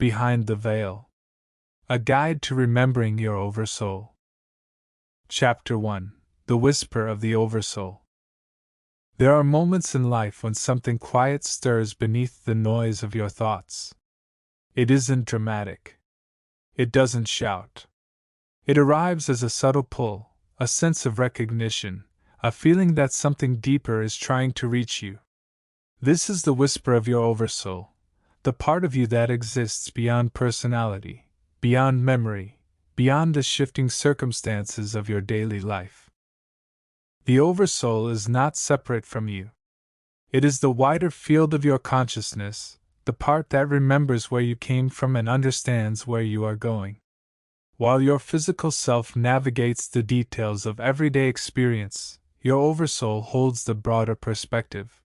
Behind the Veil. A Guide to Remembering Your Oversoul. Chapter 1. The Whisper of the Oversoul. There are moments in life when something quiet stirs beneath the noise of your thoughts. It isn't dramatic. It doesn't shout. It arrives as a subtle pull, a sense of recognition, a feeling that something deeper is trying to reach you. This is the whisper of your Oversoul, the part of you that exists beyond personality, beyond memory, beyond the shifting circumstances of your daily life. The Oversoul is not separate from you. It is the wider field of your consciousness, the part that remembers where you came from and understands where you are going. While your physical self navigates the details of everyday experience, your Oversoul holds the broader perspective.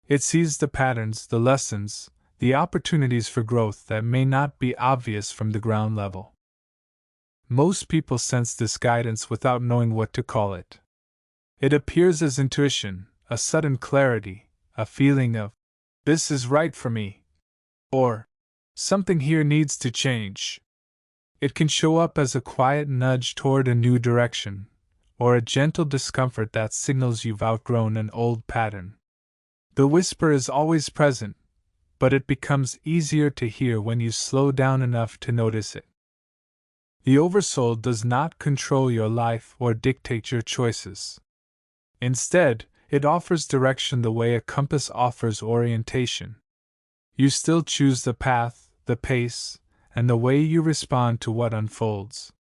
It sees the patterns, the lessons, the opportunities for growth that may not be obvious from the ground level. Most people sense this guidance without knowing what to call it. It appears as intuition, a sudden clarity, a feeling of, "This is right for me," or "Something here needs to change." It can show up as a quiet nudge toward a new direction, or a gentle discomfort that signals you've outgrown an old pattern. The whisper is always present, but it becomes easier to hear when you slow down enough to notice it. The Oversoul does not control your life or dictate your choices. Instead, it offers direction the way a compass offers orientation. You still choose the path, the pace, and the way you respond to what unfolds.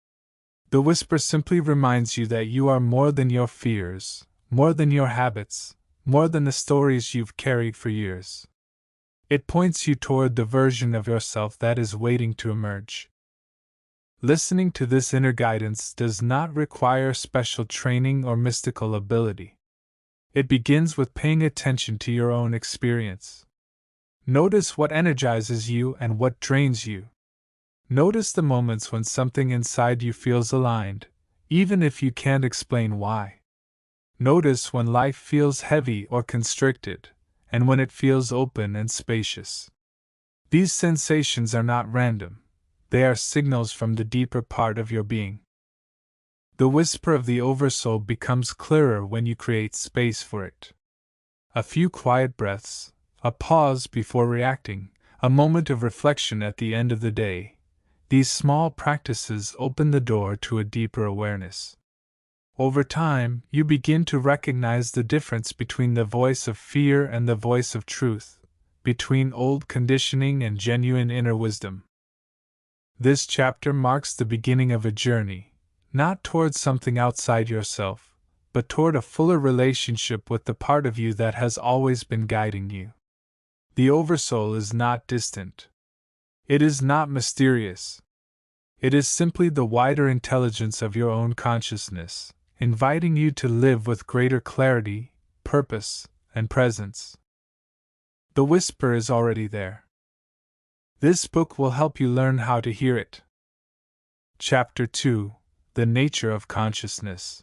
The whisper simply reminds you that you are more than your fears, more than your habits, more than the stories you've carried for years. It points you toward the version of yourself that is waiting to emerge. Listening to this inner guidance does not require special training or mystical ability. It begins with paying attention to your own experience. Notice what energizes you and what drains you. Notice the moments when something inside you feels aligned, even if you can't explain why. Notice when life feels heavy or constricted, and when it feels open and spacious. These sensations are not random. They are signals from the deeper part of your being. The whisper of the Oversoul becomes clearer when you create space for it. A few quiet breaths, a pause before reacting, a moment of reflection at the end of the day. These small practices open the door to a deeper awareness. Over time, you begin to recognize the difference between the voice of fear and the voice of truth, between old conditioning and genuine inner wisdom. This chapter marks the beginning of a journey, not toward something outside yourself, but toward a fuller relationship with the part of you that has always been guiding you. The Oversoul is not distant. It is not mysterious. It is simply the wider intelligence of your own consciousness, inviting you to live with greater clarity, purpose, and presence. The whisper is already there. This book will help you learn how to hear it. Chapter 2. The Nature of Consciousness.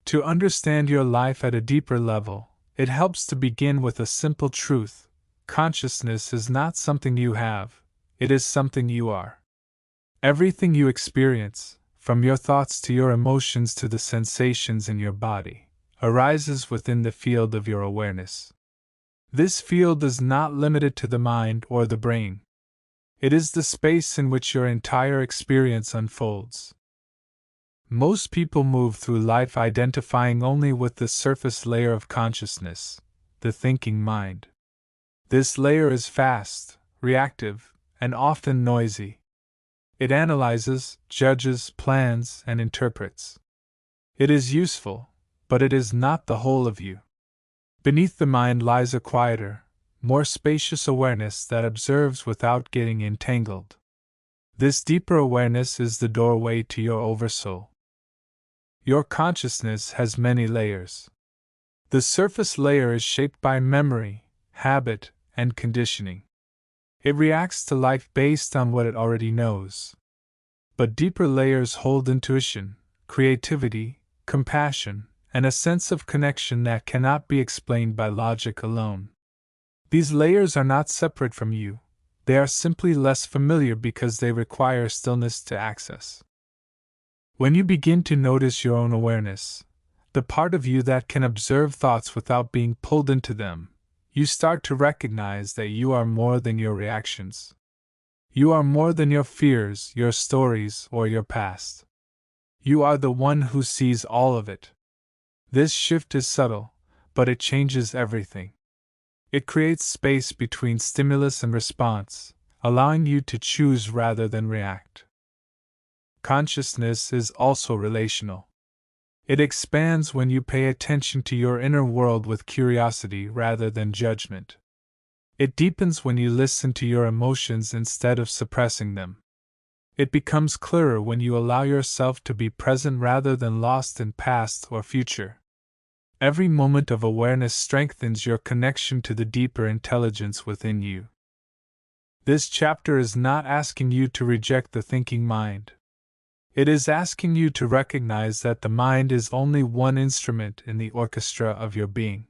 To understand your life at a deeper level, it helps to begin with a simple truth. Consciousness is not something you have, it is something you are. Everything you experience, from your thoughts to your emotions to the sensations in your body, arises within the field of your awareness. This field is not limited to the mind or the brain. It is the space in which your entire experience unfolds. Most people move through life identifying only with the surface layer of consciousness, the thinking mind. This layer is fast, reactive, and often noisy. It analyzes, judges, plans, and interprets. It is useful, but it is not the whole of you. Beneath the mind lies a quieter, more spacious awareness that observes without getting entangled. This deeper awareness is the doorway to your Oversoul. Your consciousness has many layers. The surface layer is shaped by memory, habit, and conditioning. It reacts to life based on what it already knows. But deeper layers hold intuition, creativity, compassion, and a sense of connection that cannot be explained by logic alone. These layers are not separate from you, They are simply less familiar because they require stillness to access. When you begin to notice your own awareness, the part of you that can observe thoughts without being pulled into them, you start to recognize that you are more than your reactions. You are more than your fears, your stories, or your past. You are the one who sees all of it. This shift is subtle, but it changes everything. It creates space between stimulus and response, allowing you to choose rather than react. Consciousness is also relational. It expands when you pay attention to your inner world with curiosity rather than judgment. It deepens when you listen to your emotions instead of suppressing them. It becomes clearer when you allow yourself to be present rather than lost in past or future. Every moment of awareness strengthens your connection to the deeper intelligence within you. This chapter is not asking you to reject the thinking mind. It is asking you to recognize that the mind is only one instrument in the orchestra of your being.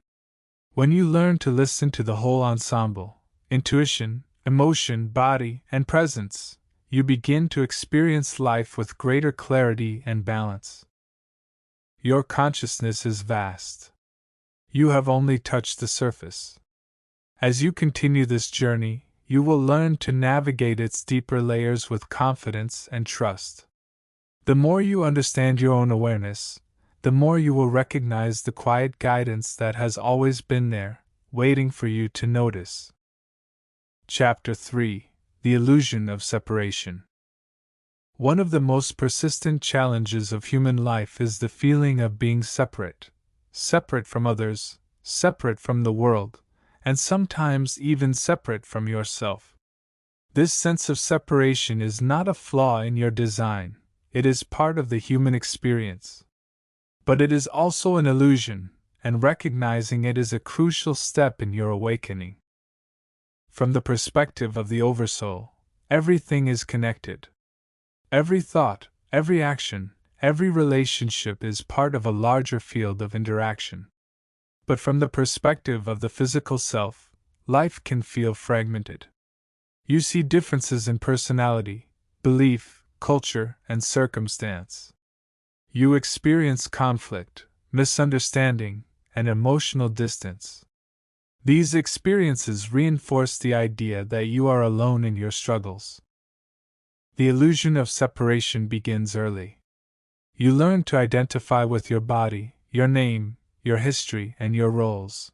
When you learn to listen to the whole ensemble, intuition, emotion, body, and presence, you begin to experience life with greater clarity and balance. Your consciousness is vast. You have only touched the surface. As you continue this journey, you will learn to navigate its deeper layers with confidence and trust. The more you understand your own awareness, the more you will recognize the quiet guidance that has always been there, waiting for you to notice. Chapter 3: The Illusion of Separation. One of the most persistent challenges of human life is the feeling of being separate from others, separate from the world, and sometimes even separate from yourself. This sense of separation is not a flaw in your design. It is part of the human experience. But it is also an illusion, and recognizing it is a crucial step in your awakening. From the perspective of the Oversoul, everything is connected. Every thought, every action, every relationship is part of a larger field of interaction. But from the perspective of the physical self, life can feel fragmented. You see differences in personality, belief, culture, and circumstance. You experience conflict, misunderstanding, and emotional distance. These experiences reinforce the idea that you are alone in your struggles. The illusion of separation begins early. You learn to identify with your body, your name, your history, and your roles.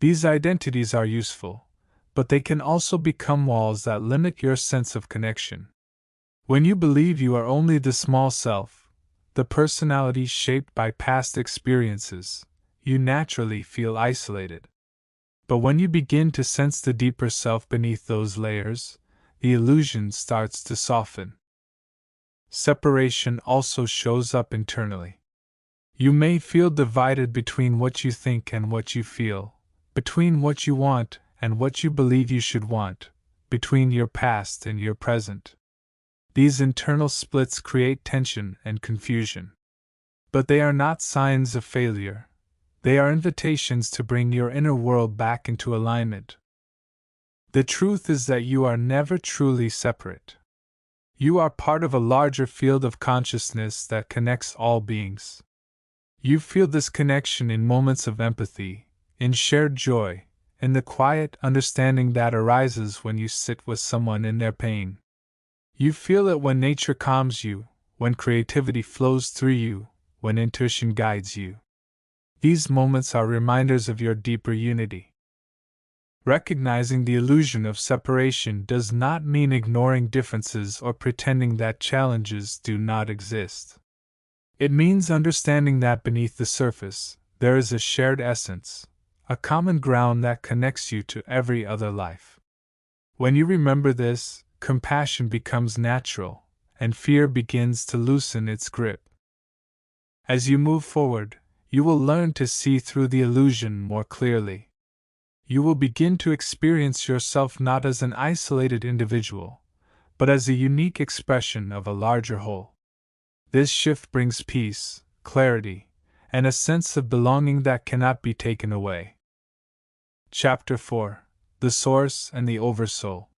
These identities are useful, but they can also become walls that limit your sense of connection. When you believe you are only the small self, the personality shaped by past experiences, you naturally feel isolated. But when you begin to sense the deeper self beneath those layers, the illusion starts to soften. Separation also shows up internally. You may feel divided between what you think and what you feel, between what you want and what you believe you should want, between your past and your present. These internal splits create tension and confusion. But they are not signs of failure. They are invitations to bring your inner world back into alignment. The truth is that you are never truly separate. You are part of a larger field of consciousness that connects all beings. You feel this connection in moments of empathy, in shared joy, in the quiet understanding that arises when you sit with someone in their pain. You feel it when nature calms you, when creativity flows through you, when intuition guides you. These moments are reminders of your deeper unity. Recognizing the illusion of separation does not mean ignoring differences or pretending that challenges do not exist. It means understanding that beneath the surface, there is a shared essence, a common ground that connects you to every other life. When you remember this, compassion becomes natural, and fear begins to loosen its grip. As you move forward, you will learn to see through the illusion more clearly. You will begin to experience yourself not as an isolated individual, but as a unique expression of a larger whole. This shift brings peace, clarity, and a sense of belonging that cannot be taken away. Chapter 4: The Source and the Oversoul.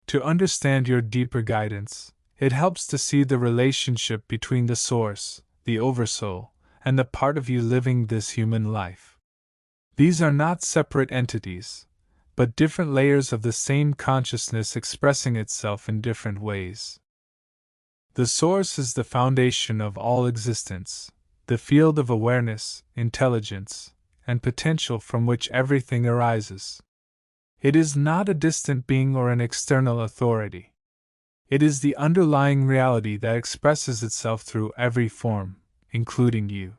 To understand your deeper guidance, it helps to see the relationship between the Source, the Oversoul, and the part of you living this human life. These are not separate entities, but different layers of the same consciousness expressing itself in different ways. The Source is the foundation of all existence, the field of awareness, intelligence, and potential from which everything arises. It is not a distant being or an external authority. It is the underlying reality that expresses itself through every form, including you.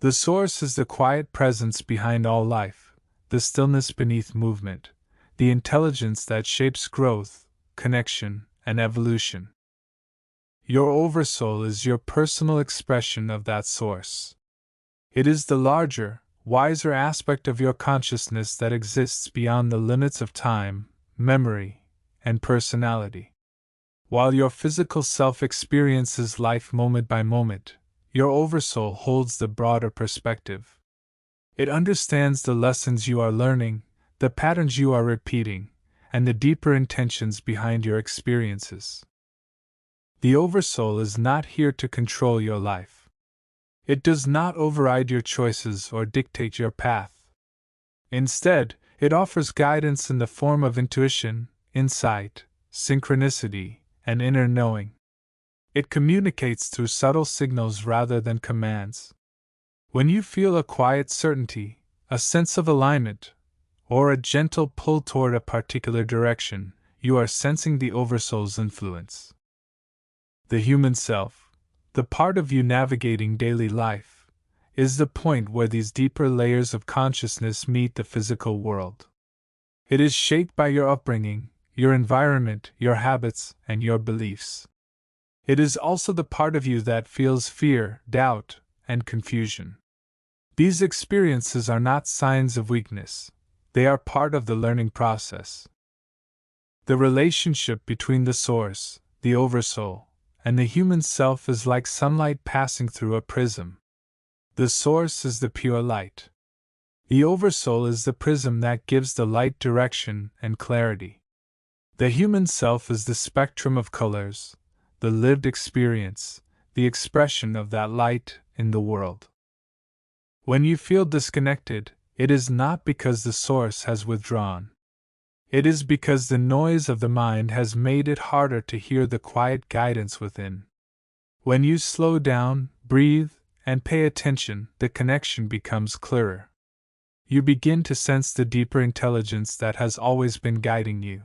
The Source is the quiet presence behind all life, the stillness beneath movement, the intelligence that shapes growth, connection, and evolution. Your Oversoul is your personal expression of that Source. It is the larger, wiser aspect of your consciousness that exists beyond the limits of time, memory, and personality. While your physical self experiences life moment by moment, your Oversoul holds the broader perspective. It understands the lessons you are learning, the patterns you are repeating, and the deeper intentions behind your experiences. The Oversoul is not here to control your life. It does not override your choices or dictate your path. Instead, it offers guidance in the form of intuition, insight, synchronicity, and inner knowing. It communicates through subtle signals rather than commands. When you feel a quiet certainty, a sense of alignment, or a gentle pull toward a particular direction, you are sensing the Oversoul's influence. The human self, the part of you navigating daily life, is the point where these deeper layers of consciousness meet the physical world. It is shaped by your upbringing, your environment, your habits, and your beliefs. It is also the part of you that feels fear, doubt, and confusion. These experiences are not signs of weakness, they are part of the learning process. The relationship between the Source, the Oversoul, and the human self is like sunlight passing through a prism. The Source is the pure light. The Oversoul is the prism that gives the light direction and clarity. The human self is the spectrum of colors, the lived experience, the expression of that light in the world. When you feel disconnected, it is not because the Source has withdrawn. It is because the noise of the mind has made it harder to hear the quiet guidance within. When you slow down, breathe, and pay attention, the connection becomes clearer. You begin to sense the deeper intelligence that has always been guiding you.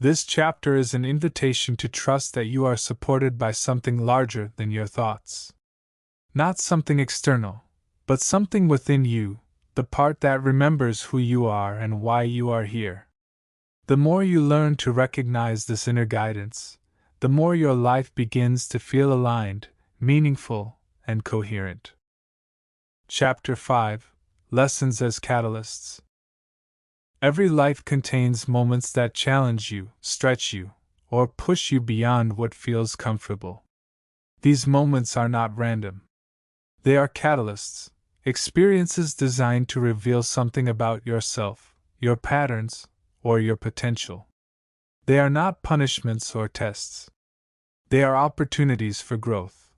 This chapter is an invitation to trust that you are supported by something larger than your thoughts. Not something external, but something within you, the part that remembers who you are and why you are here. The more you learn to recognize this inner guidance, the more your life begins to feel aligned, meaningful, and coherent. Chapter 5: Lessons as Catalysts. Every life contains moments that challenge you, stretch you, or push you beyond what feels comfortable. These moments are not random. They are catalysts, experiences designed to reveal something about yourself, your patterns, or your potential. They are not punishments or tests. They are opportunities for growth.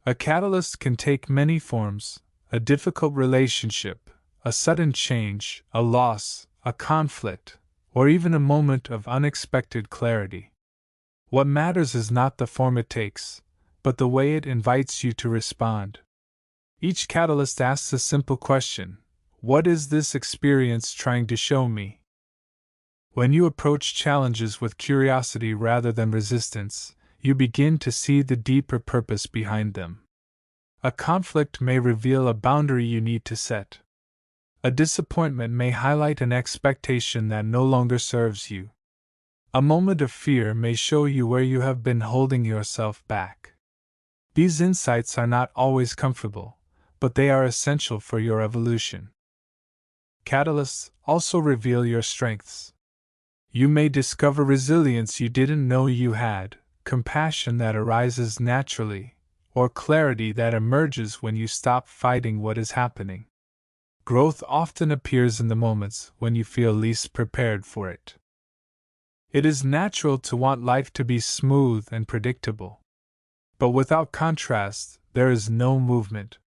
A catalyst can take many forms: a difficult relationship, a sudden change, a loss, a conflict, or even a moment of unexpected clarity. What matters is not the form it takes, but the way it invites you to respond. Each catalyst asks a simple question: what is this experience trying to show me? When you approach challenges with curiosity rather than resistance, you begin to see the deeper purpose behind them. A conflict may reveal a boundary you need to set. A disappointment may highlight an expectation that no longer serves you. A moment of fear may show you where you have been holding yourself back. These insights are not always comfortable, but they are essential for your evolution. Catalysts also reveal your strengths. You may discover resilience you didn't know you had, compassion that arises naturally, or clarity that emerges when you stop fighting what is happening. Growth often appears in the moments when you feel least prepared for it. It is natural to want life to be smooth and predictable. But without contrast, there is no movement.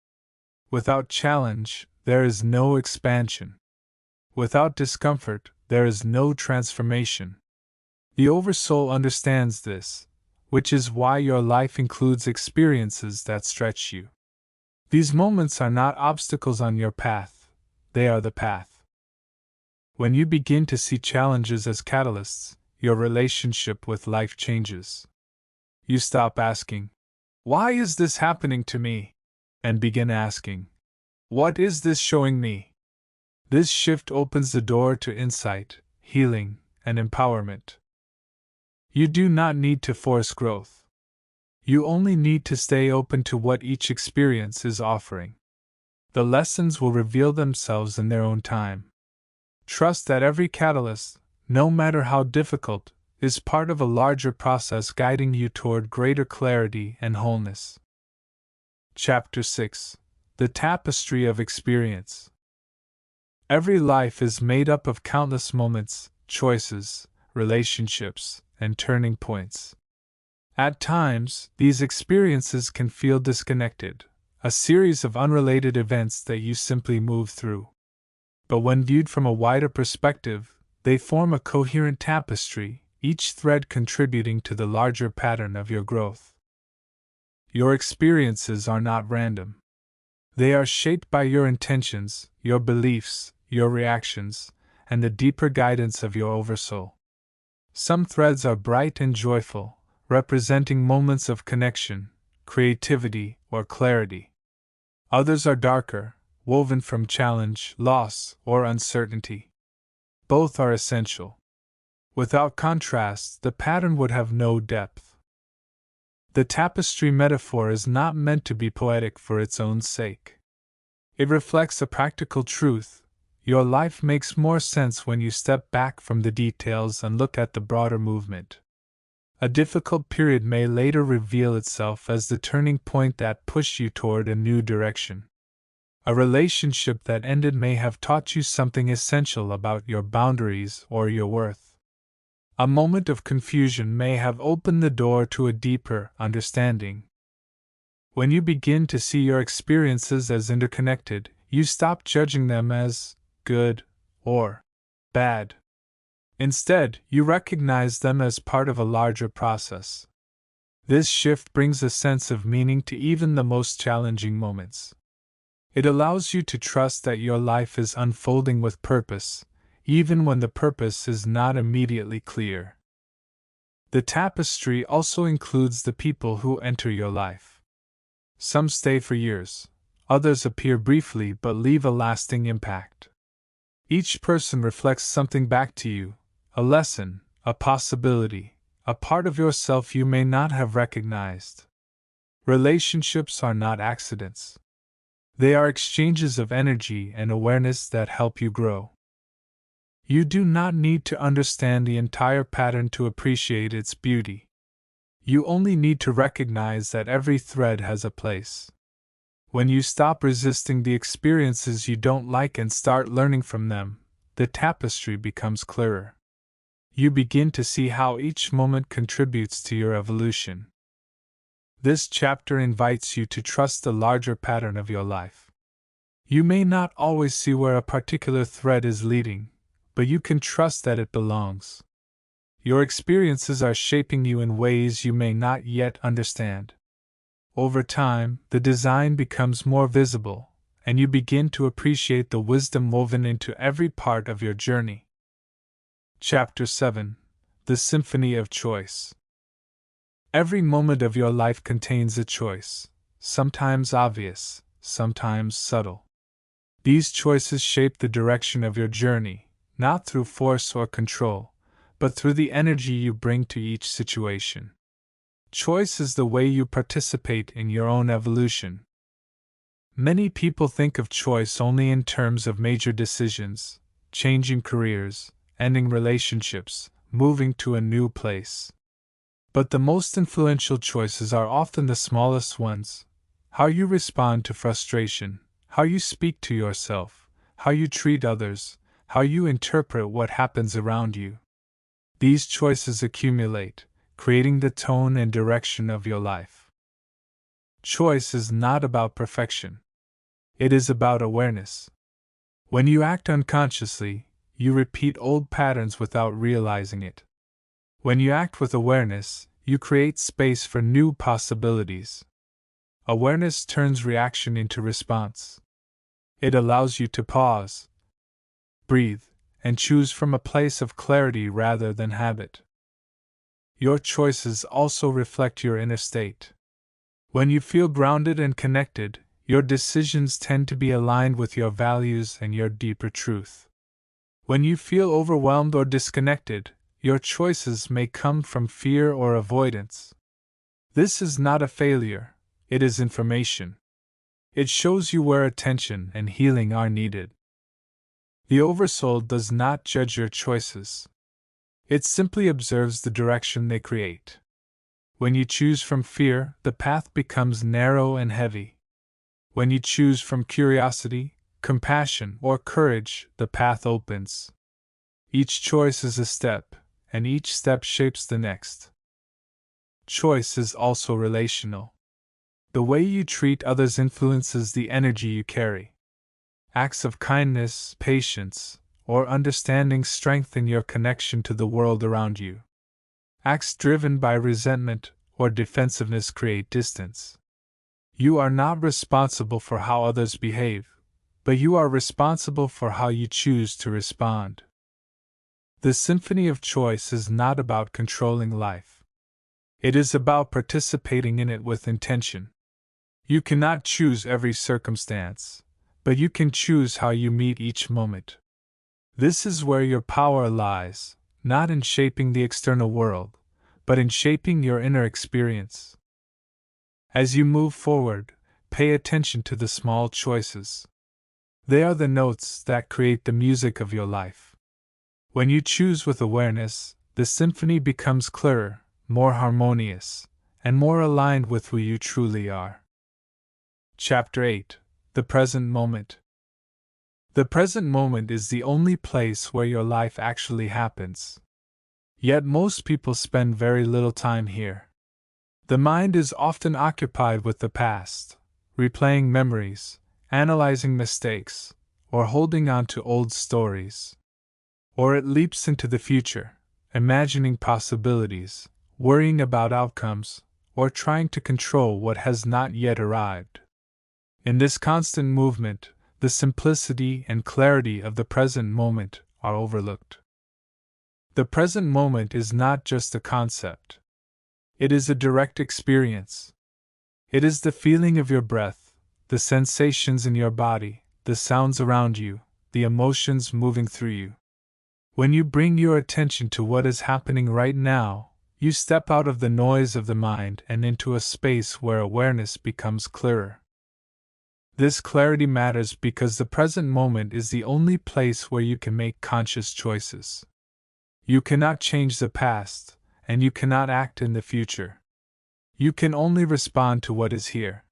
Without challenge, there is no expansion. Without discomfort, there is no transformation. The Oversoul understands this, which is why your life includes experiences that stretch you. These moments are not obstacles on your path, they are the path. When you begin to see challenges as catalysts, your relationship with life changes. You stop asking, "Why is this happening to me?" and begin asking, "What is this showing me?" This shift opens the door to insight, healing, and empowerment. You do not need to force growth. You only need to stay open to what each experience is offering. The lessons will reveal themselves in their own time. Trust that every catalyst, no matter how difficult, is part of a larger process guiding you toward greater clarity and wholeness. Chapter 6: The Tapestry of Experience. Every life is made up of countless moments, choices, relationships, and turning points. At times, these experiences can feel disconnected, a series of unrelated events that you simply move through. But when viewed from a wider perspective, they form a coherent tapestry, each thread contributing to the larger pattern of your growth. Your experiences are not random. They are shaped by your intentions, your beliefs, your reactions, and the deeper guidance of your Oversoul. Some threads are bright and joyful, representing moments of connection, creativity, or clarity. Others are darker, woven from challenge, loss, or uncertainty. Both are essential. Without contrast, the pattern would have no depth. The tapestry metaphor is not meant to be poetic for its own sake. It reflects a practical truth. Your life makes more sense when you step back from the details and look at the broader movement. A difficult period may later reveal itself as the turning point that pushed you toward a new direction. A relationship that ended may have taught you something essential about your boundaries or your worth. A moment of confusion may have opened the door to a deeper understanding. When you begin to see your experiences as interconnected, you stop judging them as good or bad. Instead, you recognize them as part of a larger process. This shift brings a sense of meaning to even the most challenging moments. It allows you to trust that your life is unfolding with purpose, even when the purpose is not immediately clear. The tapestry also includes the people who enter your life. Some stay for years, others appear briefly but leave a lasting impact. Each person reflects something back to you, a lesson, a possibility, a part of yourself you may not have recognized. Relationships are not accidents. They are exchanges of energy and awareness that help you grow. You do not need to understand the entire pattern to appreciate its beauty. You only need to recognize that every thread has a place. When you stop resisting the experiences you don't like and start learning from them, the tapestry becomes clearer. You begin to see how each moment contributes to your evolution. This chapter invites you to trust the larger pattern of your life. You may not always see where a particular thread is leading, but you can trust that it belongs. Your experiences are shaping you in ways you may not yet understand. Over time, the design becomes more visible, and you begin to appreciate the wisdom woven into every part of your journey. Chapter 7: The Symphony of Choice. Every moment of your life contains a choice, sometimes obvious, sometimes subtle. These choices shape the direction of your journey, not through force or control, but through the energy you bring to each situation. Choice is the way you participate in your own evolution. Many people think of choice only in terms of major decisions, changing careers, ending relationships, moving to a new place. But the most influential choices are often the smallest ones: how you respond to frustration, how you speak to yourself, how you treat others, how you interpret what happens around you. These choices accumulate, creating the tone and direction of your life. Choice is not about perfection. It is about awareness. When you act unconsciously, you repeat old patterns without realizing it. When you act with awareness, you create space for new possibilities. Awareness turns reaction into response. It allows you to pause, breathe, and choose from a place of clarity rather than habit. Your choices also reflect your inner state. When you feel grounded and connected, your decisions tend to be aligned with your values and your deeper truth. When you feel overwhelmed or disconnected, your choices may come from fear or avoidance. This is not a failure, it is information. It shows you where attention and healing are needed. The Oversoul does not judge your choices. It simply observes the direction they create. When you choose from fear, the path becomes narrow and heavy. When you choose from curiosity, compassion, or courage, the path opens. Each choice is a step, and each step shapes the next. Choice is also relational. The way you treat others influences the energy you carry. Acts of kindness, patience, or understanding strengthen your connection to the world around you. Acts driven by resentment or defensiveness create distance. You are not responsible for how others behave, but you are responsible for how you choose to respond. The symphony of choice is not about controlling life. It is about participating in it with intention. You cannot choose every circumstance, but you can choose how you meet each moment. This is where your power lies, not in shaping the external world, but in shaping your inner experience. As you move forward, pay attention to the small choices. They are the notes that create the music of your life. When you choose with awareness, the symphony becomes clearer, more harmonious, and more aligned with who you truly are. Chapter 8: The Present Moment. The present moment is the only place where your life actually happens. Yet most people spend very little time here. The mind is often occupied with the past, replaying memories, analyzing mistakes, or holding on to old stories. Or it leaps into the future, imagining possibilities, worrying about outcomes, or trying to control what has not yet arrived. In this constant movement, the simplicity and clarity of the present moment are overlooked. The present moment is not just a concept. It is a direct experience. It is the feeling of your breath, the sensations in your body, the sounds around you, the emotions moving through you. When you bring your attention to what is happening right now, you step out of the noise of the mind and into a space where awareness becomes clearer. This clarity matters because the present moment is the only place where you can make conscious choices. You cannot change the past, and you cannot act in the future. You can only respond to what is here.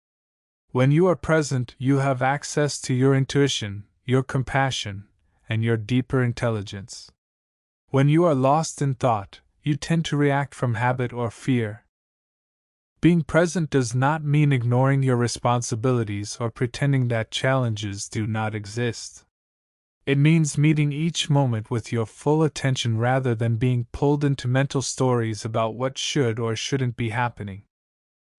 When you are present, you have access to your intuition, your compassion, and your deeper intelligence. When you are lost in thought, you tend to react from habit or fear. Being present does not mean ignoring your responsibilities or pretending that challenges do not exist. It means meeting each moment with your full attention rather than being pulled into mental stories about what should or shouldn't be happening.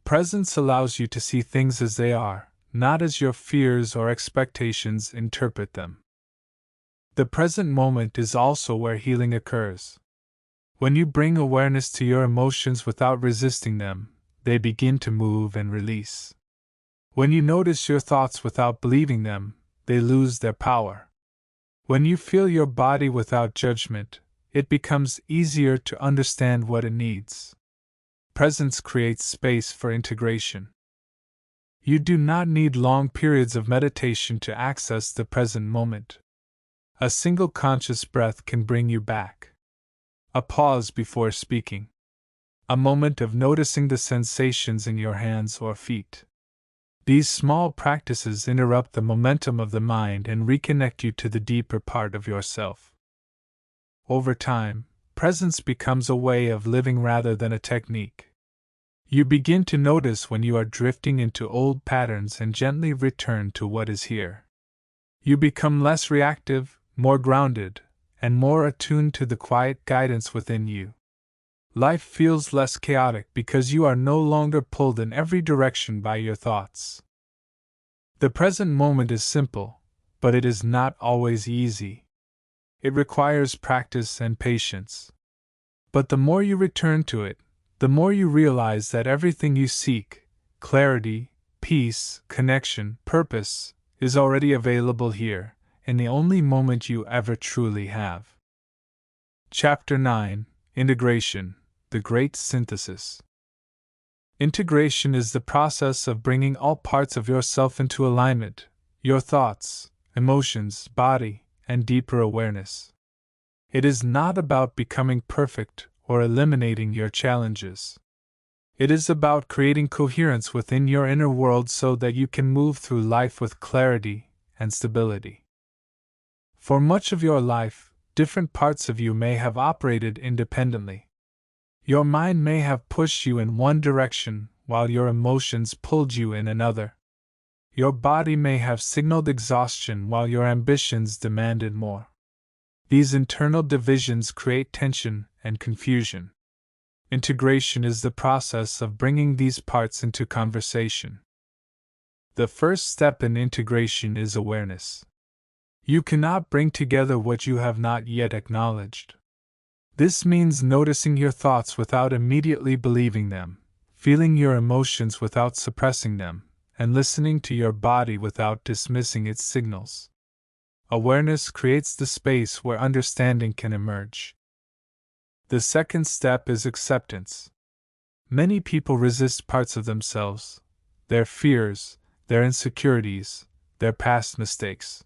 Presence allows you to see things as they are, not as your fears or expectations interpret them. The present moment is also where healing occurs. When you bring awareness to your emotions without resisting them, they begin to move and release. When you notice your thoughts without believing them, they lose their power. When you feel your body without judgment, it becomes easier to understand what it needs. Presence creates space for integration. You do not need long periods of meditation to access the present moment. A single conscious breath can bring you back. A pause before speaking. A moment of noticing the sensations in your hands or feet. These small practices interrupt the momentum of the mind and reconnect you to the deeper part of yourself. Over time, presence becomes a way of living rather than a technique. You begin to notice when you are drifting into old patterns and gently return to what is here. You become less reactive, more grounded, and more attuned to the quiet guidance within you. Life feels less chaotic because you are no longer pulled in every direction by your thoughts. The present moment is simple, but it is not always easy. It requires practice and patience. But the more you return to it, the more you realize that everything you seek, clarity, peace, connection, purpose, is already available here, in the only moment you ever truly have. Chapter 9: Integration, the Great Synthesis. Integration is the process of bringing all parts of yourself into alignment: your thoughts, emotions, body, and deeper awareness. It is not about becoming perfect or eliminating your challenges. It is about creating coherence within your inner world so that you can move through life with clarity and stability. For much of your life, different parts of you may have operated independently. Your mind may have pushed you in one direction while your emotions pulled you in another. Your body may have signaled exhaustion while your ambitions demanded more. These internal divisions create tension and confusion. Integration is the process of bringing these parts into conversation. The first step in integration is awareness. You cannot bring together what you have not yet acknowledged. This means noticing your thoughts without immediately believing them, feeling your emotions without suppressing them, and listening to your body without dismissing its signals. Awareness creates the space where understanding can emerge. The second step is acceptance. Many people resist parts of themselves, their fears, their insecurities, their past mistakes.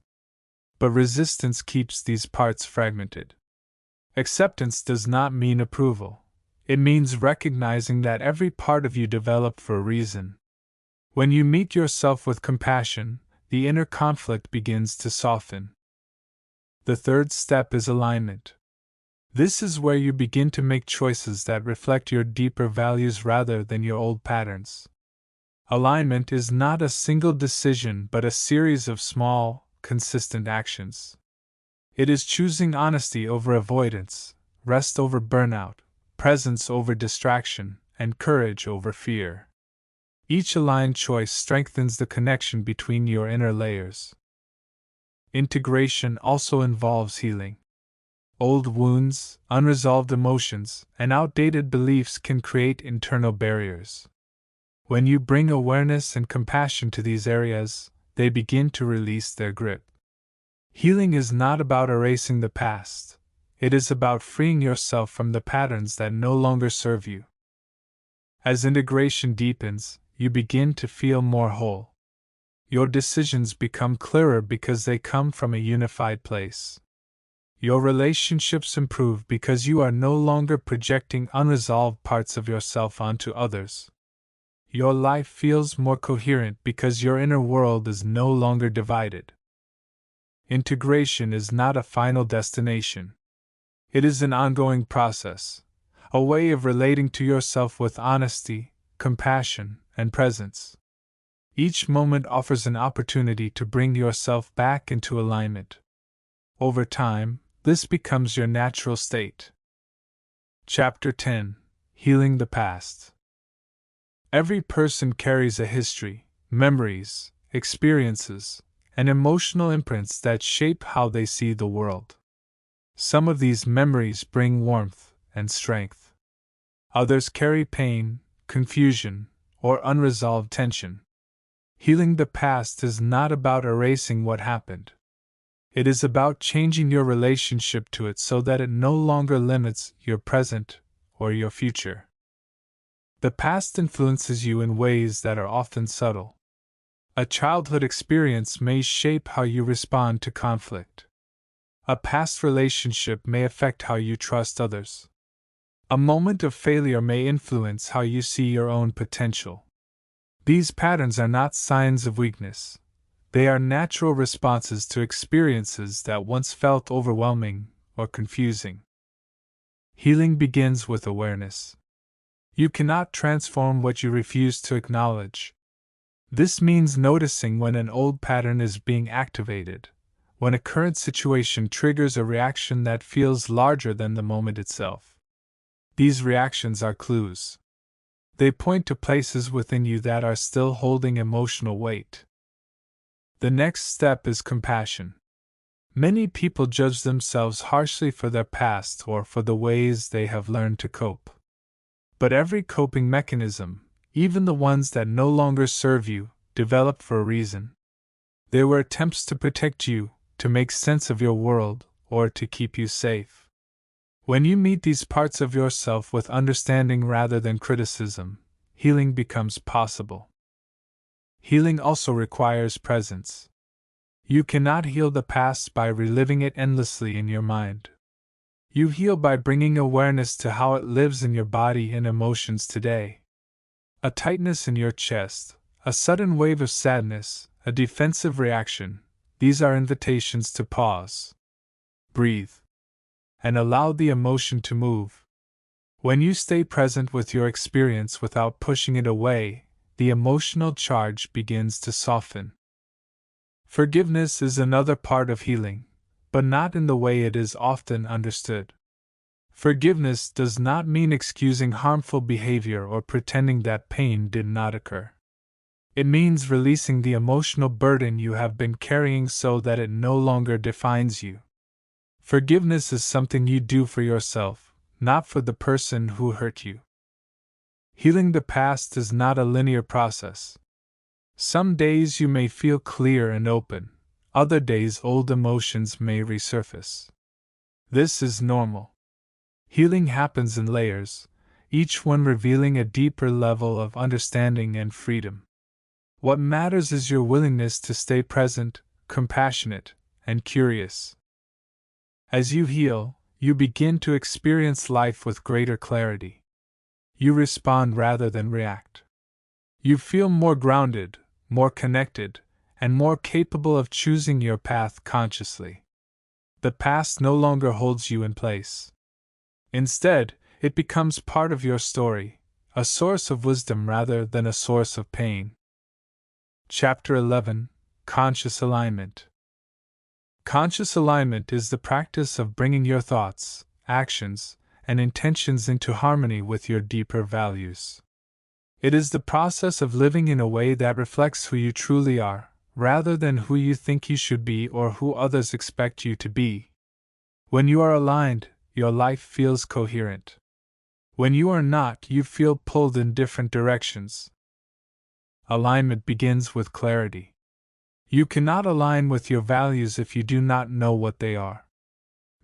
But resistance keeps these parts fragmented. Acceptance does not mean approval. It means recognizing that every part of you developed for a reason. When you meet yourself with compassion, the inner conflict begins to soften. The third step is alignment. This is where you begin to make choices that reflect your deeper values rather than your old patterns. Alignment is not a single decision but a series of small, consistent actions. It is choosing honesty over avoidance, rest over burnout, presence over distraction, and courage over fear. Each aligned choice strengthens the connection between your inner layers. Integration also involves healing. Old wounds, unresolved emotions, and outdated beliefs can create internal barriers. When you bring awareness and compassion to these areas, they begin to release their grip. Healing is not about erasing the past. It is about freeing yourself from the patterns that no longer serve you. As integration deepens, you begin to feel more whole. Your decisions become clearer because they come from a unified place. Your relationships improve because you are no longer projecting unresolved parts of yourself onto others. Your life feels more coherent because your inner world is no longer divided. Integration is not a final destination. It is an ongoing process, a way of relating to yourself with honesty, compassion, and presence. Each moment offers an opportunity to bring yourself back into alignment. Over time, this becomes your natural state. Chapter 10: Healing the Past. Every person carries a history, memories, experiences, and emotional imprints that shape how they see the world. Some of these memories bring warmth and strength. Others carry pain, confusion, or unresolved tension. Healing the past is not about erasing what happened. It is about changing your relationship to it so that it no longer limits your present or your future. The past influences you in ways that are often subtle. A childhood experience may shape how you respond to conflict. A past relationship may affect how you trust others. A moment of failure may influence how you see your own potential. These patterns are not signs of weakness. They are natural responses to experiences that once felt overwhelming or confusing. Healing begins with awareness. You cannot transform what you refuse to acknowledge. This means noticing when an old pattern is being activated, when a current situation triggers a reaction that feels larger than the moment itself. These reactions are clues. They point to places within you that are still holding emotional weight. The next step is compassion. Many people judge themselves harshly for their past or for the ways they have learned to cope. But every coping mechanism, even the ones that no longer serve you, developed for a reason. They were attempts to protect you, to make sense of your world, or to keep you safe. When you meet these parts of yourself with understanding rather than criticism, healing becomes possible. Healing also requires presence. You cannot heal the past by reliving it endlessly in your mind. You heal by bringing awareness to how it lives in your body and emotions today. A tightness in your chest, a sudden wave of sadness, a defensive reaction, these are invitations to pause, breathe, and allow the emotion to move. When you stay present with your experience without pushing it away, the emotional charge begins to soften. Forgiveness is another part of healing, but not in the way it is often understood. Forgiveness does not mean excusing harmful behavior or pretending that pain did not occur. It means releasing the emotional burden you have been carrying so that it no longer defines you. Forgiveness is something you do for yourself, not for the person who hurt you. Healing the past is not a linear process. Some days you may feel clear and open, other days old emotions may resurface. This is normal. Healing happens in layers, each one revealing a deeper level of understanding and freedom. What matters is your willingness to stay present, compassionate, and curious. As you heal, you begin to experience life with greater clarity. You respond rather than react. You feel more grounded, more connected, and more capable of choosing your path consciously. The past no longer holds you in place. Instead, it becomes part of your story, a source of wisdom rather than a source of pain. Chapter 11: Conscious Alignment. Conscious alignment is the practice of bringing your thoughts, actions, and intentions into harmony with your deeper values. It is the process of living in a way that reflects who you truly are, rather than who you think you should be or who others expect you to be. When you are aligned, your life feels coherent. When you are not, you feel pulled in different directions. Alignment begins with clarity. You cannot align with your values if you do not know what they are.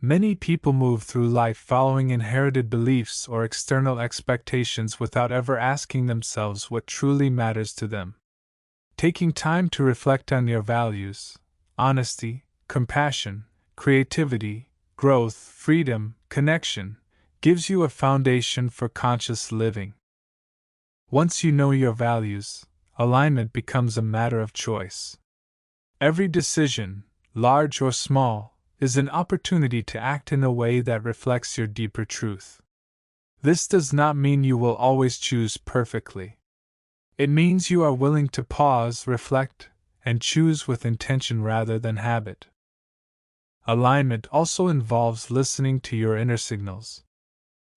Many people move through life following inherited beliefs or external expectations without ever asking themselves what truly matters to them. Taking time to reflect on your values, honesty, compassion, creativity, growth, freedom, connection, gives you a foundation for conscious living. Once you know your values, alignment becomes a matter of choice. Every decision, large or small, is an opportunity to act in a way that reflects your deeper truth. This does not mean you will always choose perfectly. It means you are willing to pause, reflect, and choose with intention rather than habit. Alignment also involves listening to your inner signals.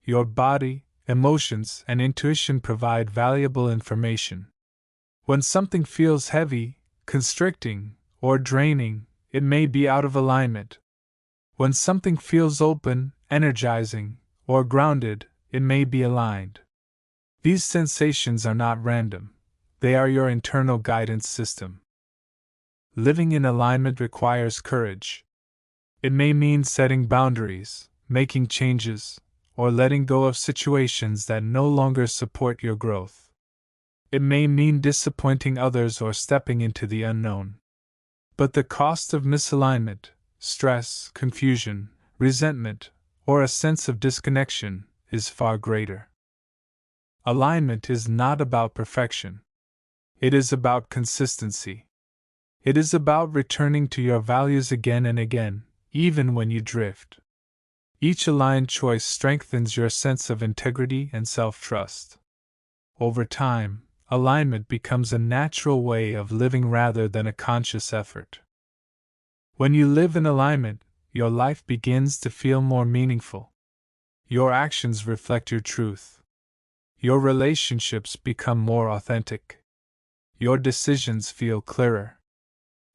Your body, emotions, and intuition provide valuable information. When something feels heavy, constricting, or draining, it may be out of alignment. When something feels open, energizing, or grounded, it may be aligned. These sensations are not random. They are your internal guidance system. Living in alignment requires courage. It may mean setting boundaries, making changes, or letting go of situations that no longer support your growth. It may mean disappointing others or stepping into the unknown. But the cost of misalignment, stress, confusion, resentment, or a sense of disconnection, is far greater. Alignment is not about perfection. It is about consistency. It is about returning to your values again and again, even when you drift. Each aligned choice strengthens your sense of integrity and self-trust. Over time, alignment becomes a natural way of living rather than a conscious effort. When you live in alignment, your life begins to feel more meaningful. Your actions reflect your truth. Your relationships become more authentic. Your decisions feel clearer.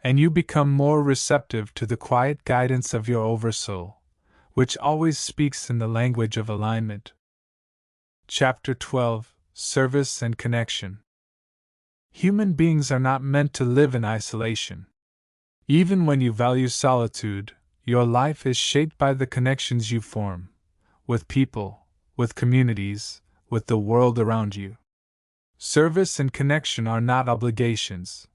And you become more receptive to the quiet guidance of your Oversoul, which always speaks in the language of alignment. Chapter 12: Service and Connection. Human beings are not meant to live in isolation. Even when you value solitude, your life is shaped by the connections you form, with people, with communities, with the world around you. Service and connection are not obligations.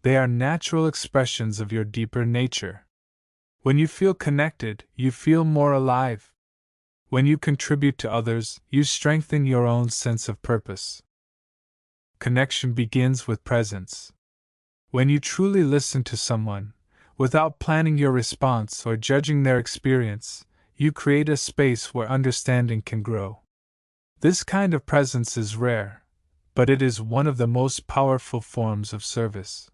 They are natural expressions of your deeper nature. When you feel connected, you feel more alive. When you contribute to others, you strengthen your own sense of purpose. Connection begins with presence. When you truly listen to someone, without planning your response or judging their experience, you create a space where understanding can grow. This kind of presence is rare, but it is one of the most powerful forms of service.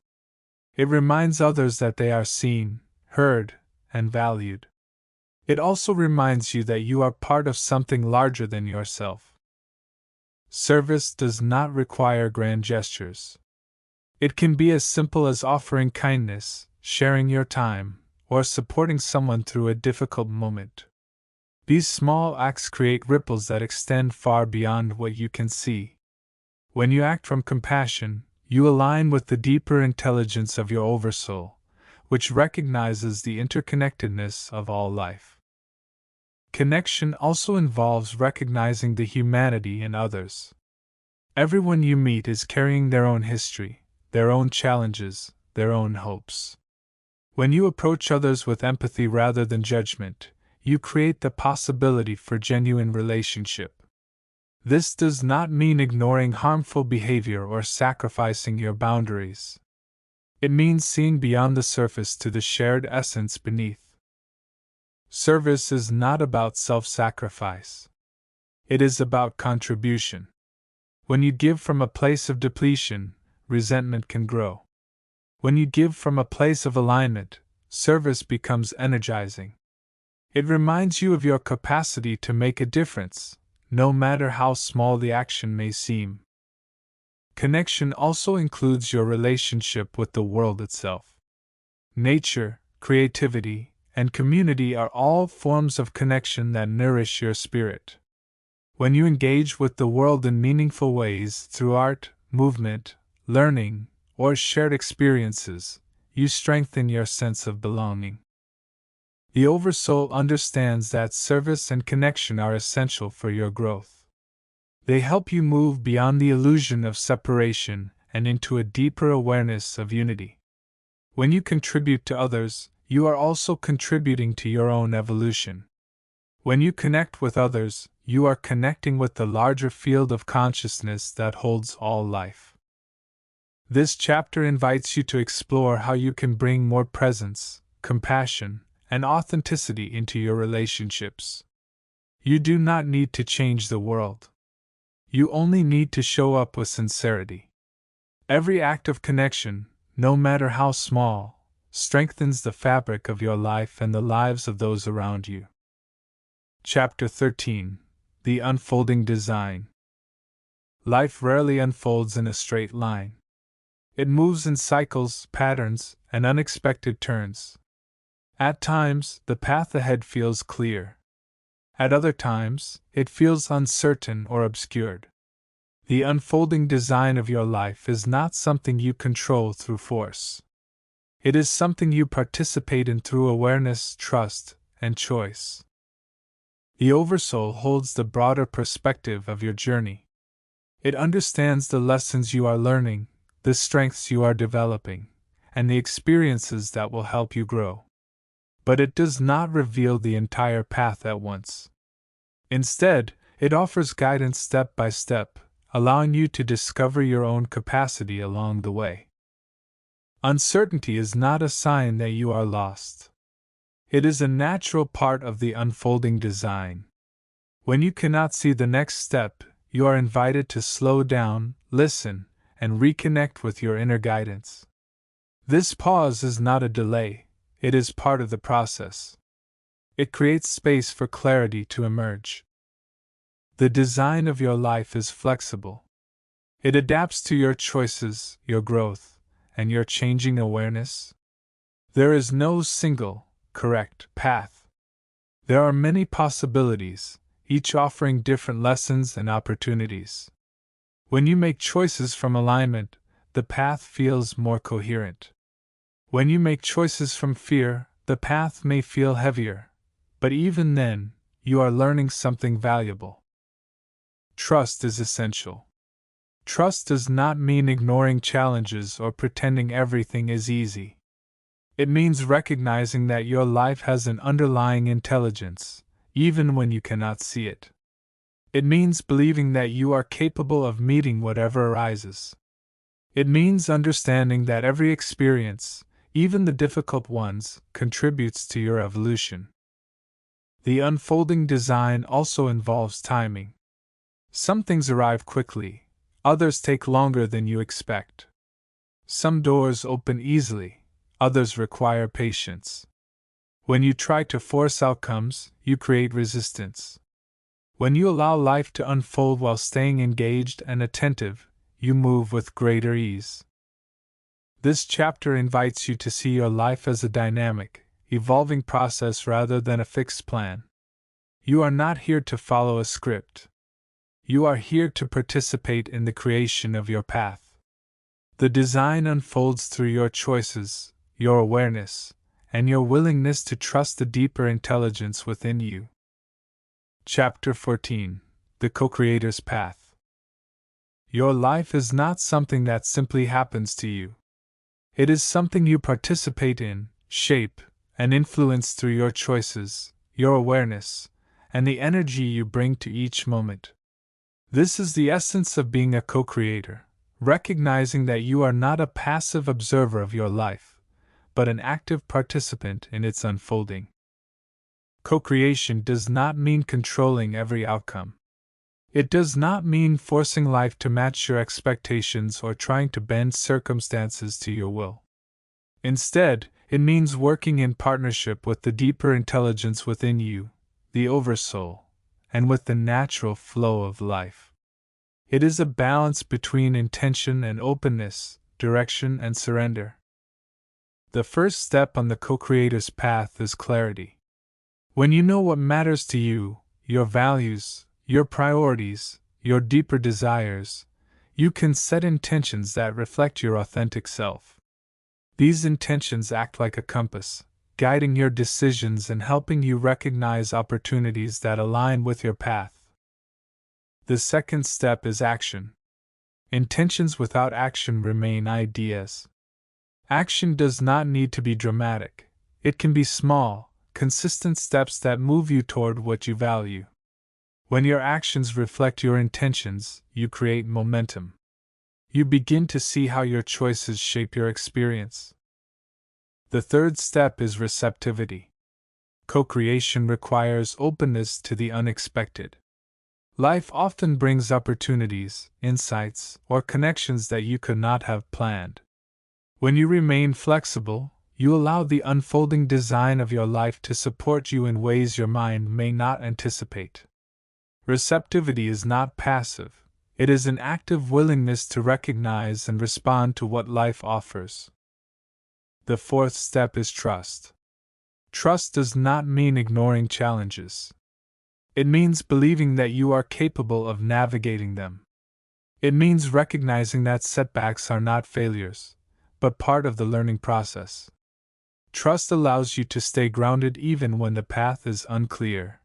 It reminds others that they are seen, heard, and valued. It also reminds you that you are part of something larger than yourself. Service does not require grand gestures. It can be as simple as offering kindness, sharing your time, or supporting someone through a difficult moment. These small acts create ripples that extend far beyond what you can see. When you act from compassion, you align with the deeper intelligence of your Oversoul, which recognizes the interconnectedness of all life. Connection also involves recognizing the humanity in others. Everyone you meet is carrying their own history, their own challenges, their own hopes. When you approach others with empathy rather than judgment, you create the possibility for genuine relationship. This does not mean ignoring harmful behavior or sacrificing your boundaries. It means seeing beyond the surface to the shared essence beneath. Service is not about self-sacrifice. It is about contribution. When you give from a place of depletion, resentment can grow. When you give from a place of alignment, service becomes energizing. It reminds you of your capacity to make a difference, no matter how small the action may seem. Connection also includes your relationship with the world itself. Nature, creativity, and community are all forms of connection that nourish your spirit. When you engage with the world in meaningful ways through art, movement, learning, or shared experiences, you strengthen your sense of belonging. The Oversoul understands that service and connection are essential for your growth. They help you move beyond the illusion of separation and into a deeper awareness of unity. When you contribute to others, you are also contributing to your own evolution. When you connect with others, you are connecting with the larger field of consciousness that holds all life. This chapter invites you to explore how you can bring more presence, compassion, and authenticity into your relationships. You do not need to change the world. You only need to show up with sincerity. Every act of connection, no matter how small, strengthens the fabric of your life and the lives of those around you. Chapter 13: The Unfolding Design. Life rarely unfolds in a straight line. It moves in cycles, patterns, and unexpected turns. At times, the path ahead feels clear. At other times, it feels uncertain or obscured. The unfolding design of your life is not something you control through force. It is something you participate in through awareness, trust, and choice. The Oversoul holds the broader perspective of your journey. It understands the lessons you are learning, the strengths you are developing, and the experiences that will help you grow. But it does not reveal the entire path at once. Instead, it offers guidance step by step, allowing you to discover your own capacity along the way. Uncertainty is not a sign that you are lost. It is a natural part of the unfolding design. When you cannot see the next step, you are invited to slow down, listen, and reconnect with your inner guidance. This pause is not a delay, it is part of the process. It creates space for clarity to emerge. The design of your life is flexible. It adapts to your choices, your growth, and your changing awareness. There is no single, correct path. There are many possibilities, each offering different lessons and opportunities. When you make choices from alignment, the path feels more coherent. When you make choices from fear, the path may feel heavier, but even then, you are learning something valuable. Trust is essential. Trust does not mean ignoring challenges or pretending everything is easy. It means recognizing that your life has an underlying intelligence, even when you cannot see it. It means believing that you are capable of meeting whatever arises. It means understanding that every experience, even the difficult ones, contributes to your evolution. The unfolding design also involves timing. Some things arrive quickly, others take longer than you expect. Some doors open easily, others require patience. When you try to force outcomes, you create resistance. When you allow life to unfold while staying engaged and attentive, you move with greater ease. This chapter invites you to see your life as a dynamic, evolving process rather than a fixed plan. You are not here to follow a script. You are here to participate in the creation of your path. The design unfolds through your choices, your awareness, and your willingness to trust the deeper intelligence within you. Chapter 14: The Co-Creator's Path. Your life is not something that simply happens to you. It is something you participate in, shape, and influence through your choices, your awareness, and the energy you bring to each moment. This is the essence of being a co-creator, recognizing that you are not a passive observer of your life, but an active participant in its unfolding. Co-creation does not mean controlling every outcome. It does not mean forcing life to match your expectations or trying to bend circumstances to your will. Instead, it means working in partnership with the deeper intelligence within you, the Oversoul, and with the natural flow of life. It is a balance between intention and openness, direction and surrender. The first step on the co-creator's path is clarity. When you know what matters to you, your values, your priorities, your deeper desires, you can set intentions that reflect your authentic self. These intentions act like a compass, guiding your decisions and helping you recognize opportunities that align with your path. The second step is action. Intentions without action remain ideas. Action does not need to be dramatic. It can be small, consistent steps that move you toward what you value. When your actions reflect your intentions, you create momentum. You begin to see how your choices shape your experience. The third step is receptivity. Co-creation requires openness to the unexpected. Life often brings opportunities, insights, or connections that you could not have planned. When you remain flexible, you allow the unfolding design of your life to support you in ways your mind may not anticipate. Receptivity is not passive, it is an active willingness to recognize and respond to what life offers. The fourth step is trust. Trust does not mean ignoring challenges. It means believing that you are capable of navigating them. It means recognizing that setbacks are not failures, but part of the learning process. Trust allows you to stay grounded even when the path is unclear.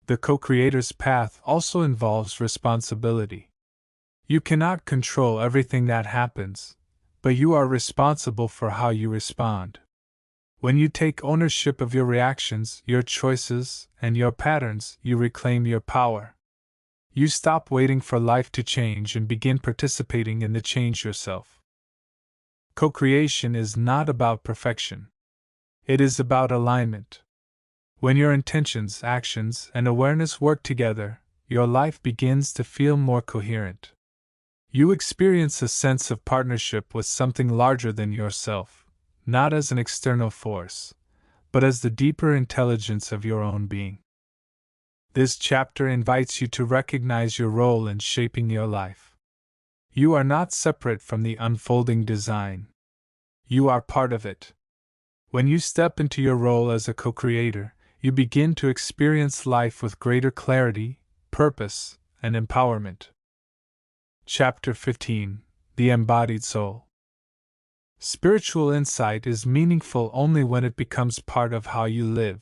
The co-creator's path also involves responsibility. You cannot control everything that happens, but you are responsible for how you respond. When you take ownership of your reactions, your choices, and your patterns, you reclaim your power. You stop waiting for life to change and begin participating in the change yourself. Co-creation is not about perfection. It is about alignment. When your intentions, actions, and awareness work together, your life begins to feel more coherent. You experience a sense of partnership with something larger than yourself, not as an external force, but as the deeper intelligence of your own being. This chapter invites you to recognize your role in shaping your life. You are not separate from the unfolding design. You are part of it. When you step into your role as a co-creator, you begin to experience life with greater clarity, purpose, and empowerment. Chapter 15: The Embodied Soul. Spiritual insight is meaningful only when it becomes part of how you live.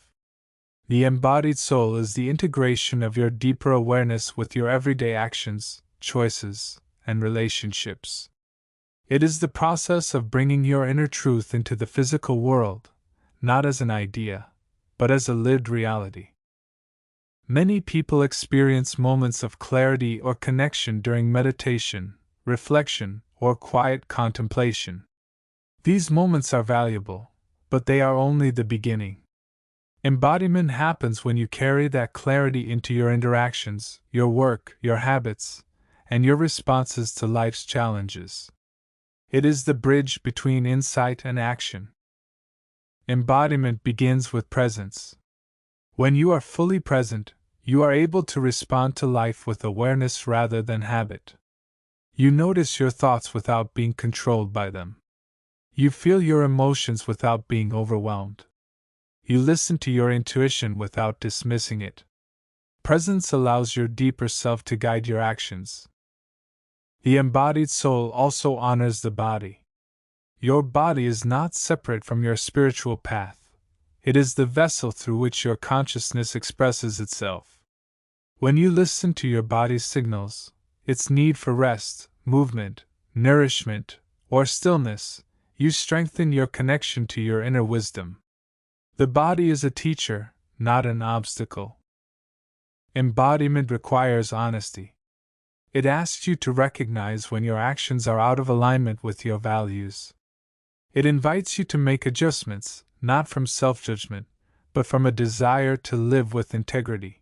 The embodied soul is the integration of your deeper awareness with your everyday actions, choices, and relationships. It is the process of bringing your inner truth into the physical world, not as an idea, but as a lived reality. Many people experience moments of clarity or connection during meditation, reflection, or quiet contemplation. These moments are valuable, but they are only the beginning. Embodiment happens when you carry that clarity into your interactions, your work, your habits, and your responses to life's challenges. It is the bridge between insight and action. Embodiment begins with presence. When you are fully present, you are able to respond to life with awareness rather than habit. You notice your thoughts without being controlled by them. You feel your emotions without being overwhelmed. You listen to your intuition without dismissing it. Presence allows your deeper self to guide your actions. The embodied soul also honors the body. Your body is not separate from your spiritual path. It is the vessel through which your consciousness expresses itself. When you listen to your body's signals, its need for rest, movement, nourishment, or stillness, you strengthen your connection to your inner wisdom. The body is a teacher, not an obstacle. Embodiment requires honesty. It asks you to recognize when your actions are out of alignment with your values. It invites you to make adjustments, not from self-judgment, but from a desire to live with integrity.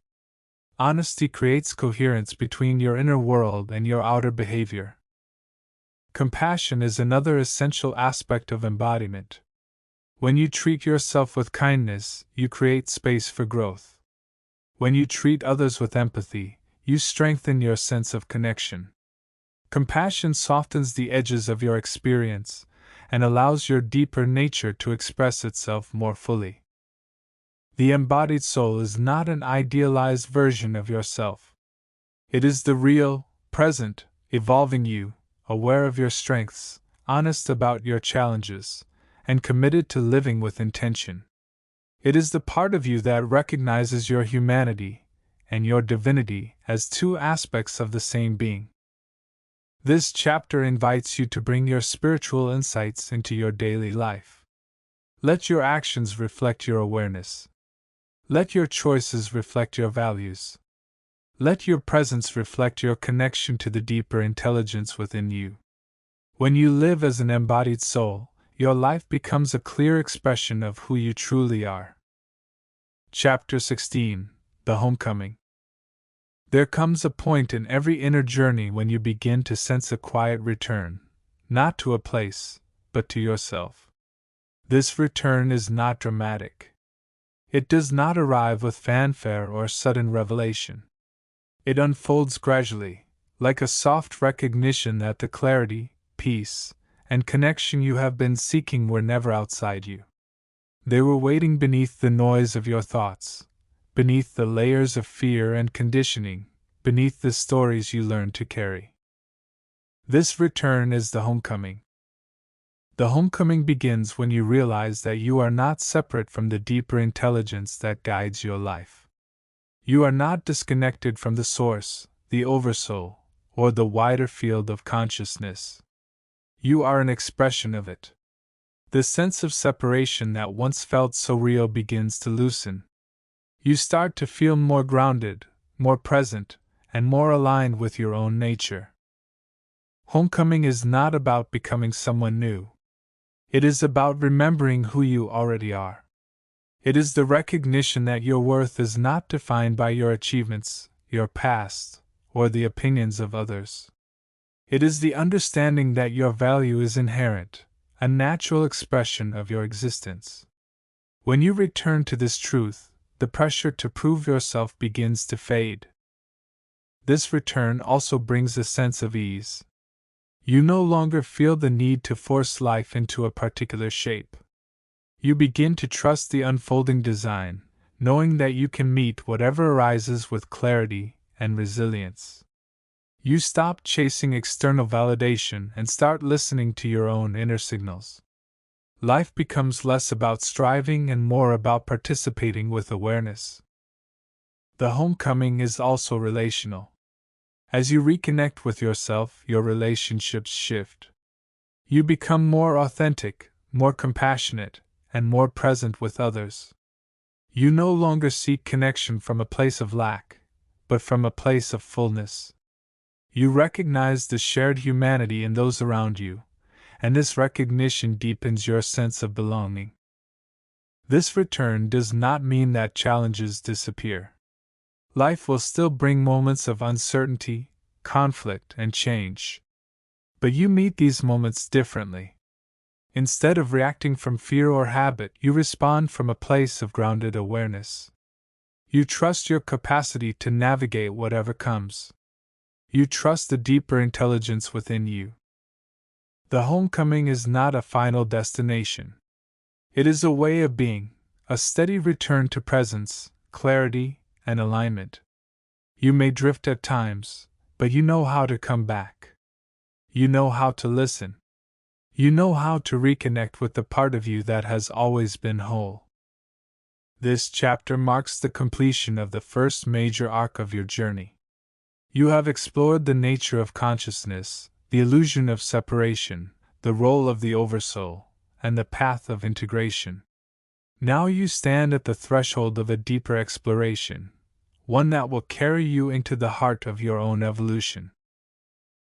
Honesty creates coherence between your inner world and your outer behavior. Compassion is another essential aspect of embodiment. When you treat yourself with kindness, you create space for growth. When you treat others with empathy, you strengthen your sense of connection. Compassion softens the edges of your experience and allows your deeper nature to express itself more fully. The embodied soul is not an idealized version of yourself. It is the real, present, evolving you, aware of your strengths, honest about your challenges, and committed to living with intention. It is the part of you that recognizes your humanity and your divinity as two aspects of the same being. This chapter invites you to bring your spiritual insights into your daily life. Let your actions reflect your awareness. Let your choices reflect your values. Let your presence reflect your connection to the deeper intelligence within you. When you live as an embodied soul, your life becomes a clear expression of who you truly are. Chapter 16: The Homecoming. There comes a point in every inner journey when you begin to sense a quiet return, not to a place, but to yourself. This return is not dramatic. It does not arrive with fanfare or sudden revelation. It unfolds gradually, like a soft recognition that the clarity, peace, and connection you have been seeking were never outside you. They were waiting beneath the noise of your thoughts, beneath the layers of fear and conditioning, beneath the stories you learned to carry. This return is the homecoming. The homecoming begins when you realize that you are not separate from the deeper intelligence that guides your life. You are not disconnected from the source, the Oversoul, or the wider field of consciousness. You are an expression of it. The sense of separation that once felt so real begins to loosen. You start to feel more grounded, more present, and more aligned with your own nature. Homecoming is not about becoming someone new. It is about remembering who you already are. It is the recognition that your worth is not defined by your achievements, your past, or the opinions of others. It is the understanding that your value is inherent, a natural expression of your existence. When you return to this truth, the pressure to prove yourself begins to fade. This return also brings a sense of ease. You no longer feel the need to force life into a particular shape. You begin to trust the unfolding design, knowing that you can meet whatever arises with clarity and resilience. You stop chasing external validation and start listening to your own inner signals. Life becomes less about striving and more about participating with awareness. The homecoming is also relational. As you reconnect with yourself, your relationships shift. You become more authentic, more compassionate, and more present with others. You no longer seek connection from a place of lack, but from a place of fullness. You recognize the shared humanity in those around you, and this recognition deepens your sense of belonging. This return does not mean that challenges disappear. Life will still bring moments of uncertainty, conflict, and change. But you meet these moments differently. Instead of reacting from fear or habit, you respond from a place of grounded awareness. You trust your capacity to navigate whatever comes. You trust the deeper intelligence within you. The homecoming is not a final destination. It is a way of being, a steady return to presence, clarity, and alignment. You may drift at times, but you know how to come back. You know how to listen. You know how to reconnect with the part of you that has always been whole. This chapter marks the completion of the first major arc of your journey. You have explored the nature of consciousness, the illusion of separation, the role of the Oversoul, and the path of integration. Now you stand at the threshold of a deeper exploration, one that will carry you into the heart of your own evolution.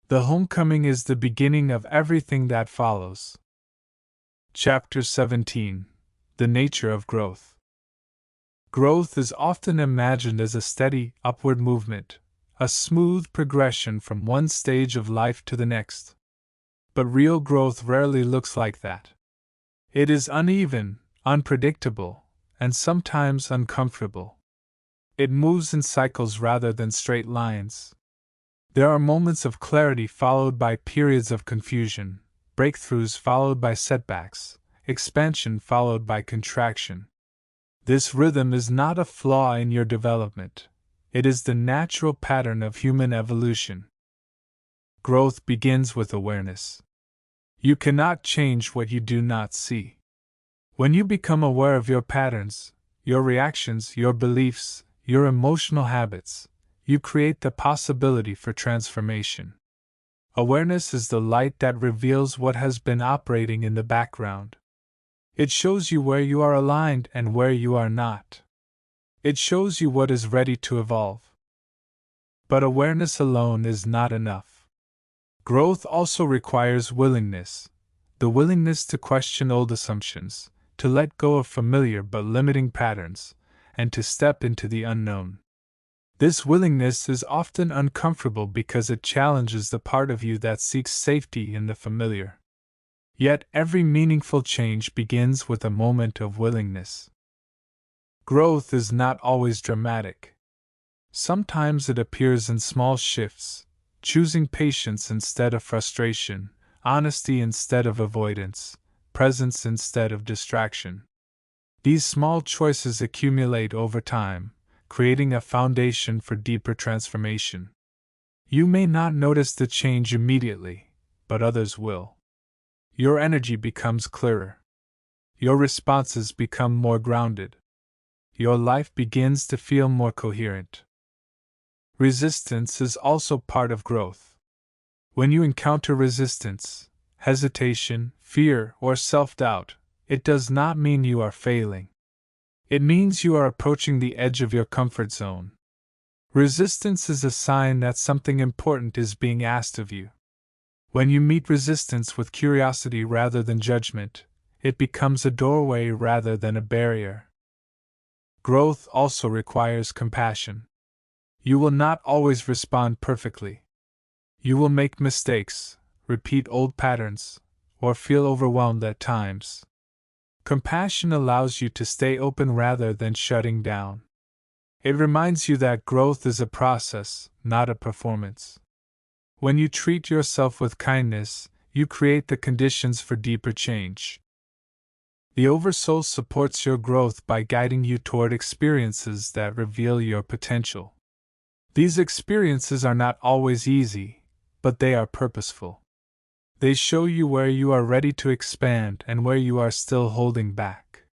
The homecoming is the beginning of everything that follows. Chapter 17: The Nature of Growth. Growth is often imagined as a steady, upward movement, a smooth progression from one stage of life to the next. But real growth rarely looks like that. It is uneven, unpredictable, and sometimes uncomfortable. It moves in cycles rather than straight lines. There are moments of clarity followed by periods of confusion, breakthroughs followed by setbacks, expansion followed by contraction. This rhythm is not a flaw in your development. It is the natural pattern of human evolution. Growth begins with awareness. You cannot change what you do not see. When you become aware of your patterns, your reactions, your beliefs, your emotional habits, you create the possibility for transformation. Awareness is the light that reveals what has been operating in the background. It shows you where you are aligned and where you are not. It shows you what is ready to evolve. But awareness alone is not enough. Growth also requires willingness, the willingness to question old assumptions, to let go of familiar but limiting patterns, and to step into the unknown. This willingness is often uncomfortable because it challenges the part of you that seeks safety in the familiar. Yet every meaningful change begins with a moment of willingness. Growth is not always dramatic. Sometimes it appears in small shifts, choosing patience instead of frustration, honesty instead of avoidance, presence instead of distraction. These small choices accumulate over time, creating a foundation for deeper transformation. You may not notice the change immediately, but others will. Your energy becomes clearer. Your responses become more grounded. Your life begins to feel more coherent. Resistance is also part of growth. When you encounter resistance, hesitation, fear, or self-doubt, it does not mean you are failing. It means you are approaching the edge of your comfort zone. Resistance is a sign that something important is being asked of you. When you meet resistance with curiosity rather than judgment, it becomes a doorway rather than a barrier. Growth also requires compassion. You will not always respond perfectly. You will make mistakes, repeat old patterns, or feel overwhelmed at times. Compassion allows you to stay open rather than shutting down. It reminds you that growth is a process, not a performance. When you treat yourself with kindness, you create the conditions for deeper change. The Oversoul supports your growth by guiding you toward experiences that reveal your potential. These experiences are not always easy, but they are purposeful. They show you where you are ready to expand and where you are still holding back.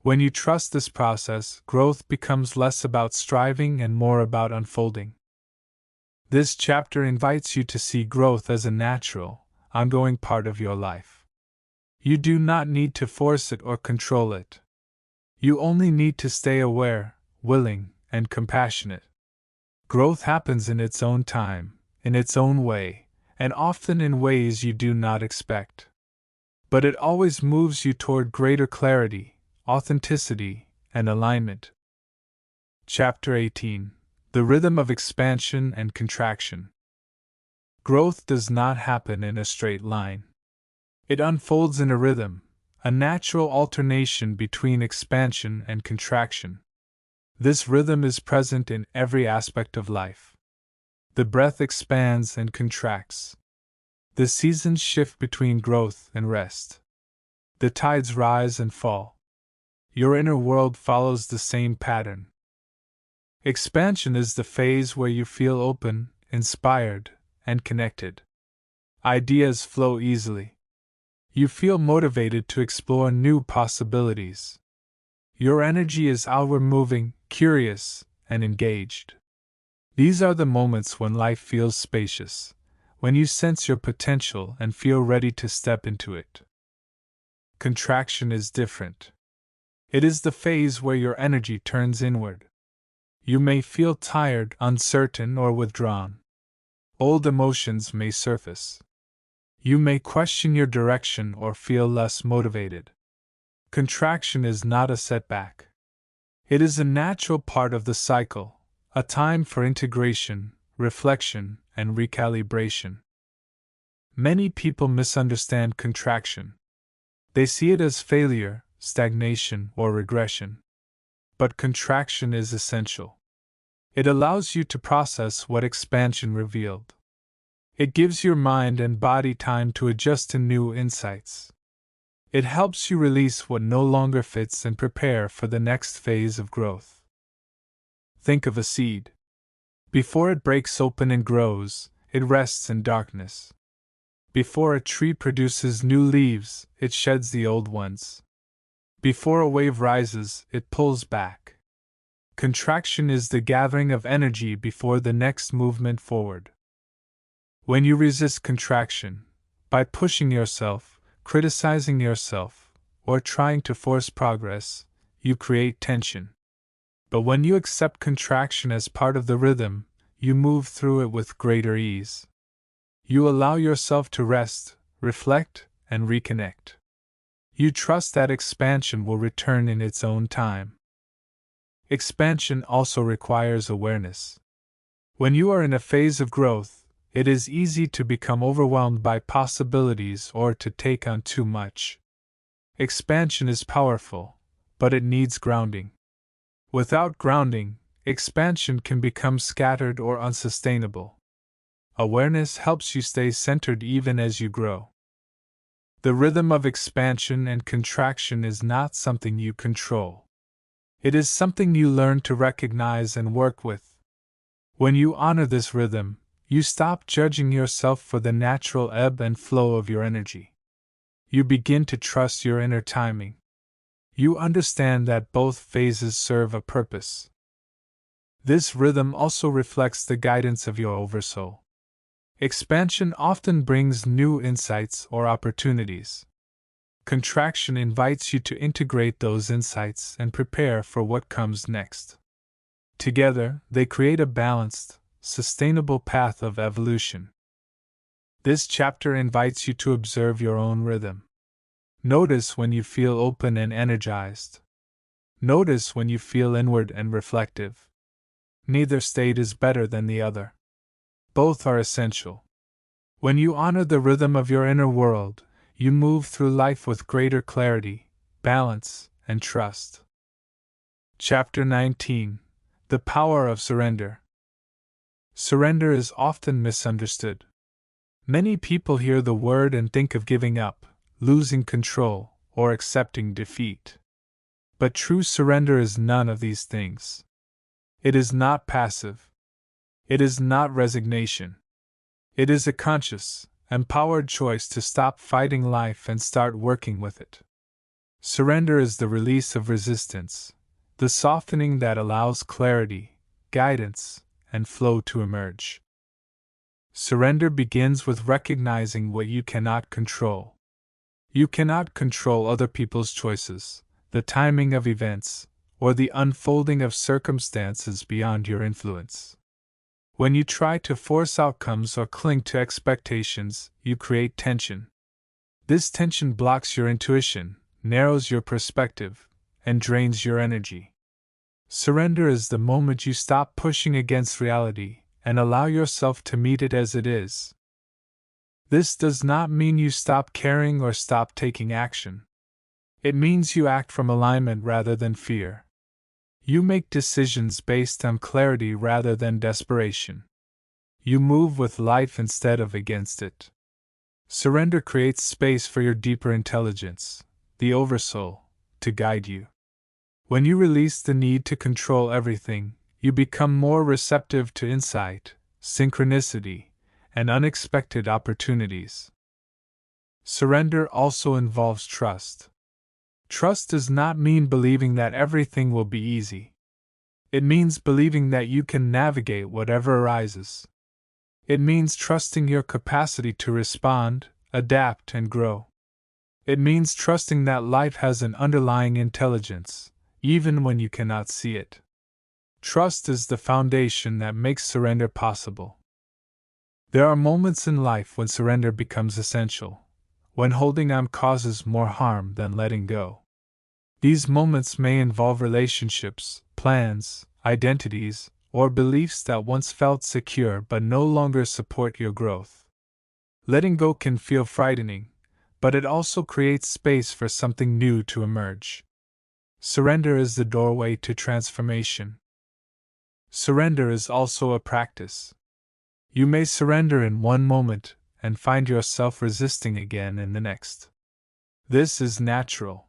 When you trust this process, growth becomes less about striving and more about unfolding. This chapter invites you to see growth as a natural, ongoing part of your life. You do not need to force it or control it. You only need to stay aware, willing, and compassionate. Growth happens in its own time, in its own way, and often in ways you do not expect. But it always moves you toward greater clarity, authenticity, and alignment. Chapter 18: The Rhythm of Expansion and Contraction. Growth does not happen in a straight line. It unfolds in a rhythm, a natural alternation between expansion and contraction. This rhythm is present in every aspect of life. The breath expands and contracts. The seasons shift between growth and rest. The tides rise and fall. Your inner world follows the same pattern. Expansion is the phase where you feel open, inspired, and connected. Ideas flow easily. You feel motivated to explore new possibilities. Your energy is outward moving, curious, and engaged. These are the moments when life feels spacious, when you sense your potential and feel ready to step into it. Contraction is different. It is the phase where your energy turns inward. You may feel tired, uncertain, or withdrawn. Old emotions may surface. You may question your direction or feel less motivated. Contraction is not a setback. It is a natural part of the cycle, a time for integration, reflection, and recalibration. Many people misunderstand contraction. They see it as failure, stagnation, or regression. But contraction is essential. It allows you to process what expansion revealed. It gives your mind and body time to adjust to new insights. It helps you release what no longer fits and prepare for the next phase of growth. Think of a seed. Before it breaks open and grows, it rests in darkness. Before a tree produces new leaves, it sheds the old ones. Before a wave rises, it pulls back. Contraction is the gathering of energy before the next movement forward. When you resist contraction, by pushing yourself, criticizing yourself, or trying to force progress, you create tension. But when you accept contraction as part of the rhythm, you move through it with greater ease. You allow yourself to rest, reflect, and reconnect. You trust that expansion will return in its own time. Expansion also requires awareness. When you are in a phase of growth, it is easy to become overwhelmed by possibilities or to take on too much. Expansion is powerful, but it needs grounding. Without grounding, expansion can become scattered or unsustainable. Awareness helps you stay centered even as you grow. The rhythm of expansion and contraction is not something you control. It is something you learn to recognize and work with. When you honor this rhythm, you stop judging yourself for the natural ebb and flow of your energy. You begin to trust your inner timing. You understand that both phases serve a purpose. This rhythm also reflects the guidance of your Oversoul. Expansion often brings new insights or opportunities. Contraction invites you to integrate those insights and prepare for what comes next. Together, they create a balanced, sustainable path of evolution. This chapter invites you to observe your own rhythm. Notice when you feel open and energized. Notice when you feel inward and reflective. Neither state is better than the other. Both are essential. When you honor the rhythm of your inner world, you move through life with greater clarity, balance, and trust. Chapter 19: The Power of Surrender. Surrender is often misunderstood. Many people hear the word and think of giving up, losing control, or accepting defeat. But true surrender is none of these things. It is not passive. It is not resignation. It is a conscious, empowered choice to stop fighting life and start working with it. Surrender is the release of resistance, the softening that allows clarity, guidance, and flow to emerge. Surrender begins with recognizing what you cannot control. You cannot control other people's choices, the timing of events, or the unfolding of circumstances beyond your influence. When you try to force outcomes or cling to expectations, you create tension. This tension blocks your intuition, narrows your perspective, and drains your energy. Surrender is the moment you stop pushing against reality and allow yourself to meet it as it is. This does not mean you stop caring or stop taking action. It means you act from alignment rather than fear. You make decisions based on clarity rather than desperation. You move with life instead of against it. Surrender creates space for your deeper intelligence, the Oversoul, to guide you. When you release the need to control everything, you become more receptive to insight, synchronicity, and unexpected opportunities. Surrender also involves trust. Trust does not mean believing that everything will be easy. It means believing that you can navigate whatever arises. It means trusting your capacity to respond, adapt, and grow. It means trusting that life has an underlying intelligence, even when you cannot see it. Trust is the foundation that makes surrender possible. There are moments in life when surrender becomes essential, when holding on causes more harm than letting go. These moments may involve relationships, plans, identities, or beliefs that once felt secure but no longer support your growth. Letting go can feel frightening, but it also creates space for something new to emerge. Surrender is the doorway to transformation. Surrender is also a practice. You may surrender in one moment and find yourself resisting again in the next. This is natural.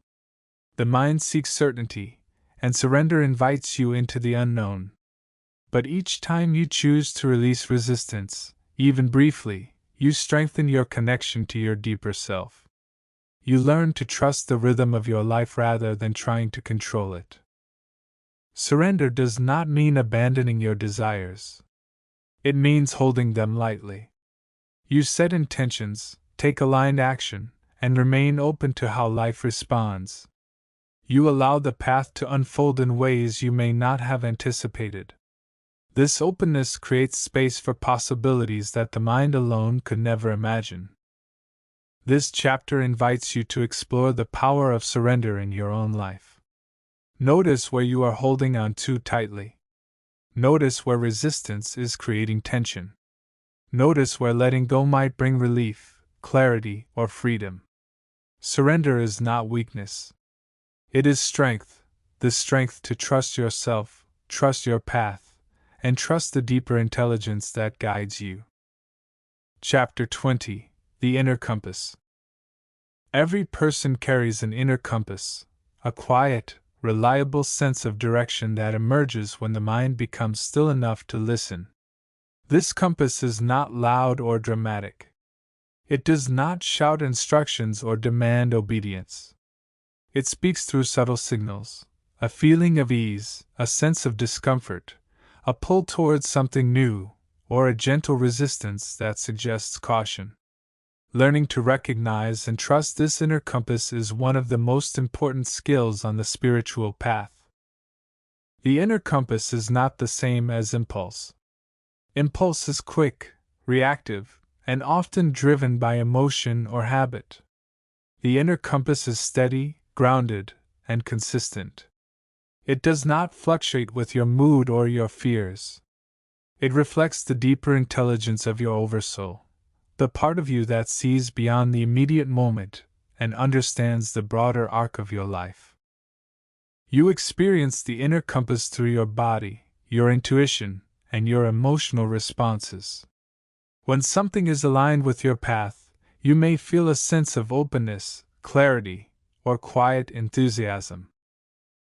The mind seeks certainty, and surrender invites you into the unknown. But each time you choose to release resistance, even briefly, you strengthen your connection to your deeper self. You learn to trust the rhythm of your life rather than trying to control it. Surrender does not mean abandoning your desires. It means holding them lightly. You set intentions, take aligned action, and remain open to how life responds. You allow the path to unfold in ways you may not have anticipated. This openness creates space for possibilities that the mind alone could never imagine. This chapter invites you to explore the power of surrender in your own life. Notice where you are holding on too tightly. Notice where resistance is creating tension. Notice where letting go might bring relief, clarity, or freedom. Surrender is not weakness. It is strength, the strength to trust yourself, trust your path, and trust the deeper intelligence that guides you. Chapter 20: The Inner Compass. Every person carries an inner compass, a quiet, reliable sense of direction that emerges when the mind becomes still enough to listen. This compass is not loud or dramatic. It does not shout instructions or demand obedience. It speaks through subtle signals, a feeling of ease, a sense of discomfort, a pull towards something new, or a gentle resistance that suggests caution. Learning to recognize and trust this inner compass is one of the most important skills on the spiritual path. The inner compass is not the same as impulse. Impulse is quick, reactive, and often driven by emotion or habit. The inner compass is steady, grounded, and consistent. It does not fluctuate with your mood or your fears. It reflects the deeper intelligence of your oversoul, the part of you that sees beyond the immediate moment and understands the broader arc of your life. You experience the inner compass through your body, your intuition, and your emotional responses. When something is aligned with your path, you may feel a sense of openness, clarity, or quiet enthusiasm.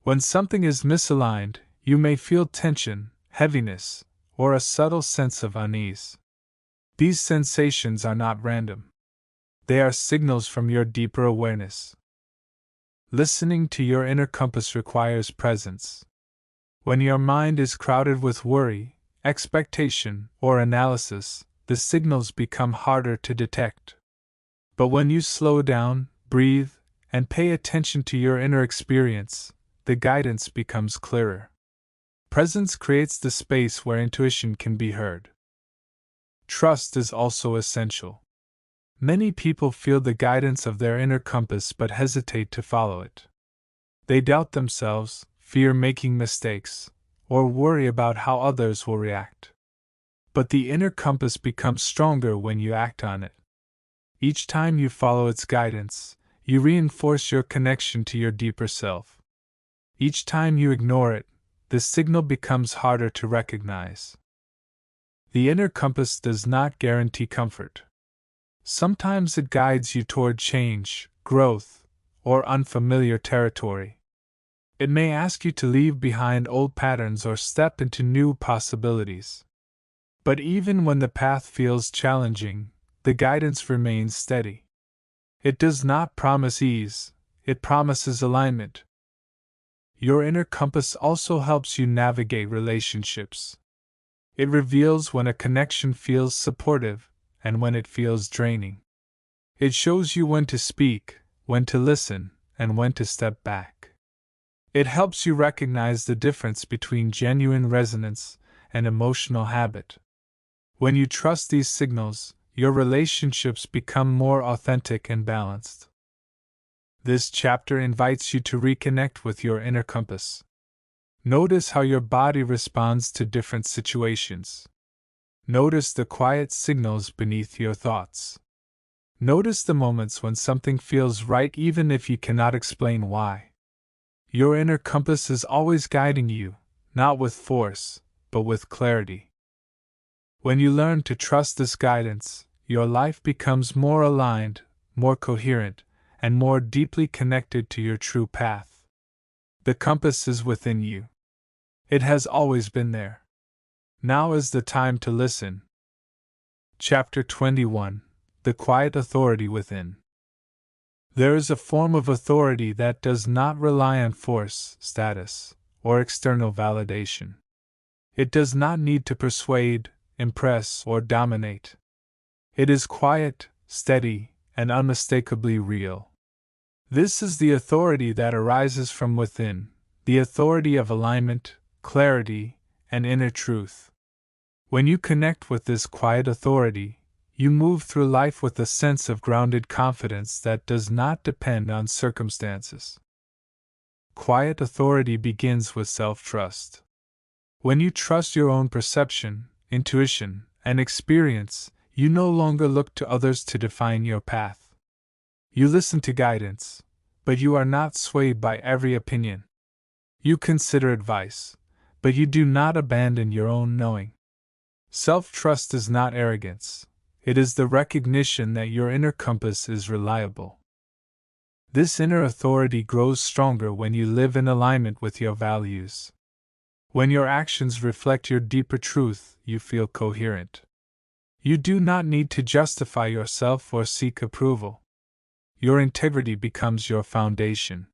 When something is misaligned, you may feel tension, heaviness, or a subtle sense of unease. These sensations are not random. They are signals from your deeper awareness. Listening to your inner compass requires presence. When your mind is crowded with worry, expectation, or analysis, the signals become harder to detect. But when you slow down, breathe, and pay attention to your inner experience, the guidance becomes clearer. Presence creates the space where intuition can be heard. Trust is also essential. Many people feel the guidance of their inner compass but hesitate to follow it. They doubt themselves, fear making mistakes, or worry about how others will react. But the inner compass becomes stronger when you act on it. Each time you follow its guidance, you reinforce your connection to your deeper self. Each time you ignore it, the signal becomes harder to recognize. The inner compass does not guarantee comfort. Sometimes it guides you toward change, growth, or unfamiliar territory. It may ask you to leave behind old patterns or step into new possibilities. But even when the path feels challenging, the guidance remains steady. It does not promise ease, it promises alignment. Your inner compass also helps you navigate relationships. It reveals when a connection feels supportive and when it feels draining. It shows you when to speak, when to listen, and when to step back. It helps you recognize the difference between genuine resonance and emotional habit. When you trust these signals, your relationships become more authentic and balanced. This chapter invites you to reconnect with your inner compass. Notice how your body responds to different situations. Notice the quiet signals beneath your thoughts. Notice the moments when something feels right even if you cannot explain why. Your inner compass is always guiding you, not with force, but with clarity. When you learn to trust this guidance, your life becomes more aligned, more coherent, and more deeply connected to your true path. The compass is within you. It has always been there. Now is the time to listen. Chapter 21: The Quiet Authority Within. There is a form of authority that does not rely on force, status, or external validation. It does not need to persuade, impress, or dominate. It is quiet, steady, and unmistakably real. This is the authority that arises from within, the authority of alignment, clarity, and inner truth. When you connect with this quiet authority, you move through life with a sense of grounded confidence that does not depend on circumstances. Quiet authority begins with self-trust. When you trust your own perception, intuition, and experience, you no longer look to others to define your path. You listen to guidance, but you are not swayed by every opinion. You consider advice, but you do not abandon your own knowing. Self-trust is not arrogance. It is the recognition that your inner compass is reliable. This inner authority grows stronger when you live in alignment with your values. When your actions reflect your deeper truth, you feel coherent. You do not need to justify yourself or seek approval. Your integrity becomes your foundation.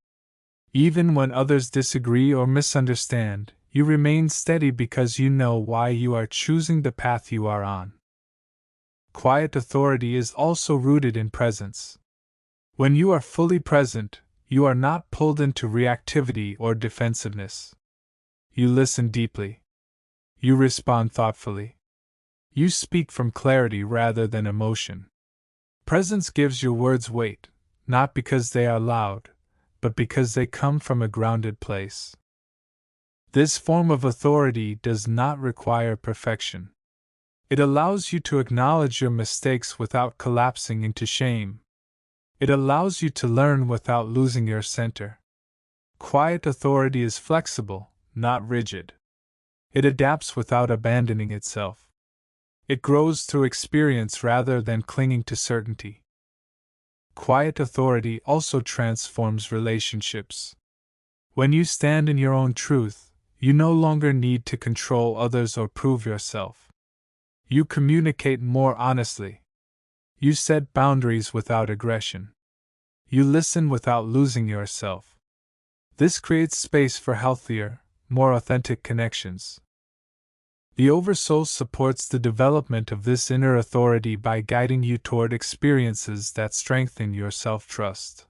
Even when others disagree or misunderstand, you remain steady because you know why you are choosing the path you are on. Quiet authority is also rooted in presence. When you are fully present, you are not pulled into reactivity or defensiveness. You listen deeply. You respond thoughtfully. You speak from clarity rather than emotion. Presence gives your words weight, not because they are loud, but because they come from a grounded place. This form of authority does not require perfection. It allows you to acknowledge your mistakes without collapsing into shame. It allows you to learn without losing your center. Quiet authority is flexible, not rigid. It adapts without abandoning itself. It grows through experience rather than clinging to certainty. Quiet authority also transforms relationships. When you stand in your own truth, you no longer need to control others or prove yourself. You communicate more honestly. You set boundaries without aggression. You listen without losing yourself. This creates space for healthier, more authentic connections. The Oversoul supports the development of this inner authority by guiding you toward experiences that strengthen your self-trust.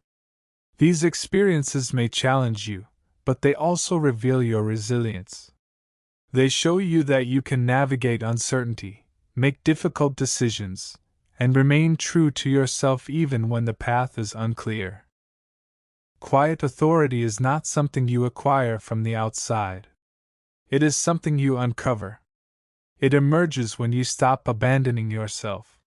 These experiences may challenge you, but they also reveal your resilience. They show you that you can navigate uncertainty, make difficult decisions, and remain true to yourself even when the path is unclear. Quiet authority is not something you acquire from the outside. It is something you uncover. It emerges when you stop abandoning yourself.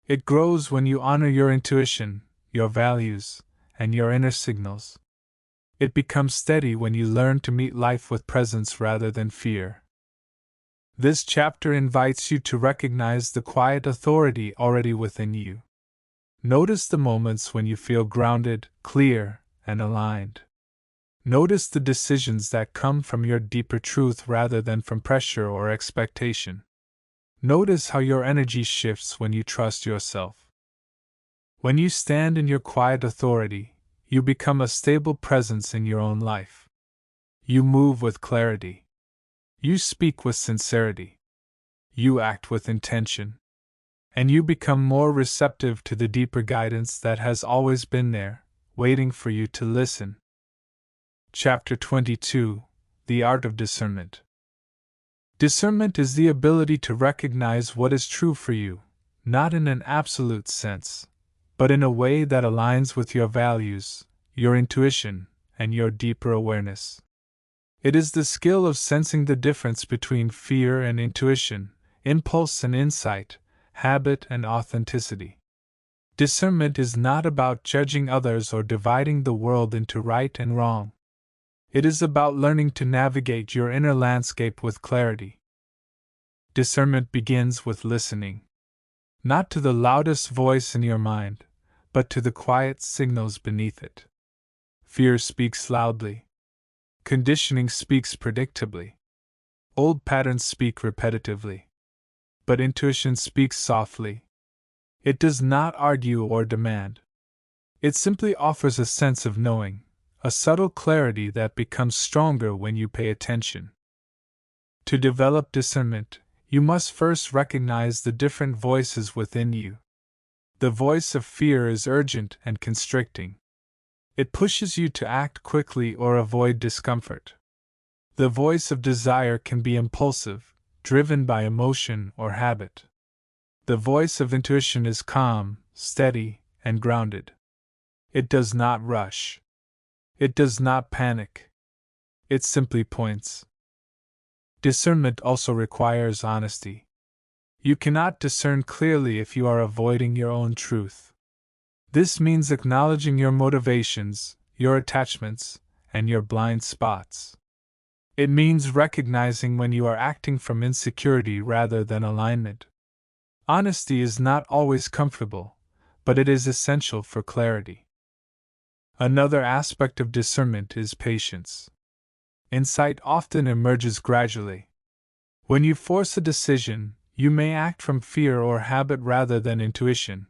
It grows when you honor your intuition, your values, and your inner signals. It becomes steady when you learn to meet life with presence rather than fear. This chapter invites you to recognize the quiet authority already within you. Notice the moments when you feel grounded, clear, and aligned. Notice the decisions that come from your deeper truth rather than from pressure or expectation. Notice how your energy shifts when you trust yourself. When you stand in your quiet authority, you become a stable presence in your own life. You move with clarity. You speak with sincerity. You act with intention. And you become more receptive to the deeper guidance that has always been there, waiting for you to listen. Chapter 22: The Art of Discernment. Discernment is the ability to recognize what is true for you, not in an absolute sense, but in a way that aligns with your values, your intuition, and your deeper awareness. It is the skill of sensing the difference between fear and intuition, impulse and insight, habit and authenticity. Discernment is not about judging others or dividing the world into right and wrong. It is about learning to navigate your inner landscape with clarity. Discernment begins with listening. Not to the loudest voice in your mind, but to the quiet signals beneath it. Fear speaks loudly. Conditioning speaks predictably. Old patterns speak repetitively. But intuition speaks softly. It does not argue or demand. It simply offers a sense of knowing, a subtle clarity that becomes stronger when you pay attention. To develop discernment, you must first recognize the different voices within you. The voice of fear is urgent and constricting. It pushes you to act quickly or avoid discomfort. The voice of desire can be impulsive, driven by emotion or habit. The voice of intuition is calm, steady, and grounded. It does not rush. It does not panic. It simply points. Discernment also requires honesty. You cannot discern clearly if you are avoiding your own truth. This means acknowledging your motivations, your attachments, and your blind spots. It means recognizing when you are acting from insecurity rather than alignment. Honesty is not always comfortable, but it is essential for clarity. Another aspect of discernment is patience. Insight often emerges gradually. When you force a decision, you may act from fear or habit rather than intuition.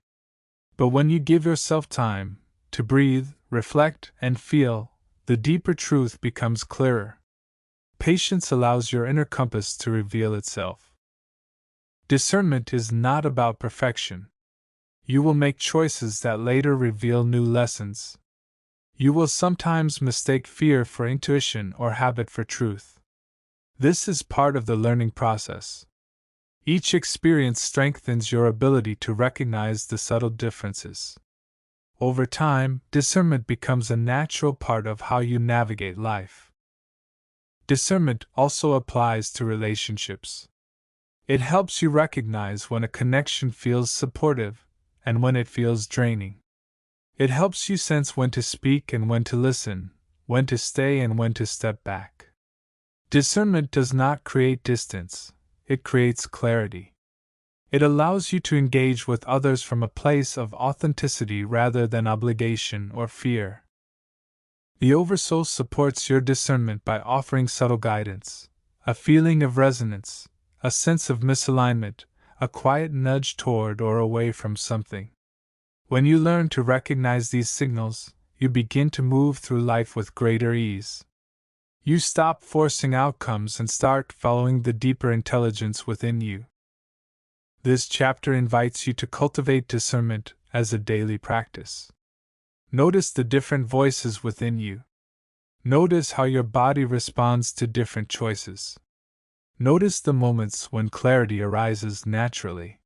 But when you give yourself time to breathe, reflect, and feel, the deeper truth becomes clearer. Patience allows your inner compass to reveal itself. Discernment is not about perfection. You will make choices that later reveal new lessons. You will sometimes mistake fear for intuition or habit for truth. This is part of the learning process. Each experience strengthens your ability to recognize the subtle differences. Over time, discernment becomes a natural part of how you navigate life. Discernment also applies to relationships. It helps you recognize when a connection feels supportive and when it feels draining. It helps you sense when to speak and when to listen, when to stay and when to step back. Discernment does not create distance, it creates clarity. It allows you to engage with others from a place of authenticity rather than obligation or fear. The Oversoul supports your discernment by offering subtle guidance, a feeling of resonance, a sense of misalignment, a quiet nudge toward or away from something. When you learn to recognize these signals, you begin to move through life with greater ease. You stop forcing outcomes and start following the deeper intelligence within you. This chapter invites you to cultivate discernment as a daily practice. Notice the different voices within you. Notice how your body responds to different choices. Notice the moments when clarity arises naturally.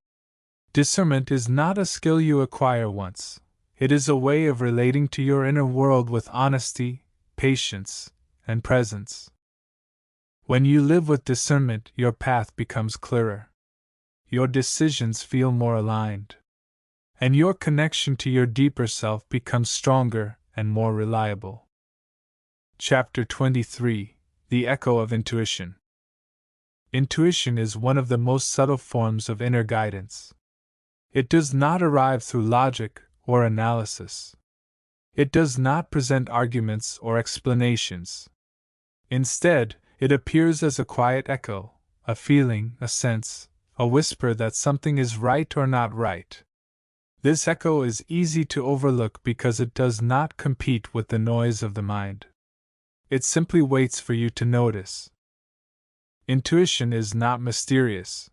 Discernment is not a skill you acquire once. It is a way of relating to your inner world with honesty, patience, and presence. When you live with discernment, your path becomes clearer. Your decisions feel more aligned. And your connection to your deeper self becomes stronger and more reliable. Chapter 23: The Echo of Intuition. Intuition is one of the most subtle forms of inner guidance. It does not arrive through logic or analysis. It does not present arguments or explanations. Instead, it appears as a quiet echo, a feeling, a sense, a whisper that something is right or not right. This echo is easy to overlook because it does not compete with the noise of the mind. It simply waits for you to notice. Intuition is not mysterious.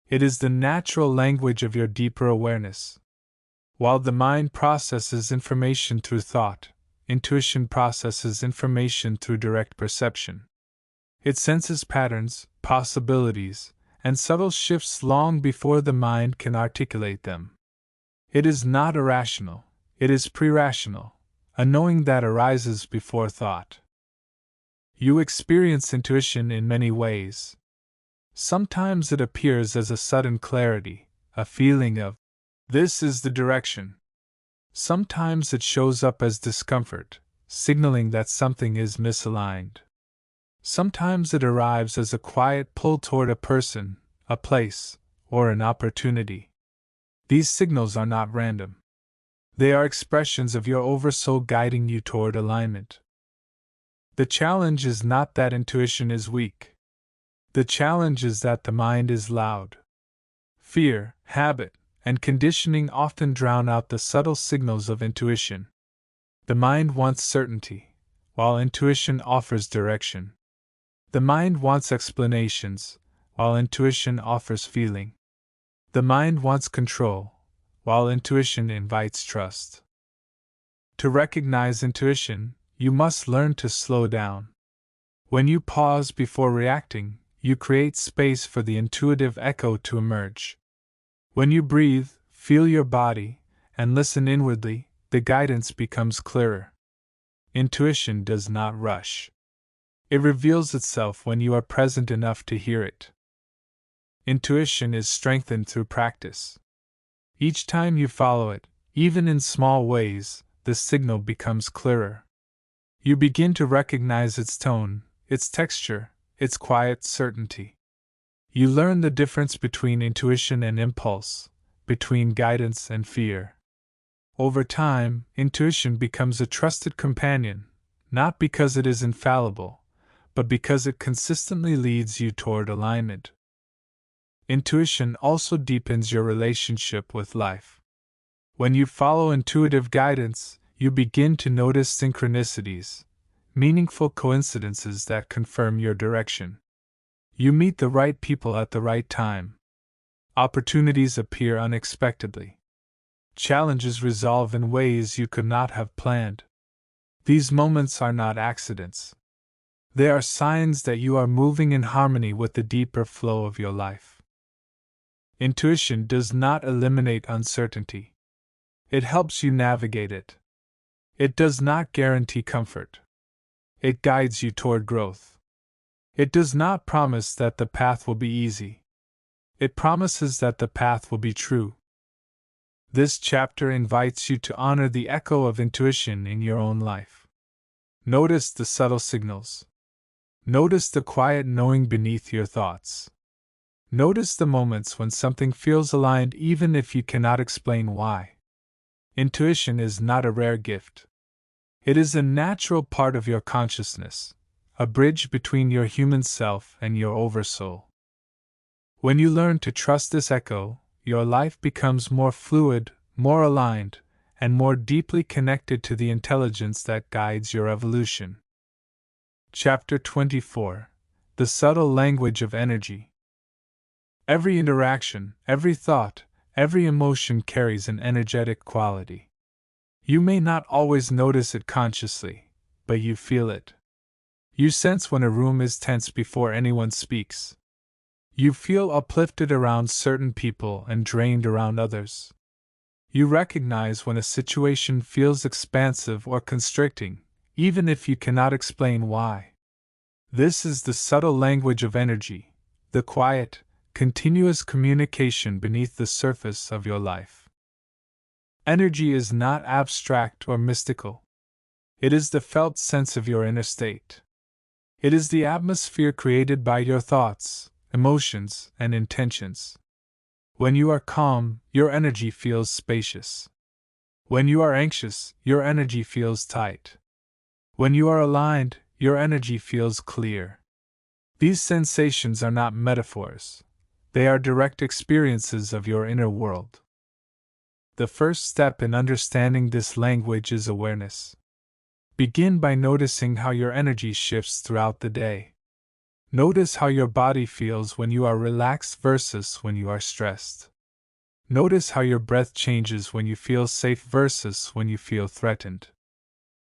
It is the natural language of your deeper awareness. While the mind processes information through thought, intuition processes information through direct perception. It senses patterns, possibilities, and subtle shifts long before the mind can articulate them. It is not irrational, it is pre-rational, a knowing that arises before thought. You experience intuition in many ways. Sometimes it appears as a sudden clarity, a feeling of, this is the direction. Sometimes it shows up as discomfort, signaling that something is misaligned. Sometimes it arrives as a quiet pull toward a person, a place, or an opportunity. These signals are not random. They are expressions of your Oversoul guiding you toward alignment. The challenge is not that intuition is weak. The challenge is that the mind is loud. Fear, habit, and conditioning often drown out the subtle signals of intuition. The mind wants certainty, while intuition offers direction. The mind wants explanations, while intuition offers feeling. The mind wants control, while intuition invites trust. To recognize intuition, you must learn to slow down. When you pause before reacting, you create space for the intuitive echo to emerge. When you breathe, feel your body, and listen inwardly, the guidance becomes clearer. Intuition does not rush. It reveals itself when you are present enough to hear it. Intuition is strengthened through practice. Each time you follow it, even in small ways, the signal becomes clearer. You begin to recognize its tone, its texture, its quiet certainty. You learn the difference between intuition and impulse, between guidance and fear. Over time, intuition becomes a trusted companion, not because it is infallible, but because it consistently leads you toward alignment. Intuition also deepens your relationship with life. When you follow intuitive guidance, you begin to notice synchronicities, meaningful coincidences that confirm your direction. You meet the right people at the right time. Opportunities appear unexpectedly. Challenges resolve in ways you could not have planned. These moments are not accidents. They are signs that you are moving in harmony with the deeper flow of your life. Intuition does not eliminate uncertainty. It helps you navigate it. It does not guarantee comfort. It guides you toward growth. It does not promise that the path will be easy. It promises that the path will be true. This chapter invites you to honor the echo of intuition in your own life. Notice the subtle signals. Notice the quiet knowing beneath your thoughts. Notice the moments when something feels aligned even if you cannot explain why. Intuition is not a rare gift. It is a natural part of your consciousness, a bridge between your human self and your oversoul. When you learn to trust this echo, your life becomes more fluid, more aligned, and more deeply connected to the intelligence that guides your evolution. Chapter 24: The Subtle Language of Energy. Every interaction, every thought, every emotion carries an energetic quality. You may not always notice it consciously, but you feel it. You sense when a room is tense before anyone speaks. You feel uplifted around certain people and drained around others. You recognize when a situation feels expansive or constricting, even if you cannot explain why. This is the subtle language of energy, the quiet, continuous communication beneath the surface of your life. Energy is not abstract or mystical. It is the felt sense of your inner state. It is the atmosphere created by your thoughts, emotions, and intentions. When you are calm, your energy feels spacious. When you are anxious, your energy feels tight. When you are aligned, your energy feels clear. These sensations are not metaphors. They are direct experiences of your inner world. The first step in understanding this language is awareness. Begin by noticing how your energy shifts throughout the day. Notice how your body feels when you are relaxed versus when you are stressed. Notice how your breath changes when you feel safe versus when you feel threatened.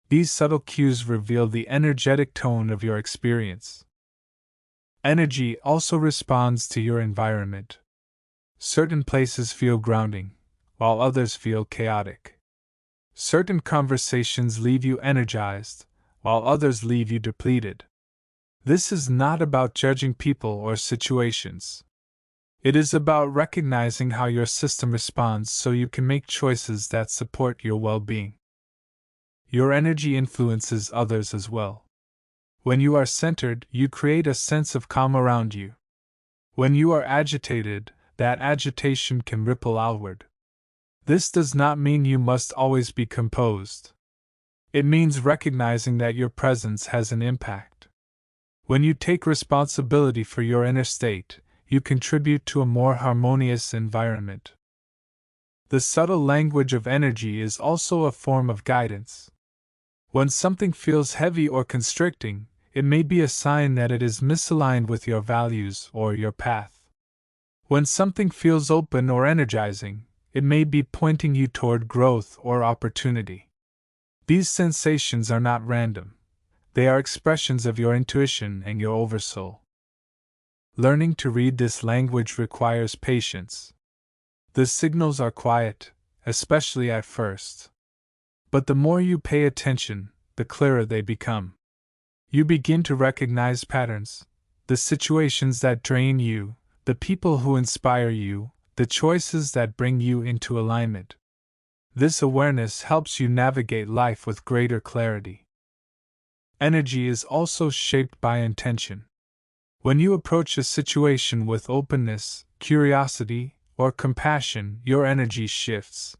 These subtle cues reveal the energetic tone of your experience. Energy also responds to your environment. Certain places feel grounding, while others feel chaotic. Certain conversations leave you energized, while others leave you depleted. This is not about judging people or situations. It is about recognizing how your system responds so you can make choices that support your well-being. Your energy influences others as well. When you are centered, you create a sense of calm around you. When you are agitated, that agitation can ripple outward. This does not mean you must always be composed. It means recognizing that your presence has an impact. When you take responsibility for your inner state, you contribute to a more harmonious environment. The subtle language of energy is also a form of guidance. When something feels heavy or constricting, it may be a sign that it is misaligned with your values or your path. When something feels open or energizing, it may be pointing you toward growth or opportunity. These sensations are not random. They are expressions of your intuition and your oversoul. Learning to read this language requires patience. The signals are quiet, especially at first. But the more you pay attention, the clearer they become. You begin to recognize patterns, the situations that drain you, the people who inspire you, the choices that bring you into alignment. This awareness helps you navigate life with greater clarity. Energy is also shaped by intention. When you approach a situation with openness, curiosity, or compassion, your energy shifts.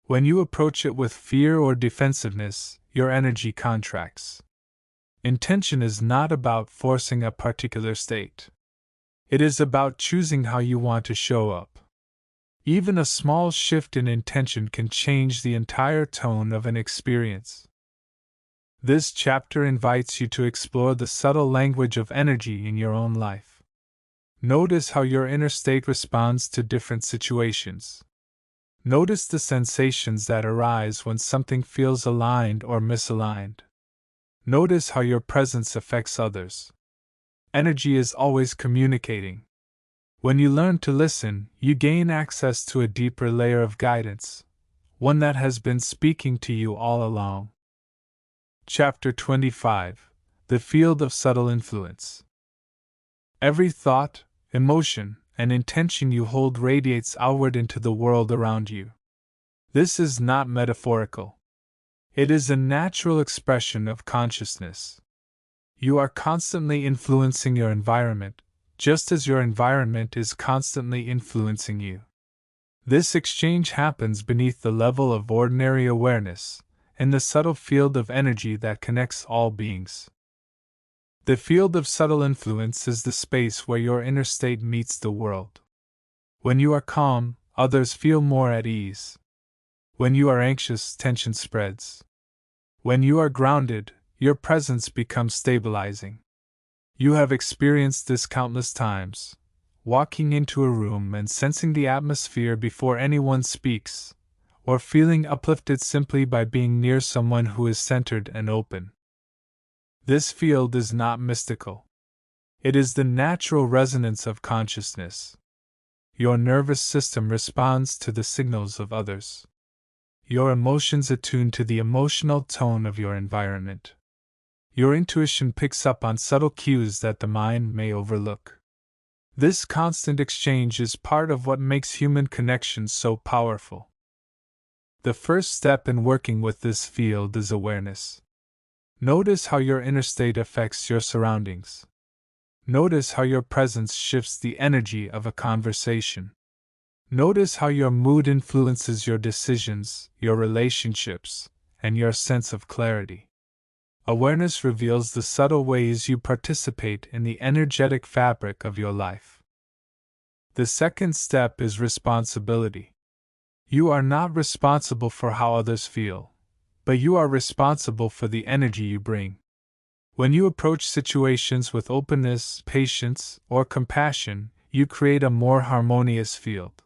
When you approach it with fear or defensiveness, your energy contracts. Intention is not about forcing a particular state. It is about choosing how you want to show up. Even a small shift in intention can change the entire tone of an experience. This chapter invites you to explore the subtle language of energy in your own life. Notice how your inner state responds to different situations. Notice the sensations that arise when something feels aligned or misaligned. Notice how your presence affects others. Energy is always communicating. When you learn to listen, you gain access to a deeper layer of guidance, one that has been speaking to you all along. Chapter 25: The Field of Subtle Influence. Every thought, emotion, and intention you hold radiates outward into the world around you. This is not metaphorical. It is a natural expression of consciousness. You are constantly influencing your environment, just as your environment is constantly influencing you. This exchange happens beneath the level of ordinary awareness, in the subtle field of energy that connects all beings. The field of subtle influence is the space where your inner state meets the world. When you are calm, others feel more at ease. When you are anxious, tension spreads. When you are grounded, your presence becomes stabilizing. You have experienced this countless times, walking into a room and sensing the atmosphere before anyone speaks, or feeling uplifted simply by being near someone who is centered and open. This field is not mystical. It is the natural resonance of consciousness. Your nervous system responds to the signals of others. Your emotions attune to the emotional tone of your environment. Your intuition picks up on subtle cues that the mind may overlook. This constant exchange is part of what makes human connections so powerful. The first step in working with this field is awareness. Notice how your inner state affects your surroundings. Notice how your presence shifts the energy of a conversation. Notice how your mood influences your decisions, your relationships, and your sense of clarity. Awareness reveals the subtle ways you participate in the energetic fabric of your life. The second step is responsibility. You are not responsible for how others feel, but you are responsible for the energy you bring. When you approach situations with openness, patience, or compassion, you create a more harmonious field.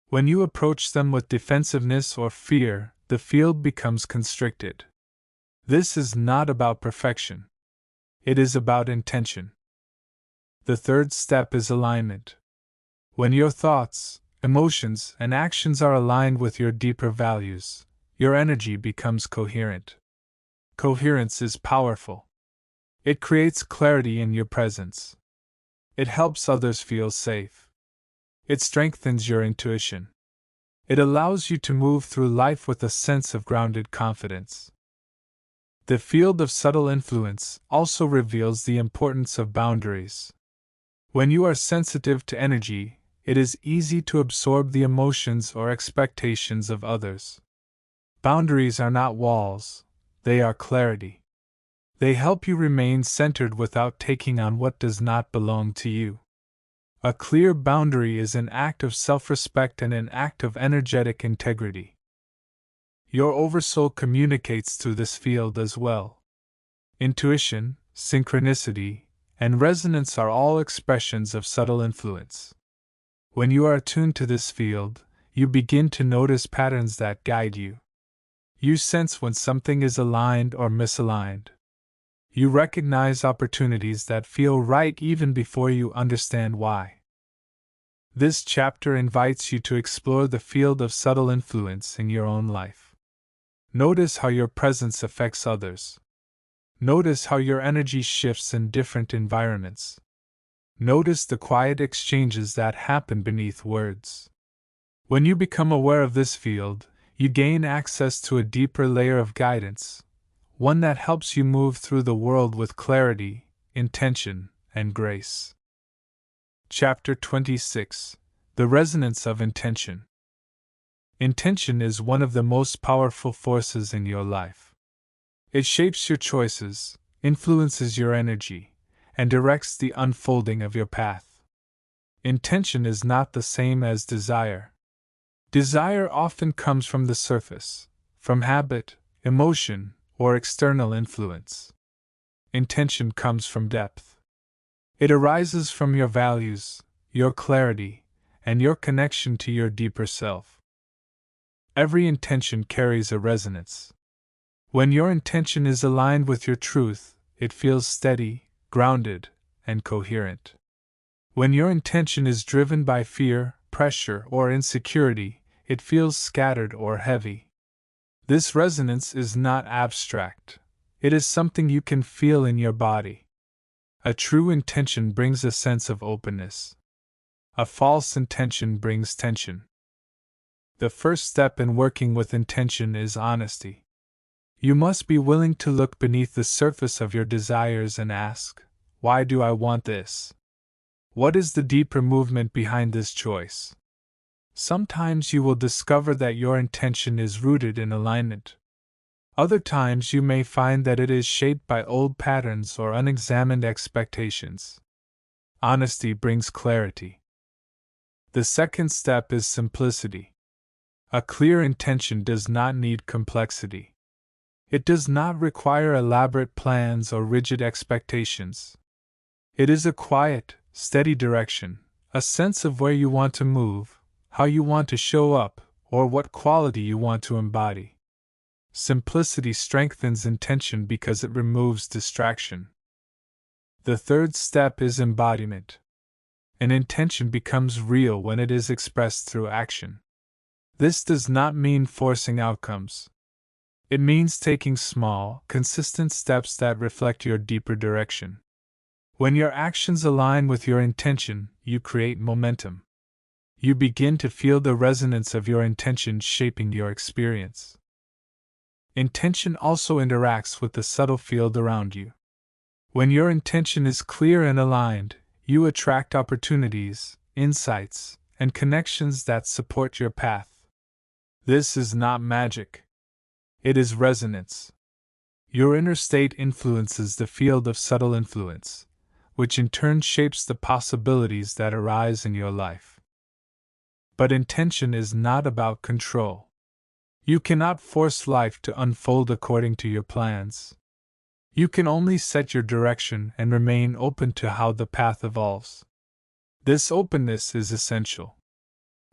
When you approach them with defensiveness or fear, the field becomes constricted. This is not about perfection. It is about intention. The third step is alignment. When your thoughts, emotions, and actions are aligned with your deeper values, your energy becomes coherent. Coherence is powerful. It creates clarity in your presence. It helps others feel safe. It strengthens your intuition. It allows you to move through life with a sense of grounded confidence. The field of subtle influence also reveals the importance of boundaries. When you are sensitive to energy, it is easy to absorb the emotions or expectations of others. Boundaries are not walls, they are clarity. They help you remain centered without taking on what does not belong to you. A clear boundary is an act of self-respect and an act of energetic integrity. Your Oversoul communicates through this field as well. Intuition, synchronicity, and resonance are all expressions of subtle influence. When you are attuned to this field, you begin to notice patterns that guide you. You sense when something is aligned or misaligned. You recognize opportunities that feel right even before you understand why. This chapter invites you to explore the field of subtle influence in your own life. Notice how your presence affects others. Notice how your energy shifts in different environments. Notice the quiet exchanges that happen beneath words. When you become aware of this field, you gain access to a deeper layer of guidance, one that helps you move through the world with clarity, intention, and grace. Chapter 26: The Resonance of Intention. Intention is one of the most powerful forces in your life. It shapes your choices, influences your energy, and directs the unfolding of your path. Intention is not the same as desire. Desire often comes from the surface, from habit, emotion, or external influence. Intention comes from depth. It arises from your values, your clarity, and your connection to your deeper self. Every intention carries a resonance. When your intention is aligned with your truth, it feels steady, grounded, and coherent. When your intention is driven by fear, pressure, or insecurity, it feels scattered or heavy. This resonance is not abstract. It is something you can feel in your body. A true intention brings a sense of openness. A false intention brings tension. The first step in working with intention is honesty. You must be willing to look beneath the surface of your desires and ask, why do I want this? What is the deeper movement behind this choice? Sometimes you will discover that your intention is rooted in alignment. Other times you may find that it is shaped by old patterns or unexamined expectations. Honesty brings clarity. The second step is simplicity. A clear intention does not need complexity. It does not require elaborate plans or rigid expectations. It is a quiet, steady direction, a sense of where you want to move, how you want to show up, or what quality you want to embody. Simplicity strengthens intention because it removes distraction. The third step is embodiment. An intention becomes real when it is expressed through action. This does not mean forcing outcomes. It means taking small, consistent steps that reflect your deeper direction. When your actions align with your intention, you create momentum. You begin to feel the resonance of your intention shaping your experience. Intention also interacts with the subtle field around you. When your intention is clear and aligned, you attract opportunities, insights, and connections that support your path. This is not magic. It is resonance. Your inner state influences the field of subtle influence, which in turn shapes the possibilities that arise in your life. But intention is not about control. You cannot force life to unfold according to your plans. You can only set your direction and remain open to how the path evolves. This openness is essential.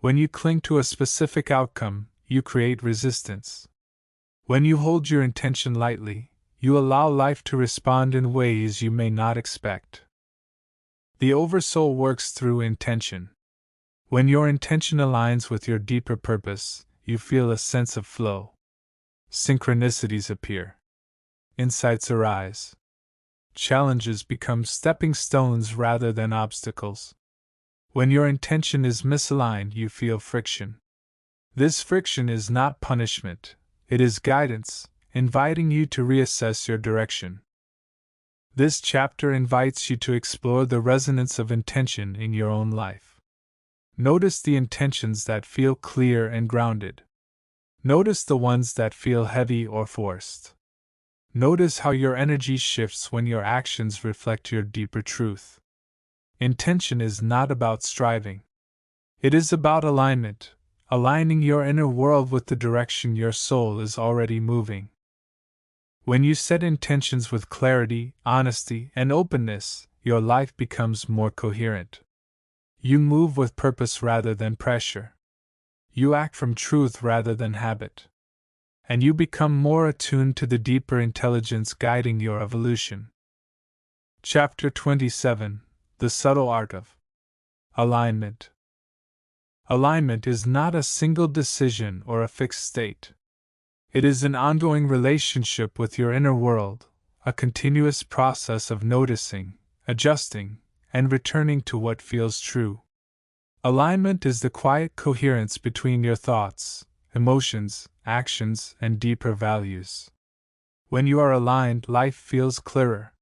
When you cling to a specific outcome, you create resistance. When you hold your intention lightly, you allow life to respond in ways you may not expect. The Oversoul works through intention. When your intention aligns with your deeper purpose, you feel a sense of flow. Synchronicities appear. Insights arise. Challenges become stepping stones rather than obstacles. When your intention is misaligned, you feel friction. This friction is not punishment, it is guidance, inviting you to reassess your direction. This chapter invites you to explore the resonance of intention in your own life. Notice the intentions that feel clear and grounded. Notice the ones that feel heavy or forced. Notice how your energy shifts when your actions reflect your deeper truth. Intention is not about striving. It is about alignment, aligning your inner world with the direction your soul is already moving. When you set intentions with clarity, honesty, and openness, your life becomes more coherent. You move with purpose rather than pressure. You act from truth rather than habit. And you become more attuned to the deeper intelligence guiding your evolution. Chapter 27: The Subtle Art of Alignment. Alignment is not a single decision or a fixed state. It is an ongoing relationship with your inner world, a continuous process of noticing, adjusting, and returning to what feels true. Alignment is the quiet coherence between your thoughts, emotions, actions, and deeper values. When you are aligned, life feels clearer.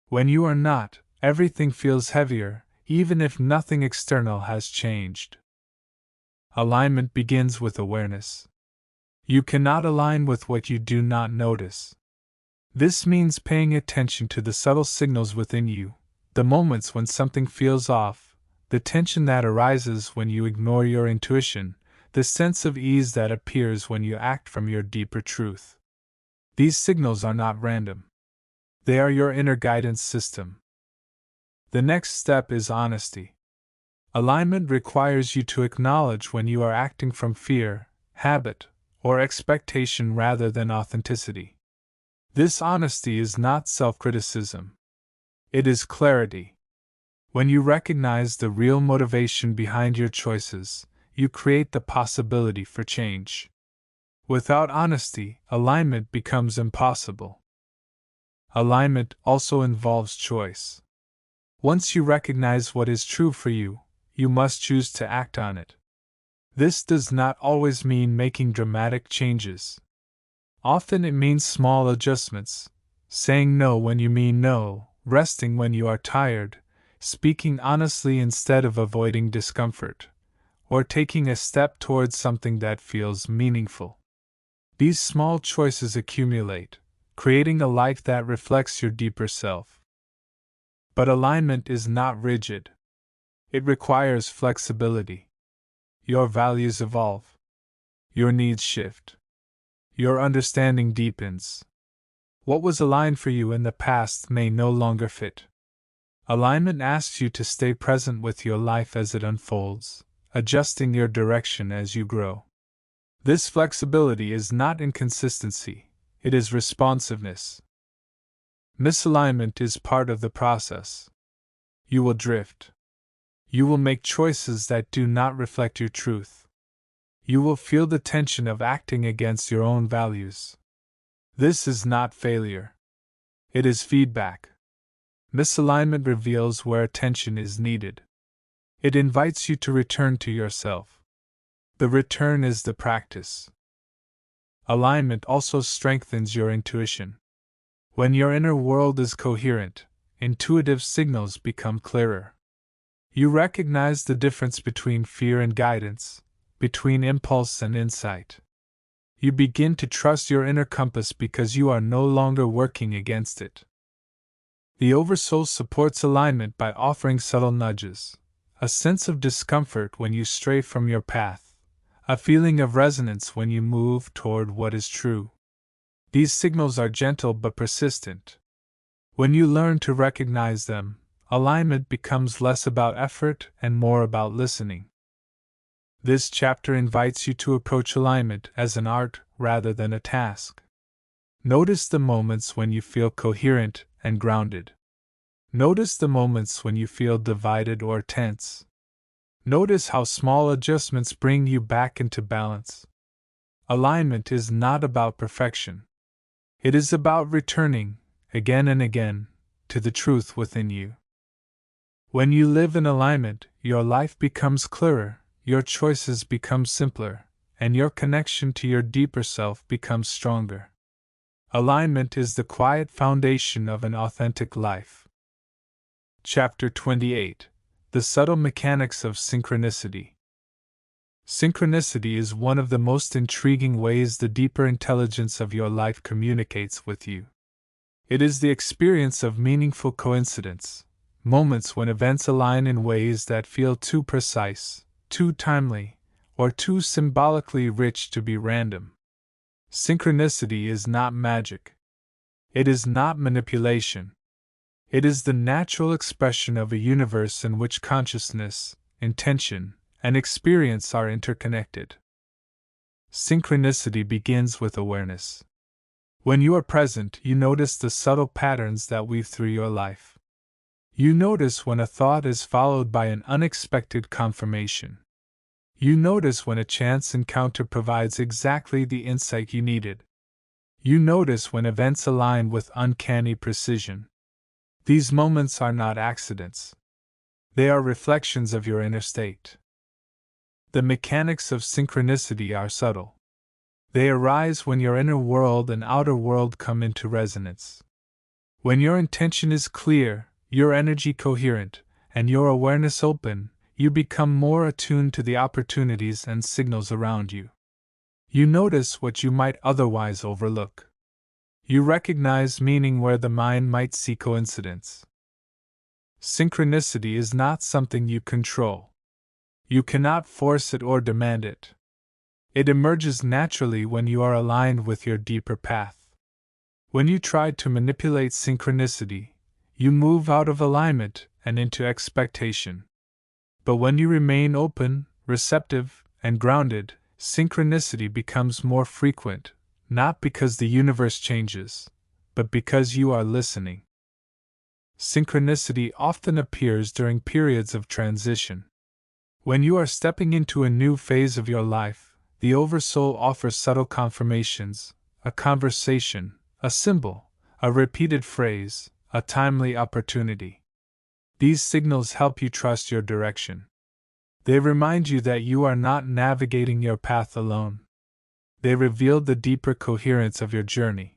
When you are not, everything feels heavier, even if nothing external has changed. Alignment begins with awareness. You cannot align with what you do not notice. This means paying attention to the subtle signals within you, the moments when something feels off, the tension that arises when you ignore your intuition, the sense of ease that appears when you act from your deeper truth. These signals are not random. They are your inner guidance system. The next step is honesty. Alignment requires you to acknowledge when you are acting from fear, habit, or expectation rather than authenticity. This honesty is not self-criticism. It is clarity. When you recognize the real motivation behind your choices, you create the possibility for change. Without honesty, alignment becomes impossible. Alignment also involves choice. Once you recognize what is true for you, you must choose to act on it. This does not always mean making dramatic changes. Often it means small adjustments, saying no when you mean no, resting when you are tired, speaking honestly instead of avoiding discomfort, or taking a step towards something that feels meaningful. These small choices accumulate, creating a life that reflects your deeper self. But alignment is not rigid. It requires flexibility. Your values evolve. Your needs shift. Your understanding deepens. What was aligned for you in the past may no longer fit. Alignment asks you to stay present with your life as it unfolds, adjusting your direction as you grow. This flexibility is not inconsistency, it is responsiveness. Misalignment is part of the process. You will drift. You will make choices that do not reflect your truth. You will feel the tension of acting against your own values. This is not failure. It is feedback. Misalignment reveals where attention is needed. It invites you to return to yourself. The return is the practice. Alignment also strengthens your intuition. When your inner world is coherent, intuitive signals become clearer. You recognize the difference between fear and guidance, between impulse and insight. You begin to trust your inner compass because you are no longer working against it. The Oversoul supports alignment by offering subtle nudges, a sense of discomfort when you stray from your path, a feeling of resonance when you move toward what is true. These signals are gentle but persistent. When you learn to recognize them, alignment becomes less about effort and more about listening. This chapter invites you to approach alignment as an art rather than a task. Notice the moments when you feel coherent and grounded. Notice the moments when you feel divided or tense. Notice how small adjustments bring you back into balance. Alignment is not about perfection. It is about returning, again and again, to the truth within you. When you live in alignment, your life becomes clearer, your choices become simpler, and your connection to your deeper self becomes stronger. Alignment is the quiet foundation of an authentic life. Chapter 28: The Subtle Mechanics of Synchronicity. Synchronicity is one of the most intriguing ways the deeper intelligence of your life communicates with you. It is the experience of meaningful coincidence, moments when events align in ways that feel too precise, too timely, or too symbolically rich to be random. Synchronicity is not magic. It is not manipulation. It is the natural expression of a universe in which consciousness, intention, and experience are interconnected. Synchronicity begins with awareness. When you are present, you notice the subtle patterns that weave through your life. You notice when a thought is followed by an unexpected confirmation. You notice when a chance encounter provides exactly the insight you needed. You notice when events align with uncanny precision. These moments are not accidents. They are reflections of your inner state. The mechanics of synchronicity are subtle. They arise when your inner world and outer world come into resonance. When your intention is clear, your energy coherent, and your awareness open, you become more attuned to the opportunities and signals around you. You notice what you might otherwise overlook. You recognize meaning where the mind might see coincidence. Synchronicity is not something you control. You cannot force it or demand it. It emerges naturally when you are aligned with your deeper path. When you try to manipulate synchronicity, you move out of alignment and into expectation. But when you remain open, receptive, and grounded, synchronicity becomes more frequent, not because the universe changes, but because you are listening. Synchronicity often appears during periods of transition. When you are stepping into a new phase of your life, the Oversoul offers subtle confirmations, a conversation, a symbol, a repeated phrase, a timely opportunity. These signals help you trust your direction. They remind you that you are not navigating your path alone. They reveal the deeper coherence of your journey.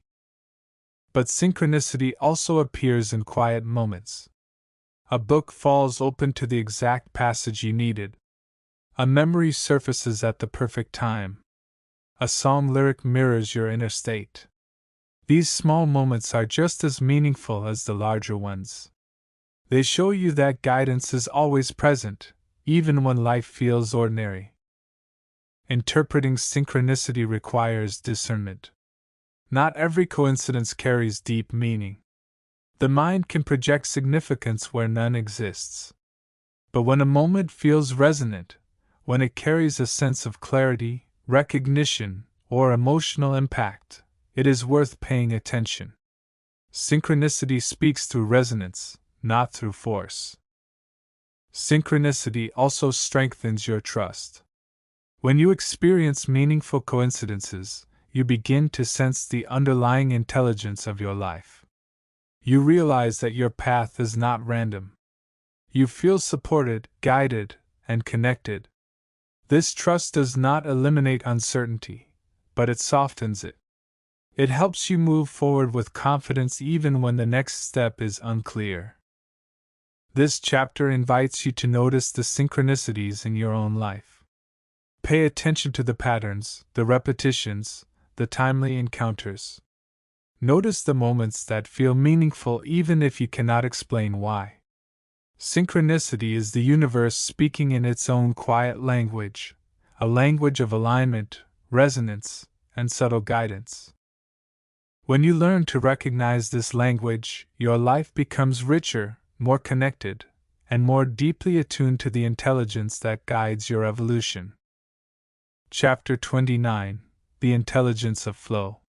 But synchronicity also appears in quiet moments. A book falls open to the exact passage you needed. A memory surfaces at the perfect time. A song lyric mirrors your inner state. These small moments are just as meaningful as the larger ones. They show you that guidance is always present, even when life feels ordinary. Interpreting synchronicity requires discernment. Not every coincidence carries deep meaning. The mind can project significance where none exists. But when a moment feels resonant, when it carries a sense of clarity, recognition, or emotional impact, it is worth paying attention. Synchronicity speaks through resonance, not through force. Synchronicity also strengthens your trust. When you experience meaningful coincidences, you begin to sense the underlying intelligence of your life. You realize that your path is not random. You feel supported, guided, and connected. This trust does not eliminate uncertainty, but it softens it. It helps you move forward with confidence even when the next step is unclear. This chapter invites you to notice the synchronicities in your own life. Pay attention to the patterns, the repetitions, the timely encounters. Notice the moments that feel meaningful even if you cannot explain why. Synchronicity is the universe speaking in its own quiet language, a language of alignment, resonance, and subtle guidance. When you learn to recognize this language, your life becomes richer, more connected, and more deeply attuned to the intelligence that guides your evolution. Chapter 29: The Intelligence of Flow.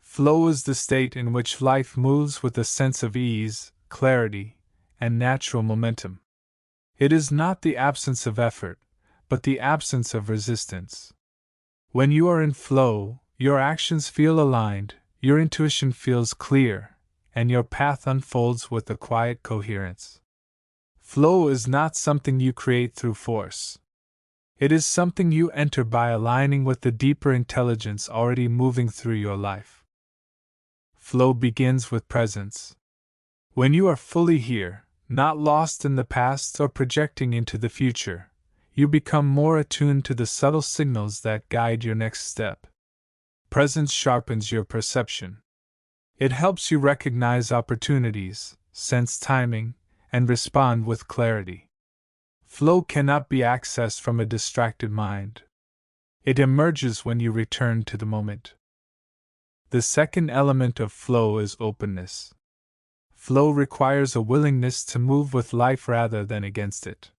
Flow is the state in which life moves with a sense of ease, clarity, and natural momentum. It is not the absence of effort, but the absence of resistance. When you are in flow, your actions feel aligned, your intuition feels clear, and your path unfolds with a quiet coherence. Flow is not something you create through force. It is something you enter by aligning with the deeper intelligence already moving through your life. Flow begins with presence. When you are fully here, not lost in the past or projecting into the future, you become more attuned to the subtle signals that guide your next step. Presence sharpens your perception. It helps you recognize opportunities, sense timing, and respond with clarity. Flow cannot be accessed from a distracted mind. It emerges when you return to the moment. The second element of flow is openness. Flow requires a willingness to move with life rather than against it.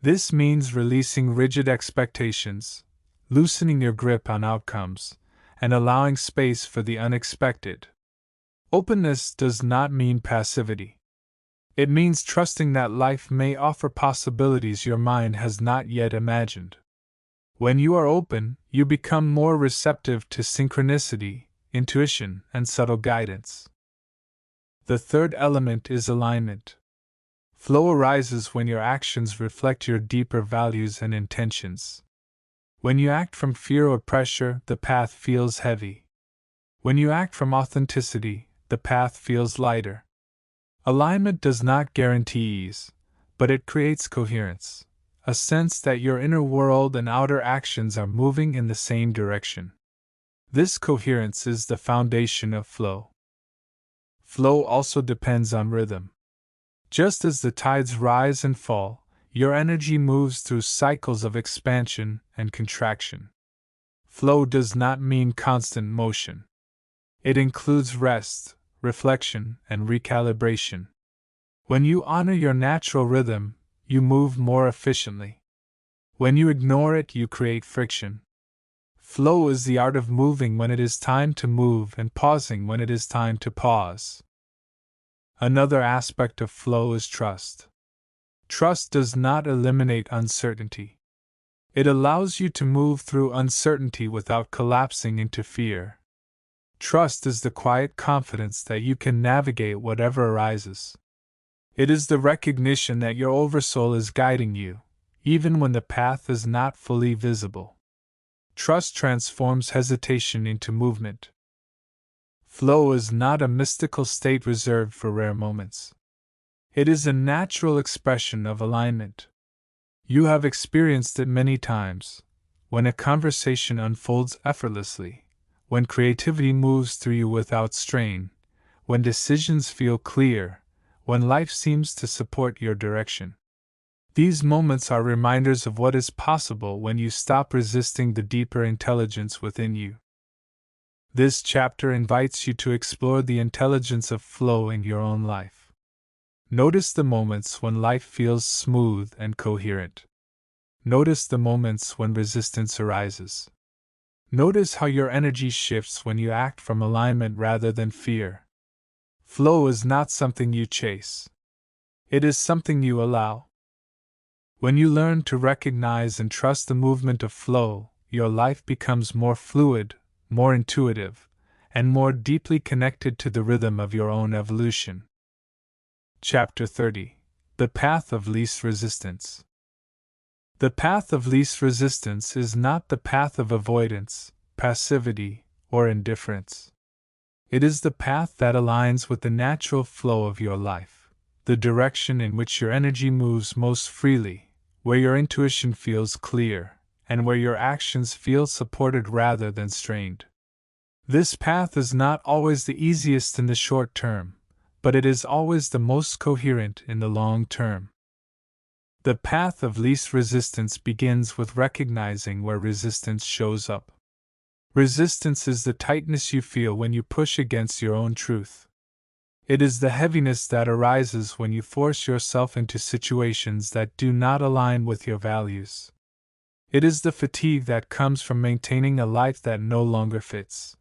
This means releasing rigid expectations, loosening your grip on outcomes, and allowing space for the unexpected. Openness does not mean passivity. It means trusting that life may offer possibilities your mind has not yet imagined. When you are open, you become more receptive to synchronicity, intuition, and subtle guidance. The third element is alignment. Flow arises when your actions reflect your deeper values and intentions. When you act from fear or pressure, the path feels heavy. When you act from authenticity, the path feels lighter. Alignment does not guarantee ease, but it creates coherence, a sense that your inner world and outer actions are moving in the same direction. This coherence is the foundation of flow. Flow also depends on rhythm. Just as the tides rise and fall, your energy moves through cycles of expansion and contraction. Flow does not mean constant motion. It includes rest, reflection, and recalibration. When you honor your natural rhythm, you move more efficiently. When you ignore it, you create friction. Flow is the art of moving when it is time to move and pausing when it is time to pause. Another aspect of flow is trust. Trust does not eliminate uncertainty. It allows you to move through uncertainty without collapsing into fear. Trust is the quiet confidence that you can navigate whatever arises. It is the recognition that your Oversoul is guiding you, even when the path is not fully visible. Trust transforms hesitation into movement. Flow is not a mystical state reserved for rare moments. It is a natural expression of alignment. You have experienced it many times, when a conversation unfolds effortlessly, when creativity moves through you without strain, when decisions feel clear, when life seems to support your direction. These moments are reminders of what is possible when you stop resisting the deeper intelligence within you. This chapter invites you to explore the intelligence of flow in your own life. Notice the moments when life feels smooth and coherent. Notice the moments when resistance arises. Notice how your energy shifts when you act from alignment rather than fear. Flow is not something you chase. It is something you allow. When you learn to recognize and trust the movement of flow, your life becomes more fluid, more intuitive, and more deeply connected to the rhythm of your own evolution. Chapter 30. The Path of Least Resistance. The path of least resistance is not the path of avoidance, passivity, or indifference. It is the path that aligns with the natural flow of your life, the direction in which your energy moves most freely, where your intuition feels clear, and where your actions feel supported rather than strained. This path is not always the easiest in the short term, but it is always the most coherent in the long term. The path of least resistance begins with recognizing where resistance shows up. Resistance is the tightness you feel when you push against your own truth. It is the heaviness that arises when you force yourself into situations that do not align with your values. It is the fatigue that comes from maintaining a life that no longer fits.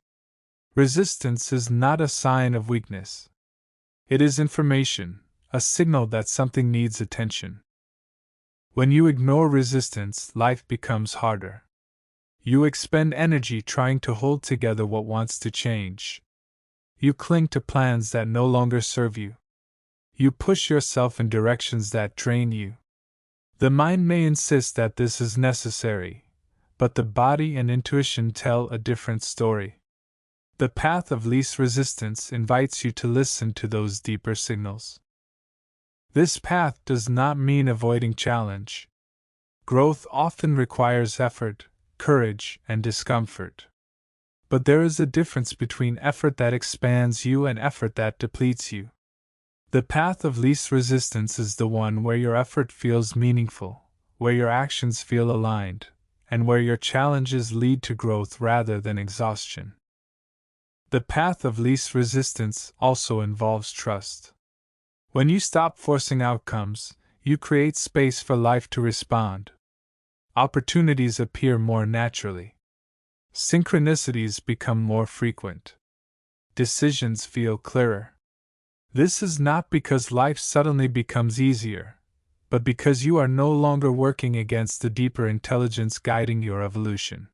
Resistance is not a sign of weakness. It is information, a signal that something needs attention. When you ignore resistance, life becomes harder. You expend energy trying to hold together what wants to change. You cling to plans that no longer serve you. You push yourself in directions that drain you. The mind may insist that this is necessary, but the body and intuition tell a different story. The path of least resistance invites you to listen to those deeper signals. This path does not mean avoiding challenge. Growth often requires effort, courage, and discomfort. But there is a difference between effort that expands you and effort that depletes you. The path of least resistance is the one where your effort feels meaningful, where your actions feel aligned, and where your challenges lead to growth rather than exhaustion. The path of least resistance also involves trust. When you stop forcing outcomes, you create space for life to respond. Opportunities appear more naturally. Synchronicities become more frequent. Decisions feel clearer. This is not because life suddenly becomes easier, but because you are no longer working against the deeper intelligence guiding your evolution.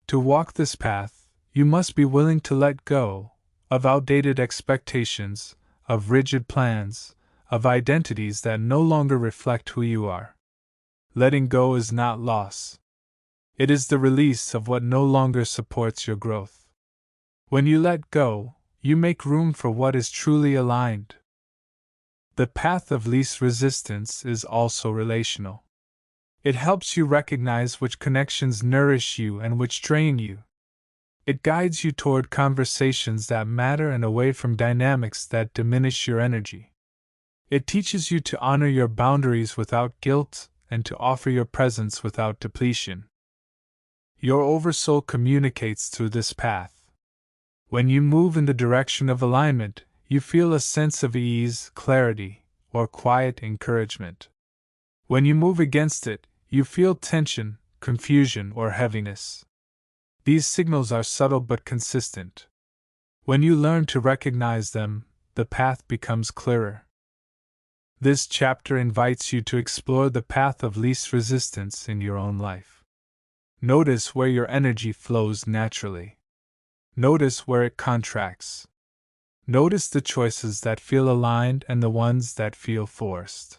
To walk this path, you must be willing to let go of outdated expectations, of rigid plans, of identities that no longer reflect who you are. Letting go is not loss. It is the release of what no longer supports your growth. When you let go, you make room for what is truly aligned. The path of least resistance is also relational. It helps you recognize which connections nourish you and which drain you. It guides you toward conversations that matter and away from dynamics that diminish your energy. It teaches you to honor your boundaries without guilt and to offer your presence without depletion. Your Oversoul communicates through this path. When you move in the direction of alignment, you feel a sense of ease, clarity, or quiet encouragement. When you move against it, you feel tension, confusion, or heaviness. These signals are subtle but consistent. When you learn to recognize them, the path becomes clearer. This chapter invites you to explore the path of least resistance in your own life. Notice where your energy flows naturally. Notice where it contracts. Notice the choices that feel aligned and the ones that feel forced.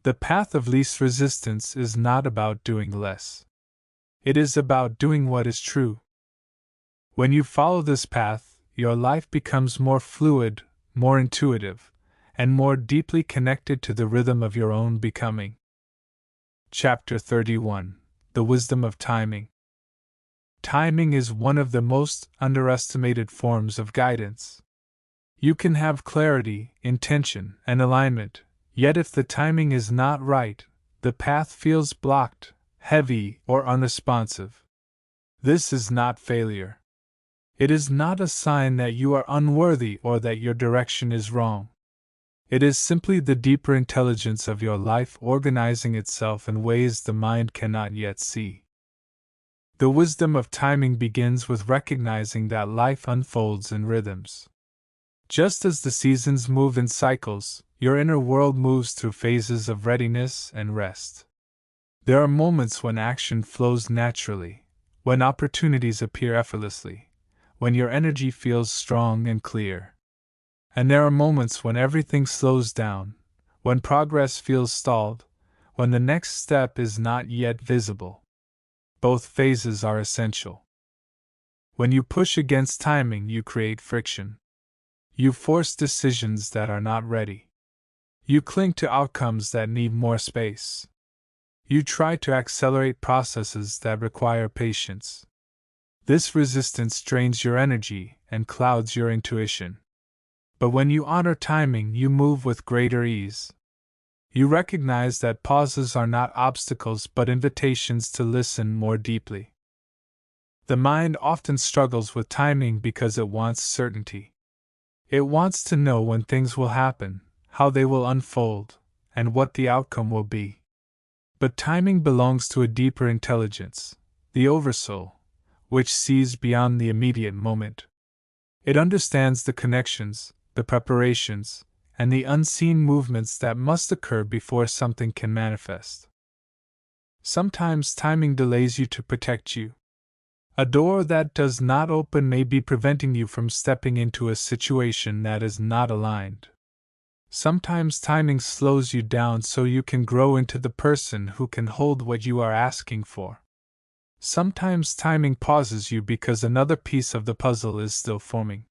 The path of least resistance is not about doing less. It is about doing what is true. When you follow this path, your life becomes more fluid, more intuitive, and more deeply connected to the rhythm of your own becoming. Chapter 31: The Wisdom of Timing. Timing is one of the most underestimated forms of guidance. You can have clarity, intention, and alignment, yet if the timing is not right, the path feels blocked, heavy, or unresponsive. This is not failure. It is not a sign that you are unworthy or that your direction is wrong. It is simply the deeper intelligence of your life organizing itself in ways the mind cannot yet see. The wisdom of timing begins with recognizing that life unfolds in rhythms. Just as the seasons move in cycles, your inner world moves through phases of readiness and rest. There are moments when action flows naturally, when opportunities appear effortlessly, when your energy feels strong and clear. And there are moments when everything slows down, when progress feels stalled, when the next step is not yet visible. Both phases are essential. When you push against timing, you create friction. You force decisions that are not ready. You cling to outcomes that need more space. You try to accelerate processes that require patience. This resistance drains your energy and clouds your intuition. But when you honor timing, you move with greater ease. You recognize that pauses are not obstacles but invitations to listen more deeply. The mind often struggles with timing because it wants certainty. It wants to know when things will happen, how they will unfold, and what the outcome will be. But timing belongs to a deeper intelligence, the Oversoul, which sees beyond the immediate moment. It understands the connections, the preparations, and the unseen movements that must occur before something can manifest. Sometimes timing delays you to protect you. A door that does not open may be preventing you from stepping into a situation that is not aligned. Sometimes timing slows you down so you can grow into the person who can hold what you are asking for. Sometimes timing pauses you because another piece of the puzzle is still forming.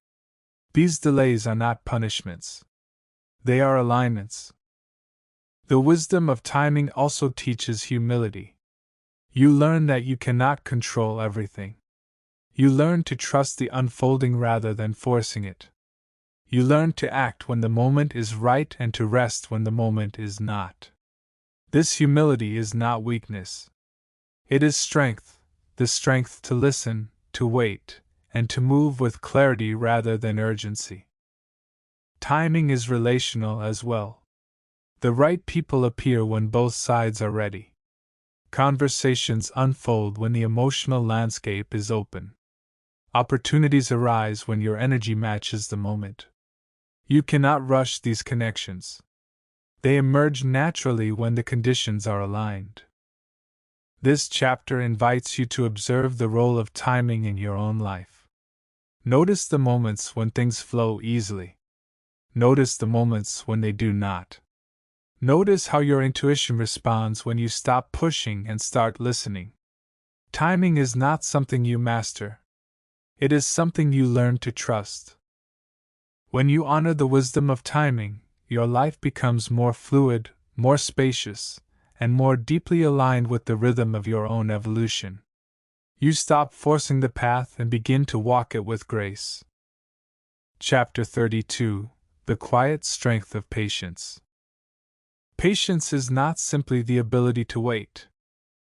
These delays are not punishments. They are alignments. The wisdom of timing also teaches humility. You learn that you cannot control everything. You learn to trust the unfolding rather than forcing it. You learn to act when the moment is right and to rest when the moment is not. This humility is not weakness. It is strength, the strength to listen, to wait, and to move with clarity rather than urgency. Timing is relational as well. The right people appear when both sides are ready. Conversations unfold when the emotional landscape is open. Opportunities arise when your energy matches the moment. You cannot rush these connections. They emerge naturally when the conditions are aligned. This chapter invites you to observe the role of timing in your own life. Notice the moments when things flow easily. Notice the moments when they do not. Notice how your intuition responds when you stop pushing and start listening. Timing is not something you master. It is something you learn to trust. When you honor the wisdom of timing, your life becomes more fluid, more spacious, and more deeply aligned with the rhythm of your own evolution. You stop forcing the path and begin to walk it with grace. Chapter 32: The Quiet Strength of Patience. Patience is not simply the ability to wait.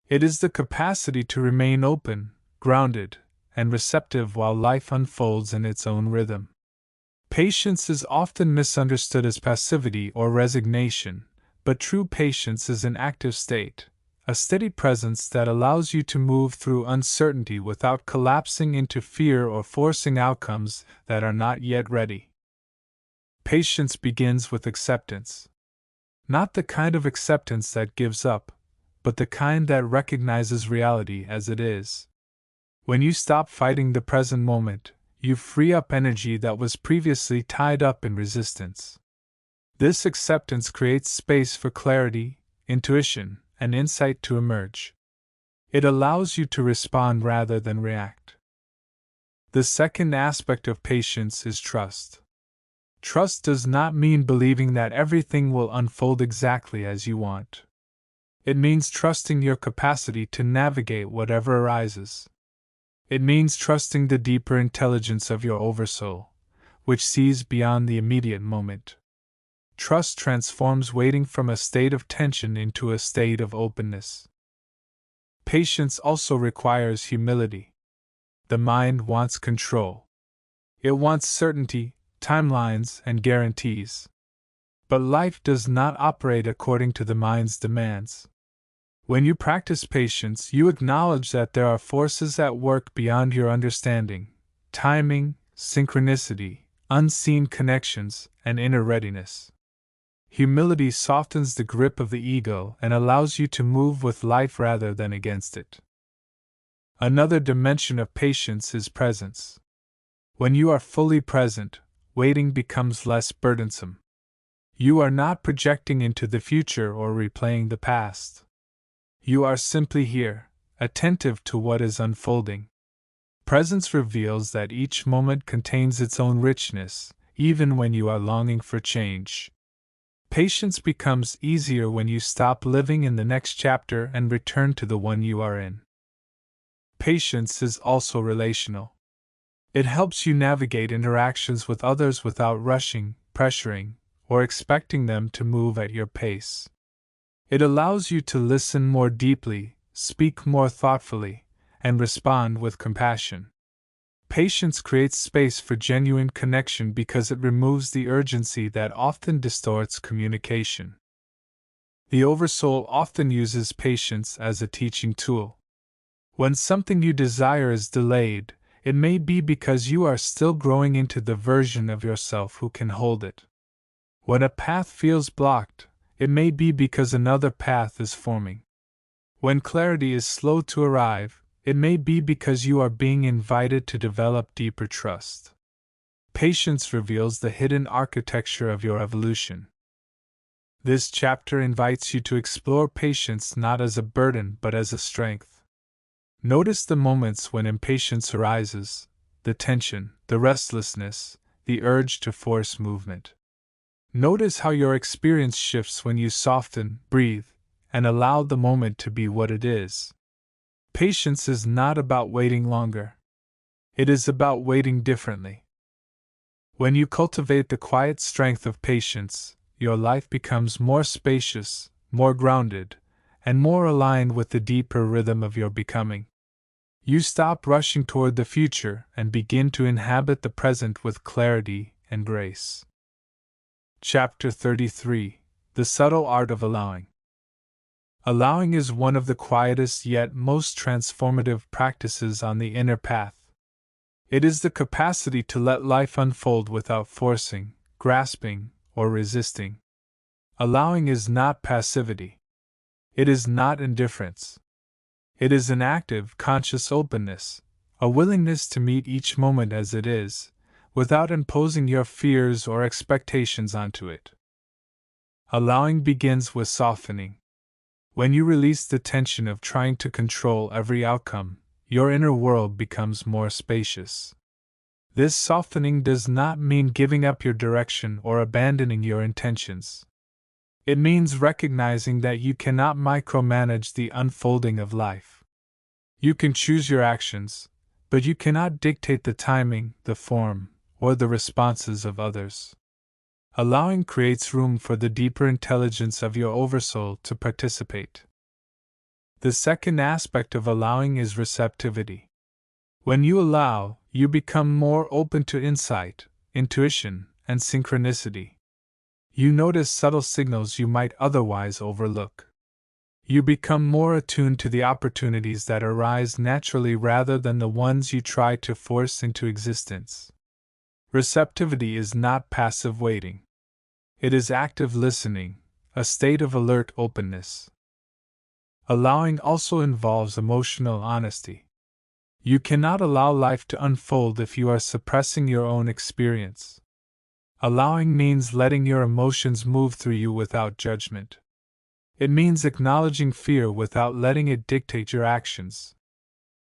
It is the capacity to remain open, grounded, and receptive while life unfolds in its own rhythm. Patience is often misunderstood as passivity or resignation, but true patience is an active state, a steady presence that allows you to move through uncertainty without collapsing into fear or forcing outcomes that are not yet ready. Patience begins with acceptance. Not the kind of acceptance that gives up, but the kind that recognizes reality as it is. When you stop fighting the present moment, you free up energy that was previously tied up in resistance. This acceptance creates space for clarity, intuition, and insight to emerge. It allows you to respond rather than react. The second aspect of patience is trust. Trust does not mean believing that everything will unfold exactly as you want. It means trusting your capacity to navigate whatever arises. It means trusting the deeper intelligence of your Oversoul, which sees beyond the immediate moment. Trust transforms waiting from a state of tension into a state of openness. Patience also requires humility. The mind wants control. It wants certainty, timelines, and guarantees. But life does not operate according to the mind's demands. When you practice patience, you acknowledge that there are forces at work beyond your understanding: timing, synchronicity, unseen connections, and inner readiness. Humility softens the grip of the ego and allows you to move with life rather than against it. Another dimension of patience is presence. When you are fully present, waiting becomes less burdensome. You are not projecting into the future or replaying the past. You are simply here, attentive to what is unfolding. Presence reveals that each moment contains its own richness, even when you are longing for change. Patience becomes easier when you stop living in the next chapter and return to the one you are in. Patience is also relational. It helps you navigate interactions with others without rushing, pressuring, or expecting them to move at your pace. It allows you to listen more deeply, speak more thoughtfully, and respond with compassion. Patience creates space for genuine connection because it removes the urgency that often distorts communication. The Oversoul often uses patience as a teaching tool. When something you desire is delayed, it may be because you are still growing into the version of yourself who can hold it. When a path feels blocked, it may be because another path is forming. When clarity is slow to arrive, it may be because you are being invited to develop deeper trust. Patience reveals the hidden architecture of your evolution. This chapter invites you to explore patience not as a burden but as a strength. Notice the moments when impatience arises, the tension, the restlessness, the urge to force movement. Notice how your experience shifts when you soften, breathe, and allow the moment to be what it is. Patience is not about waiting longer. It is about waiting differently. When you cultivate the quiet strength of patience, your life becomes more spacious, more grounded, and more aligned with the deeper rhythm of your becoming. You stop rushing toward the future and begin to inhabit the present with clarity and grace. Chapter 33: The Subtle Art of Allowing. Allowing is one of the quietest yet most transformative practices on the inner path. It is the capacity to let life unfold without forcing, grasping, or resisting. Allowing is not passivity. It is not indifference. It is an active, conscious openness, a willingness to meet each moment as it is, without imposing your fears or expectations onto it. Allowing begins with softening. When you release the tension of trying to control every outcome, your inner world becomes more spacious. This softening does not mean giving up your direction or abandoning your intentions. It means recognizing that you cannot micromanage the unfolding of life. You can choose your actions, but you cannot dictate the timing, the form, or the responses of others. Allowing creates room for the deeper intelligence of your Oversoul to participate. The second aspect of allowing is receptivity. When you allow, you become more open to insight, intuition, and synchronicity. You notice subtle signals you might otherwise overlook. You become more attuned to the opportunities that arise naturally rather than the ones you try to force into existence. Receptivity is not passive waiting. It is active listening, a state of alert openness. Allowing also involves emotional honesty. You cannot allow life to unfold if you are suppressing your own experience. Allowing means letting your emotions move through you without judgment. It means acknowledging fear without letting it dictate your actions.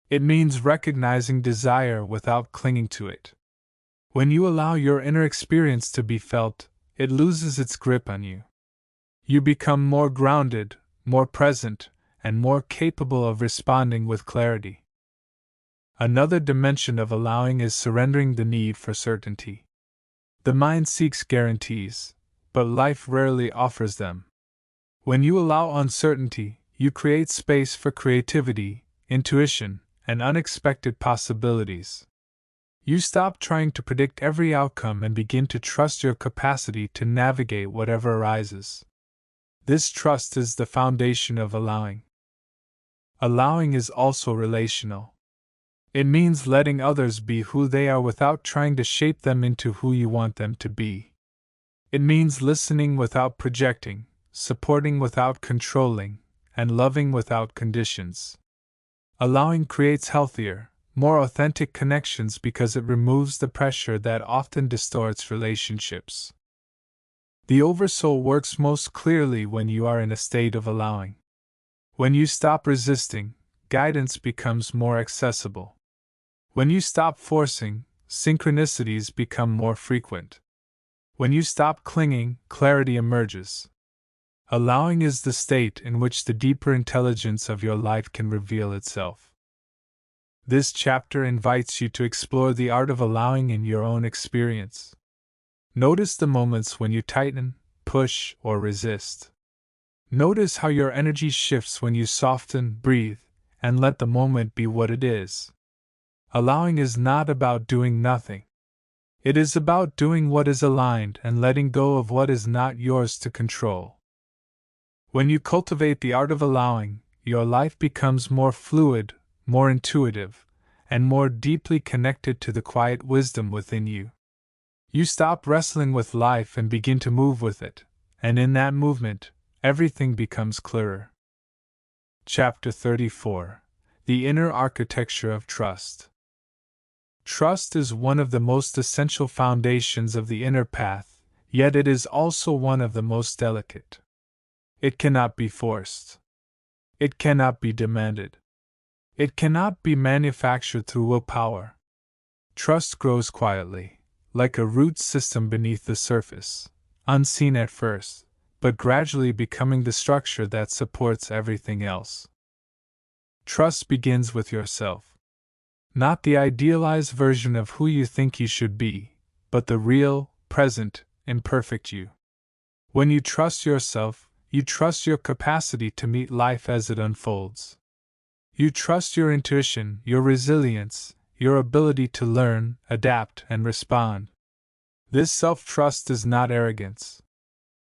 It means recognizing desire without clinging to it. When you allow your inner experience to be felt, it loses its grip on you. You become more grounded, more present, and more capable of responding with clarity. Another dimension of allowing is surrendering the need for certainty. The mind seeks guarantees, but life rarely offers them. When you allow uncertainty, you create space for creativity, intuition, and unexpected possibilities. You stop trying to predict every outcome and begin to trust your capacity to navigate whatever arises. This trust is the foundation of allowing. Allowing is also relational. It means letting others be who they are without trying to shape them into who you want them to be. It means listening without projecting, supporting without controlling, and loving without conditions. Allowing creates healthier, more authentic connections because it removes the pressure that often distorts relationships. The Oversoul works most clearly when you are in a state of allowing. When you stop resisting, guidance becomes more accessible. When you stop forcing, synchronicities become more frequent. When you stop clinging, clarity emerges. Allowing is the state in which the deeper intelligence of your life can reveal itself. This chapter invites you to explore the art of allowing in your own experience. Notice the moments when you tighten, push, or resist. Notice how your energy shifts when you soften, breathe, and let the moment be what it is. Allowing is not about doing nothing. It is about doing what is aligned and letting go of what is not yours to control. When you cultivate the art of allowing, your life becomes more fluid, more intuitive, and more deeply connected to the quiet wisdom within you. You stop wrestling with life and begin to move with it, and in that movement, everything becomes clearer. Chapter 34: The Inner Architecture of Trust. Trust is one of the most essential foundations of the inner path, yet it is also one of the most delicate. It cannot be forced. It cannot be demanded. It cannot be manufactured through willpower. Trust grows quietly, like a root system beneath the surface, unseen at first, but gradually becoming the structure that supports everything else. Trust begins with yourself. Not the idealized version of who you think you should be, but the real, present, imperfect you. When you trust yourself, you trust your capacity to meet life as it unfolds. You trust your intuition, your resilience, your ability to learn, adapt, and respond. This self-trust is not arrogance.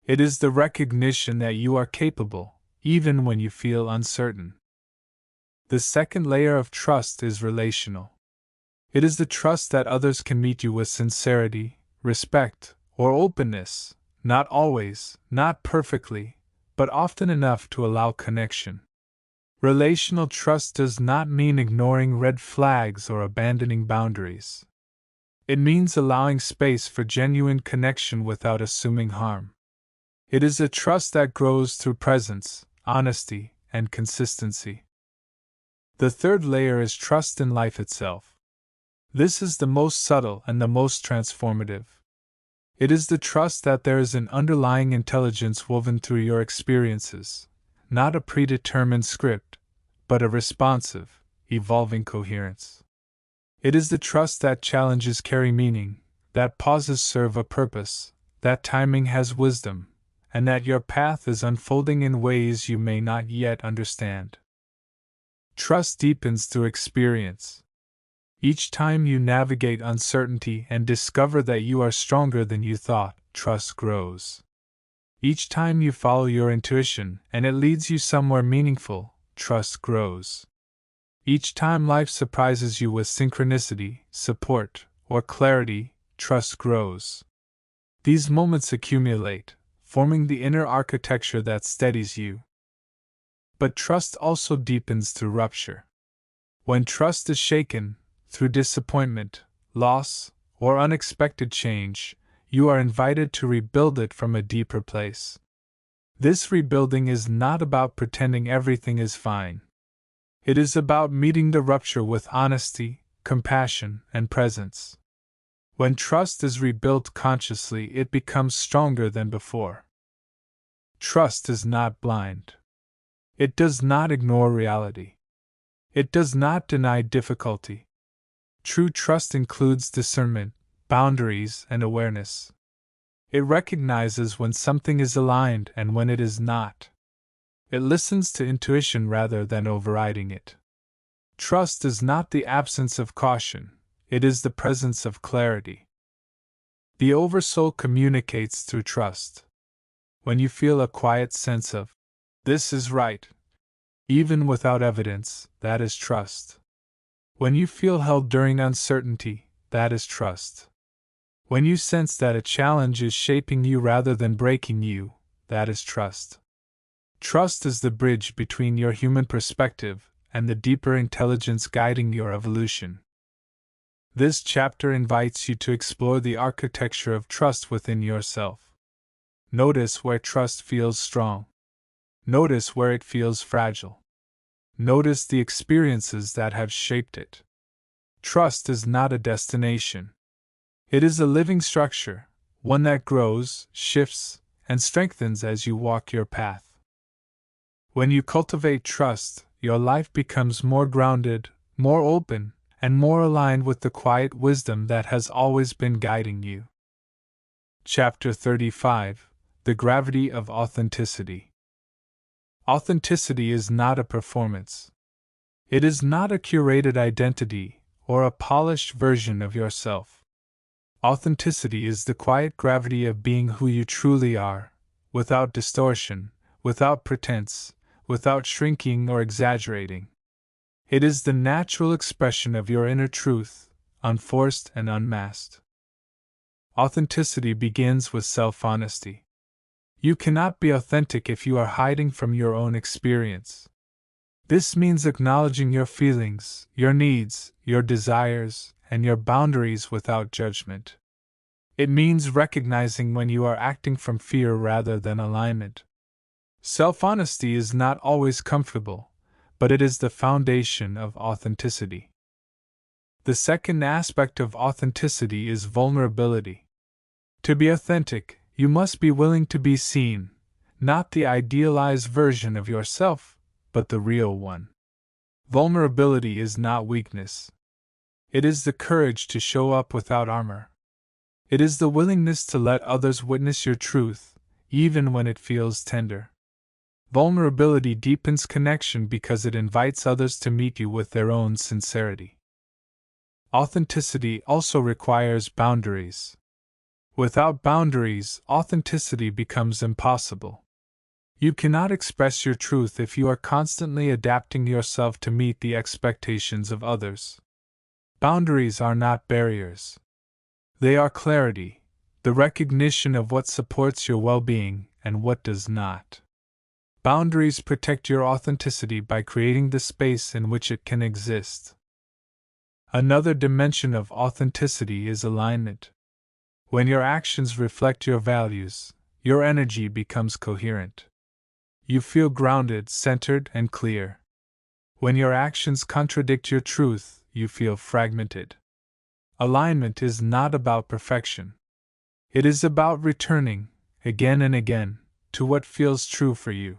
It is the recognition that you are capable, even when you feel uncertain. The second layer of trust is relational. It is the trust that others can meet you with sincerity, respect, or openness, not always, not perfectly, but often enough to allow connection. Relational trust does not mean ignoring red flags or abandoning boundaries. It means allowing space for genuine connection without assuming harm. It is a trust that grows through presence, honesty, and consistency. The third layer is trust in life itself. This is the most subtle and the most transformative. It is the trust that there is an underlying intelligence woven through your experiences, not a predetermined script, but a responsive, evolving coherence. It is the trust that challenges carry meaning, that pauses serve a purpose, that timing has wisdom, and that your path is unfolding in ways you may not yet understand. Trust deepens through experience. Each time you navigate uncertainty and discover that you are stronger than you thought, trust grows. Each time you follow your intuition and it leads you somewhere meaningful, trust grows. Each time life surprises you with synchronicity, support, or clarity, trust grows. These moments accumulate, forming the inner architecture that steadies you. But trust also deepens through rupture. When trust is shaken, through disappointment, loss, or unexpected change, you are invited to rebuild it from a deeper place. This rebuilding is not about pretending everything is fine. It is about meeting the rupture with honesty, compassion, and presence. When trust is rebuilt consciously, it becomes stronger than before. Trust is not blind. It does not ignore reality. It does not deny difficulty. True trust includes discernment, boundaries, and awareness. It recognizes when something is aligned and when it is not. It listens to intuition rather than overriding it. Trust is not the absence of caution, it is the presence of clarity. The Oversoul communicates through trust. When you feel a quiet sense of, "This is right," even without evidence, that is trust. When you feel held during uncertainty, that is trust. When you sense that a challenge is shaping you rather than breaking you, that is trust. Trust is the bridge between your human perspective and the deeper intelligence guiding your evolution. This chapter invites you to explore the architecture of trust within yourself. Notice where trust feels strong. Notice where it feels fragile. Notice the experiences that have shaped it. Trust is not a destination. It is a living structure, one that grows, shifts, and strengthens as you walk your path. When you cultivate trust, your life becomes more grounded, more open, and more aligned with the quiet wisdom that has always been guiding you. Chapter 35: The Gravity of Authenticity. Authenticity is not a performance. It is not a curated identity or a polished version of yourself. Authenticity is the quiet gravity of being who you truly are, without distortion, without pretense, without shrinking or exaggerating. It is the natural expression of your inner truth, unforced and unmasked. Authenticity begins with self-honesty. You cannot be authentic if you are hiding from your own experience. This means acknowledging your feelings, your needs, your desires, and your boundaries without judgment. It means recognizing when you are acting from fear rather than alignment. Self-honesty is not always comfortable, but it is the foundation of authenticity. The second aspect of authenticity is vulnerability. To be authentic, you must be willing to be seen, not the idealized version of yourself, but the real one. Vulnerability is not weakness. It is the courage to show up without armor. It is the willingness to let others witness your truth, even when it feels tender. Vulnerability deepens connection because it invites others to meet you with their own sincerity. Authenticity also requires boundaries. Without boundaries, authenticity becomes impossible. You cannot express your truth if you are constantly adapting yourself to meet the expectations of others. Boundaries are not barriers. They are clarity, the recognition of what supports your well-being and what does not. Boundaries protect your authenticity by creating the space in which it can exist. Another dimension of authenticity is alignment. When your actions reflect your values, your energy becomes coherent. You feel grounded, centered, and clear. When your actions contradict your truth, you feel fragmented. Alignment is not about perfection. It is about returning, again and again, to what feels true for you.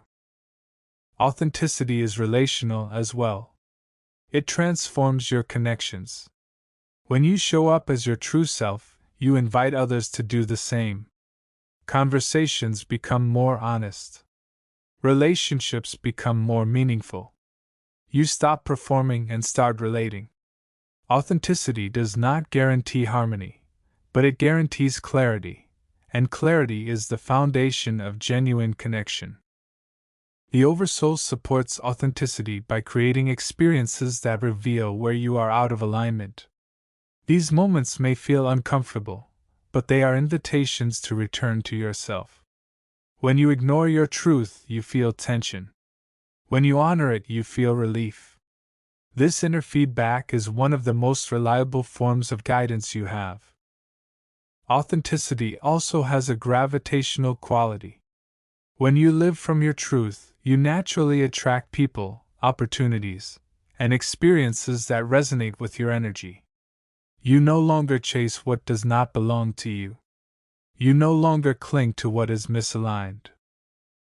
Authenticity is relational as well. It transforms your connections. When you show up as your true self, you invite others to do the same. Conversations become more honest. Relationships become more meaningful. You stop performing and start relating. Authenticity does not guarantee harmony, but it guarantees clarity, and clarity is the foundation of genuine connection. The Oversoul supports authenticity by creating experiences that reveal where you are out of alignment. These moments may feel uncomfortable, but they are invitations to return to yourself. When you ignore your truth, you feel tension. When you honor it, you feel relief. This inner feedback is one of the most reliable forms of guidance you have. Authenticity also has a gravitational quality. When you live from your truth, you naturally attract people, opportunities, and experiences that resonate with your energy. You no longer chase what does not belong to you. You no longer cling to what is misaligned.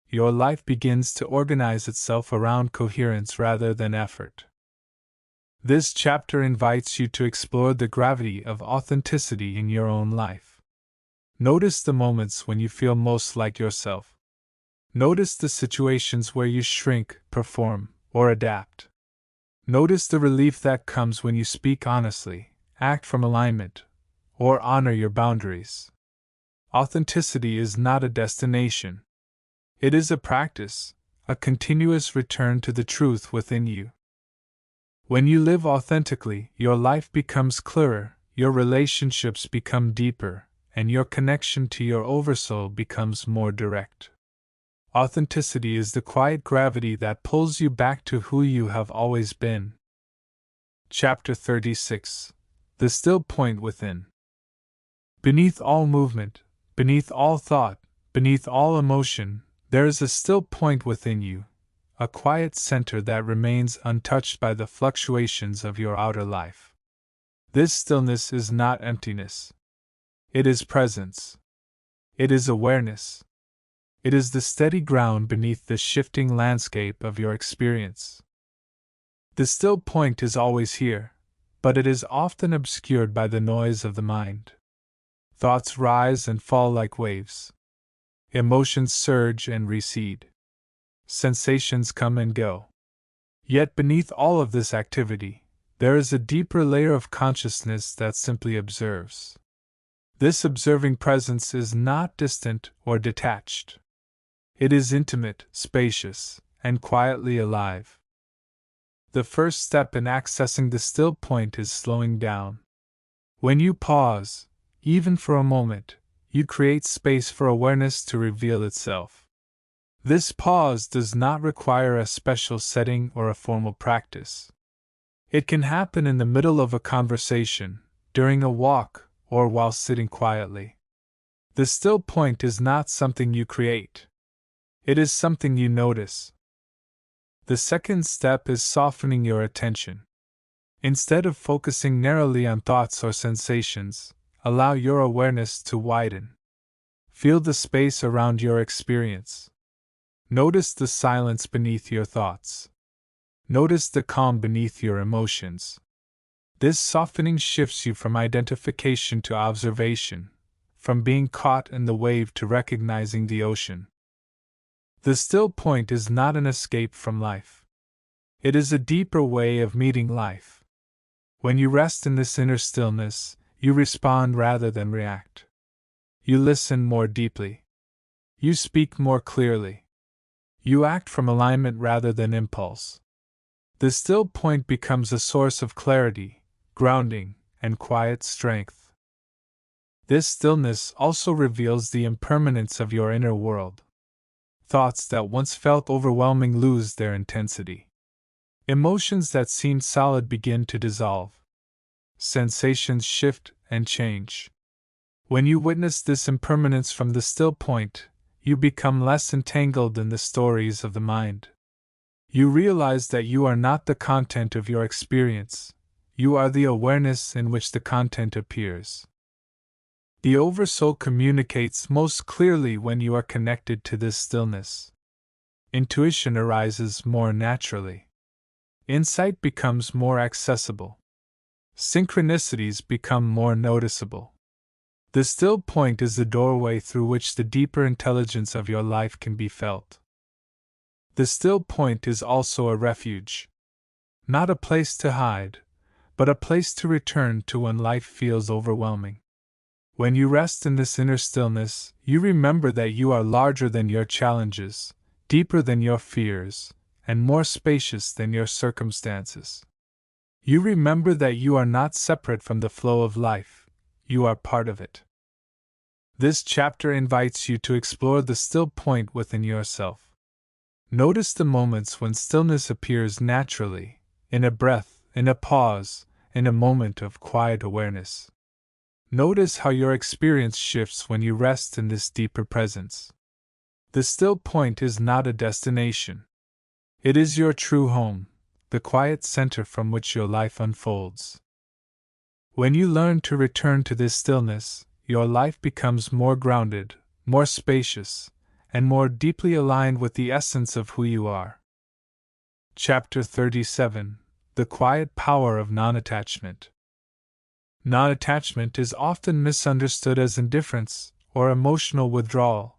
Your life begins to organize itself around coherence rather than effort. This chapter invites you to explore the gravity of authenticity in your own life. Notice the moments when you feel most like yourself. Notice the situations where you shrink, perform, or adapt. Notice the relief that comes when you speak honestly, act from alignment, or honor your boundaries. Authenticity is not a destination. It is a practice, a continuous return to the truth within you. When you live authentically, your life becomes clearer, your relationships become deeper, and your connection to your Oversoul becomes more direct. Authenticity is the quiet gravity that pulls you back to who you have always been. Chapter 36. The Still Point Within. Beneath all movement, beneath all thought, beneath all emotion, there is a still point within you, a quiet center that remains untouched by the fluctuations of your outer life. This stillness is not emptiness. It is presence. It is awareness. It is the steady ground beneath the shifting landscape of your experience. The still point is always here, but it is often obscured by the noise of the mind. Thoughts rise and fall like waves. Emotions surge and recede. Sensations come and go. Yet beneath all of this activity, there is a deeper layer of consciousness that simply observes. This observing presence is not distant or detached. It is intimate, spacious, and quietly alive. The first step in accessing the still point is slowing down. When you pause, even for a moment, you create space for awareness to reveal itself. This pause does not require a special setting or a formal practice. It can happen in the middle of a conversation, during a walk, or while sitting quietly. The still point is not something you create. It is something you notice. The second step is softening your attention. Instead of focusing narrowly on thoughts or sensations, allow your awareness to widen. Feel the space around your experience. Notice the silence beneath your thoughts. Notice the calm beneath your emotions. This softening shifts you from identification to observation, from being caught in the wave to recognizing the ocean. The still point is not an escape from life. It is a deeper way of meeting life. When you rest in this inner stillness, you respond rather than react. You listen more deeply. You speak more clearly. You act from alignment rather than impulse. The still point becomes a source of clarity, grounding, and quiet strength. This stillness also reveals the impermanence of your inner world. Thoughts that once felt overwhelming lose their intensity. Emotions that seemed solid begin to dissolve. Sensations shift and change. When you witness this impermanence from the still point, you become less entangled in the stories of the mind. You realize that you are not the content of your experience, you are the awareness in which the content appears. The Oversoul communicates most clearly when you are connected to this stillness. Intuition arises more naturally. Insight becomes more accessible. Synchronicities become more noticeable. The still point is the doorway through which the deeper intelligence of your life can be felt. The still point is also a refuge. Not a place to hide, but a place to return to when life feels overwhelming. When you rest in this inner stillness, you remember that you are larger than your challenges, deeper than your fears, and more spacious than your circumstances. You remember that you are not separate from the flow of life, you are part of it. This chapter invites you to explore the still point within yourself. Notice the moments when stillness appears naturally, in a breath, in a pause, in a moment of quiet awareness. Notice how your experience shifts when you rest in this deeper presence. The still point is not a destination. It is your true home, the quiet center from which your life unfolds. When you learn to return to this stillness, your life becomes more grounded, more spacious, and more deeply aligned with the essence of who you are. Chapter 37: The Quiet Power of Non-Attachment. Non-attachment is often misunderstood as indifference or emotional withdrawal,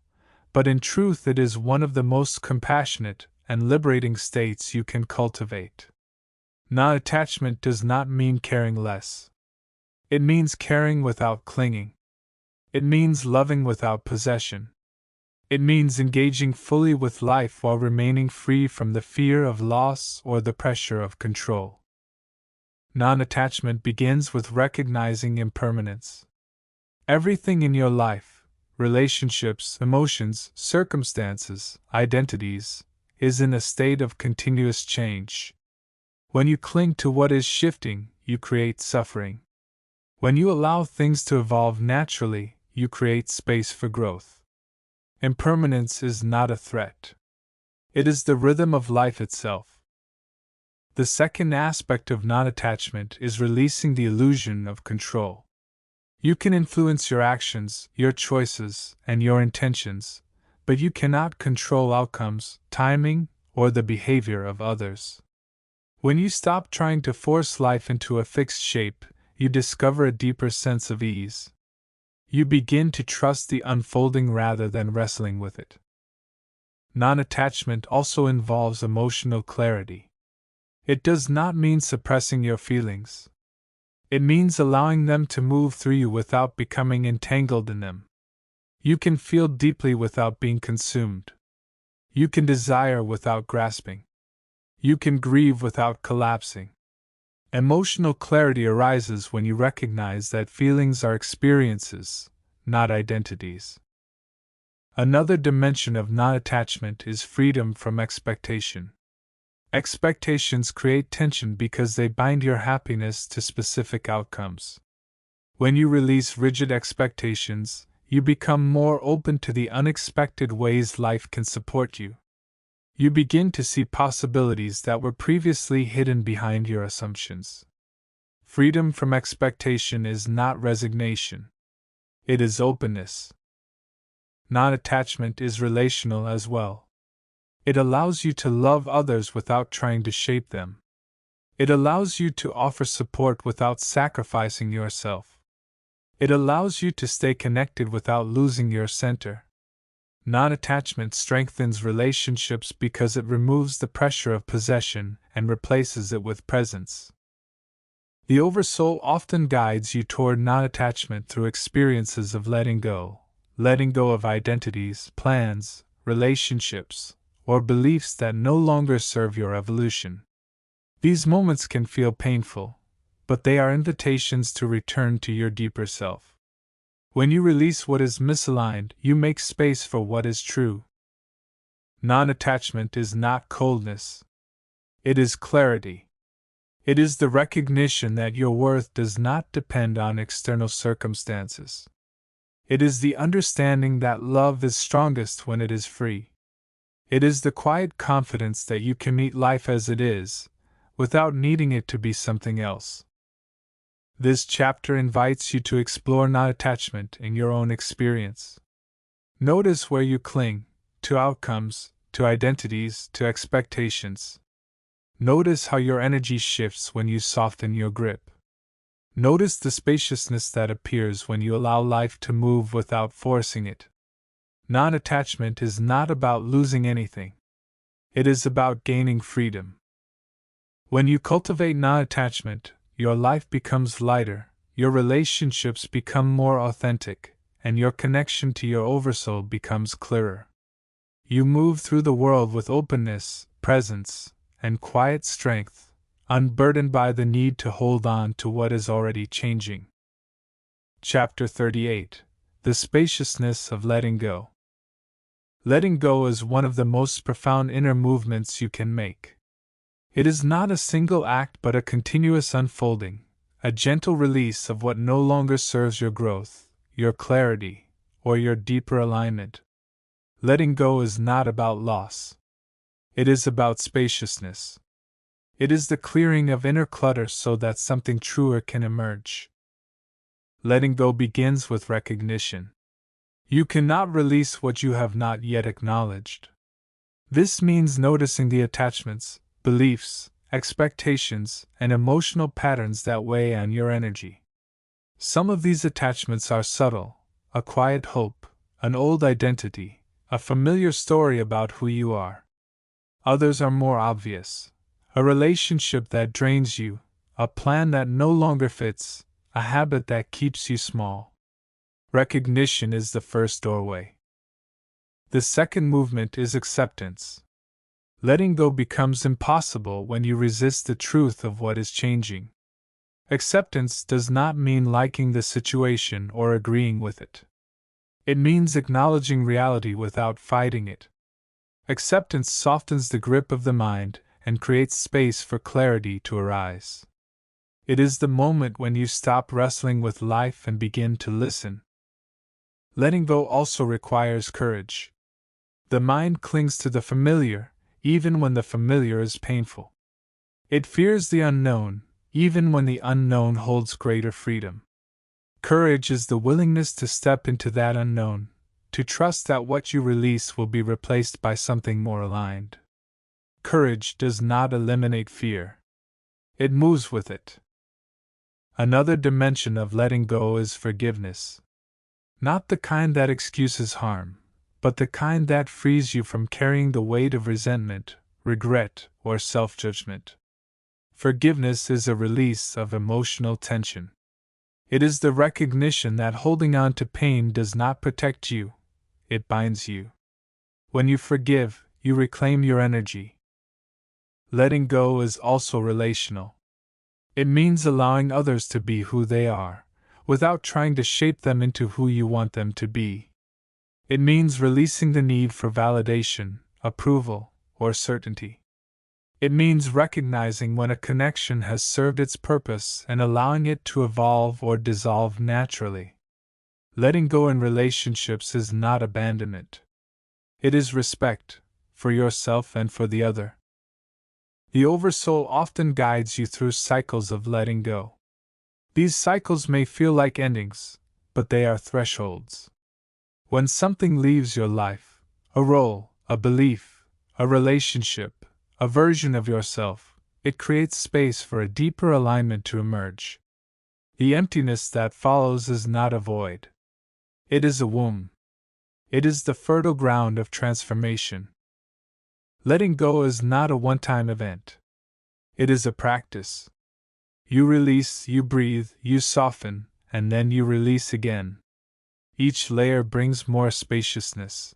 but in truth it is one of the most compassionate and liberating states you can cultivate. Non-attachment does not mean caring less. It means caring without clinging. It means loving without possession. It means engaging fully with life while remaining free from the fear of loss or the pressure of control. Non-attachment begins with recognizing impermanence. Everything in your life, relationships, emotions, circumstances, identities, is in a state of continuous change. When you cling to what is shifting, you create suffering. When you allow things to evolve naturally, you create space for growth. Impermanence is not a threat. It is the rhythm of life itself. The second aspect of non-attachment is releasing the illusion of control. You can influence your actions, your choices, and your intentions, but you cannot control outcomes, timing, or the behavior of others. When you stop trying to force life into a fixed shape, you discover a deeper sense of ease. You begin to trust the unfolding rather than wrestling with it. Non-attachment also involves emotional clarity. It does not mean suppressing your feelings. It means allowing them to move through you without becoming entangled in them. You can feel deeply without being consumed. You can desire without grasping. You can grieve without collapsing. Emotional clarity arises when you recognize that feelings are experiences, not identities. Another dimension of non-attachment is freedom from expectation. Expectations create tension because they bind your happiness to specific outcomes. When you release rigid expectations, you become more open to the unexpected ways life can support you. You begin to see possibilities that were previously hidden behind your assumptions. Freedom from expectation is not resignation. It is openness. Non-attachment is relational as well. It allows you to love others without trying to shape them. It allows you to offer support without sacrificing yourself. It allows you to stay connected without losing your center. Non-attachment strengthens relationships because it removes the pressure of possession and replaces it with presence. The Oversoul often guides you toward non-attachment through experiences of letting go of identities, plans, relationships, or beliefs that no longer serve your evolution. These moments can feel painful, but they are invitations to return to your deeper self. When you release what is misaligned, you make space for what is true. Non-attachment is not coldness. It is clarity. It is the recognition that your worth does not depend on external circumstances. It is the understanding that love is strongest when it is free. It is the quiet confidence that you can meet life as it is, without needing it to be something else. This chapter invites you to explore non-attachment in your own experience. Notice where you cling, to outcomes, to identities, to expectations. Notice how your energy shifts when you soften your grip. Notice the spaciousness that appears when you allow life to move without forcing it. Non-attachment is not about losing anything. It is about gaining freedom. When you cultivate non-attachment, your life becomes lighter, your relationships become more authentic, and your connection to your Oversoul becomes clearer. You move through the world with openness, presence, and quiet strength, unburdened by the need to hold on to what is already changing. Chapter 38: The Spaciousness of Letting Go. Letting go is one of the most profound inner movements you can make. It is not a single act but a continuous unfolding, a gentle release of what no longer serves your growth, your clarity, or your deeper alignment. Letting go is not about loss. It is about spaciousness. It is the clearing of inner clutter so that something truer can emerge. Letting go begins with recognition. You cannot release what you have not yet acknowledged. This means noticing the attachments, beliefs, expectations, and emotional patterns that weigh on your energy. Some of these attachments are subtle: a quiet hope, an old identity, a familiar story about who you are. Others are more obvious: a relationship that drains you, a plan that no longer fits, a habit that keeps you small. Recognition is the first doorway. The second movement is acceptance. Letting go becomes impossible when you resist the truth of what is changing. Acceptance does not mean liking the situation or agreeing with it. It means acknowledging reality without fighting it. Acceptance softens the grip of the mind and creates space for clarity to arise. It is the moment when you stop wrestling with life and begin to listen. Letting go also requires courage. The mind clings to the familiar, even when the familiar is painful. It fears the unknown, even when the unknown holds greater freedom. Courage is the willingness to step into that unknown, to trust that what you release will be replaced by something more aligned. Courage does not eliminate fear. It moves with it. Another dimension of letting go is forgiveness. Not the kind that excuses harm, but the kind that frees you from carrying the weight of resentment, regret, or self-judgment. Forgiveness is a release of emotional tension. It is the recognition that holding on to pain does not protect you, it binds you. When you forgive, you reclaim your energy. Letting go is also relational. It means allowing others to be who they are, without trying to shape them into who you want them to be. It means releasing the need for validation, approval, or certainty. It means recognizing when a connection has served its purpose and allowing it to evolve or dissolve naturally. Letting go in relationships is not abandonment. It is respect, for yourself and for the other. The Oversoul often guides you through cycles of letting go. These cycles may feel like endings, but they are thresholds. When something leaves your life, a role, a belief, a relationship, a version of yourself, it creates space for a deeper alignment to emerge. The emptiness that follows is not a void. It is a womb. It is the fertile ground of transformation. Letting go is not a one-time event. It is a practice. You release, you breathe, you soften, and then you release again. Each layer brings more spaciousness.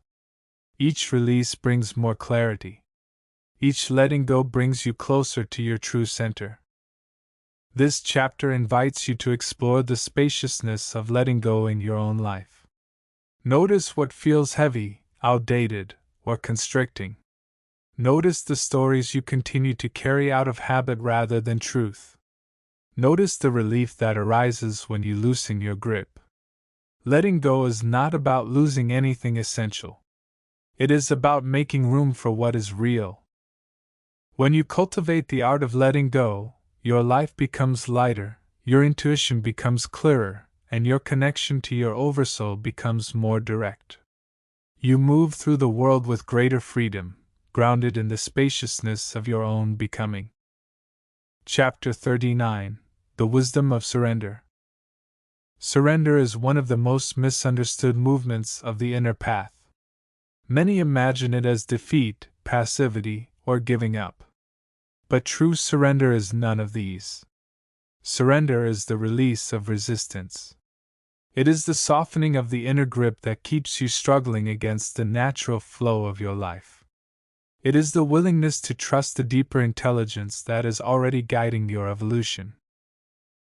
Each release brings more clarity. Each letting go brings you closer to your true center. This chapter invites you to explore the spaciousness of letting go in your own life. Notice what feels heavy, outdated, or constricting. Notice the stories you continue to carry out of habit rather than truth. Notice the relief that arises when you loosen your grip. Letting go is not about losing anything essential. It is about making room for what is real. When you cultivate the art of letting go, your life becomes lighter, your intuition becomes clearer, and your connection to your Oversoul becomes more direct. You move through the world with greater freedom, grounded in the spaciousness of your own becoming. Chapter 39: The Wisdom of Surrender. Surrender is one of the most misunderstood movements of the inner path. Many imagine it as defeat, passivity, or giving up. But true surrender is none of these. Surrender is the release of resistance. It is the softening of the inner grip that keeps you struggling against the natural flow of your life. It is the willingness to trust the deeper intelligence that is already guiding your evolution.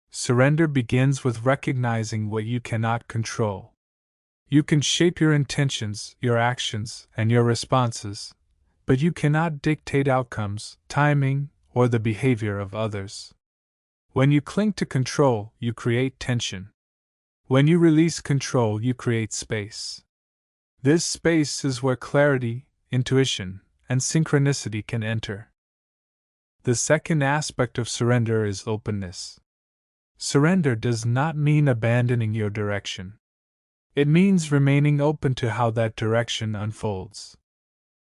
Surrender begins with recognizing what you cannot control. You can shape your intentions, your actions, and your responses, but you cannot dictate outcomes, timing, or the behavior of others. When you cling to control, you create tension. When you release control, you create space. This space is where clarity, intuition, and synchronicity can enter. The second aspect of surrender is openness. Surrender does not mean abandoning your direction. It means remaining open to how that direction unfolds.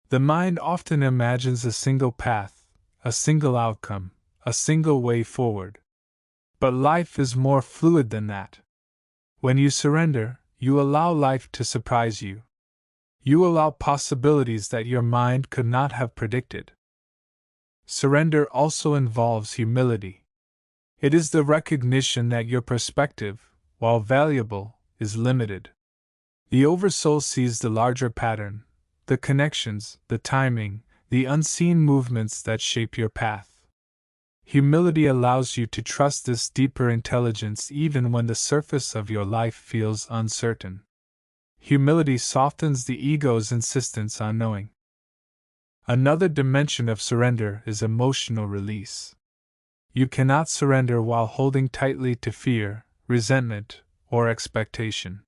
The mind often imagines a single path, a single outcome, a single way forward. But life is more fluid than that. When you surrender, you allow life to surprise you. You allow possibilities that your mind could not have predicted. Surrender also involves humility. It is the recognition that your perspective, while valuable, is limited. The Oversoul sees the larger pattern, the connections, the timing, the unseen movements that shape your path. Humility allows you to trust this deeper intelligence even when the surface of your life feels uncertain. Humility softens the ego's insistence on knowing. Another dimension of surrender is emotional release. You cannot surrender while holding tightly to fear, resentment, or expectation.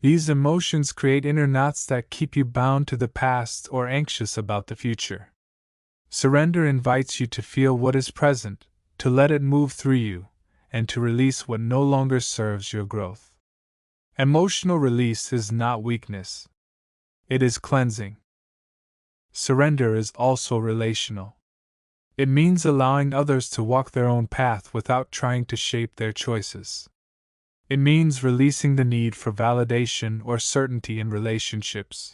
These emotions create inner knots that keep you bound to the past or anxious about the future. Surrender invites you to feel what is present, to let it move through you, and to release what no longer serves your growth. Emotional release is not weakness. It is cleansing. Surrender is also relational. It means allowing others to walk their own path without trying to shape their choices. It means releasing the need for validation or certainty in relationships.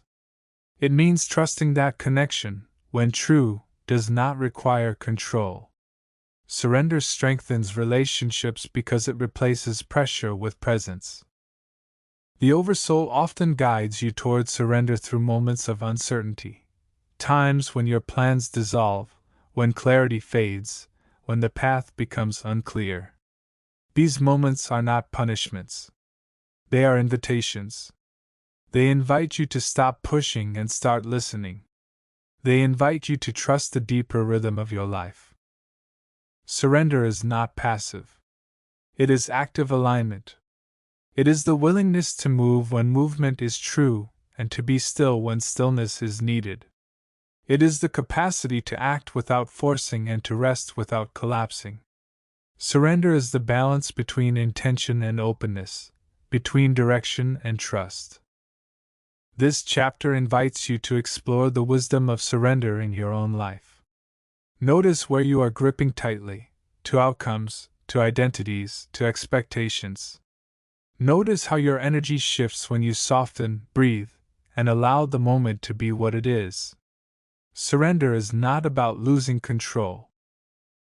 It means trusting that connection, when true, does not require control. Surrender strengthens relationships because it replaces pressure with presence. The Oversoul often guides you towards surrender through moments of uncertainty, times when your plans dissolve, when clarity fades, when the path becomes unclear. These moments are not punishments. They are invitations. They invite you to stop pushing and start listening. They invite you to trust the deeper rhythm of your life. Surrender is not passive. It is active alignment. It is the willingness to move when movement is true and to be still when stillness is needed. It is the capacity to act without forcing and to rest without collapsing. Surrender is the balance between intention and openness, between direction and trust. This chapter invites you to explore the wisdom of surrender in your own life. Notice where you are gripping tightly, to outcomes, to identities, to expectations. Notice how your energy shifts when you soften, breathe, and allow the moment to be what it is. Surrender is not about losing control.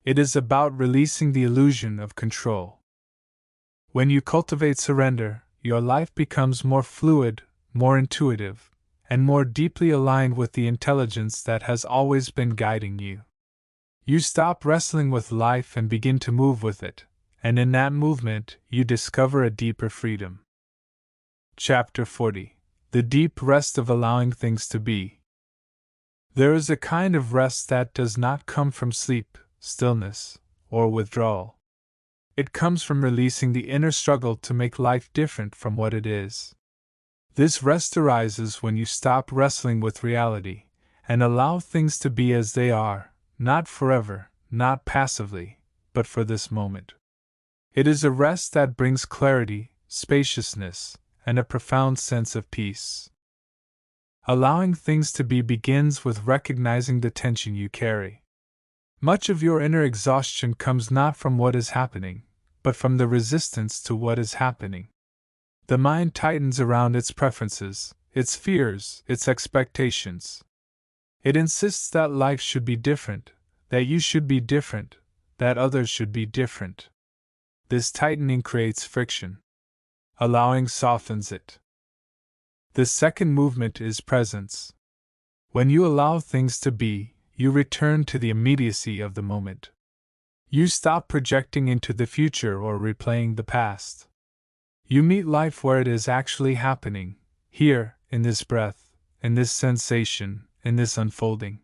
It is about releasing the illusion of control. When you cultivate surrender, your life becomes more fluid, more intuitive, and more deeply aligned with the intelligence that has always been guiding you. You stop wrestling with life and begin to move with it, and in that movement, you discover a deeper freedom. Chapter 40. The Deep Rest of Allowing Things to Be. There is a kind of rest that does not come from sleep, stillness, or withdrawal. It comes from releasing the inner struggle to make life different from what it is. This rest arises when you stop wrestling with reality and allow things to be as they are, not forever, not passively, but for this moment. It is a rest that brings clarity, spaciousness, and a profound sense of peace. Allowing things to be begins with recognizing the tension you carry. Much of your inner exhaustion comes not from what is happening, but from the resistance to what is happening. The mind tightens around its preferences, its fears, its expectations. It insists that life should be different, that you should be different, that others should be different. This tightening creates friction. Allowing softens it. The second movement is presence. When you allow things to be, you return to the immediacy of the moment. You stop projecting into the future or replaying the past. You meet life where it is actually happening, here, in this breath, in this sensation, in this unfolding.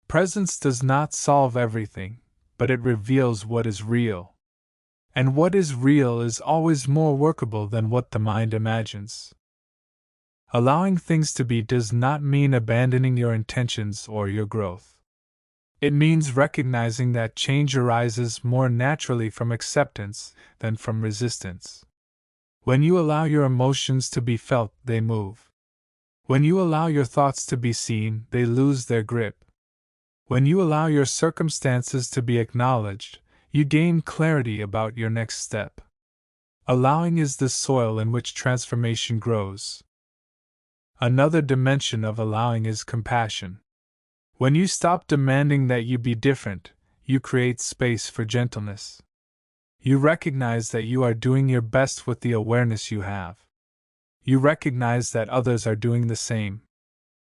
Presence does not solve everything, but it reveals what is real. And what is real is always more workable than what the mind imagines. Allowing things to be does not mean abandoning your intentions or your growth. It means recognizing that change arises more naturally from acceptance than from resistance. When you allow your emotions to be felt, they move. When you allow your thoughts to be seen, they lose their grip. When you allow your circumstances to be acknowledged, you gain clarity about your next step. Allowing is the soil in which transformation grows. Another dimension of allowing is compassion. When you stop demanding that you be different, you create space for gentleness. You recognize that you are doing your best with the awareness you have. You recognize that others are doing the same.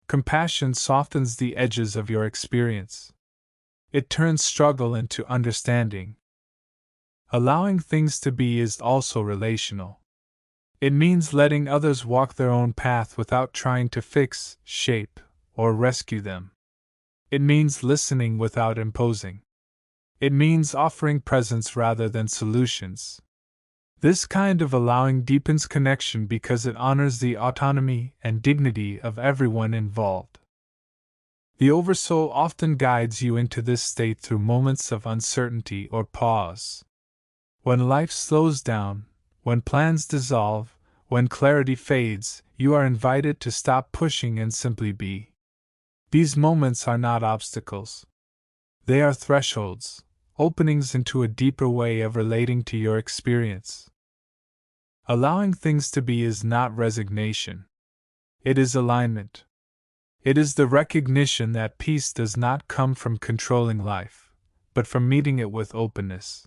Compassion softens the edges of your experience. It turns struggle into understanding. Allowing things to be is also relational. It means letting others walk their own path without trying to fix, shape, or rescue them. It means listening without imposing. It means offering presence rather than solutions. This kind of allowing deepens connection because it honors the autonomy and dignity of everyone involved. The Oversoul often guides you into this state through moments of uncertainty or pause. When life slows down, when plans dissolve, when clarity fades, you are invited to stop pushing and simply be. These moments are not obstacles. They are thresholds, openings into a deeper way of relating to your experience. Allowing things to be is not resignation. It is alignment. It is the recognition that peace does not come from controlling life, but from meeting it with openness.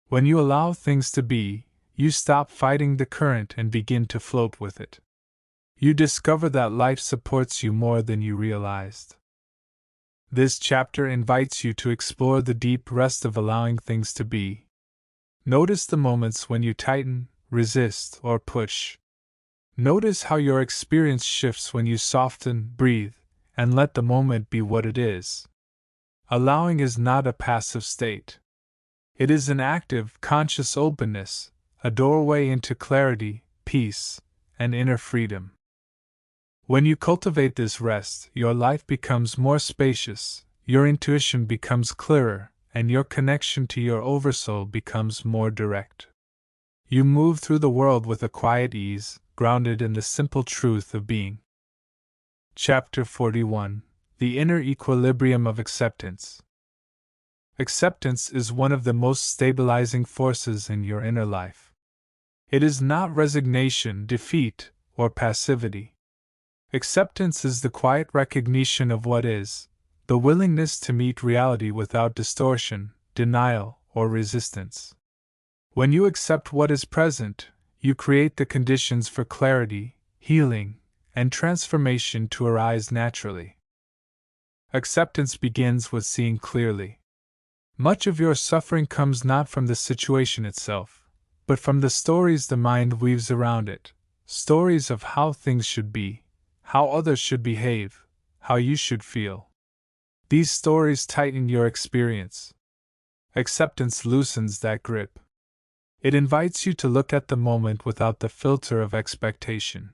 When you allow things to be, you stop fighting the current and begin to float with it. You discover that life supports you more than you realized. This chapter invites you to explore the deep rest of allowing things to be. Notice the moments when you tighten, resist, or push. Notice how your experience shifts when you soften, breathe, and let the moment be what it is. Allowing is not a passive state. It is an active, conscious openness, a doorway into clarity, peace, and inner freedom. When you cultivate this rest, your life becomes more spacious, your intuition becomes clearer, and your connection to your Oversoul becomes more direct. You move through the world with a quiet ease, grounded in the simple truth of being. Chapter 41: The Inner Equilibrium of Acceptance. Acceptance is one of the most stabilizing forces in your inner life. It is not resignation, defeat, or passivity. Acceptance is the quiet recognition of what is, the willingness to meet reality without distortion, denial, or resistance. When you accept what is present, you create the conditions for clarity, healing, and transformation to arise naturally. Acceptance begins with seeing clearly. Much of your suffering comes not from the situation itself, but from the stories the mind weaves around it, stories of how things should be, how others should behave, how you should feel. These stories tighten your experience. Acceptance loosens that grip. It invites you to look at the moment without the filter of expectation.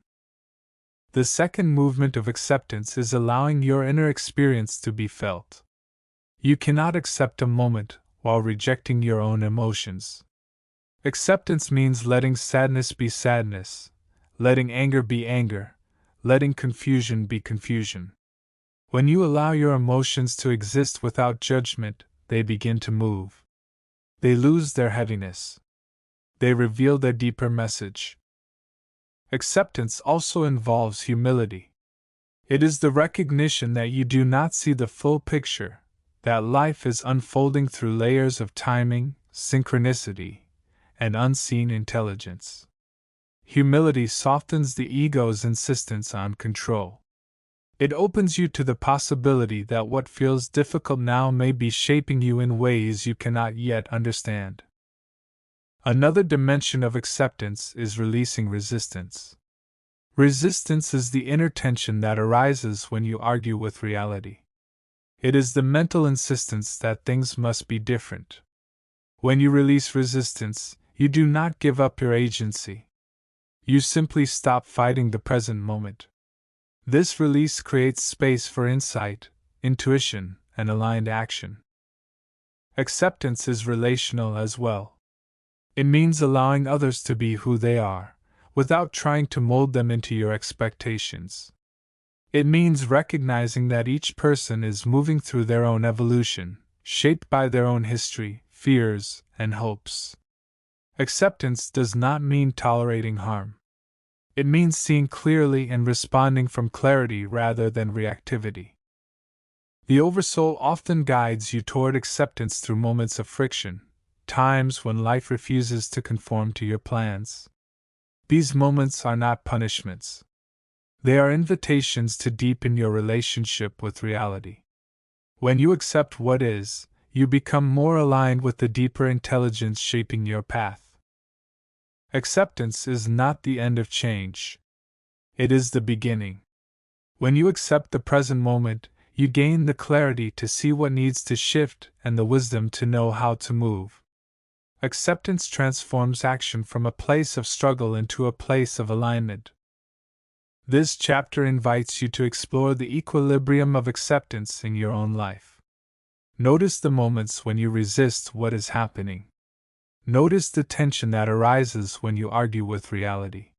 The second movement of acceptance is allowing your inner experience to be felt. You cannot accept a moment while rejecting your own emotions. Acceptance means letting sadness be sadness, letting anger be anger, letting confusion be confusion. When you allow your emotions to exist without judgment, they begin to move. They lose their heaviness. They reveal their deeper message. Acceptance also involves humility. It is the recognition that you do not see the full picture, that life is unfolding through layers of timing, synchronicity, and unseen intelligence. Humility softens the ego's insistence on control. It opens you to the possibility that what feels difficult now may be shaping you in ways you cannot yet understand. Another dimension of acceptance is releasing resistance. Resistance is the inner tension that arises when you argue with reality. It is the mental insistence that things must be different. When you release resistance, you do not give up your agency. You simply stop fighting the present moment. This release creates space for insight, intuition, and aligned action. Acceptance is relational as well. It means allowing others to be who they are, without trying to mold them into your expectations. It means recognizing that each person is moving through their own evolution, shaped by their own history, fears, and hopes. Acceptance does not mean tolerating harm. It means seeing clearly and responding from clarity rather than reactivity. The Oversoul often guides you toward acceptance through moments of friction, times when life refuses to conform to your plans. These moments are not punishments. They are invitations to deepen your relationship with reality. When you accept what is, you become more aligned with the deeper intelligence shaping your path. Acceptance is not the end of change. It is the beginning. When you accept the present moment, you gain the clarity to see what needs to shift and the wisdom to know how to move. Acceptance transforms action from a place of struggle into a place of alignment. This chapter invites you to explore the equilibrium of acceptance in your own life. Notice the moments when you resist what is happening. Notice the tension that arises when you argue with reality.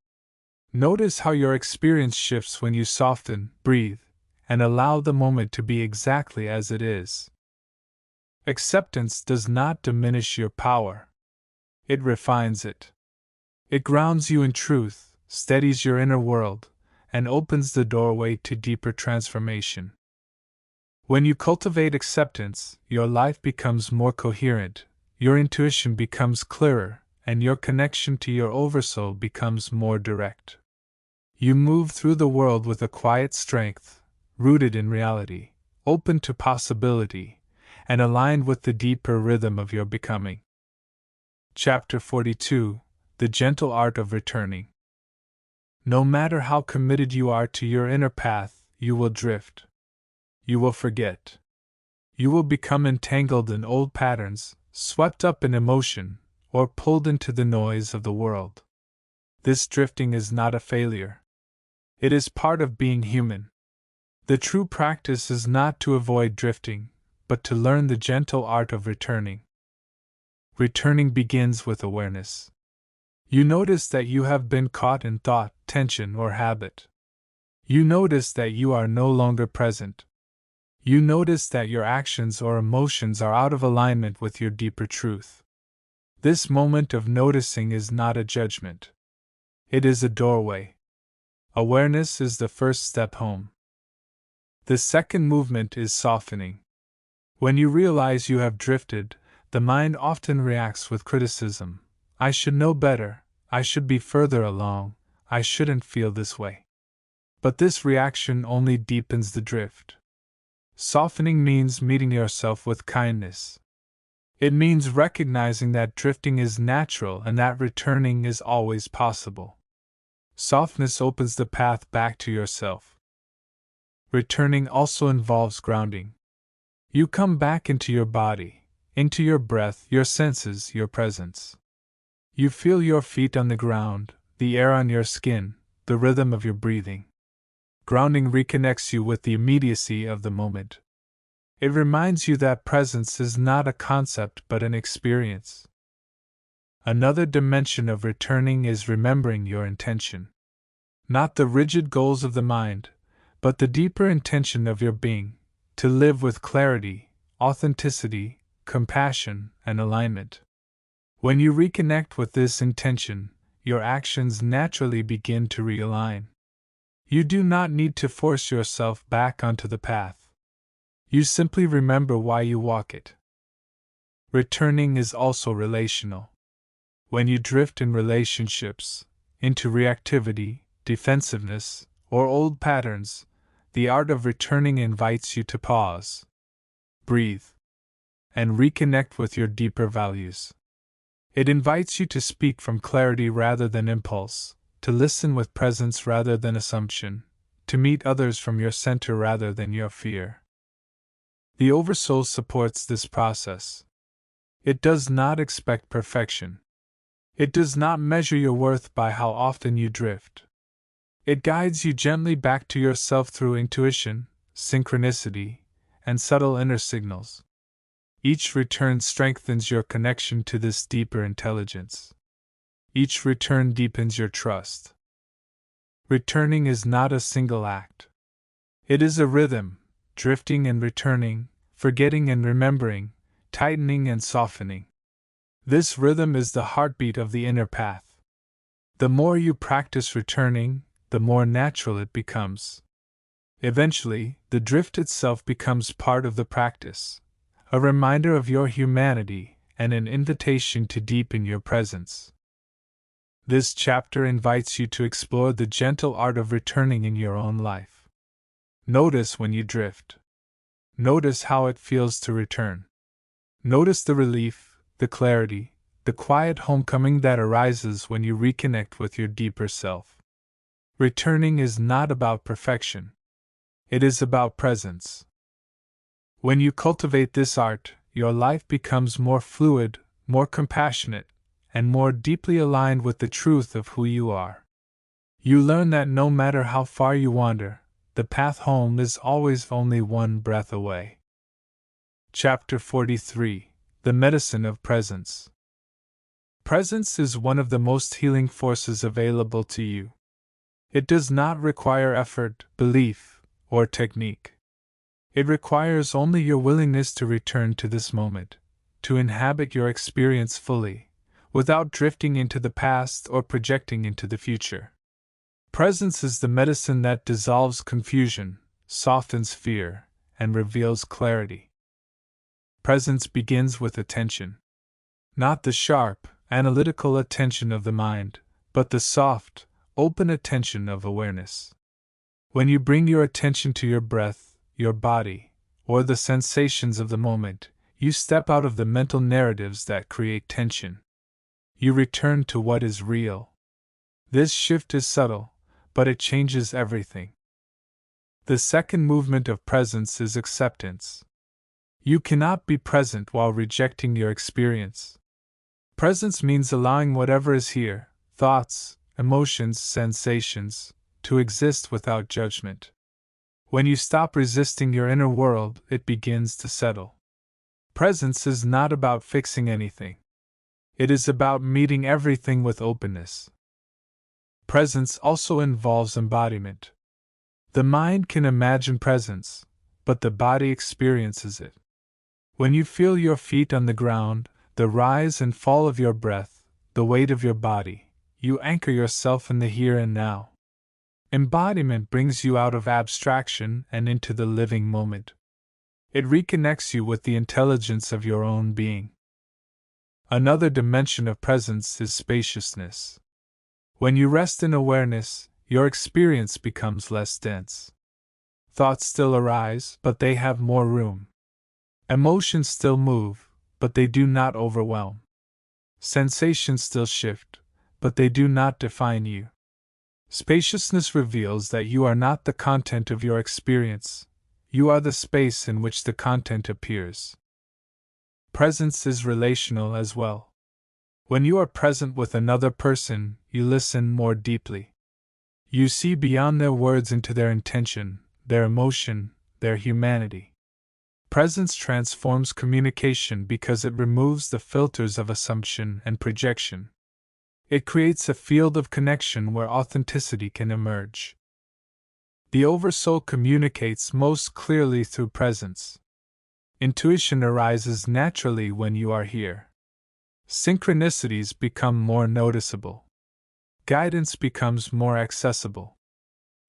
Notice how your experience shifts when you soften, breathe, and allow the moment to be exactly as it is. Acceptance does not diminish your power. It refines it. It grounds you in truth, steadies your inner world, and opens the doorway to deeper transformation. When you cultivate acceptance, your life becomes more coherent, your intuition becomes clearer, and your connection to your Oversoul becomes more direct. You move through the world with a quiet strength, rooted in reality, open to possibility, and aligned with the deeper rhythm of your becoming. Chapter 42: The Gentle Art of Returning. No matter how committed you are to your inner path, you will drift. You will forget. You will become entangled in old patterns, swept up in emotion, or pulled into the noise of the world. This drifting is not a failure. It is part of being human. The true practice is not to avoid drifting, but to learn the gentle art of returning. Returning begins with awareness. You notice that you have been caught in thought, tension, or habit. You notice that you are no longer present. You notice that your actions or emotions are out of alignment with your deeper truth. This moment of noticing is not a judgment. It is a doorway. Awareness is the first step home. The second movement is softening. When you realize you have drifted, the mind often reacts with criticism. I should know better, I should be further along, I shouldn't feel this way. But this reaction only deepens the drift. Softening means meeting yourself with kindness. It means recognizing that drifting is natural and that returning is always possible. Softness opens the path back to yourself. Returning also involves grounding. You come back into your body, into your breath, your senses, your presence. You feel your feet on the ground, the air on your skin, the rhythm of your breathing. Grounding reconnects you with the immediacy of the moment. It reminds you that presence is not a concept but an experience. Another dimension of returning is remembering your intention. Not the rigid goals of the mind, but the deeper intention of your being, to live with clarity, authenticity, compassion, and alignment. When you reconnect with this intention, your actions naturally begin to realign. You do not need to force yourself back onto the path. You simply remember why you walk it. Returning is also relational. When you drift in relationships, into reactivity, defensiveness, or old patterns, the art of returning invites you to pause, breathe, and reconnect with your deeper values. It invites you to speak from clarity rather than impulse, to listen with presence rather than assumption, to meet others from your center rather than your fear. The Oversoul supports this process. It does not expect perfection. It does not measure your worth by how often you drift. It guides you gently back to yourself through intuition, synchronicity, and subtle inner signals. Each return strengthens your connection to this deeper intelligence. Each return deepens your trust. Returning is not a single act. It is a rhythm, drifting and returning, forgetting and remembering, tightening and softening. This rhythm is the heartbeat of the inner path. The more you practice returning, the more natural it becomes. Eventually, the drift itself becomes part of the practice, a reminder of your humanity and an invitation to deepen your presence. This chapter invites you to explore the gentle art of returning in your own life. Notice when you drift. Notice how it feels to return. Notice the relief, the clarity, the quiet homecoming that arises when you reconnect with your deeper self. Returning is not about perfection. It is about presence. When you cultivate this art, your life becomes more fluid, more compassionate, and more deeply aligned with the truth of who you are. You learn that no matter how far you wander, the path home is always only one breath away. Chapter 43: The Medicine of Presence. Presence is one of the most healing forces available to you. It does not require effort, belief, or technique. It requires only your willingness to return to this moment, to inhabit your experience fully, without drifting into the past or projecting into the future. Presence is the medicine that dissolves confusion, softens fear, and reveals clarity. Presence begins with attention. Not the sharp, analytical attention of the mind, but the soft, open attention of awareness. When you bring your attention to your breath, your body, or the sensations of the moment, you step out of the mental narratives that create tension. You return to what is real. This shift is subtle, but it changes everything. The second movement of presence is acceptance. You cannot be present while rejecting your experience. Presence means allowing whatever is here, thoughts, emotions, sensations, to exist without judgment. When you stop resisting your inner world, it begins to settle. Presence is not about fixing anything. It is about meeting everything with openness. Presence also involves embodiment. The mind can imagine presence, but the body experiences it. When you feel your feet on the ground, the rise and fall of your breath, the weight of your body, you anchor yourself in the here and now. Embodiment brings you out of abstraction and into the living moment. It reconnects you with the intelligence of your own being. Another dimension of presence is spaciousness. When you rest in awareness, your experience becomes less dense. Thoughts still arise, but they have more room. Emotions still move, but they do not overwhelm. Sensations still shift, but they do not define you. Spaciousness reveals that you are not the content of your experience, you are the space in which the content appears. Presence is relational as well. When you are present with another person, you listen more deeply. You see beyond their words into their intention, their emotion, their humanity. Presence transforms communication because it removes the filters of assumption and projection. It creates a field of connection where authenticity can emerge. The Oversoul communicates most clearly through presence. Intuition arises naturally when you are here. Synchronicities become more noticeable. Guidance becomes more accessible.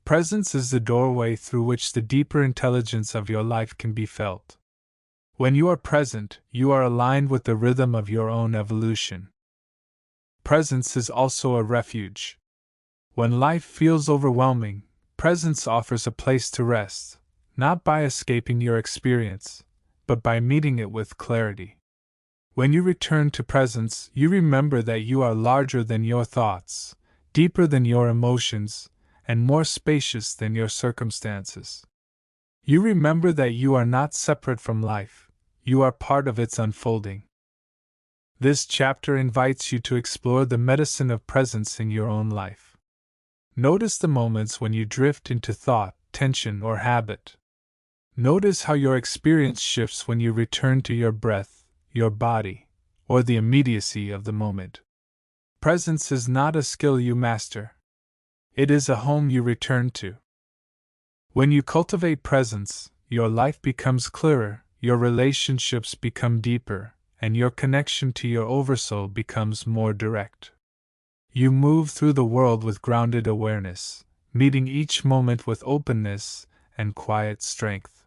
Presence is the doorway through which the deeper intelligence of your life can be felt. When you are present, you are aligned with the rhythm of your own evolution. Presence is also a refuge. When life feels overwhelming, presence offers a place to rest, not by escaping your experience, but by meeting it with clarity. When you return to presence, you remember that you are larger than your thoughts, deeper than your emotions, and more spacious than your circumstances. You remember that you are not separate from life, you are part of its unfolding. This chapter invites you to explore the medicine of presence in your own life. Notice the moments when you drift into thought, tension, or habit. Notice how your experience shifts when you return to your breath, your body, or the immediacy of the moment. Presence is not a skill you master. It is a home you return to. When you cultivate presence, your life becomes clearer, your relationships become deeper, and your connection to your Oversoul becomes more direct. You move through the world with grounded awareness, meeting each moment with openness and quiet strength.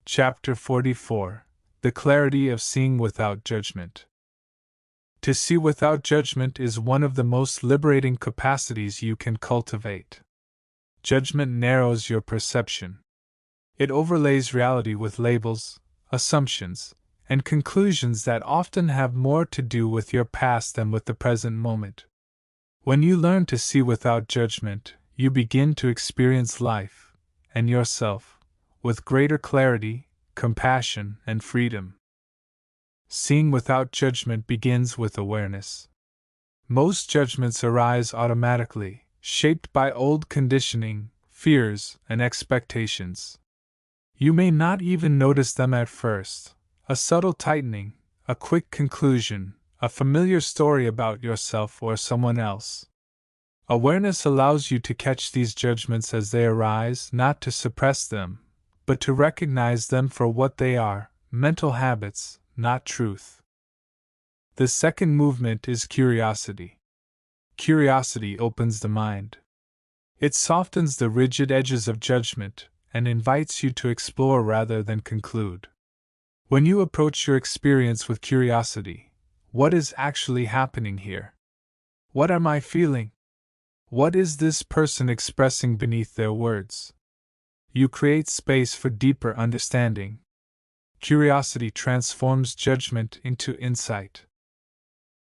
Chapter 44: The Clarity of Seeing Without Judgment. To see without judgment is one of the most liberating capacities you can cultivate. Judgment narrows your perception. It overlays reality with labels, assumptions, and conclusions that often have more to do with your past than with the present moment. When you learn to see without judgment, you begin to experience life, and yourself, with greater clarity, compassion, and freedom. Seeing without judgment begins with awareness. Most judgments arise automatically, shaped by old conditioning, fears, and expectations. You may not even notice them at first. A subtle tightening, a quick conclusion, a familiar story about yourself or someone else. Awareness allows you to catch these judgments as they arise, not to suppress them, but to recognize them for what they are, mental habits, not truth. The second movement is curiosity. Curiosity opens the mind. It softens the rigid edges of judgment and invites you to explore rather than conclude. When you approach your experience with curiosity, what is actually happening here? What am I feeling? What is this person expressing beneath their words? You create space for deeper understanding. Curiosity transforms judgment into insight.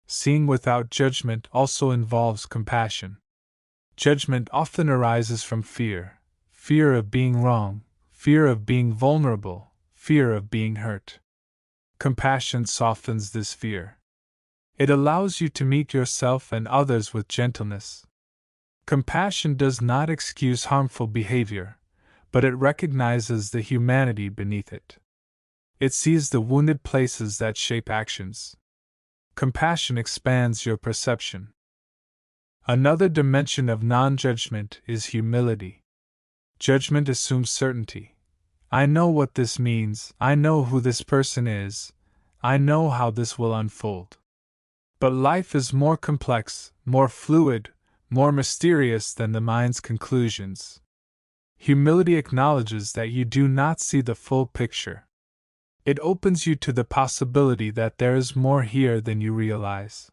Seeing without judgment also involves compassion. Judgment often arises from fear: fear of being wrong, fear of being vulnerable, fear of being hurt. Compassion softens this fear. It allows you to meet yourself and others with gentleness. Compassion does not excuse harmful behavior, but it recognizes the humanity beneath it. It sees the wounded places that shape actions. Compassion expands your perception. Another dimension of non-judgment is humility. Judgment assumes certainty. I know what this means, I know who this person is, I know how this will unfold. But life is more complex, more fluid, more mysterious than the mind's conclusions. Humility acknowledges that you do not see the full picture. It opens you to the possibility that there is more here than you realize.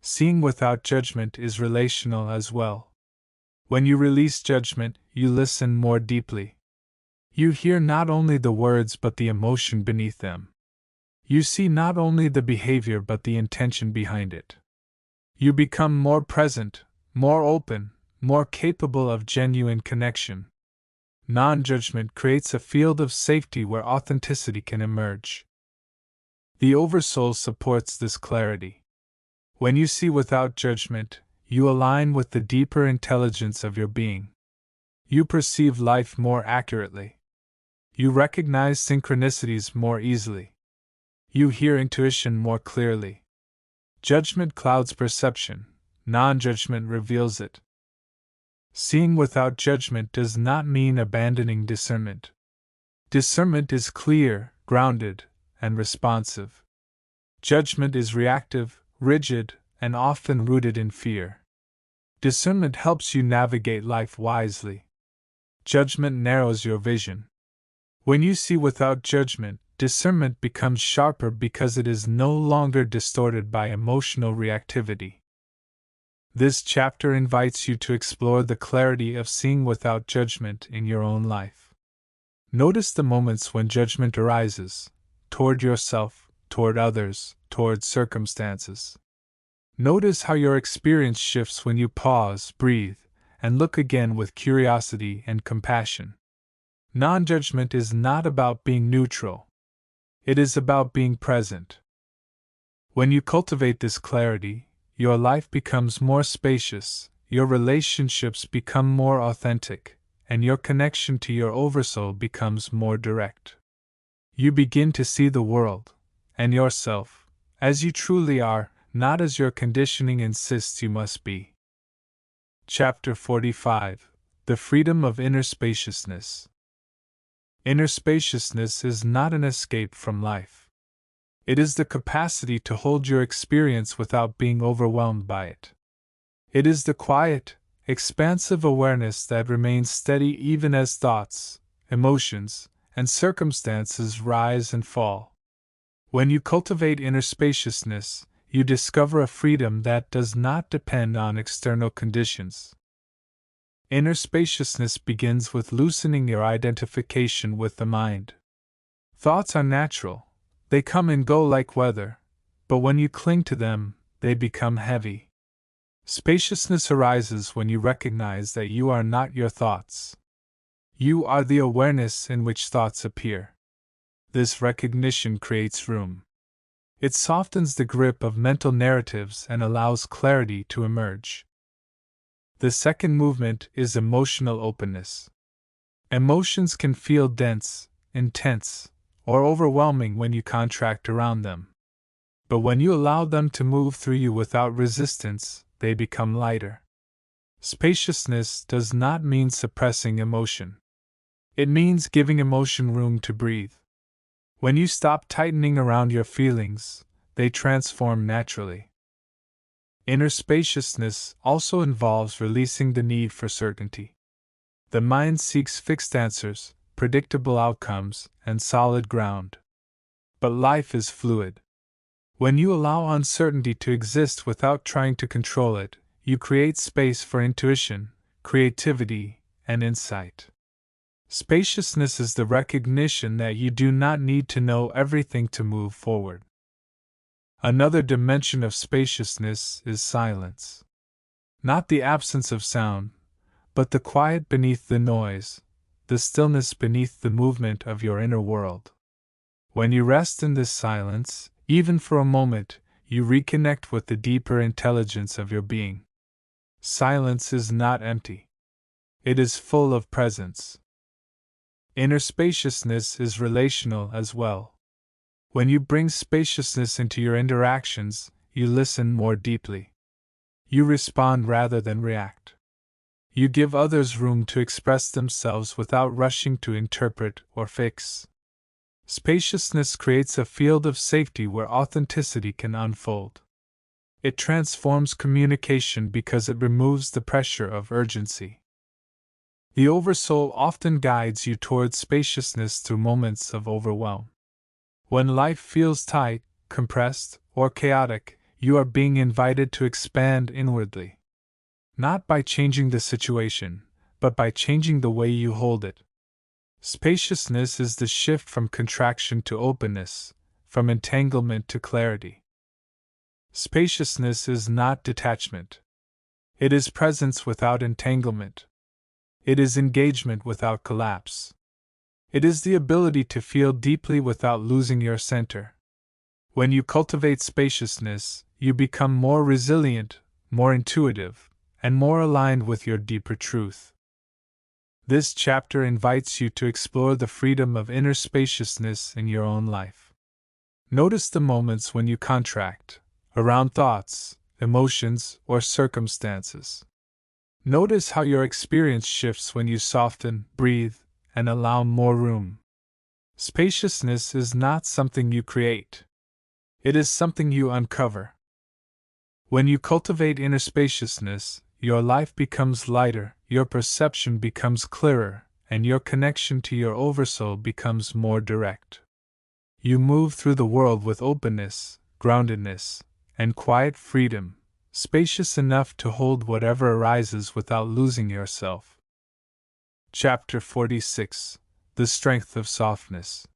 Seeing without judgment is relational as well. When you release judgment, you listen more deeply. You hear not only the words but the emotion beneath them. You see not only the behavior but the intention behind it. You become more present, more open, more capable of genuine connection. Non-judgment creates a field of safety where authenticity can emerge. The Oversoul supports this clarity. When you see without judgment, you align with the deeper intelligence of your being. You perceive life more accurately. You recognize synchronicities more easily. You hear intuition more clearly. Judgment clouds perception, non-judgment reveals it. Seeing without judgment does not mean abandoning discernment. Discernment is clear, grounded, and responsive. Judgment is reactive, rigid, and often rooted in fear. Discernment helps you navigate life wisely. Judgment narrows your vision. When you see without judgment, discernment becomes sharper because it is no longer distorted by emotional reactivity. This chapter invites you to explore the clarity of seeing without judgment in your own life. Notice the moments when judgment arises, toward yourself, toward others, toward circumstances. Notice how your experience shifts when you pause, breathe, and look again with curiosity and compassion. Non-judgment is not about being neutral. It is about being present. When you cultivate this clarity, your life becomes more spacious, your relationships become more authentic, and your connection to your Oversoul becomes more direct. You begin to see the world, and yourself, as you truly are, not as your conditioning insists you must be. Chapter 45: The Freedom of Inner Spaciousness. Inner spaciousness is not an escape from life. It is the capacity to hold your experience without being overwhelmed by it. It is the quiet, expansive awareness that remains steady even as thoughts, emotions, and circumstances rise and fall. When you cultivate inner spaciousness, you discover a freedom that does not depend on external conditions. Inner spaciousness begins with loosening your identification with the mind. Thoughts are natural, they come and go like weather, but when you cling to them, they become heavy. Spaciousness arises when you recognize that you are not your thoughts. You are the awareness in which thoughts appear. This recognition creates room. It softens the grip of mental narratives and allows clarity to emerge. The second movement is emotional openness. Emotions can feel dense, intense, or overwhelming when you contract around them. But when you allow them to move through you without resistance, they become lighter. Spaciousness does not mean suppressing emotion. It means giving emotion room to breathe. When you stop tightening around your feelings, they transform naturally. Inner spaciousness also involves releasing the need for certainty. The mind seeks fixed answers, predictable outcomes, and solid ground. But life is fluid. When you allow uncertainty to exist without trying to control it, you create space for intuition, creativity, and insight. Spaciousness is the recognition that you do not need to know everything to move forward. Another dimension of spaciousness is silence. Not the absence of sound, but the quiet beneath the noise, the stillness beneath the movement of your inner world. When you rest in this silence, even for a moment, you reconnect with the deeper intelligence of your being. Silence is not empty. It is full of presence. Inner spaciousness is relational as well. When you bring spaciousness into your interactions, you listen more deeply. You respond rather than react. You give others room to express themselves without rushing to interpret or fix. Spaciousness creates a field of safety where authenticity can unfold. It transforms communication because it removes the pressure of urgency. The Oversoul often guides you towards spaciousness through moments of overwhelm. When life feels tight, compressed, or chaotic, you are being invited to expand inwardly. Not by changing the situation, but by changing the way you hold it. Spaciousness is the shift from contraction to openness, from entanglement to clarity. Spaciousness is not detachment. It is presence without entanglement. It is engagement without collapse. It is the ability to feel deeply without losing your center. When you cultivate spaciousness, you become more resilient, more intuitive, and more aligned with your deeper truth. This chapter invites you to explore the freedom of inner spaciousness in your own life. Notice the moments when you contract, around thoughts, emotions, or circumstances. Notice how your experience shifts when you soften, breathe, and allow more room. Spaciousness is not something you create. It is something you uncover. When you cultivate inner spaciousness, your life becomes lighter, your perception becomes clearer, and your connection to your Oversoul becomes more direct. You move through the world with openness, groundedness, and quiet freedom, spacious enough to hold whatever arises without losing yourself. Chapter 46: The Strength of Softness.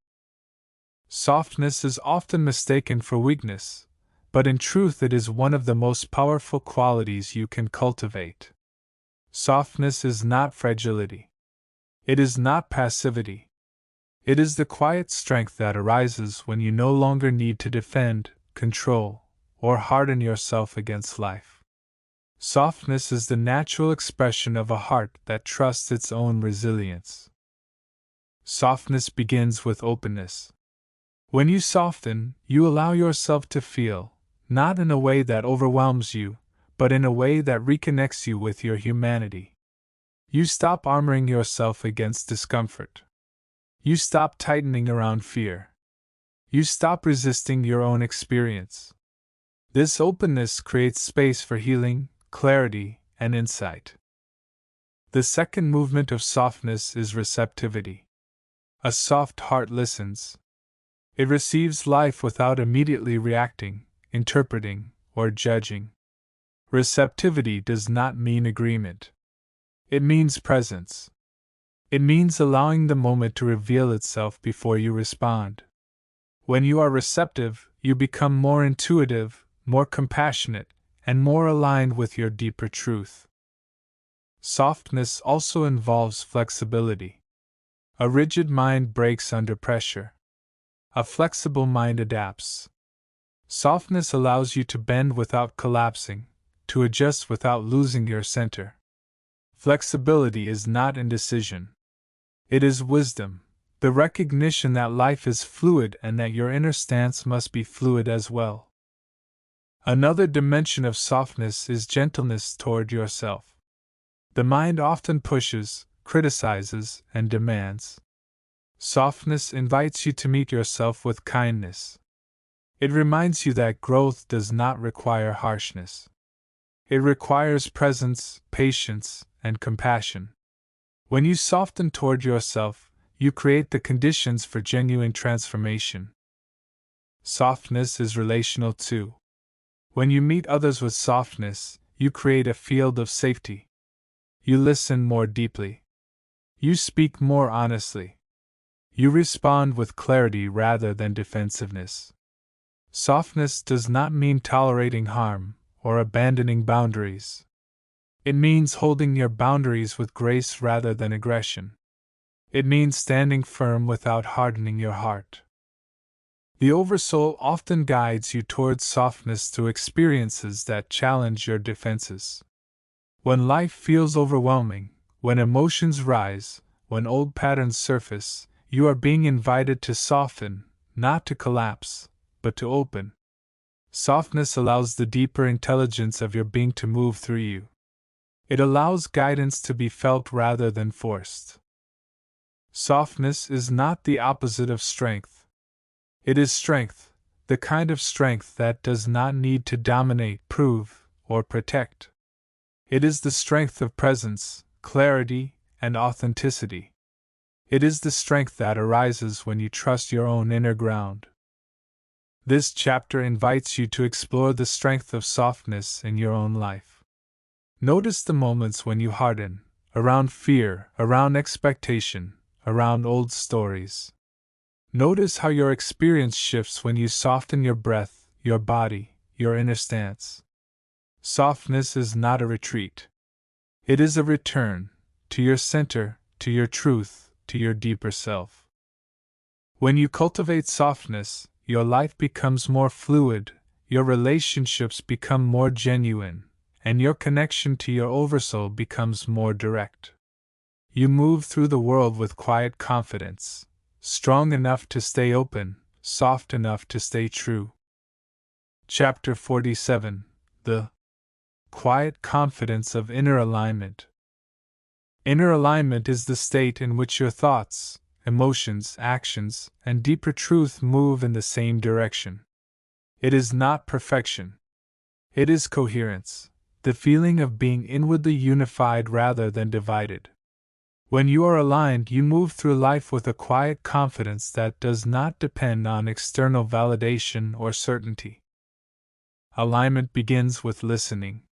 Softness is often mistaken for weakness, but in truth it is one of the most powerful qualities you can cultivate. Softness is not fragility. It is not passivity. It is the quiet strength that arises when you no longer need to defend, control, or harden yourself against life. Softness is the natural expression of a heart that trusts its own resilience. Softness begins with openness. When you soften, you allow yourself to feel, not in a way that overwhelms you, but in a way that reconnects you with your humanity. You stop armoring yourself against discomfort. You stop tightening around fear. You stop resisting your own experience. This openness creates space for healing, clarity, and insight. The second movement of softness is receptivity. A soft heart listens. It receives life without immediately reacting, interpreting, or judging. Receptivity does not mean agreement. It means presence. It means allowing the moment to reveal itself before you respond. When you are receptive, you become more intuitive, more compassionate, and more aligned with your deeper truth. Softness also involves flexibility. A rigid mind breaks under pressure. A flexible mind adapts. Softness allows you to bend without collapsing, to adjust without losing your center. Flexibility is not indecision. It is wisdom, the recognition that life is fluid and that your inner stance must be fluid as well. Another dimension of softness is gentleness toward yourself. The mind often pushes, criticizes, and demands. Softness invites you to meet yourself with kindness. It reminds you that growth does not require harshness. It requires presence, patience, and compassion. When you soften toward yourself, you create the conditions for genuine transformation. Softness is relational too. When you meet others with softness, you create a field of safety. You listen more deeply. You speak more honestly. You respond with clarity rather than defensiveness. Softness does not mean tolerating harm or abandoning boundaries. It means holding your boundaries with grace rather than aggression. It means standing firm without hardening your heart. The Oversoul often guides you towards softness through experiences that challenge your defenses. When life feels overwhelming, when emotions rise, when old patterns surface, you are being invited to soften, not to collapse, but to open. Softness allows the deeper intelligence of your being to move through you. It allows guidance to be felt rather than forced. Softness is not the opposite of strength. It is strength, the kind of strength that does not need to dominate, prove, or protect. It is the strength of presence, clarity, and authenticity. It is the strength that arises when you trust your own inner ground. This chapter invites you to explore the strength of softness in your own life. Notice the moments when you harden, around fear, around expectation, around old stories. Notice how your experience shifts when you soften your breath, your body, your inner stance. Softness is not a retreat. It is a return to your center, to your truth, to your deeper self. When you cultivate softness, your life becomes more fluid, your relationships become more genuine, and your connection to your Oversoul becomes more direct. You move through the world with quiet confidence, strong enough to stay open, soft enough to stay true. Chapter 47: The Quiet Confidence of Inner Alignment. Inner alignment is the state in which your thoughts, emotions, actions, and deeper truth move in the same direction. It is not perfection. It is coherence, the feeling of being inwardly unified rather than divided. When you are aligned, you move through life with a quiet confidence that does not depend on external validation or certainty. Alignment begins with listening.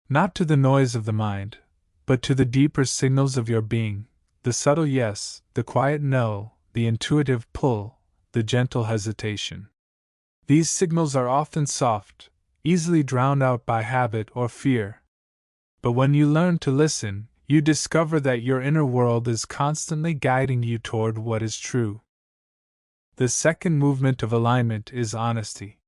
Not to the noise of the mind, but to the deeper signals of your being, the subtle yes, the quiet no, the intuitive pull, the gentle hesitation. These signals are often soft, easily drowned out by habit or fear. But when you learn to listen, you discover that your inner world is constantly guiding you toward what is true. The second movement of alignment is honesty.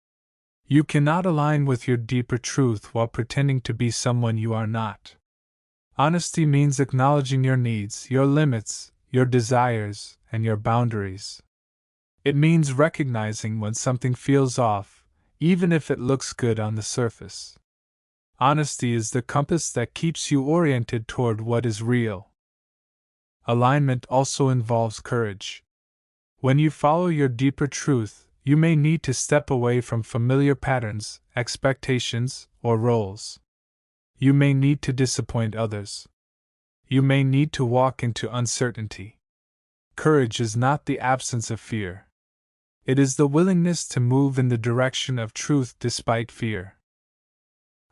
You cannot align with your deeper truth while pretending to be someone you are not. Honesty means acknowledging your needs, your limits, your desires, and your boundaries. It means recognizing when something feels off, even if it looks good on the surface. Honesty is the compass that keeps you oriented toward what is real. Alignment also involves courage. When you follow your deeper truth, you may need to step away from familiar patterns, expectations, or roles. You may need to disappoint others. You may need to walk into uncertainty. Courage is not the absence of fear. It is the willingness to move in the direction of truth despite fear.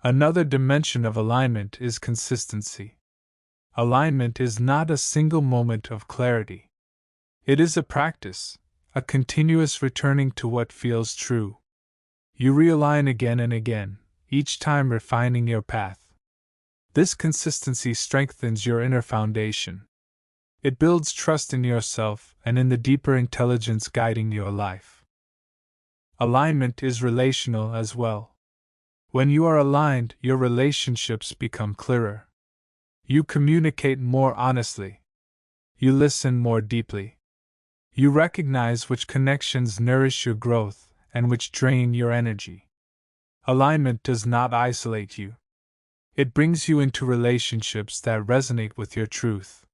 Another dimension of alignment is consistency. Alignment is not a single moment of clarity. It is a practice, a continuous returning to what feels true. You realign again and again, each time refining your path. This consistency strengthens your inner foundation. It builds trust in yourself and in the deeper intelligence guiding your life. Alignment is relational as well. When you are aligned, your relationships become clearer. You communicate more honestly. You listen more deeply. You recognize which connections nourish your growth and which drain your energy. Alignment does not isolate you. It brings you into relationships that resonate with your truth.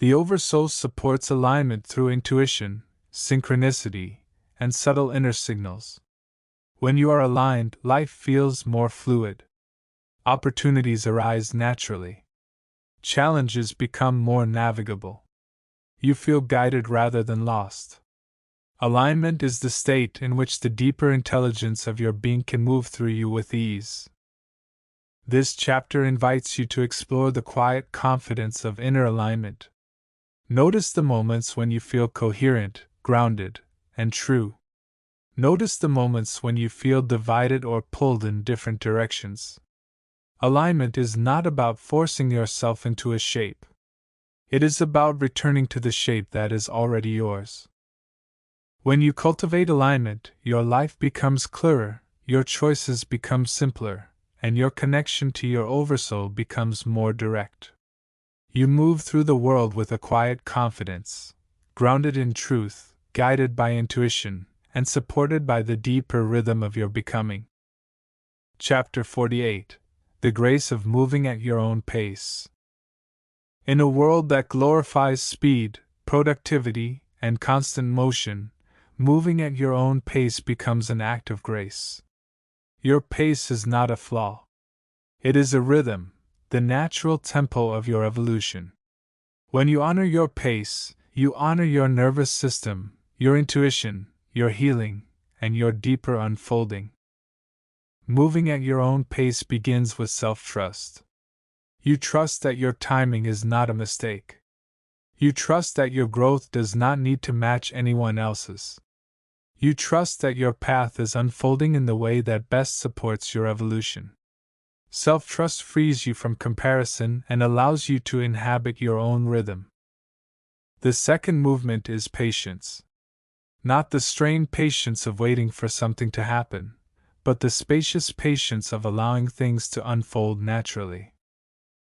The Oversoul supports alignment through intuition, synchronicity, and subtle inner signals. When you are aligned, life feels more fluid. Opportunities arise naturally. Challenges become more navigable. You feel guided rather than lost. Alignment is the state in which the deeper intelligence of your being can move through you with ease. This chapter invites you to explore the quiet confidence of inner alignment. Notice the moments when you feel coherent, grounded, and true. Notice the moments when you feel divided or pulled in different directions. Alignment is not about forcing yourself into a shape. It is about returning to the shape that is already yours. When you cultivate alignment, your life becomes clearer, your choices become simpler, and your connection to your Oversoul becomes more direct. You move through the world with a quiet confidence, grounded in truth, guided by intuition, and supported by the deeper rhythm of your becoming. Chapter 48: The Grace of Moving at Your Own Pace. In a world that glorifies speed, productivity, and constant motion, moving at your own pace becomes an act of grace. Your pace is not a flaw. It is a rhythm, the natural tempo of your evolution. When you honor your pace, you honor your nervous system, your intuition, your healing, and your deeper unfolding. Moving at your own pace begins with self-trust. You trust that your timing is not a mistake. You trust that your growth does not need to match anyone else's. You trust that your path is unfolding in the way that best supports your evolution. Self-trust frees you from comparison and allows you to inhabit your own rhythm. The second movement is patience. Not the strained patience of waiting for something to happen, but the spacious patience of allowing things to unfold naturally.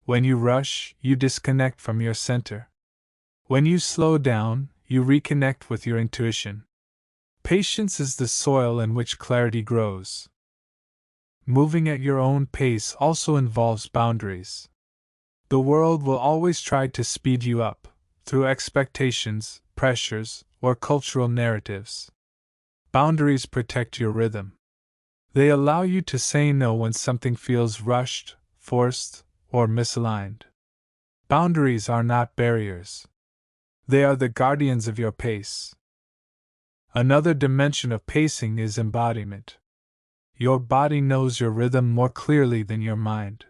When you rush, you disconnect from your center. When you slow down, you reconnect with your intuition. Patience is the soil in which clarity grows. Moving at your own pace also involves boundaries. The world will always try to speed you up, through expectations, pressures, or cultural narratives. Boundaries protect your rhythm. They allow you to say no when something feels rushed, forced, or misaligned. Boundaries are not barriers. They are the guardians of your pace. Another dimension of pacing is embodiment. Your body knows your rhythm more clearly than your mind.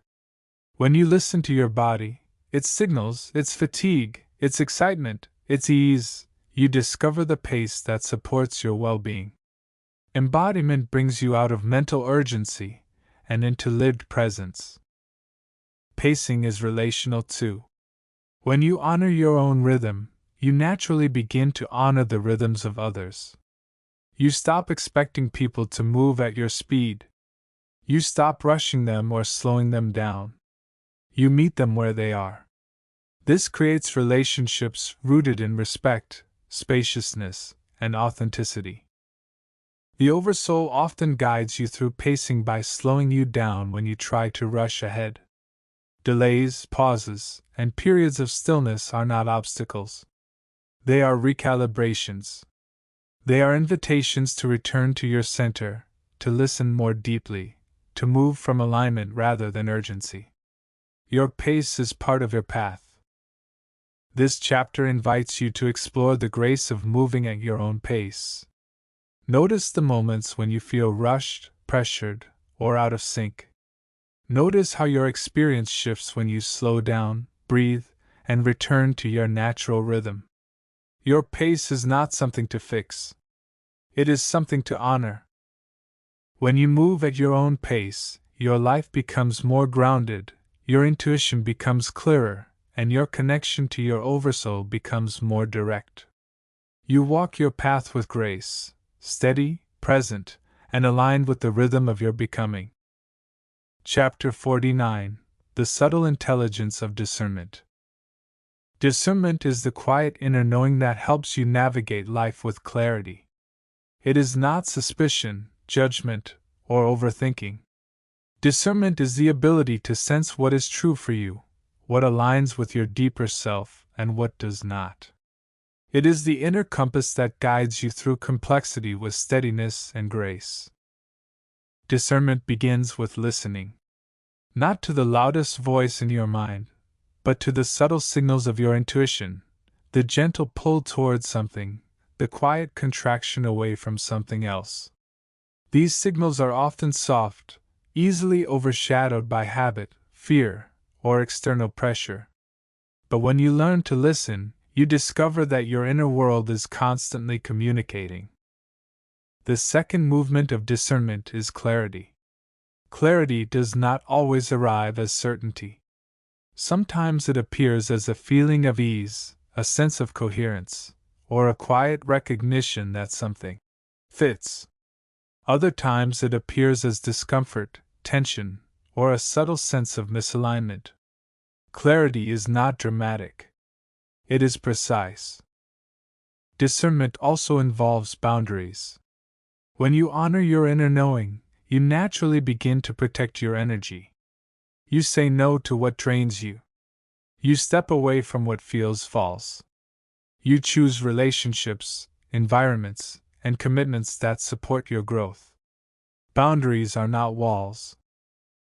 When you listen to your body, its signals, its fatigue, its excitement, its ease, you discover the pace that supports your well-being. Embodiment brings you out of mental urgency and into lived presence. Pacing is relational too. When you honor your own rhythm, you naturally begin to honor the rhythms of others. You stop expecting people to move at your speed. You stop rushing them or slowing them down. You meet them where they are. This creates relationships rooted in respect, spaciousness, and authenticity. The Oversoul often guides you through pacing by slowing you down when you try to rush ahead. Delays, pauses, and periods of stillness are not obstacles. They are recalibrations. They are invitations to return to your center, to listen more deeply, to move from alignment rather than urgency. Your pace is part of your path. This chapter invites you to explore the grace of moving at your own pace. Notice the moments when you feel rushed, pressured, or out of sync. Notice how your experience shifts when you slow down, breathe, and return to your natural rhythm. Your pace is not something to fix. It is something to honor. When you move at your own pace, your life becomes more grounded, your intuition becomes clearer, and your connection to your Oversoul becomes more direct. You walk your path with grace, steady, present, and aligned with the rhythm of your becoming. Chapter 49: The Subtle Intelligence of Discernment. Discernment is the quiet inner knowing that helps you navigate life with clarity. It is not suspicion, judgment, or overthinking. Discernment is the ability to sense what is true for you, what aligns with your deeper self, and what does not. It is the inner compass that guides you through complexity with steadiness and grace. Discernment begins with listening. Not to the loudest voice in your mind, but to the subtle signals of your intuition, the gentle pull towards something, the quiet contraction away from something else. These signals are often soft, easily overshadowed by habit, fear, or external pressure. But when you learn to listen, you discover that your inner world is constantly communicating. The second movement of discernment is clarity. Clarity does not always arrive as certainty. Sometimes it appears as a feeling of ease, a sense of coherence, or a quiet recognition that something fits. Other times it appears as discomfort, tension, or a subtle sense of misalignment. Clarity is not dramatic. It is precise. Discernment also involves boundaries. When you honor your inner knowing, you naturally begin to protect your energy. You say no to what drains you. You step away from what feels false. You choose relationships, environments, and commitments that support your growth. Boundaries are not walls.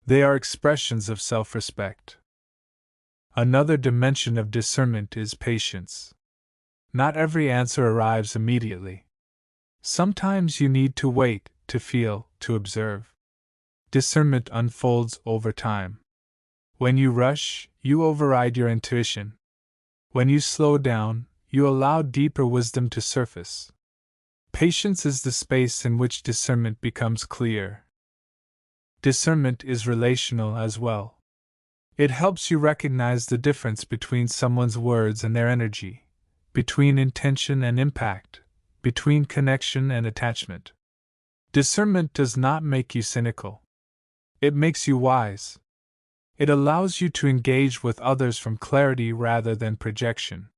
They are expressions of self-respect. Another dimension of discernment is patience. Not every answer arrives immediately. Sometimes you need to wait, to feel, to observe. Discernment unfolds over time. When you rush, you override your intuition. When you slow down, you allow deeper wisdom to surface. Patience is the space in which discernment becomes clear. Discernment is relational as well. It helps you recognize the difference between someone's words and their energy, between intention and impact, between connection and attachment. Discernment does not make you cynical. It makes you wise. It allows you to engage with others from clarity rather than projection.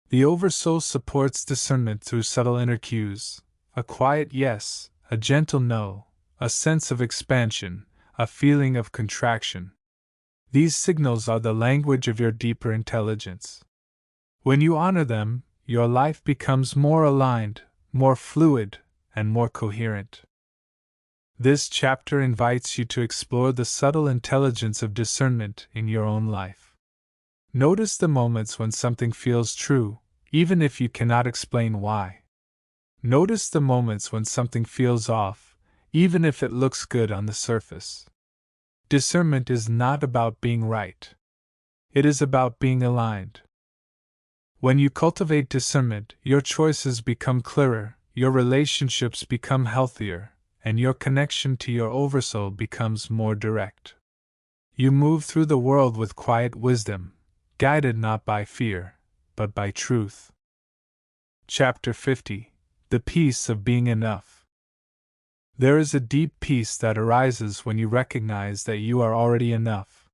The Oversoul supports discernment through subtle inner cues, a quiet yes, a gentle no, a sense of expansion, a feeling of contraction. These signals are the language of your deeper intelligence. When you honor them, your life becomes more aligned, more fluid, and more coherent. This chapter invites you to explore the subtle intelligence of discernment in your own life. Notice the moments when something feels true, even if you cannot explain why. Notice the moments when something feels off, even if it looks good on the surface. Discernment is not about being right. It is about being aligned. When you cultivate discernment, your choices become clearer, your relationships become healthier, and your connection to your Oversoul becomes more direct. You move through the world with quiet wisdom, guided not by fear, but by truth. Chapter 50. The Peace of Being Enough. There is a deep peace that arises when you recognize that you are already enough.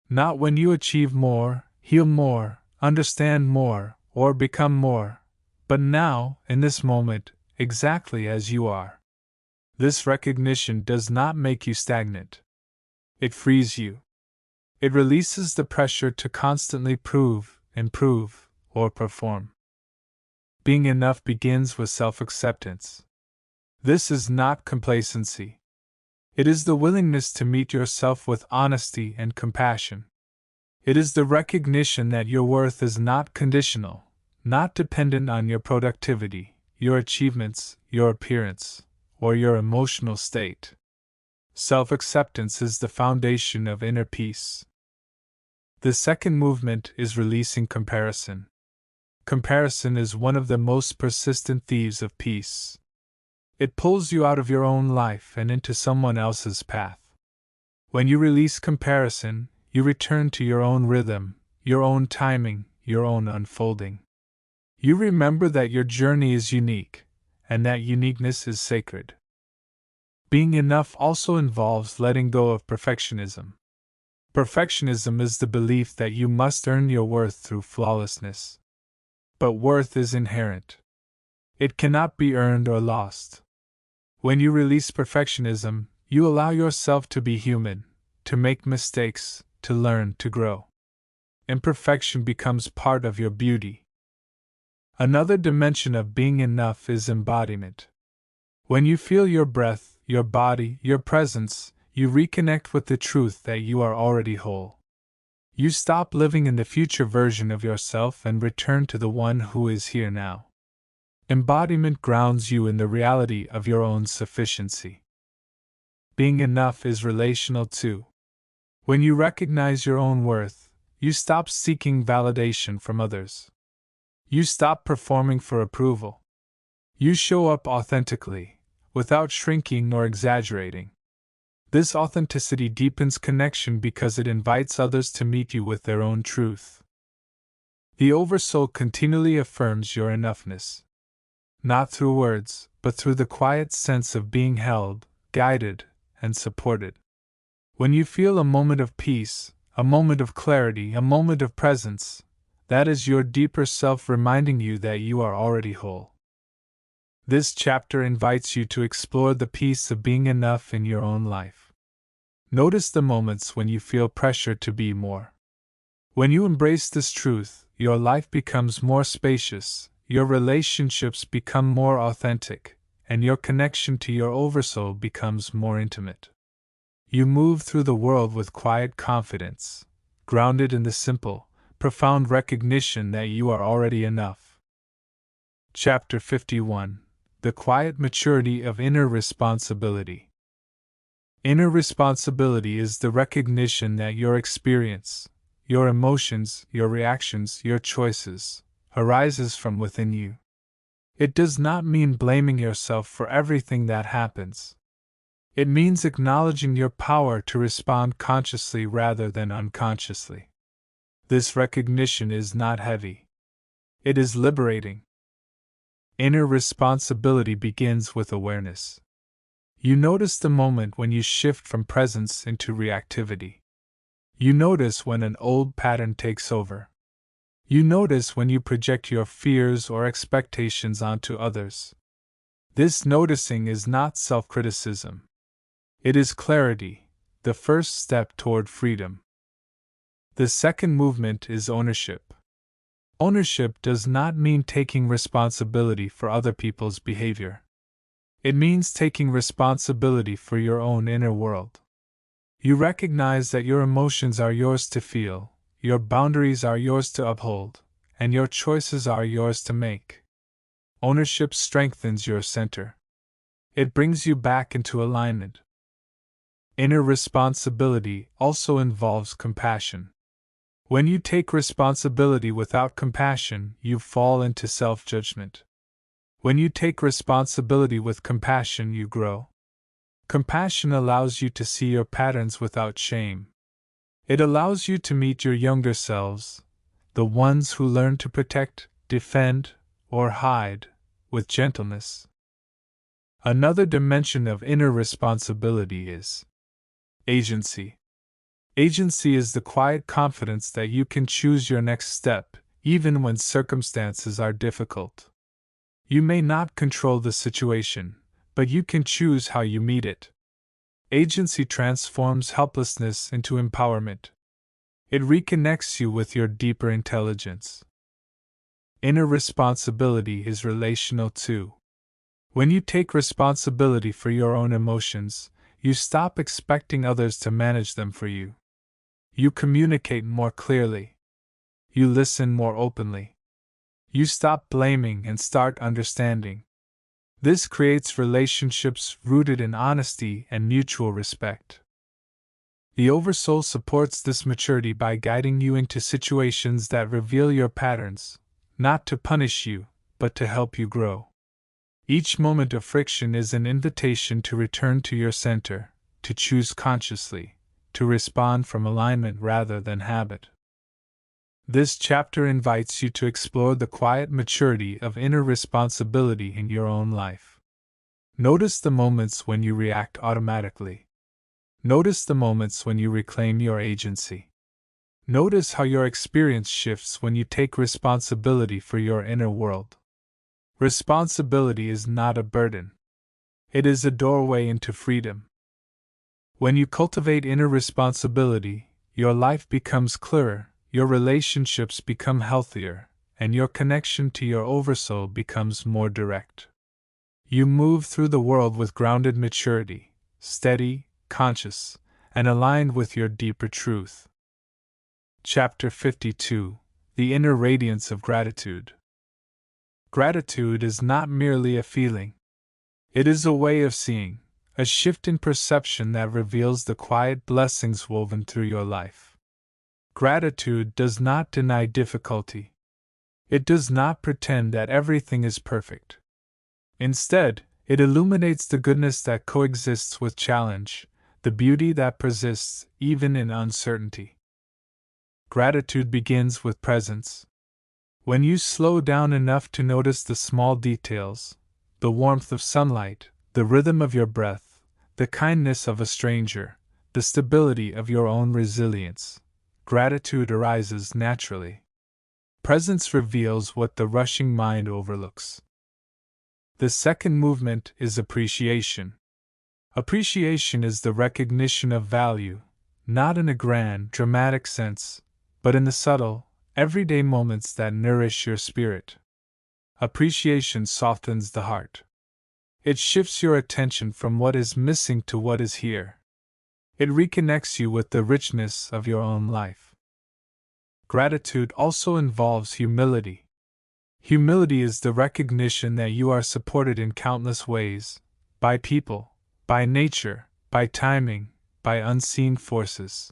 Not when you achieve more, heal more, understand more, or become more, but now, in this moment, exactly as you are. This recognition does not make you stagnant. It frees you. It releases the pressure to constantly prove, improve, or perform. Being enough begins with self-acceptance. This is not complacency. It is the willingness to meet yourself with honesty and compassion. It is the recognition that your worth is not conditional, not dependent on your productivity, your achievements, your appearance, or your emotional state. Self-acceptance is the foundation of inner peace. The second movement is releasing comparison. Comparison is one of the most persistent thieves of peace. It pulls you out of your own life and into someone else's path. When you release comparison, you return to your own rhythm, your own timing, your own unfolding. You remember that your journey is unique, and that uniqueness is sacred. Being enough also involves letting go of perfectionism. Perfectionism is the belief that you must earn your worth through flawlessness. But worth is inherent. It cannot be earned or lost. When you release perfectionism, you allow yourself to be human, to make mistakes, to learn, to grow. Imperfection becomes part of your beauty. Another dimension of being enough is embodiment. When you feel your breath, your body, your presence, you reconnect with the truth that you are already whole. You stop living in the future version of yourself and return to the one who is here now. Embodiment grounds you in the reality of your own sufficiency. Being enough is relational too. When you recognize your own worth, you stop seeking validation from others. You stop performing for approval. You show up authentically, without shrinking nor exaggerating. This authenticity deepens connection because it invites others to meet you with their own truth. The Oversoul continually affirms your enoughness. Not through words, but through the quiet sense of being held, guided, and supported. When you feel a moment of peace, a moment of clarity, a moment of presence, that is your deeper self reminding you that you are already whole. This chapter invites you to explore the peace of being enough in your own life. Notice the moments when you feel pressure to be more. When you embrace this truth, your life becomes more spacious, your relationships become more authentic, and your connection to your Oversoul becomes more intimate. You move through the world with quiet confidence, grounded in the simple, profound recognition that you are already enough. Chapter 51. The Quiet Maturity of Inner Responsibility. Inner responsibility is the recognition that your experience, your emotions, your reactions, your choices, arises from within you. It does not mean blaming yourself for everything that happens. It means acknowledging your power to respond consciously rather than unconsciously. This recognition is not heavy. It is liberating. Inner responsibility begins with awareness. You notice the moment when you shift from presence into reactivity. You notice when an old pattern takes over. You notice when you project your fears or expectations onto others. This noticing is not self-criticism. It is clarity, the first step toward freedom. The second movement is ownership. Ownership does not mean taking responsibility for other people's behavior. It means taking responsibility for your own inner world. You recognize that your emotions are yours to feel, your boundaries are yours to uphold, and your choices are yours to make. Ownership strengthens your center. It brings you back into alignment. Inner responsibility also involves compassion. When you take responsibility without compassion, you fall into self-judgment. When you take responsibility with compassion, you grow. Compassion allows you to see your patterns without shame. It allows you to meet your younger selves, the ones who learn to protect, defend, or hide, with gentleness. Another dimension of inner responsibility is agency. Agency is the quiet confidence that you can choose your next step, even when circumstances are difficult. You may not control the situation, but you can choose how you meet it. Agency transforms helplessness into empowerment. It reconnects you with your deeper intelligence. Inner responsibility is relational too. When you take responsibility for your own emotions, you stop expecting others to manage them for you. You communicate more clearly. You listen more openly. You stop blaming and start understanding. This creates relationships rooted in honesty and mutual respect. The Oversoul supports this maturity by guiding you into situations that reveal your patterns, not to punish you, but to help you grow. Each moment of friction is an invitation to return to your center, to choose consciously, to respond from alignment rather than habit. This chapter invites you to explore the quiet maturity of inner responsibility in your own life. Notice the moments when you react automatically. Notice the moments when you reclaim your agency. Notice how your experience shifts when you take responsibility for your inner world. Responsibility is not a burden. It is a doorway into freedom. When you cultivate inner responsibility, your life becomes clearer, your relationships become healthier, and your connection to your Oversoul becomes more direct. You move through the world with grounded maturity, steady, conscious, and aligned with your deeper truth. Chapter 52: The Inner Radiance of Gratitude. Gratitude is not merely a feeling. It is a way of seeing, a shift in perception that reveals the quiet blessings woven through your life. Gratitude does not deny difficulty. It does not pretend that everything is perfect. Instead, it illuminates the goodness that coexists with challenge, the beauty that persists even in uncertainty. Gratitude begins with presence. When you slow down enough to notice the small details, the warmth of sunlight, the rhythm of your breath, the kindness of a stranger, the stability of your own resilience, gratitude arises naturally. Presence reveals what the rushing mind overlooks. The second movement is appreciation. Appreciation is the recognition of value, not in a grand, dramatic sense, but in the subtle, everyday moments that nourish your spirit. Appreciation softens the heart. It shifts your attention from what is missing to what is here. It reconnects you with the richness of your own life. Gratitude also involves humility. Humility is the recognition that you are supported in countless ways, by people, by nature, by timing, by unseen forces.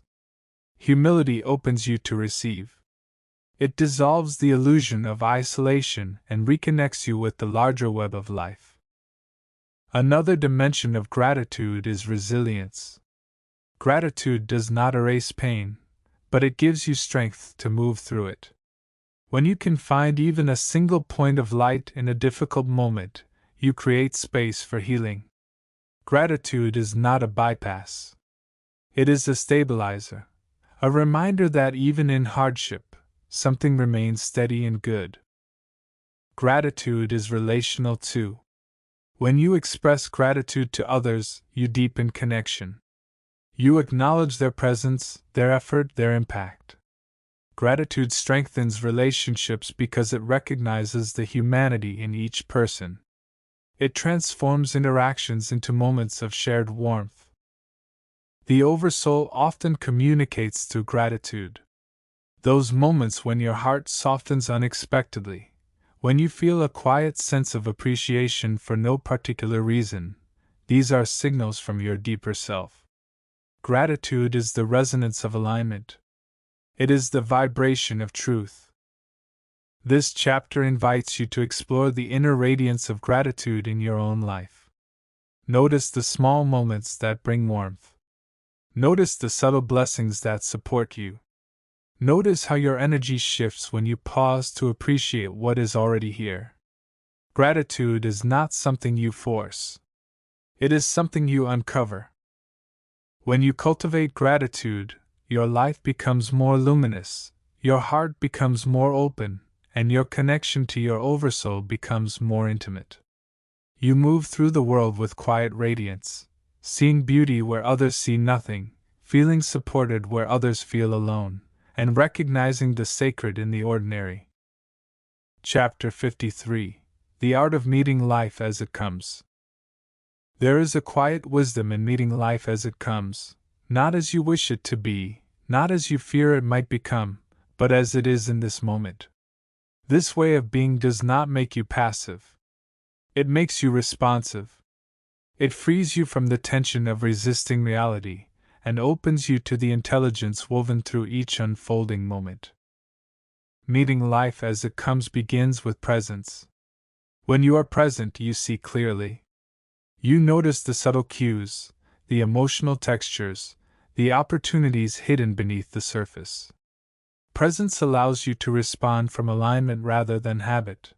Humility opens you to receive. It dissolves the illusion of isolation and reconnects you with the larger web of life. Another dimension of gratitude is resilience. Gratitude does not erase pain, but it gives you strength to move through it. When you can find even a single point of light in a difficult moment, you create space for healing. Gratitude is not a bypass. It is a stabilizer, a reminder that even in hardship, something remains steady and good. Gratitude is relational too. When you express gratitude to others, you deepen connection. You acknowledge their presence, their effort, their impact. Gratitude strengthens relationships because it recognizes the humanity in each person. It transforms interactions into moments of shared warmth. The Oversoul often communicates through gratitude. Those moments when your heart softens unexpectedly, when you feel a quiet sense of appreciation for no particular reason, these are signals from your deeper self. Gratitude is the resonance of alignment. It is the vibration of truth. This chapter invites you to explore the inner radiance of gratitude in your own life. Notice the small moments that bring warmth. Notice the subtle blessings that support you. Notice how your energy shifts when you pause to appreciate what is already here. Gratitude is not something you force. It is something you uncover. When you cultivate gratitude, your life becomes more luminous, your heart becomes more open, and your connection to your Oversoul becomes more intimate. You move through the world with quiet radiance, seeing beauty where others see nothing, feeling supported where others feel alone, and recognizing the sacred in the ordinary. Chapter 53: The Art of Meeting Life as It Comes. There is a quiet wisdom in meeting life as it comes, not as you wish it to be, not as you fear it might become, but as it is in this moment. This way of being does not make you passive. It makes you responsive. It frees you from the tension of resisting reality, and opens you to the intelligence woven through each unfolding moment. Meeting life as it comes begins with presence. When you are present, you see clearly. You notice the subtle cues, the emotional textures, the opportunities hidden beneath the surface. Presence allows you to respond from alignment rather than habit.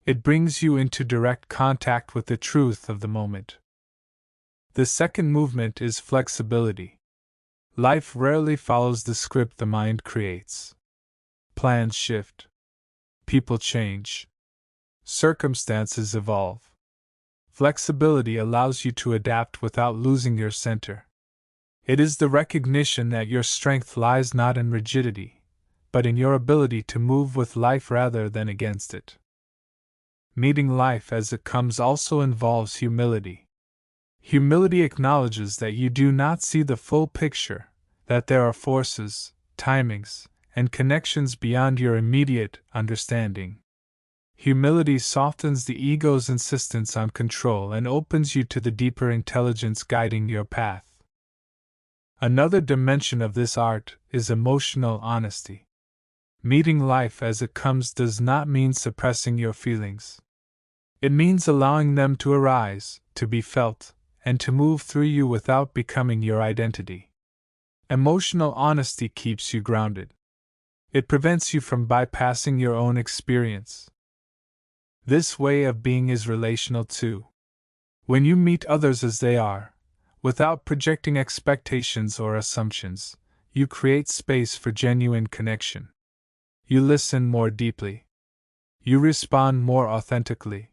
It brings you into direct contact with the truth of the moment. The second movement is flexibility. Life rarely follows the script the mind creates. Plans shift. People change. Circumstances evolve. Flexibility allows you to adapt without losing your center. It is the recognition that your strength lies not in rigidity, but in your ability to move with life rather than against it. Meeting life as it comes also involves humility. Humility acknowledges that you do not see the full picture, that there are forces, timings, and connections beyond your immediate understanding. Humility softens the ego's insistence on control and opens you to the deeper intelligence guiding your path. Another dimension of this art is emotional honesty. Meeting life as it comes does not mean suppressing your feelings. It means allowing them to arise, to be felt, and to move through you without becoming your identity. Emotional honesty keeps you grounded. It prevents you from bypassing your own experience. This way of being is relational too. When you meet others as they are, without projecting expectations or assumptions, you create space for genuine connection. You listen more deeply. You respond more authentically.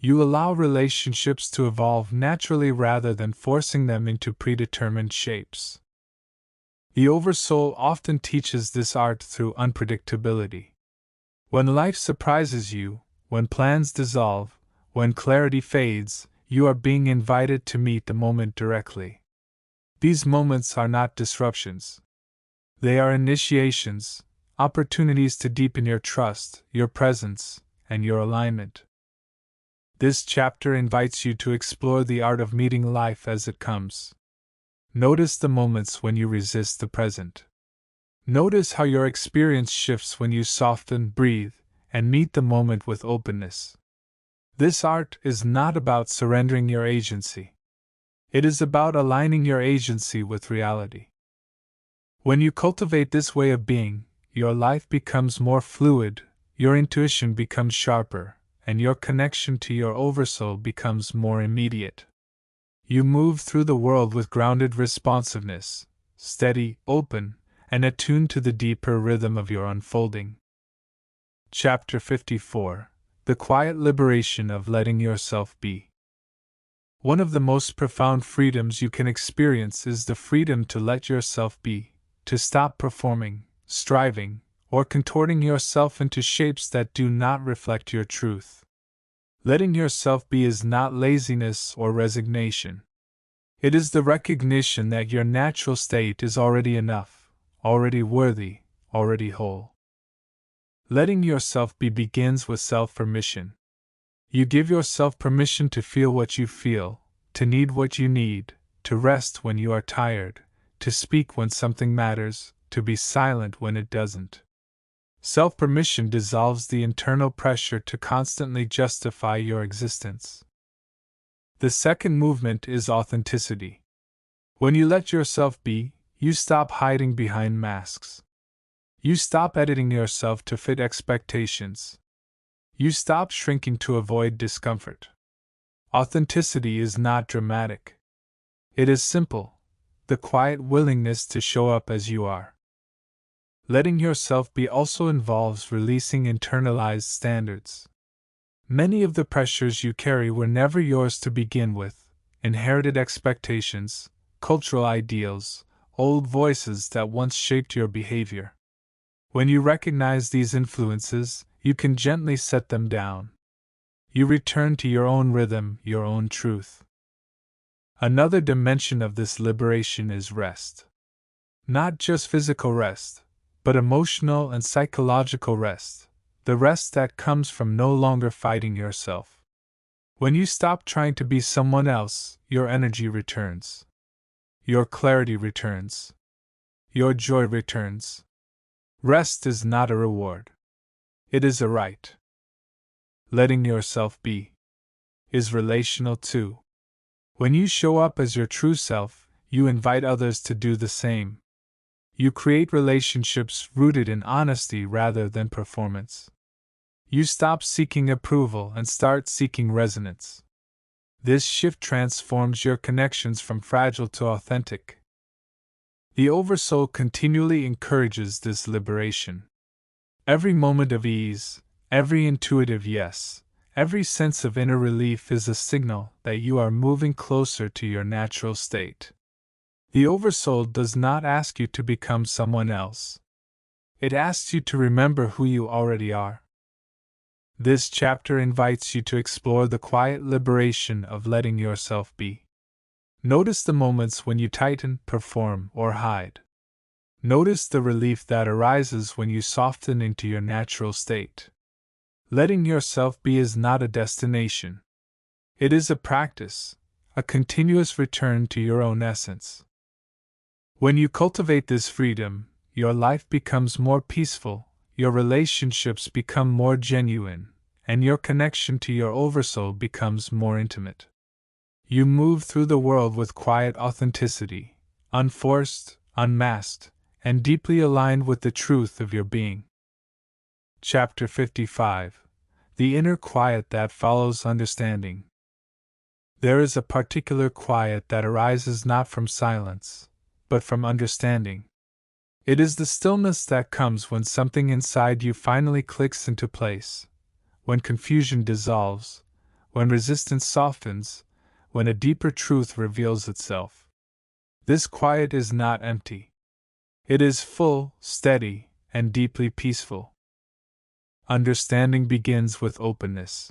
You allow relationships to evolve naturally rather than forcing them into predetermined shapes. The Oversoul often teaches this art through unpredictability. When life surprises you, when plans dissolve, when clarity fades, you are being invited to meet the moment directly. These moments are not disruptions. They are initiations, opportunities to deepen your trust, your presence, and your alignment. This chapter invites you to explore the art of meeting life as it comes. Notice the moments when you resist the present. Notice how your experience shifts when you soften, breathe, and meet the moment with openness. This art is not about surrendering your agency. It is about aligning your agency with reality. When you cultivate this way of being, your life becomes more fluid, your intuition becomes sharper, and your connection to your Oversoul becomes more immediate. You move through the world with grounded responsiveness, steady, open, and attuned to the deeper rhythm of your unfolding. Chapter 54: The Quiet Liberation of Letting Yourself Be. One of the most profound freedoms you can experience is the freedom to let yourself be, to stop performing, striving, or contorting yourself into shapes that do not reflect your truth. Letting yourself be is not laziness or resignation. It is the recognition that your natural state is already enough, already worthy, already whole. Letting yourself be begins with self-permission. You give yourself permission to feel what you feel, to need what you need, to rest when you are tired, to speak when something matters, to be silent when it doesn't. Self-permission dissolves the internal pressure to constantly justify your existence. The second movement is authenticity. When you let yourself be, you stop hiding behind masks. You stop editing yourself to fit expectations. You stop shrinking to avoid discomfort. Authenticity is not dramatic. It is simple, the quiet willingness to show up as you are. Letting yourself be also involves releasing internalized standards. Many of the pressures you carry were never yours to begin with: inherited expectations, cultural ideals, old voices that once shaped your behavior. When you recognize these influences, you can gently set them down. You return to your own rhythm, your own truth. Another dimension of this liberation is rest. Not just physical rest, but emotional and psychological rest, the rest that comes from no longer fighting yourself. When you stop trying to be someone else, your energy returns. Your clarity returns. Your joy returns. Rest is not a reward. It is a right. Letting yourself be is relational too. When you show up as your true self, you invite others to do the same. You create relationships rooted in honesty rather than performance. You stop seeking approval and start seeking resonance. This shift transforms your connections from fragile to authentic. The Oversoul continually encourages this liberation. Every moment of ease, every intuitive yes, every sense of inner relief is a signal that you are moving closer to your natural state. The Oversoul does not ask you to become someone else. It asks you to remember who you already are. This chapter invites you to explore the quiet liberation of letting yourself be. Notice the moments when you tighten, perform, or hide. Notice the relief that arises when you soften into your natural state. Letting yourself be is not a destination. It is a practice, a continuous return to your own essence. When you cultivate this freedom, your life becomes more peaceful, your relationships become more genuine, and your connection to your Oversoul becomes more intimate. You move through the world with quiet authenticity, unforced, unmasked, and deeply aligned with the truth of your being. Chapter 55: The Inner Quiet That Follows Understanding. There is a particular quiet that arises not from silence, but from understanding. It is the stillness that comes when something inside you finally clicks into place, when confusion dissolves, when resistance softens, when a deeper truth reveals itself. This quiet is not empty. It is full, steady, and deeply peaceful. Understanding begins with openness.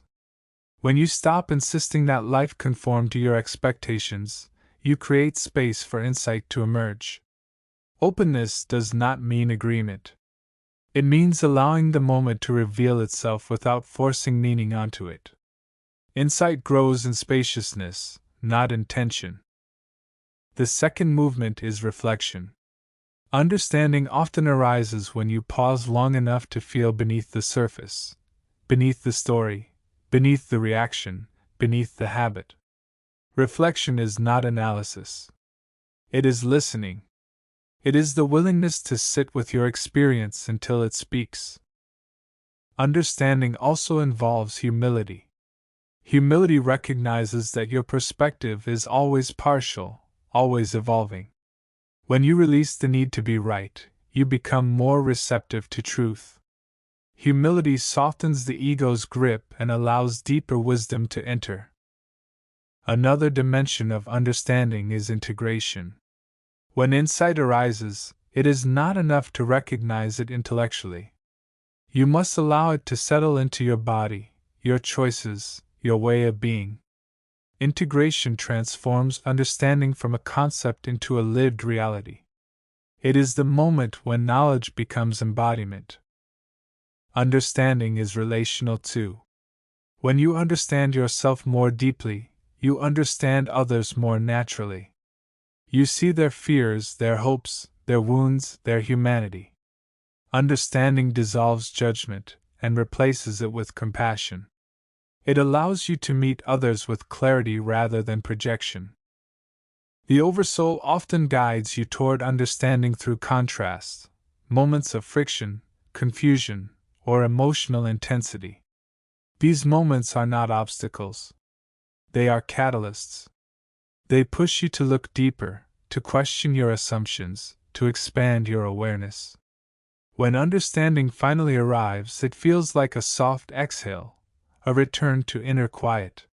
When you stop insisting that life conform to your expectations, you create space for insight to emerge. Openness does not mean agreement. It means allowing the moment to reveal itself without forcing meaning onto it. Insight grows in spaciousness, not in tension. The second movement is reflection. Understanding often arises when you pause long enough to feel beneath the surface, beneath the story, beneath the reaction, beneath the habit. Reflection is not analysis. It is listening. It is the willingness to sit with your experience until it speaks. Understanding also involves humility. Humility recognizes that your perspective is always partial, always evolving. When you release the need to be right, you become more receptive to truth. Humility softens the ego's grip and allows deeper wisdom to enter. Another dimension of understanding is integration. When insight arises, it is not enough to recognize it intellectually. You must allow it to settle into your body, your choices, your way of being. Integration transforms understanding from a concept into a lived reality. It is the moment when knowledge becomes embodiment. Understanding is relational too. When you understand yourself more deeply, you understand others more naturally. You see their fears, their hopes, their wounds, their humanity. Understanding dissolves judgment and replaces it with compassion. It allows you to meet others with clarity rather than projection. The Oversoul often guides you toward understanding through contrast, moments of friction, confusion, or emotional intensity. These moments are not obstacles. They are catalysts. They push you to look deeper, to question your assumptions, to expand your awareness. When understanding finally arrives, it feels like a soft exhale, a return to inner quiet.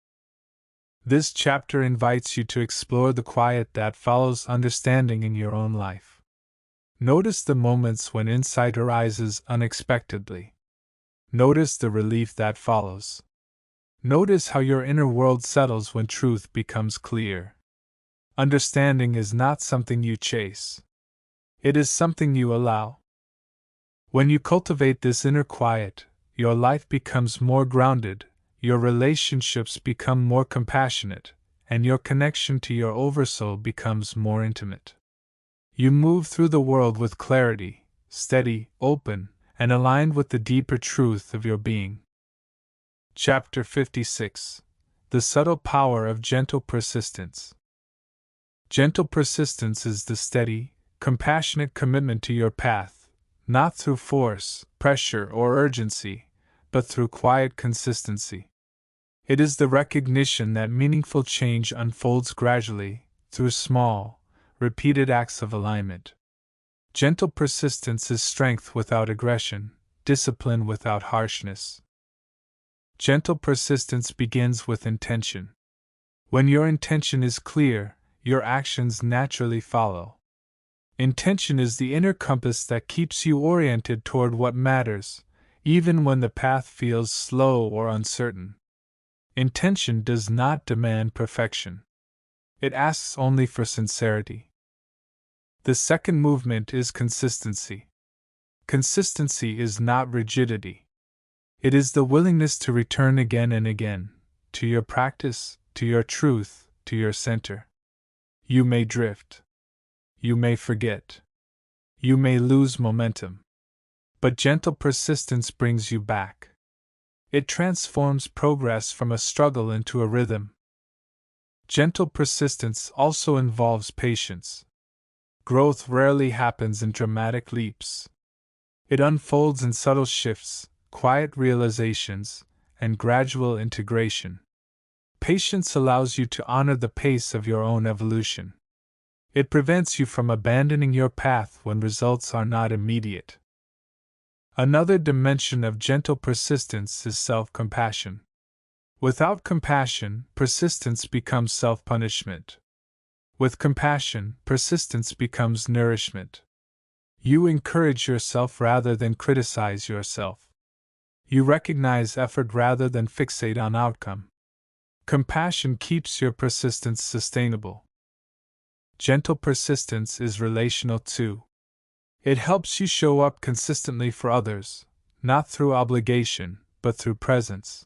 This chapter invites you to explore the quiet that follows understanding in your own life. Notice the moments when insight arises unexpectedly. Notice the relief that follows. Notice how your inner world settles when truth becomes clear. Understanding is not something you chase. It is something you allow. When you cultivate this inner quiet, your life becomes more grounded, your relationships become more compassionate, and your connection to your Oversoul becomes more intimate. You move through the world with clarity, steady, open, and aligned with the deeper truth of your being. Chapter 56. The Subtle Power of Gentle Persistence. Gentle persistence is the steady, compassionate commitment to your path, not through force, pressure, or urgency, but through quiet consistency. It is the recognition that meaningful change unfolds gradually, through small, repeated acts of alignment. Gentle persistence is strength without aggression, discipline without harshness. Gentle persistence begins with intention. When your intention is clear, your actions naturally follow. Intention is the inner compass that keeps you oriented toward what matters, even when the path feels slow or uncertain. Intention does not demand perfection. It asks only for sincerity. The second movement is consistency. Consistency is not rigidity. It is the willingness to return again and again, to your practice, to your truth, to your center. You may drift. You may forget. You may lose momentum. But gentle persistence brings you back. It transforms progress from a struggle into a rhythm. Gentle persistence also involves patience. Growth rarely happens in dramatic leaps. It unfolds in subtle shifts, quiet realizations, and gradual integration. Patience allows you to honor the pace of your own evolution. It prevents you from abandoning your path when results are not immediate. Another dimension of gentle persistence is self-compassion. Without compassion, persistence becomes self-punishment. With compassion, persistence becomes nourishment. You encourage yourself rather than criticize yourself. You recognize effort rather than fixate on outcome. Compassion keeps your persistence sustainable. Gentle persistence is relational too. It helps you show up consistently for others, not through obligation, but through presence.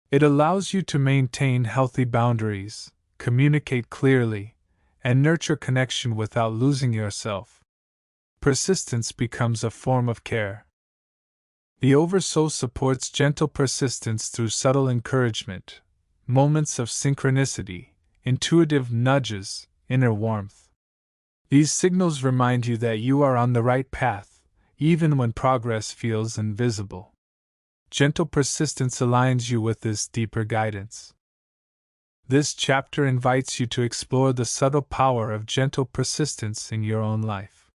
It allows you to maintain healthy boundaries, communicate clearly, and nurture connection without losing yourself. Persistence becomes a form of care. The Oversoul supports gentle persistence through subtle encouragement, moments of synchronicity, intuitive nudges, inner warmth. These signals remind you that you are on the right path, even when progress feels invisible. Gentle persistence aligns you with this deeper guidance. This chapter invites you to explore the subtle power of gentle persistence in your own life.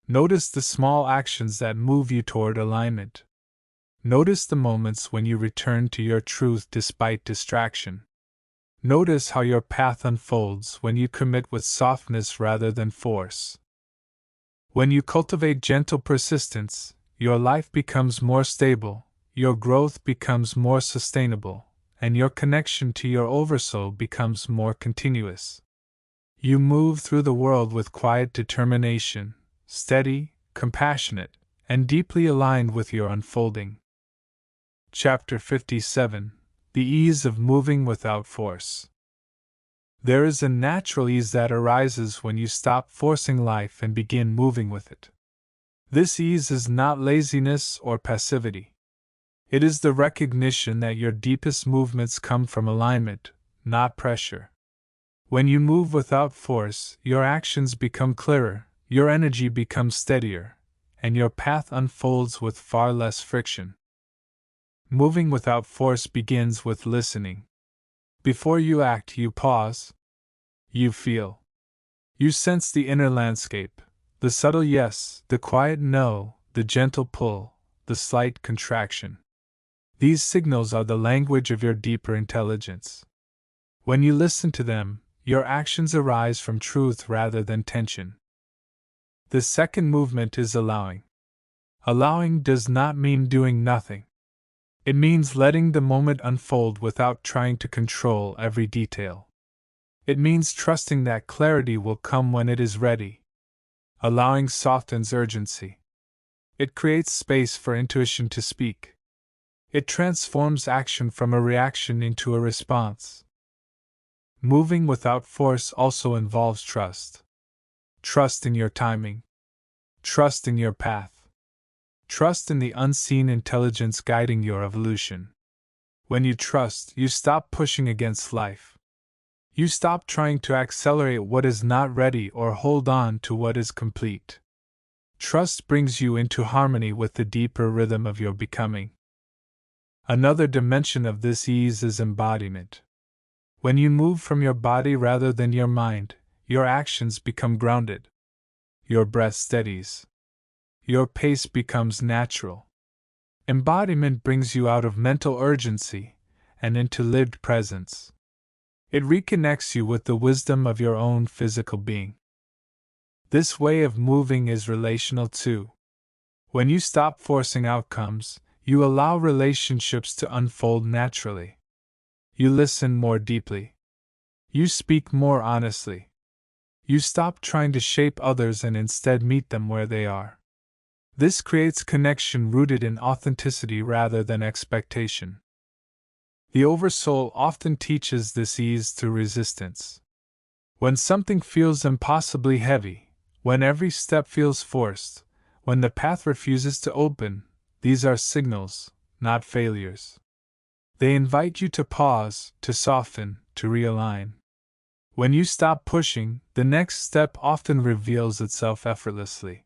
Notice the small actions that move you toward alignment. Notice the moments when you return to your truth despite distraction. Notice how your path unfolds when you commit with softness rather than force. When you cultivate gentle persistence, your life becomes more stable, your growth becomes more sustainable, and your connection to your Oversoul becomes more continuous. You move through the world with quiet determination, steady, compassionate, and deeply aligned with your unfolding. Chapter 57. The Ease of Moving Without Force. There is a natural ease that arises when you stop forcing life and begin moving with it. This ease is not laziness or passivity. It is the recognition that your deepest movements come from alignment, not pressure. When you move without force, your actions become clearer, your energy becomes steadier, and your path unfolds with far less friction. Moving without force begins with listening. Before you act, you pause. You feel. You sense the inner landscape, the subtle yes, the quiet no, the gentle pull, the slight contraction. These signals are the language of your deeper intelligence. When you listen to them, your actions arise from truth rather than tension. The second movement is allowing. Allowing does not mean doing nothing. It means letting the moment unfold without trying to control every detail. It means trusting that clarity will come when it is ready. Allowing softens urgency. It creates space for intuition to speak. It transforms action from a reaction into a response. Moving without force also involves trust. Trust in your timing. Trust in your path. Trust in the unseen intelligence guiding your evolution. When you trust, you stop pushing against life. You stop trying to accelerate what is not ready or hold on to what is complete. Trust brings you into harmony with the deeper rhythm of your becoming. Another dimension of this ease is embodiment. When you move from your body rather than your mind, your actions become grounded. Your breath steadies. Your pace becomes natural. Embodiment brings you out of mental urgency and into lived presence. It reconnects you with the wisdom of your own physical being. This way of moving is relational too. When you stop forcing outcomes, you allow relationships to unfold naturally. You listen more deeply. You speak more honestly. You stop trying to shape others and instead meet them where they are. This creates connection rooted in authenticity rather than expectation. The Oversoul often teaches this ease through resistance. When something feels impossibly heavy, when every step feels forced, when the path refuses to open, these are signals, not failures. They invite you to pause, to soften, to realign. When you stop pushing, the next step often reveals itself effortlessly.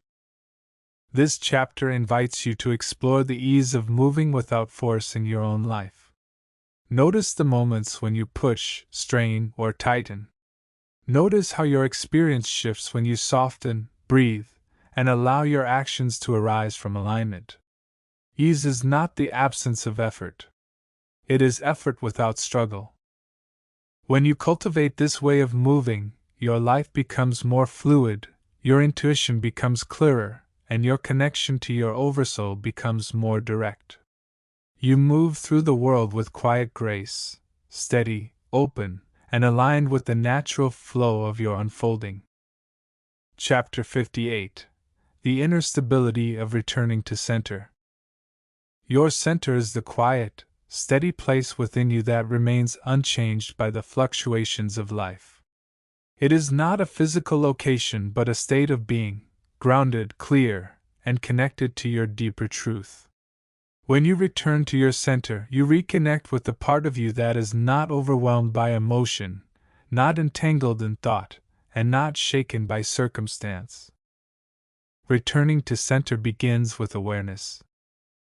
This chapter invites you to explore the ease of moving without force in your own life. Notice the moments when you push, strain, or tighten. Notice how your experience shifts when you soften, breathe, and allow your actions to arise from alignment. Ease is not the absence of effort. It is effort without struggle. When you cultivate this way of moving, your life becomes more fluid, your intuition becomes clearer, and your connection to your Oversoul becomes more direct. You move through the world with quiet grace, steady, open, and aligned with the natural flow of your unfolding. Chapter 58. The Inner Stability of Returning to Center. Your center is the quiet, steady place within you that remains unchanged by the fluctuations of life. It is not a physical location but a state of being, grounded, clear, and connected to your deeper truth. When you return to your center, you reconnect with the part of you that is not overwhelmed by emotion, not entangled in thought, and not shaken by circumstance. Returning to center begins with awareness.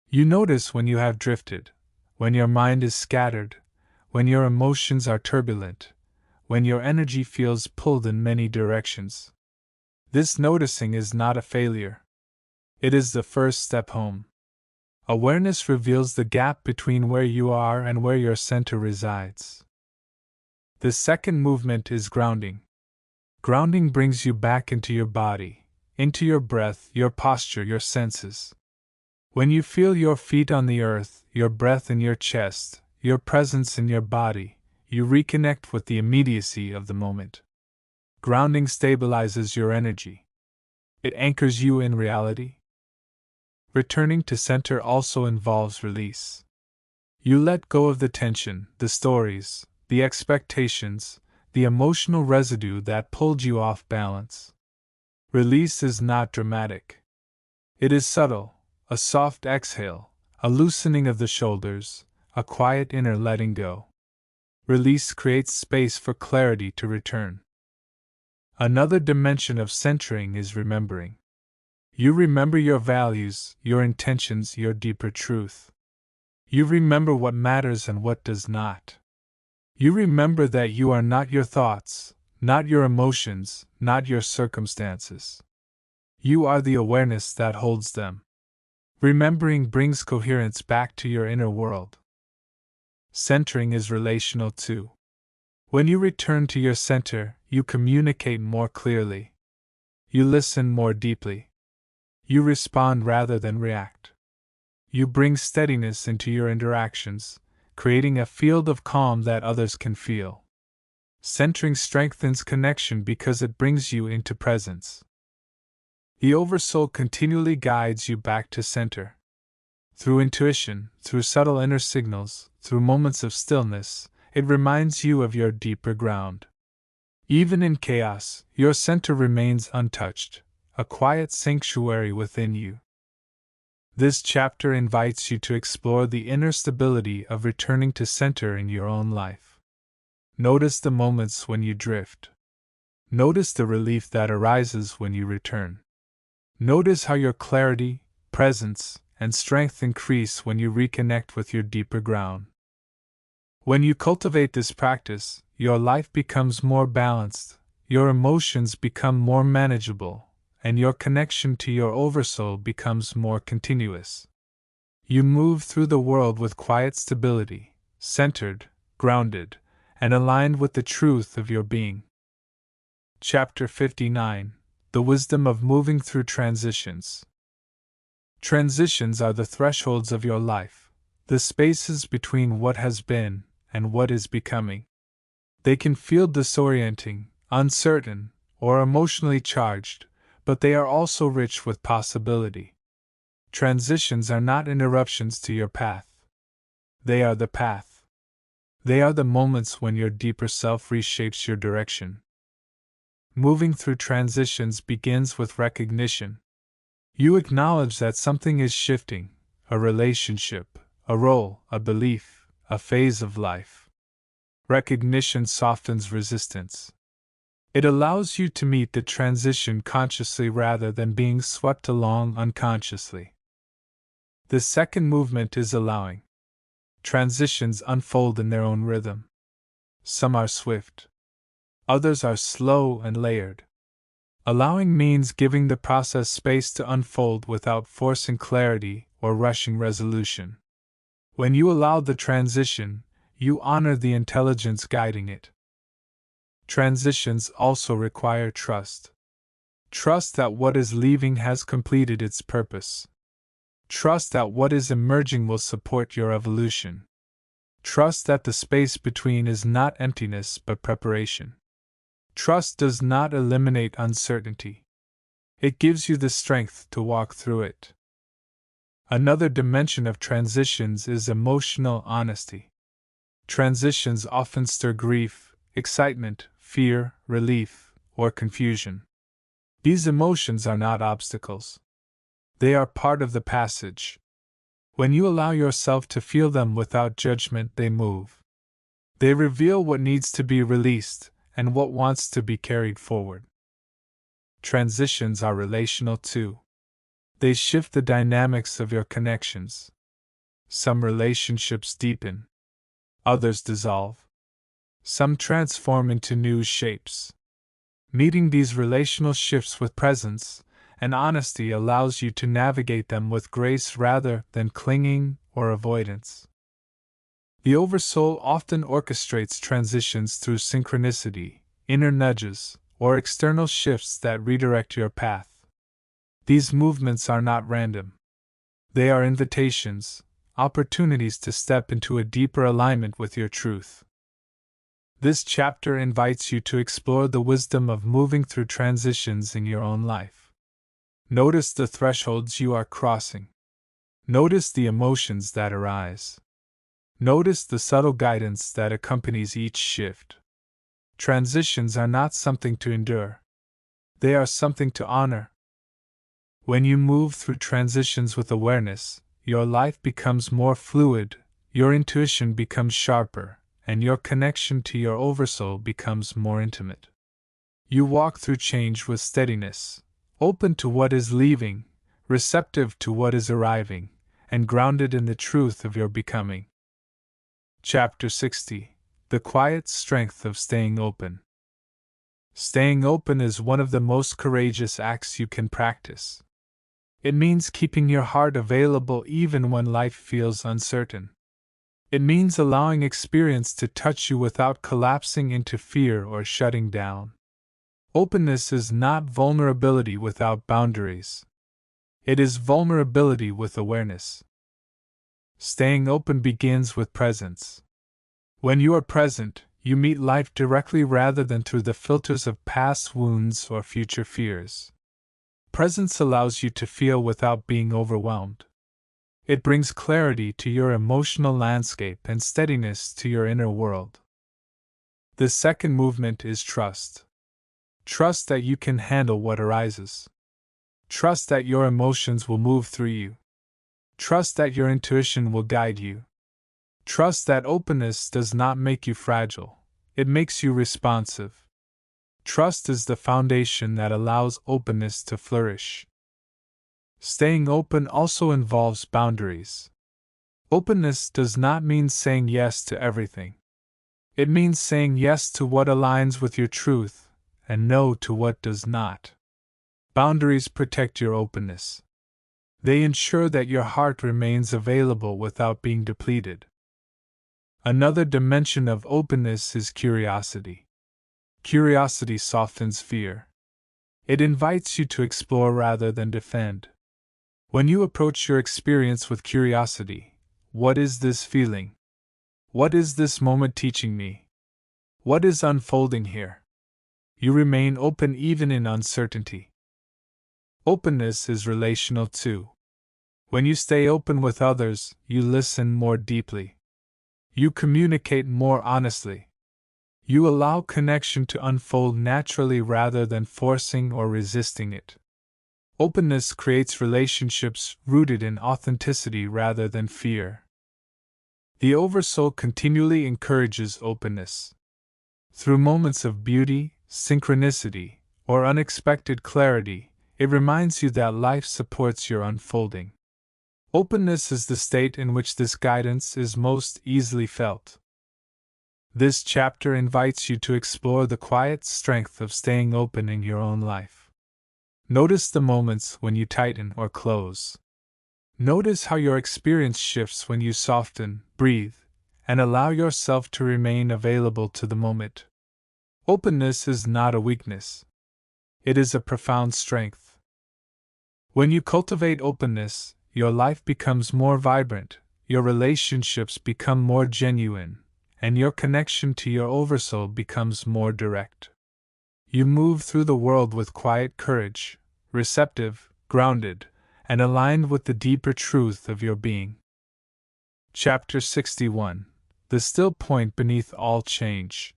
You notice when you have drifted, when your mind is scattered, when your emotions are turbulent, when your energy feels pulled in many directions. This noticing is not a failure. It is the first step home. Awareness reveals the gap between where you are and where your center resides. The second movement is grounding. Grounding brings you back into your body, into your breath, your posture, your senses. When you feel your feet on the earth, your breath in your chest, your presence in your body, you reconnect with the immediacy of the moment. Grounding stabilizes your energy. It anchors you in reality. Returning to center also involves release. You let go of the tension, the stories, the expectations, the emotional residue that pulled you off balance. Release is not dramatic. It is subtle, a soft exhale, a loosening of the shoulders, a quiet inner letting go. Release creates space for clarity to return. Another dimension of centering is remembering. You remember your values, your intentions, your deeper truth. You remember what matters and what does not. You remember that you are not your thoughts, not your emotions, not your circumstances. You are the awareness that holds them. Remembering brings coherence back to your inner world. Centering is relational too. When you return to your center, you communicate more clearly. You listen more deeply. You respond rather than react. You bring steadiness into your interactions, creating a field of calm that others can feel. Centering strengthens connection because it brings you into presence. The Oversoul continually guides you back to center. Through intuition, through subtle inner signals, through moments of stillness, it reminds you of your deeper ground. Even in chaos, your center remains untouched, a quiet sanctuary within you. This chapter invites you to explore the inner stability of returning to center in your own life. Notice the moments when you drift. Notice the relief that arises when you return. Notice how your clarity, presence, and strength increase when you reconnect with your deeper ground. When you cultivate this practice, your life becomes more balanced, your emotions become more manageable, and your connection to your Oversoul becomes more continuous. You move through the world with quiet stability, centered, grounded, and aligned with the truth of your being. Chapter 59: The Wisdom of Moving Through Transitions. Transitions are the thresholds of your life, the spaces between what has been and what is becoming. They can feel disorienting, uncertain, or emotionally charged, but they are also rich with possibility. Transitions are not interruptions to your path. They are the path. They are the moments when your deeper self reshapes your direction. Moving through transitions begins with recognition. You acknowledge that something is shifting, a relationship, a role, a belief, a phase of life. Recognition softens resistance. It allows you to meet the transition consciously rather than being swept along unconsciously. The second movement is allowing. Transitions unfold in their own rhythm. Some are swift. Others are slow and layered. Allowing means giving the process space to unfold without forcing clarity or rushing resolution. When you allow the transition, you honor the intelligence guiding it. Transitions also require trust. Trust that what is leaving has completed its purpose. Trust that what is emerging will support your evolution. Trust that the space between is not emptiness but preparation. Trust does not eliminate uncertainty. It gives you the strength to walk through it. Another dimension of transitions is emotional honesty. Transitions often stir grief, excitement, fear, relief, or confusion. These emotions are not obstacles. They are part of the passage. When you allow yourself to feel them without judgment, they move. They reveal what needs to be released and what wants to be carried forward. Transitions are relational too. They shift the dynamics of your connections. Some relationships deepen. Others dissolve. Some transform into new shapes. Meeting these relational shifts with presence and honesty allows you to navigate them with grace rather than clinging or avoidance. The Oversoul often orchestrates transitions through synchronicity, inner nudges, or external shifts that redirect your path. These movements are not random. They are invitations, opportunities to step into a deeper alignment with your truth. This chapter invites you to explore the wisdom of moving through transitions in your own life. Notice the thresholds you are crossing. Notice the emotions that arise. Notice the subtle guidance that accompanies each shift. Transitions are not something to endure. They are something to honor. When you move through transitions with awareness, your life becomes more fluid, your intuition becomes sharper, and your connection to your Oversoul becomes more intimate. You walk through change with steadiness, open to what is leaving, receptive to what is arriving, and grounded in the truth of your becoming. Chapter 60: The Quiet Strength of Staying Open. Staying open is one of the most courageous acts you can practice. It means keeping your heart available even when life feels uncertain. It means allowing experience to touch you without collapsing into fear or shutting down. Openness is not vulnerability without boundaries. It is vulnerability with awareness. Staying open begins with presence. When you are present, you meet life directly rather than through the filters of past wounds or future fears. Presence allows you to feel without being overwhelmed. It brings clarity to your emotional landscape and steadiness to your inner world. The second movement is trust. Trust that you can handle what arises. Trust that your emotions will move through you. Trust that your intuition will guide you. Trust that openness does not make you fragile, it makes you responsive. Trust is the foundation that allows openness to flourish. Staying open also involves boundaries. Openness does not mean saying yes to everything. It means saying yes to what aligns with your truth, and no to what does not. Boundaries protect your openness. They ensure that your heart remains available without being depleted. Another dimension of openness is curiosity. Curiosity softens fear. It invites you to explore rather than defend. When you approach your experience with curiosity, what is this feeling? What is this moment teaching me? What is unfolding here? You remain open even in uncertainty. Openness is relational too. When you stay open with others, you listen more deeply. You communicate more honestly. You allow connection to unfold naturally rather than forcing or resisting it. Openness creates relationships rooted in authenticity rather than fear. The Oversoul continually encourages openness. Through moments of beauty, synchronicity, or unexpected clarity, it reminds you that life supports your unfolding. Openness is the state in which this guidance is most easily felt. This chapter invites you to explore the quiet strength of staying open in your own life. Notice the moments when you tighten or close. Notice how your experience shifts when you soften, breathe, and allow yourself to remain available to the moment. Openness is not a weakness. It is a profound strength. When you cultivate openness, your life becomes more vibrant, your relationships become more genuine, and your connection to your Oversoul becomes more direct. You move through the world with quiet courage, receptive, grounded, and aligned with the deeper truth of your being. Chapter 61: The Still Point Beneath All Change.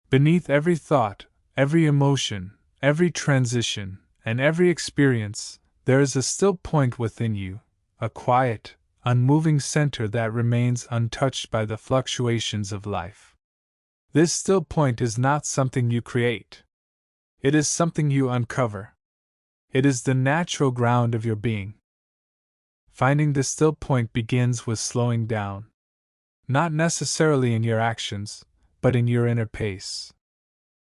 Beneath every thought, every emotion, every transition, and every experience, there is a still point within you, a quiet, unmoving center that remains untouched by the fluctuations of life. This still point is not something you create. It is something you uncover. It is the natural ground of your being. Finding the still point begins with slowing down. Not necessarily in your actions, but in your inner pace.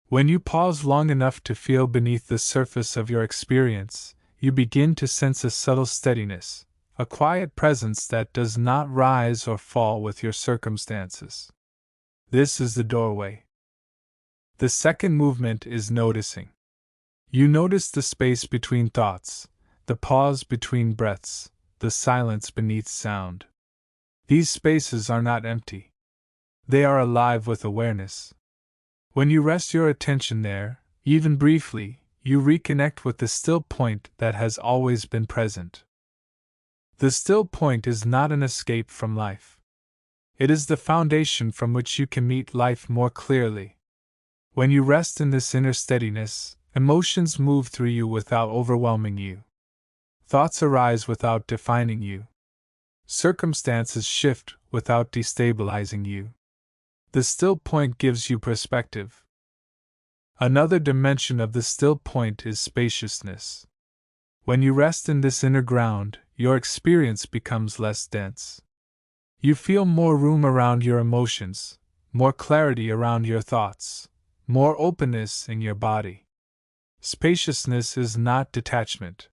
When you pause long enough to feel beneath the surface of your experience, you begin to sense a subtle steadiness, a quiet presence that does not rise or fall with your circumstances. This is the doorway. The second movement is noticing. You notice the space between thoughts, the pause between breaths, the silence beneath sound. These spaces are not empty. They are alive with awareness. When you rest your attention there, even briefly, you reconnect with the still point that has always been present. The still point is not an escape from life. It is the foundation from which you can meet life more clearly. When you rest in this inner steadiness, emotions move through you without overwhelming you. Thoughts arise without defining you. Circumstances shift without destabilizing you. The still point gives you perspective. Another dimension of the still point is spaciousness. When you rest in this inner ground, your experience becomes less dense. You feel more room around your emotions, more clarity around your thoughts, more openness in your body. Spaciousness is not detachment.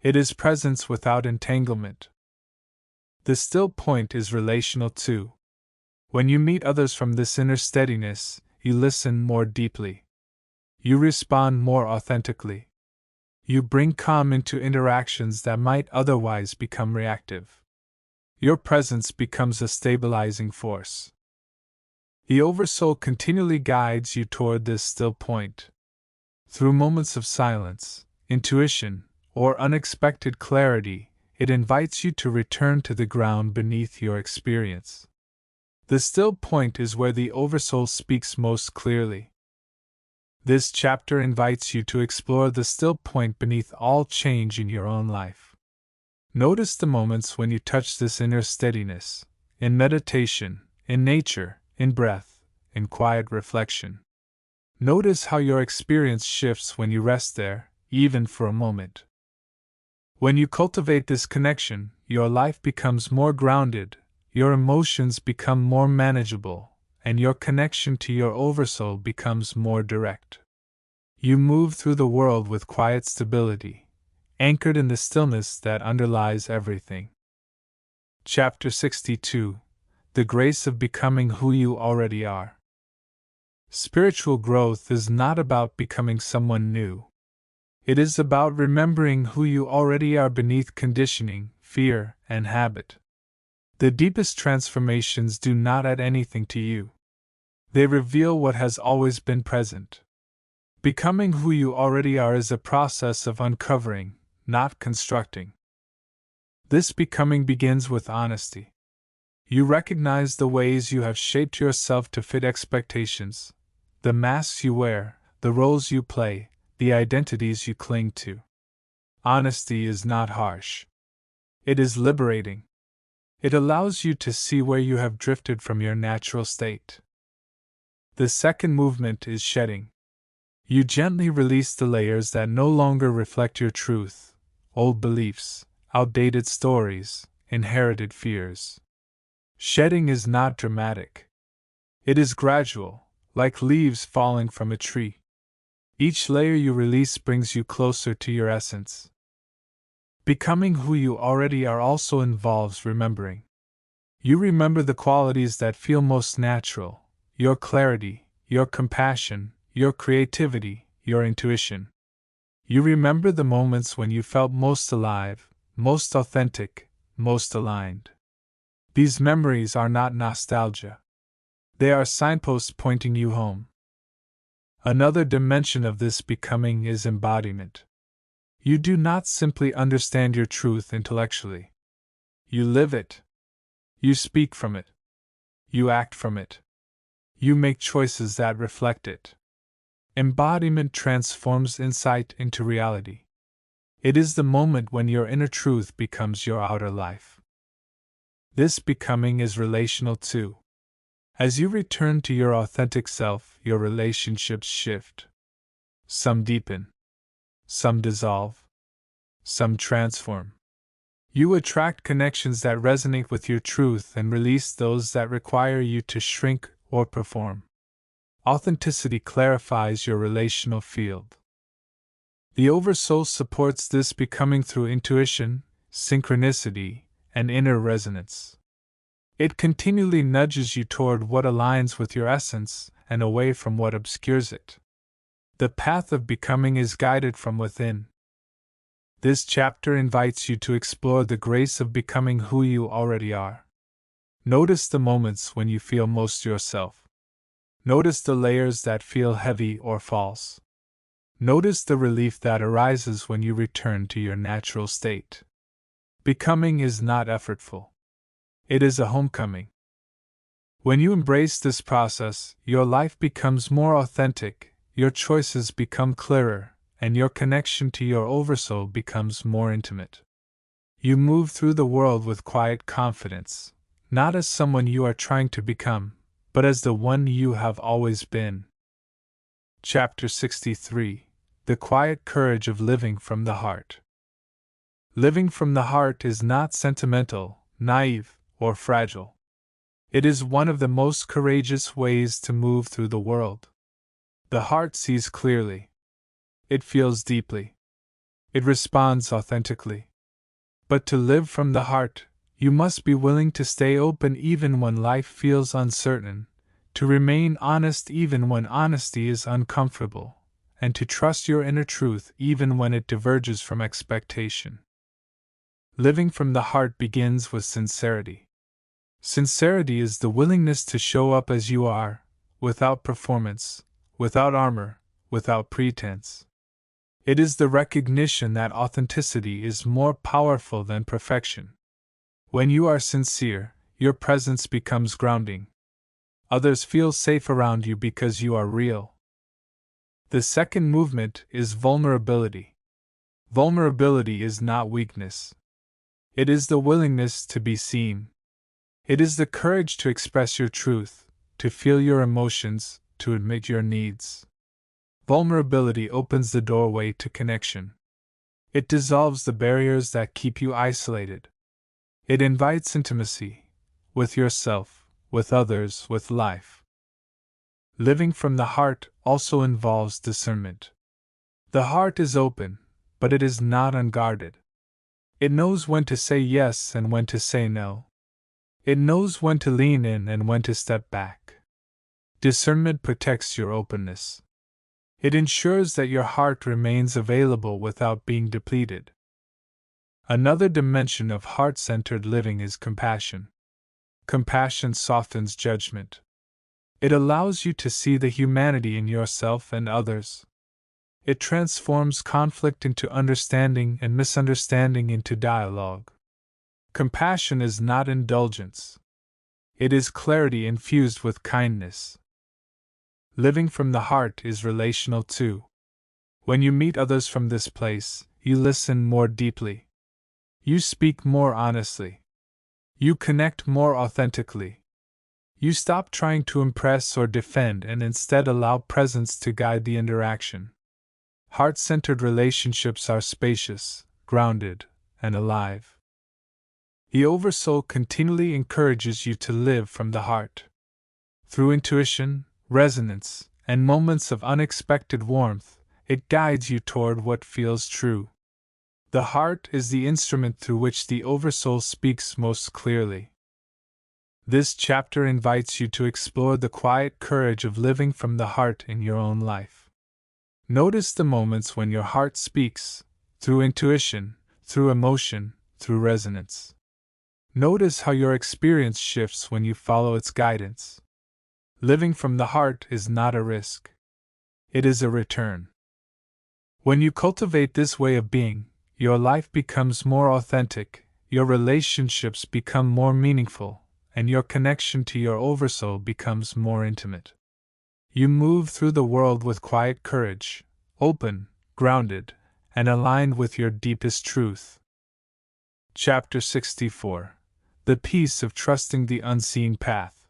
It is presence without entanglement. The still point is relational too. When you meet others from this inner steadiness, you listen more deeply. You respond more authentically. You bring calm into interactions that might otherwise become reactive. Your presence becomes a stabilizing force. The Oversoul continually guides you toward this still point. Through moments of silence, intuition, or unexpected clarity, it invites you to return to the ground beneath your experience. The still point is where the Oversoul speaks most clearly. This chapter invites you to explore the still point beneath all change in your own life. Notice the moments when you touch this inner steadiness, in meditation, in nature, in breath, in quiet reflection. Notice how your experience shifts when you rest there, even for a moment. When you cultivate this connection, your life becomes more grounded, your emotions become more manageable, and your connection to your Oversoul becomes more direct. You move through the world with quiet stability, anchored in the stillness that underlies everything. Chapter 62: The Grace of Becoming Who You Already Are. Spiritual growth is not about becoming someone new. It is about remembering who you already are beneath conditioning, fear, and habit. The deepest transformations do not add anything to you. They reveal what has always been present. Becoming who you already are is a process of uncovering, not constructing. This becoming begins with honesty. You recognize the ways you have shaped yourself to fit expectations, the masks you wear, the roles you play, the identities you cling to. Honesty is not harsh. It is liberating. It allows you to see where you have drifted from your natural state. The second movement is shedding. You gently release the layers that no longer reflect your truth, old beliefs, outdated stories, inherited fears. Shedding is not dramatic. It is gradual, like leaves falling from a tree. Each layer you release brings you closer to your essence. Becoming who you already are also involves remembering. You remember the qualities that feel most natural: your clarity, your compassion, your creativity, your intuition. You remember the moments when you felt most alive, most authentic, most aligned. These memories are not nostalgia. They are signposts pointing you home. Another dimension of this becoming is embodiment. You do not simply understand your truth intellectually. You live it. You speak from it. You act from it. You make choices that reflect it. Embodiment transforms insight into reality. It is the moment when your inner truth becomes your outer life. This becoming is relational too. As you return to your authentic self, your relationships shift. Some deepen. Some dissolve. Some transform. You attract connections that resonate with your truth and release those that require you to shrink or perform. Authenticity clarifies your relational field. The Oversoul supports this becoming through intuition, synchronicity, and inner resonance. It continually nudges you toward what aligns with your essence and away from what obscures it. The path of becoming is guided from within. This chapter invites you to explore the grace of becoming who you already are. Notice the moments when you feel most yourself. Notice the layers that feel heavy or false. Notice the relief that arises when you return to your natural state. Becoming is not effortful. It is a homecoming. When you embrace this process, your life becomes more authentic, your choices become clearer, and your connection to your Oversoul becomes more intimate. You move through the world with quiet confidence, not as someone you are trying to become, but as the one you have always been. Chapter 63: The Quiet Courage of Living from the Heart. Living from the heart is not sentimental, naive, or fragile. It is one of the most courageous ways to move through the world. The heart sees clearly. It feels deeply. It responds authentically. But to live from the heart, you must be willing to stay open even when life feels uncertain, to remain honest even when honesty is uncomfortable, and to trust your inner truth even when it diverges from expectation. Living from the heart begins with sincerity. Sincerity is the willingness to show up as you are, without performance, without armor, without pretense. It is the recognition that authenticity is more powerful than perfection. When you are sincere, your presence becomes grounding. Others feel safe around you because you are real. The second movement is vulnerability. Vulnerability is not weakness. It is the willingness to be seen. It is the courage to express your truth, to feel your emotions, to admit your needs. Vulnerability opens the doorway to connection. It dissolves the barriers that keep you isolated. It invites intimacy, with yourself, with others, with life. Living from the heart also involves discernment. The heart is open, but it is not unguarded. It knows when to say yes and when to say no. It knows when to lean in and when to step back. Discernment protects your openness. It ensures that your heart remains available without being depleted. Another dimension of heart-centered living is compassion. Compassion softens judgment. It allows you to see the humanity in yourself and others. It transforms conflict into understanding and misunderstanding into dialogue. Compassion is not indulgence. It is clarity infused with kindness. Living from the heart is relational too. When you meet others from this place, you listen more deeply. You speak more honestly. You connect more authentically. You stop trying to impress or defend and instead allow presence to guide the interaction. Heart-centered relationships are spacious, grounded, and alive. The Oversoul continually encourages you to live from the heart. Through intuition, resonance, and moments of unexpected warmth, it guides you toward what feels true. The heart is the instrument through which the Oversoul speaks most clearly. This chapter invites you to explore the quiet courage of living from the heart in your own life. Notice the moments when your heart speaks, through intuition, through emotion, through resonance. Notice how your experience shifts when you follow its guidance. Living from the heart is not a risk. It is a return. When you cultivate this way of being, your life becomes more authentic, your relationships become more meaningful, and your connection to your Oversoul becomes more intimate. You move through the world with quiet courage, open, grounded, and aligned with your deepest truth. Chapter 64: The Peace of Trusting the Unseen Path.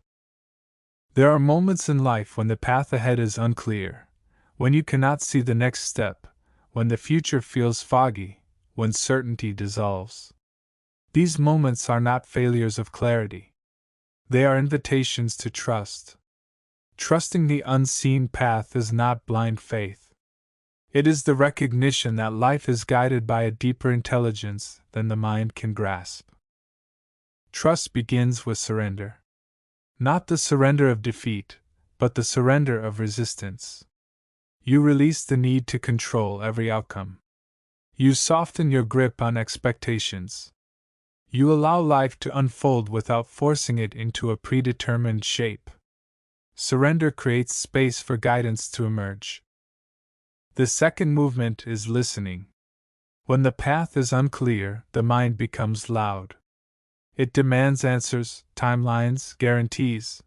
There are moments in life when the path ahead is unclear, when you cannot see the next step, when the future feels foggy, when certainty dissolves. These moments are not failures of clarity. They are invitations to trust. Trusting the unseen path is not blind faith. It is the recognition that life is guided by a deeper intelligence than the mind can grasp. Trust begins with surrender. Not the surrender of defeat, but the surrender of resistance. You release the need to control every outcome. You soften your grip on expectations. You allow life to unfold without forcing it into a predetermined shape. Surrender creates space for guidance to emerge. The second movement is listening. When the path is unclear, the mind becomes loud. It demands answers, timelines, guarantees.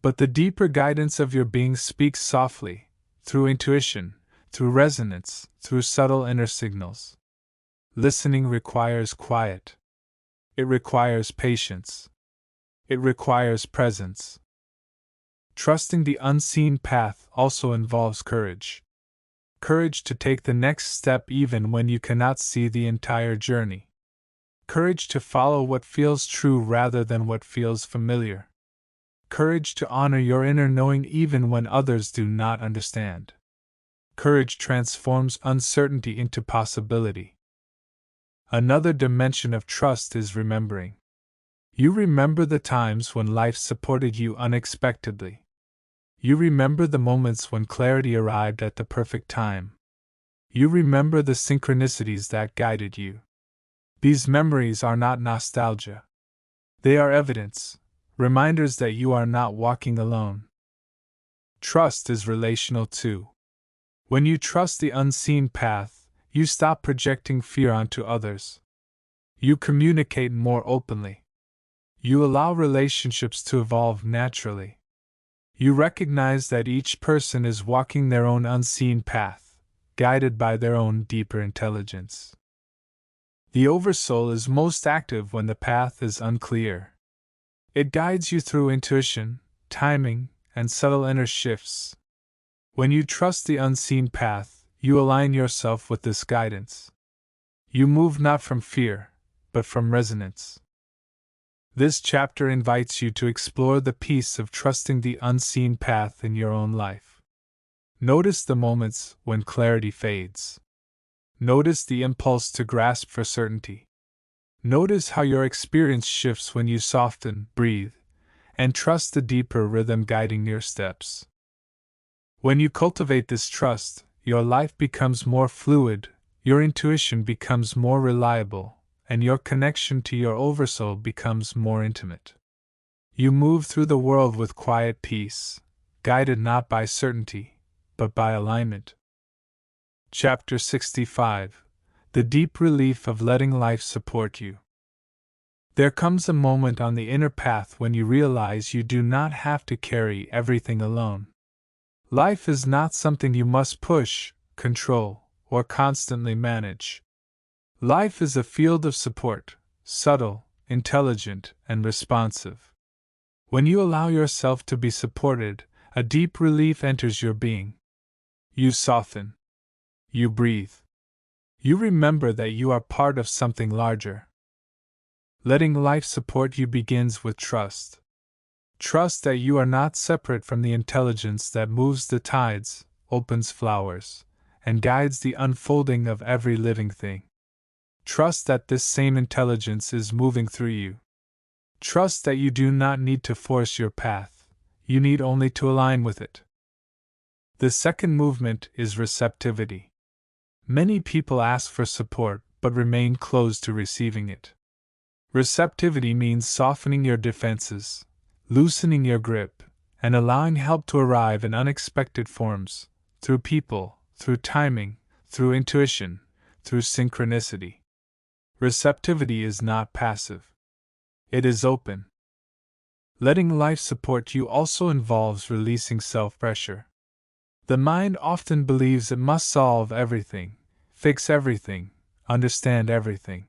But the deeper guidance of your being speaks softly, through intuition, through resonance, through subtle inner signals. Listening requires quiet. It requires patience. It requires presence. Trusting the unseen path also involves courage. Courage to take the next step even when you cannot see the entire journey. Courage to follow what feels true rather than what feels familiar. Courage to honor your inner knowing even when others do not understand. Courage transforms uncertainty into possibility. Another dimension of trust is remembering. You remember the times when life supported you unexpectedly. You remember the moments when clarity arrived at the perfect time. You remember the synchronicities that guided you. These memories are not nostalgia. They are evidence, reminders that you are not walking alone. Trust is relational too. When you trust the unseen path, you stop projecting fear onto others. You communicate more openly. You allow relationships to evolve naturally. You recognize that each person is walking their own unseen path, guided by their own deeper intelligence. The Oversoul is most active when the path is unclear. It guides you through intuition, timing, and subtle inner shifts. When you trust the unseen path, you align yourself with this guidance. You move not from fear, but from resonance. This chapter invites you to explore the peace of trusting the unseen path in your own life. Notice the moments when clarity fades. Notice the impulse to grasp for certainty. Notice how your experience shifts when you soften, breathe, and trust the deeper rhythm guiding your steps. When you cultivate this trust, your life becomes more fluid, your intuition becomes more reliable, and your connection to your Oversoul becomes more intimate. You move through the world with quiet peace, guided not by certainty, but by alignment. Chapter 65: The Deep Relief of Letting Life Support You. There comes a moment on the inner path when you realize you do not have to carry everything alone. Life is not something you must push, control, or constantly manage. Life is a field of support, subtle, intelligent, and responsive. When you allow yourself to be supported, a deep relief enters your being. You soften. You breathe. You remember that you are part of something larger. Letting life support you begins with trust. Trust that you are not separate from the intelligence that moves the tides, opens flowers, and guides the unfolding of every living thing. Trust that this same intelligence is moving through you. Trust that you do not need to force your path, you need only to align with it. The second movement is receptivity. Many people ask for support but remain closed to receiving it. Receptivity means softening your defenses, loosening your grip, and allowing help to arrive in unexpected forms, through people, through timing, through intuition, through synchronicity. Receptivity is not passive. It is open. Letting life support you also involves releasing self-pressure. The mind often believes it must solve everything, fix everything, understand everything.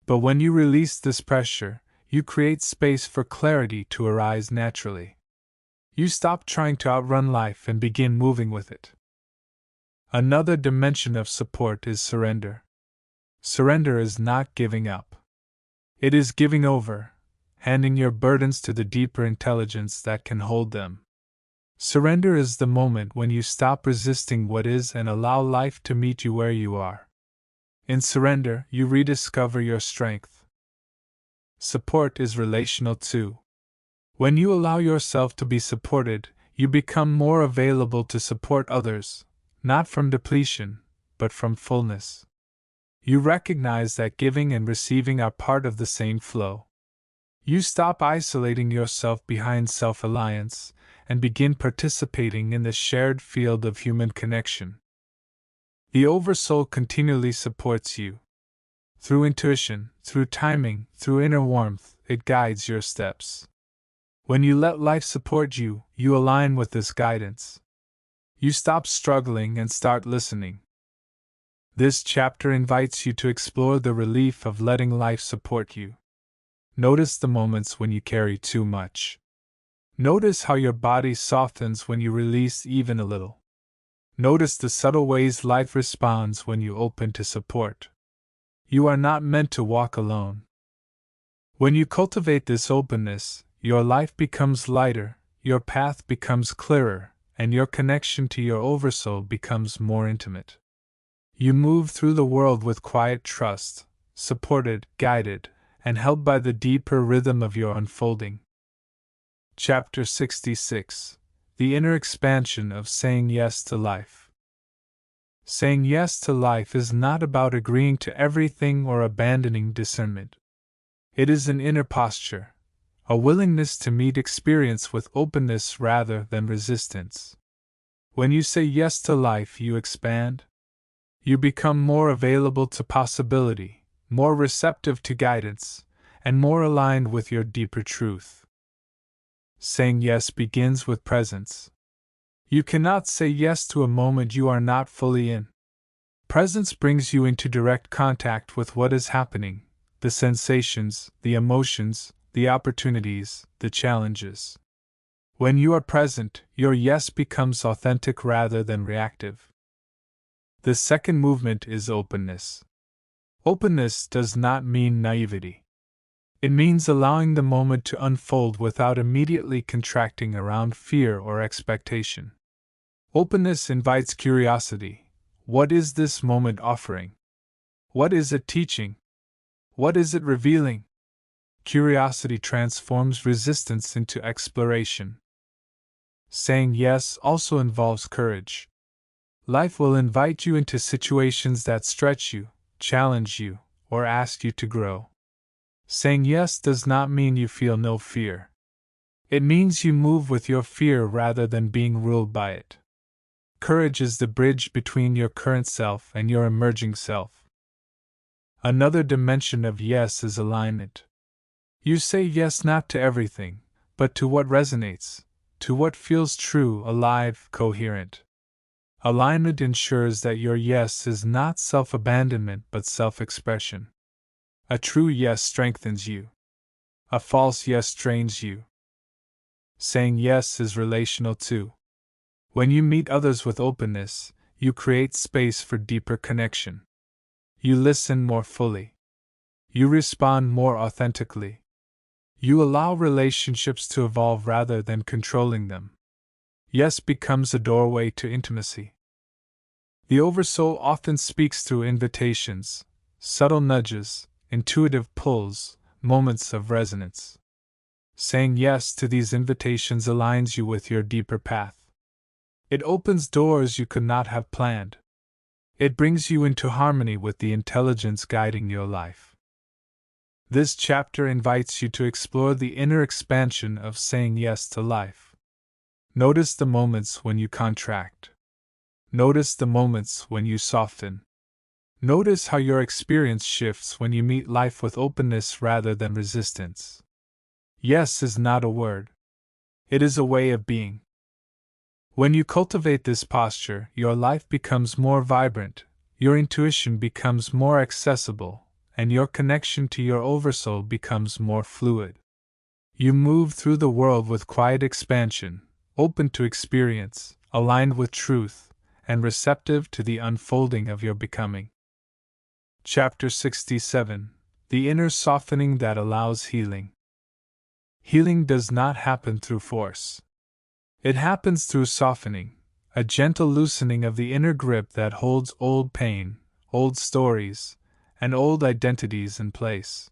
But when you release this pressure, you create space for clarity to arise naturally. You stop trying to outrun life and begin moving with it. Another dimension of support is surrender. Surrender is not giving up. It is giving over, handing your burdens to the deeper intelligence that can hold them. Surrender is the moment when you stop resisting what is and allow life to meet you where you are. In surrender, you rediscover your strength. Support is relational too. When you allow yourself to be supported, you become more available to support others, not from depletion, but from fullness. You recognize that giving and receiving are part of the same flow. You stop isolating yourself behind self-reliance and begin participating in the shared field of human connection. The Oversoul continually supports you. Through intuition, through timing, through inner warmth, it guides your steps. When you let life support you, you align with this guidance. You stop struggling and start listening. This chapter invites you to explore the relief of letting life support you. Notice the moments when you carry too much. Notice how your body softens when you release even a little. Notice the subtle ways life responds when you open to support. You are not meant to walk alone. When you cultivate this openness, your life becomes lighter, your path becomes clearer, and your connection to your Oversoul becomes more intimate. You move through the world with quiet trust, supported, guided, and held by the deeper rhythm of your unfolding. Chapter 66: The Inner Expansion of Saying Yes to Life. Saying yes to life is not about agreeing to everything or abandoning discernment. It is an inner posture, a willingness to meet experience with openness rather than resistance. When you say yes to life, you expand. You become more available to possibility, more receptive to guidance, and more aligned with your deeper truth. Saying yes begins with presence. You cannot say yes to a moment you are not fully in. Presence brings you into direct contact with what is happening, the sensations, the emotions, the opportunities, the challenges. When you are present, your yes becomes authentic rather than reactive. The second movement is openness. Openness does not mean naivety. It means allowing the moment to unfold without immediately contracting around fear or expectation. Openness invites curiosity. What is this moment offering? What is it teaching? What is it revealing? Curiosity transforms resistance into exploration. Saying yes also involves courage. Life will invite you into situations that stretch you, challenge you, or ask you to grow. Saying yes does not mean you feel no fear. It means you move with your fear rather than being ruled by it. Courage is the bridge between your current self and your emerging self. Another dimension of yes is alignment. You say yes not to everything, but to what resonates, to what feels true, alive, coherent. Alignment ensures that your yes is not self-abandonment but self-expression. A true yes strengthens you. A false yes drains you. Saying yes is relational too. When you meet others with openness, you create space for deeper connection. You listen more fully. You respond more authentically. You allow relationships to evolve rather than controlling them. Yes becomes a doorway to intimacy. The Oversoul often speaks through invitations, subtle nudges, intuitive pulls, moments of resonance. Saying yes to these invitations aligns you with your deeper path. It opens doors you could not have planned. It brings you into harmony with the intelligence guiding your life. This chapter invites you to explore the inner expansion of saying yes to life. Notice the moments when you contract. Notice the moments when you soften. Notice how your experience shifts when you meet life with openness rather than resistance. Yes is not a word. It is a way of being. When you cultivate this posture, your life becomes more vibrant, your intuition becomes more accessible, and your connection to your Oversoul becomes more fluid. You move through the world with quiet expansion, open to experience, aligned with truth, and receptive to the unfolding of your becoming. Chapter 67: The Inner Softening That Allows Healing. Healing does not happen through force. It happens through softening, a gentle loosening of the inner grip that holds old pain, old stories, and old identities in place.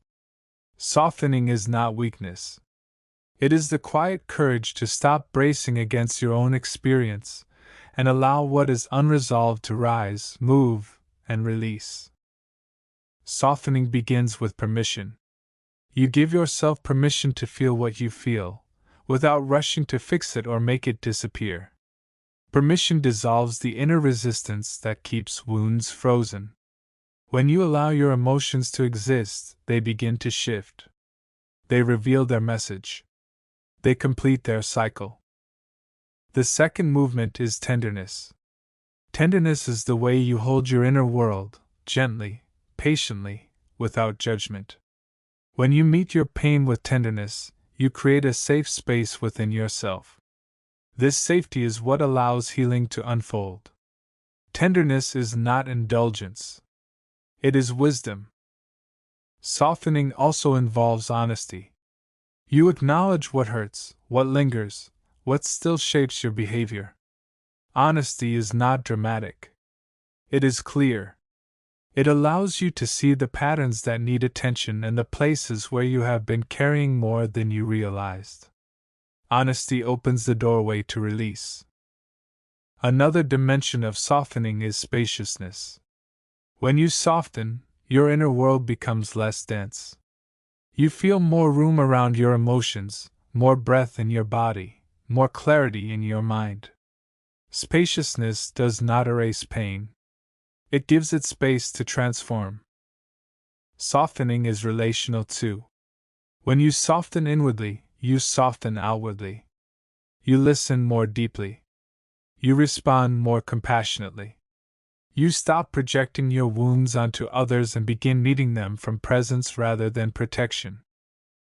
Softening is not weakness. It is the quiet courage to stop bracing against your own experience and allow what is unresolved to rise, move, and release. Softening begins with permission. You give yourself permission to feel what you feel, without rushing to fix it or make it disappear. Permission dissolves the inner resistance that keeps wounds frozen. When you allow your emotions to exist, they begin to shift. They reveal their message. They complete their cycle. The second movement is tenderness. Tenderness is the way you hold your inner world, gently, patiently, without judgment. When you meet your pain with tenderness, you create a safe space within yourself. This safety is what allows healing to unfold. Tenderness is not indulgence. It is wisdom. Softening also involves honesty. You acknowledge what hurts, what lingers, what still shapes your behavior. Honesty is not dramatic. It is clear. It allows you to see the patterns that need attention and the places where you have been carrying more than you realized. Honesty opens the doorway to release. Another dimension of softening is spaciousness. When you soften, your inner world becomes less dense. You feel more room around your emotions, more breath in your body, more clarity in your mind. Spaciousness does not erase pain. It gives it space to transform. Softening is relational too. When you soften inwardly, you soften outwardly. You listen more deeply. You respond more compassionately. You stop projecting your wounds onto others and begin meeting them from presence rather than protection.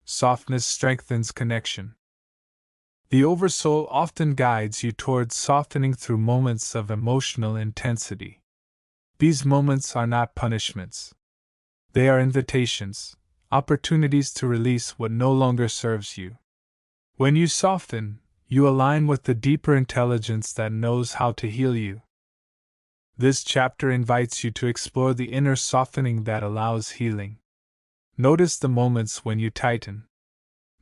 Softness strengthens connection. The Oversoul often guides you towards softening through moments of emotional intensity. These moments are not punishments. They are invitations, opportunities to release what no longer serves you. When you soften, you align with the deeper intelligence that knows how to heal you. This chapter invites you to explore the inner softening that allows healing. Notice the moments when you tighten.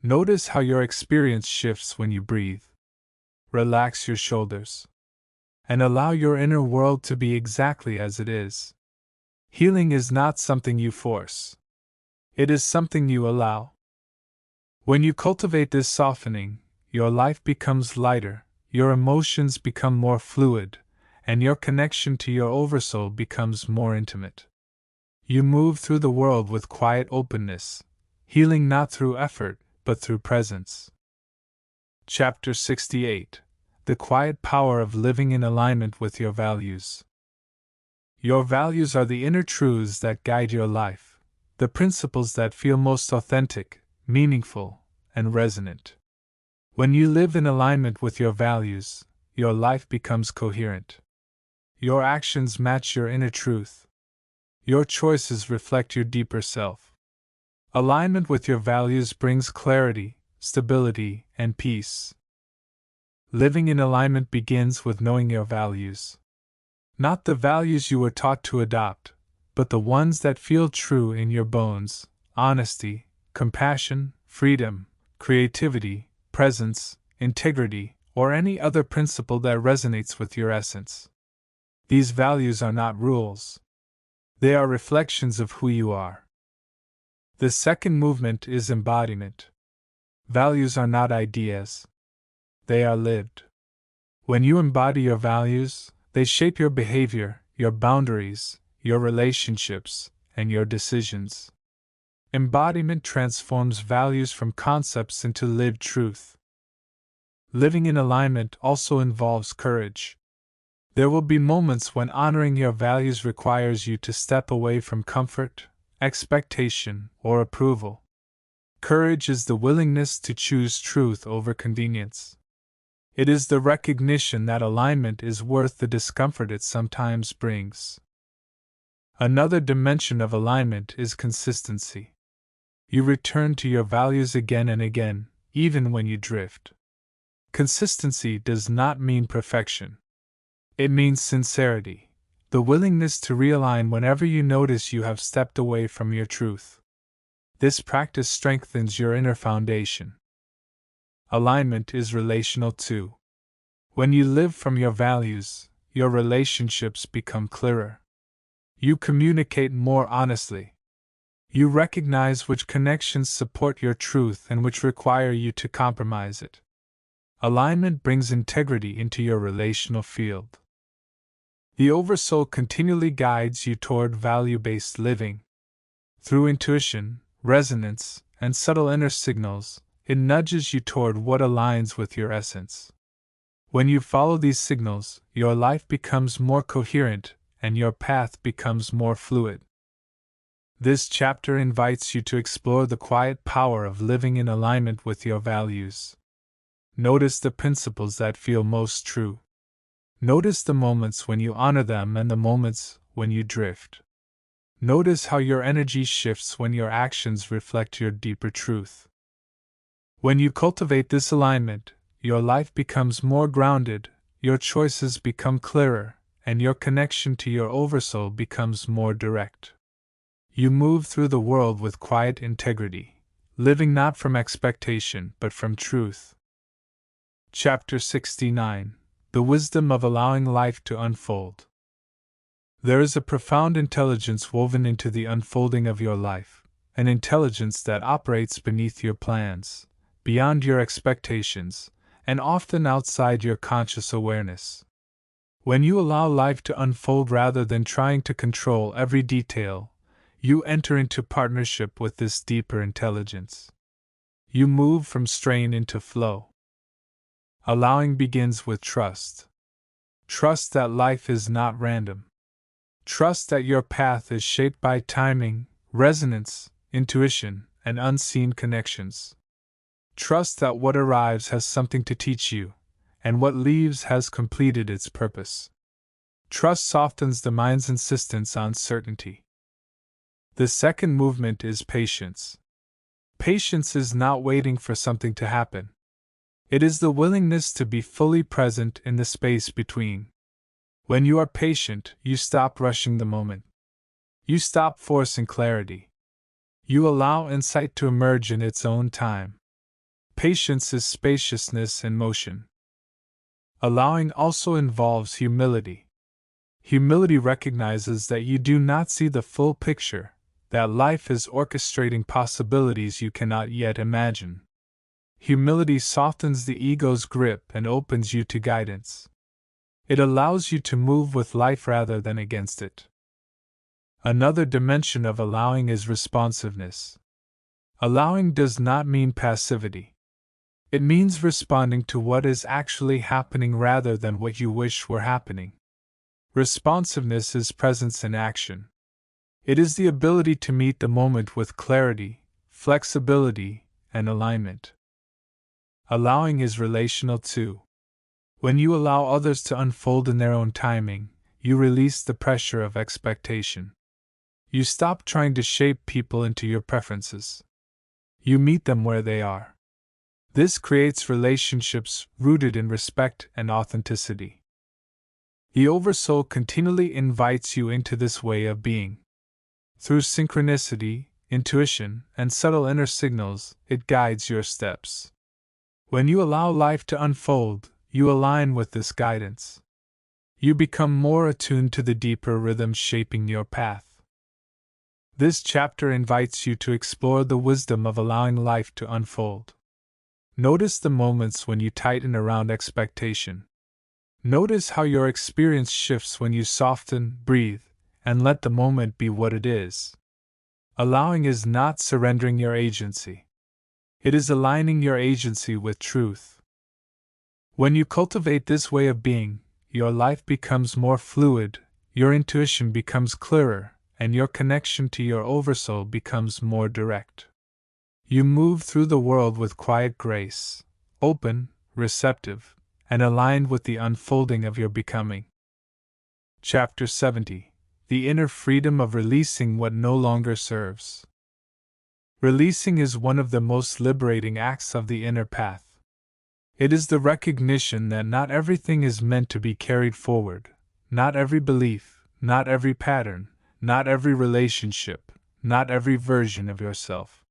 Notice how your experience shifts when you breathe. Relax your shoulders. And allow your inner world to be exactly as it is. Healing is not something you force. It is something you allow. When you cultivate this softening, your life becomes lighter, your emotions become more fluid, and your connection to your Oversoul becomes more intimate. You move through the world with quiet openness, healing not through effort, but through presence. Chapter 68: The Quiet Power of Living in Alignment with Your Values. Your values are the inner truths that guide your life, the principles that feel most authentic, meaningful, and resonant. When you live in alignment with your values, your life becomes coherent. Your actions match your inner truth. Your choices reflect your deeper self. Alignment with your values brings clarity, stability, and peace. Living in alignment begins with knowing your values. Not the values you were taught to adopt, but the ones that feel true in your bones: honesty, compassion, freedom, creativity, presence, integrity, or any other principle that resonates with your essence. These values are not rules. They are reflections of who you are. The second movement is embodiment. Values are not ideas. They are lived. When you embody your values, they shape your behavior, your boundaries, your relationships, and your decisions. Embodiment transforms values from concepts into lived truth. Living in alignment also involves courage. There will be moments when honoring your values requires you to step away from comfort, expectation, or approval. Courage is the willingness to choose truth over convenience. It is the recognition that alignment is worth the discomfort it sometimes brings. Another dimension of alignment is consistency. You return to your values again and again, even when you drift. Consistency does not mean perfection. It means sincerity, the willingness to realign whenever you notice you have stepped away from your truth. This practice strengthens your inner foundation. Alignment is relational too. When you live from your values, your relationships become clearer. You communicate more honestly. You recognize which connections support your truth and which require you to compromise it. Alignment brings integrity into your relational field. The Oversoul continually guides you toward value-based living. Through intuition, resonance, and subtle inner signals, it nudges you toward what aligns with your essence. When you follow these signals, your life becomes more coherent, and your path becomes more fluid. This chapter invites you to explore the quiet power of living in alignment with your values. Notice the principles that feel most true. Notice the moments when you honor them and the moments when you drift. Notice how your energy shifts when your actions reflect your deeper truth. When you cultivate this alignment, your life becomes more grounded, your choices become clearer, and your connection to your oversoul becomes more direct. You move through the world with quiet integrity, living not from expectation but from truth. Chapter 69: The Wisdom of Allowing Life to Unfold. There is a profound intelligence woven into the unfolding of your life, an intelligence that operates beneath your plans, beyond your expectations, and often outside your conscious awareness. When you allow life to unfold rather than trying to control every detail, you enter into partnership with this deeper intelligence. You move from strain into flow. Allowing begins with trust. Trust that life is not random. Trust that your path is shaped by timing, resonance, intuition, and unseen connections. Trust that what arrives has something to teach you, and what leaves has completed its purpose. Trust softens the mind's insistence on certainty. The second movement is patience. Patience is not waiting for something to happen. It is the willingness to be fully present in the space between. When you are patient, you stop rushing the moment. You stop forcing clarity. You allow insight to emerge in its own time. Patience is spaciousness in motion. Allowing also involves humility. Humility recognizes that you do not see the full picture, that life is orchestrating possibilities you cannot yet imagine. Humility softens the ego's grip and opens you to guidance. It allows you to move with life rather than against it. Another dimension of allowing is responsiveness. Allowing does not mean passivity. It means responding to what is actually happening rather than what you wish were happening. Responsiveness is presence in action. It is the ability to meet the moment with clarity, flexibility, and alignment. Allowing is relational too. When you allow others to unfold in their own timing, you release the pressure of expectation. You stop trying to shape people into your preferences. You meet them where they are. This creates relationships rooted in respect and authenticity. The Oversoul continually invites you into this way of being. Through synchronicity, intuition, and subtle inner signals, it guides your steps. When you allow life to unfold, you align with this guidance. You become more attuned to the deeper rhythms shaping your path. This chapter invites you to explore the wisdom of allowing life to unfold. Notice the moments when you tighten around expectation. Notice how your experience shifts when you soften, breathe, and let the moment be what it is. Allowing is not surrendering your agency. It is aligning your agency with truth. When you cultivate this way of being, your life becomes more fluid, your intuition becomes clearer, and your connection to your oversoul becomes more direct. You move through the world with quiet grace, open, receptive, and aligned with the unfolding of your becoming. Chapter 70: The Inner Freedom of Releasing What No Longer Serves. Releasing is one of the most liberating acts of the inner path. It is the recognition that not everything is meant to be carried forward, not every belief, not every pattern, not every relationship, not every version of yourself.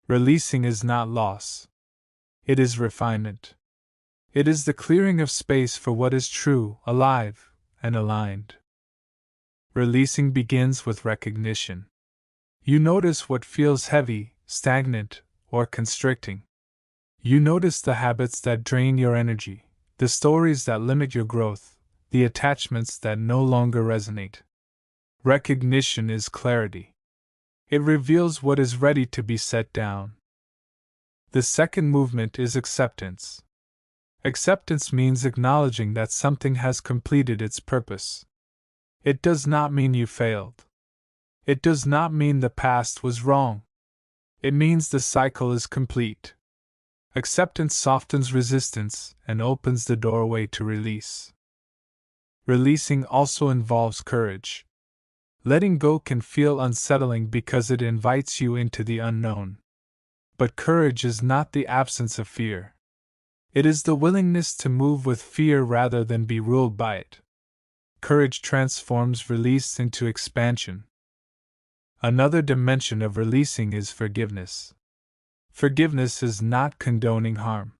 Releasing is not loss. It is refinement. It is the clearing of space for what is true, alive, and aligned. Releasing begins with recognition. You notice what feels heavy, stagnant, or constricting. You notice the habits that drain your energy, the stories that limit your growth, the attachments that no longer resonate. Recognition is clarity. It reveals what is ready to be set down. The second movement is acceptance. Acceptance means acknowledging that something has completed its purpose. It does not mean you failed. It does not mean the past was wrong. It means the cycle is complete. Acceptance softens resistance and opens the doorway to release. Releasing also involves courage. Letting go can feel unsettling because it invites you into the unknown. But courage is not the absence of fear. It is the willingness to move with fear rather than be ruled by it. Courage transforms release into expansion. Another dimension of releasing is forgiveness. Forgiveness is not condoning harm.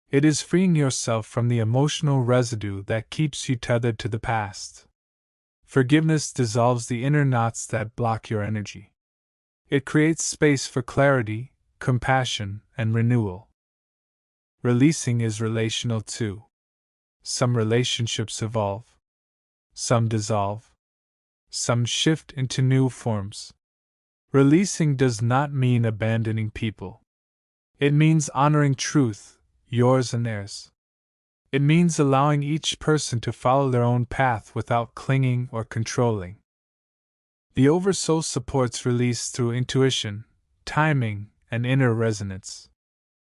It is freeing yourself from the emotional residue that keeps you tethered to the past. Forgiveness dissolves the inner knots that block your energy. It creates space for clarity, compassion, and renewal. Releasing is relational too. Some relationships evolve. Some dissolve. Some shift into new forms. Releasing does not mean abandoning people. It means honoring truth, yours and theirs. It means allowing each person to follow their own path without clinging or controlling. The Oversoul supports release through intuition, timing, and inner resonance.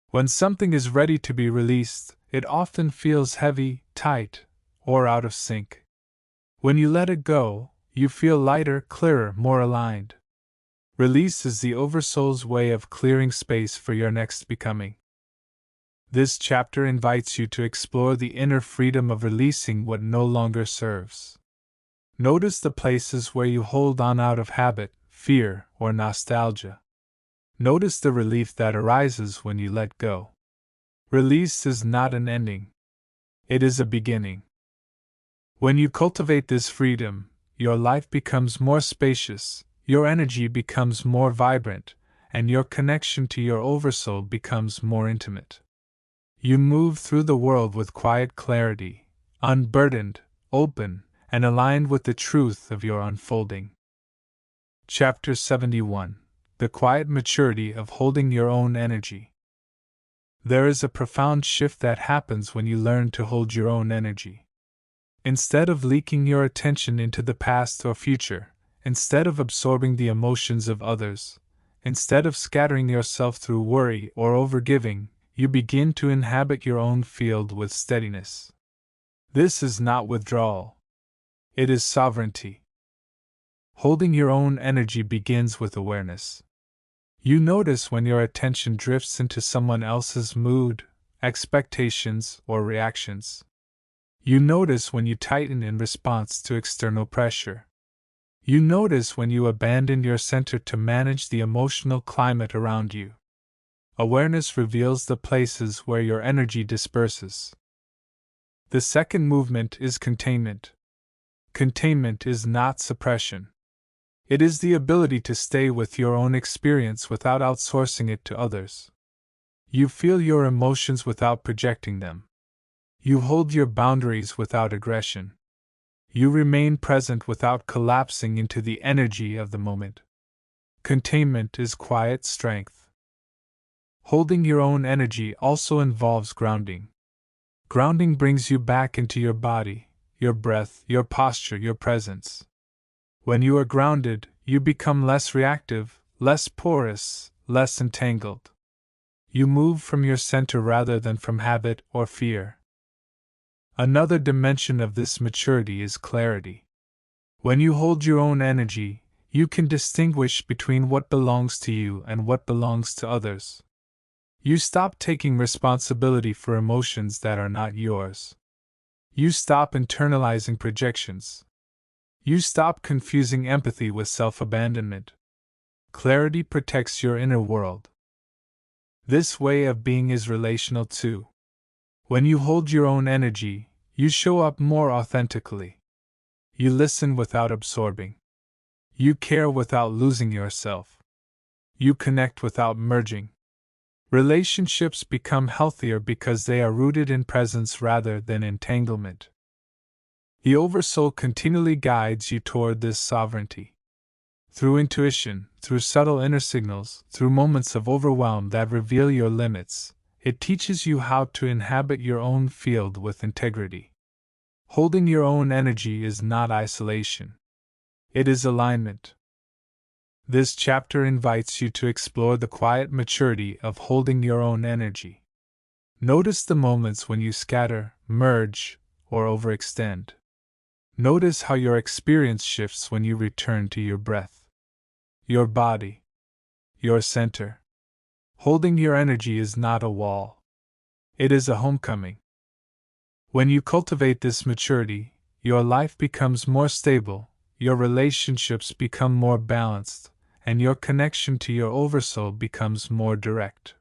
When something is ready to be released, it often feels heavy, tight, or out of sync. When you let it go, you feel lighter, clearer, more aligned. Release is the Oversoul's way of clearing space for your next becoming. This chapter invites you to explore the inner freedom of releasing what no longer serves. Notice the places where you hold on out of habit, fear, or nostalgia. Notice the relief that arises when you let go. Release is not an ending. It is a beginning. When you cultivate this freedom, your life becomes more spacious, your energy becomes more vibrant, and your connection to your Oversoul becomes more intimate. You move through the world with quiet clarity, unburdened, open, and aligned with the truth of your unfolding. Chapter 71: The Quiet Maturity of Holding Your Own Energy. There is a profound shift that happens when you learn to hold your own energy. Instead of leaking your attention into the past or future, instead of absorbing the emotions of others, instead of scattering yourself through worry or overgiving, you begin to inhabit your own field with steadiness. This is not withdrawal. It is sovereignty. Holding your own energy begins with awareness. You notice when your attention drifts into someone else's mood, expectations, or reactions. You notice when you tighten in response to external pressure. You notice when you abandon your center to manage the emotional climate around you. Awareness reveals the places where your energy disperses. The second movement is containment. Containment is not suppression. It is the ability to stay with your own experience without outsourcing it to others. You feel your emotions without projecting them. You hold your boundaries without aggression. You remain present without collapsing into the energy of the moment. Containment is quiet strength. Holding your own energy also involves grounding. Grounding brings you back into your body, your breath, your posture, your presence. When you are grounded, you become less reactive, less porous, less entangled. You move from your center rather than from habit or fear. Another dimension of this maturity is clarity. When you hold your own energy, you can distinguish between what belongs to you and what belongs to others. You stop taking responsibility for emotions that are not yours. You stop internalizing projections. You stop confusing empathy with self-abandonment. Clarity protects your inner world. This way of being is relational too. When you hold your own energy, you show up more authentically. You listen without absorbing. You care without losing yourself. You connect without merging. Relationships become healthier because they are rooted in presence rather than entanglement. The Oversoul continually guides you toward this sovereignty. Through intuition, through subtle inner signals, through moments of overwhelm that reveal your limits, it teaches you how to inhabit your own field with integrity. Holding your own energy is not isolation. It is alignment. This chapter invites you to explore the quiet maturity of holding your own energy. Notice the moments when you scatter, merge, or overextend. Notice how your experience shifts when you return to your breath, your body, your center. Holding your energy is not a wall. It is a homecoming. When you cultivate this maturity, your life becomes more stable, your relationships become more balanced, and your connection to your oversoul becomes more direct.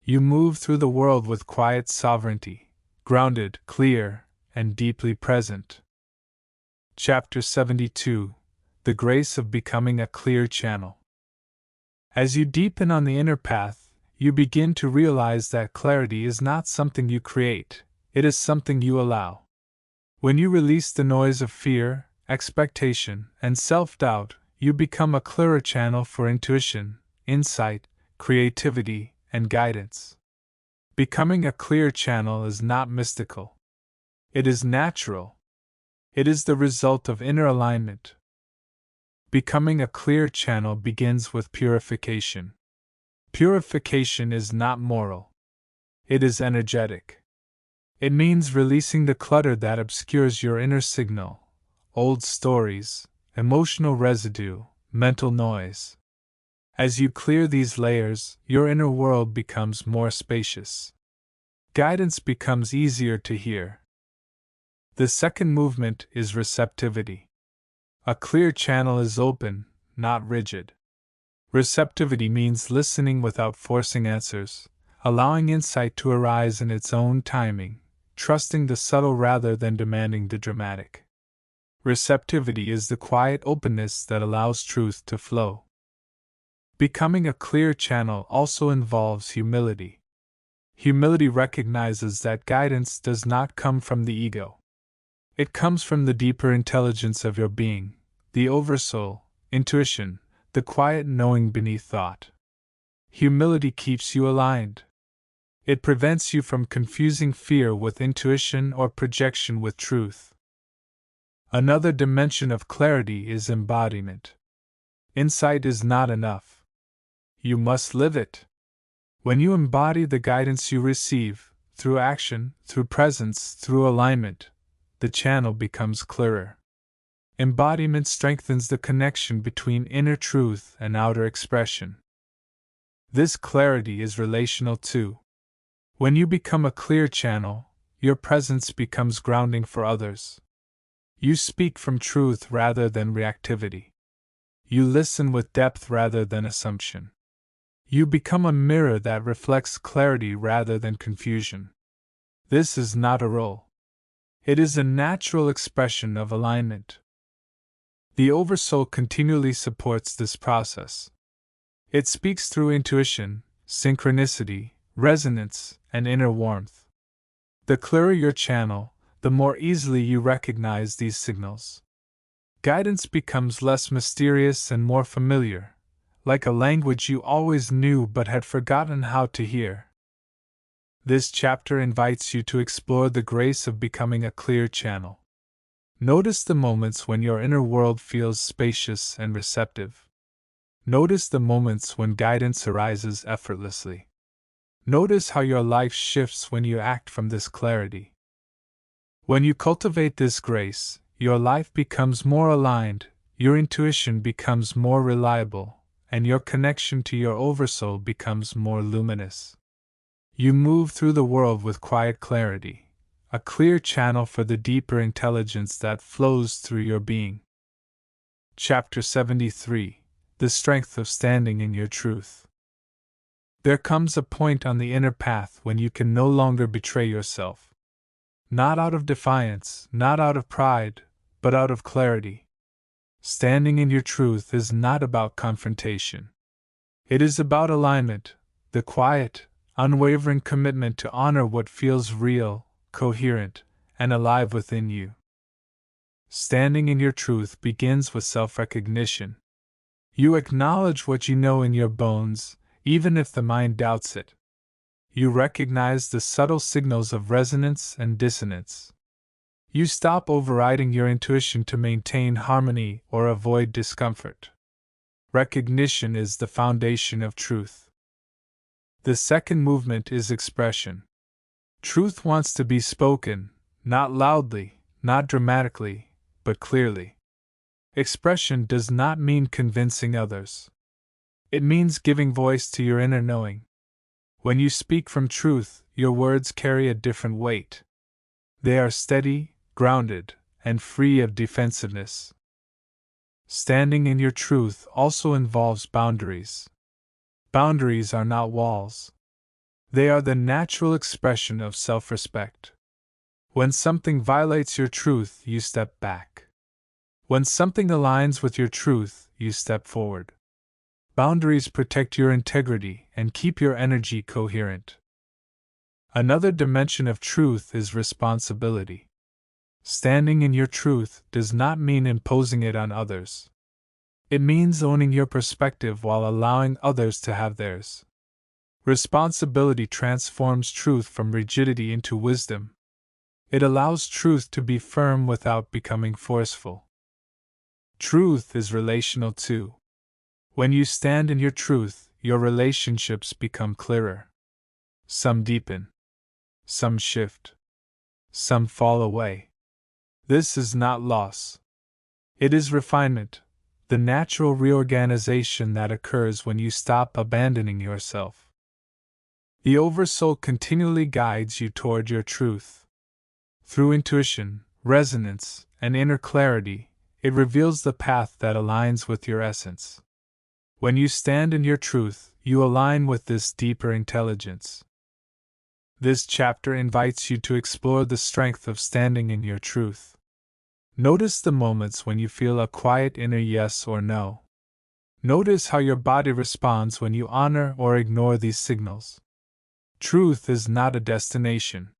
You move through the world with quiet sovereignty, grounded, clear, and deeply present. Chapter 72: The Grace of Becoming a Clear Channel. As you deepen on the inner path, you begin to realize that clarity is not something you create, it is something you allow. When you release the noise of fear, expectation, and self-doubt, you become a clearer channel for intuition, insight, creativity, and guidance. Becoming a clear channel is not mystical. It is natural. It is the result of inner alignment. Becoming a clear channel begins with purification. Purification is not moral. It is energetic. It means releasing the clutter that obscures your inner signal, old stories, emotional residue, mental noise. As you clear these layers, your inner world becomes more spacious. Guidance becomes easier to hear. The second movement is receptivity. A clear channel is open, not rigid. Receptivity means listening without forcing answers, allowing insight to arise in its own timing, trusting the subtle rather than demanding the dramatic. Receptivity is the quiet openness that allows truth to flow. Becoming a clear channel also involves humility. Humility recognizes that guidance does not come from the ego. It comes from the deeper intelligence of your being, the oversoul, intuition, the quiet knowing beneath thought. Humility keeps you aligned. It prevents you from confusing fear with intuition or projection with truth. Another dimension of clarity is embodiment. Insight is not enough. You must live it. When you embody the guidance you receive, through action, through presence, through alignment, the channel becomes clearer. Embodiment strengthens the connection between inner truth and outer expression. This clarity is relational too. When you become a clear channel, your presence becomes grounding for others. You speak from truth rather than reactivity. You listen with depth rather than assumption. You become a mirror that reflects clarity rather than confusion. This is not a role. It is a natural expression of alignment. The Oversoul continually supports this process. It speaks through intuition, synchronicity, resonance, and inner warmth. The clearer your channel, the more easily you recognize these signals. Guidance becomes less mysterious and more familiar, like a language you always knew but had forgotten how to hear. This chapter invites you to explore the grace of becoming a clear channel. Notice the moments when your inner world feels spacious and receptive. Notice the moments when guidance arises effortlessly. Notice how your life shifts when you act from this clarity. When you cultivate this grace, your life becomes more aligned, your intuition becomes more reliable, and your connection to your oversoul becomes more luminous. You move through the world with quiet clarity, a clear channel for the deeper intelligence that flows through your being. Chapter 73: The Strength of Standing in Your Truth. There comes a point on the inner path when you can no longer betray yourself. Not out of defiance, not out of pride, but out of clarity. Standing in your truth is not about confrontation. It is about alignment, the quiet, unwavering commitment to honor what feels real, coherent, and alive within you. Standing in your truth begins with self-recognition. You acknowledge what you know in your bones, even if the mind doubts it. You recognize the subtle signals of resonance and dissonance. You stop overriding your intuition to maintain harmony or avoid discomfort. Recognition is the foundation of truth. The second movement is expression. Truth wants to be spoken, not loudly, not dramatically, but clearly. Expression does not mean convincing others. It means giving voice to your inner knowing. When you speak from truth, your words carry a different weight. They are steady, grounded, and free of defensiveness. Standing in your truth also involves boundaries. Boundaries are not walls. They are the natural expression of self-respect. When something violates your truth, you step back. When something aligns with your truth, you step forward. Boundaries protect your integrity and keep your energy coherent. Another dimension of truth is responsibility. Standing in your truth does not mean imposing it on others. It means owning your perspective while allowing others to have theirs. Responsibility transforms truth from rigidity into wisdom. It allows truth to be firm without becoming forceful. Truth is relational too. When you stand in your truth, your relationships become clearer. Some deepen. Some shift. Some fall away. This is not loss. It is refinement, the natural reorganization that occurs when you stop abandoning yourself. The Oversoul continually guides you toward your truth. Through intuition, resonance, and inner clarity, it reveals the path that aligns with your essence. When you stand in your truth, you align with this deeper intelligence. This chapter invites you to explore the strength of standing in your truth. Notice the moments when you feel a quiet inner yes or no. Notice how your body responds when you honor or ignore these signals. Truth is not a destination.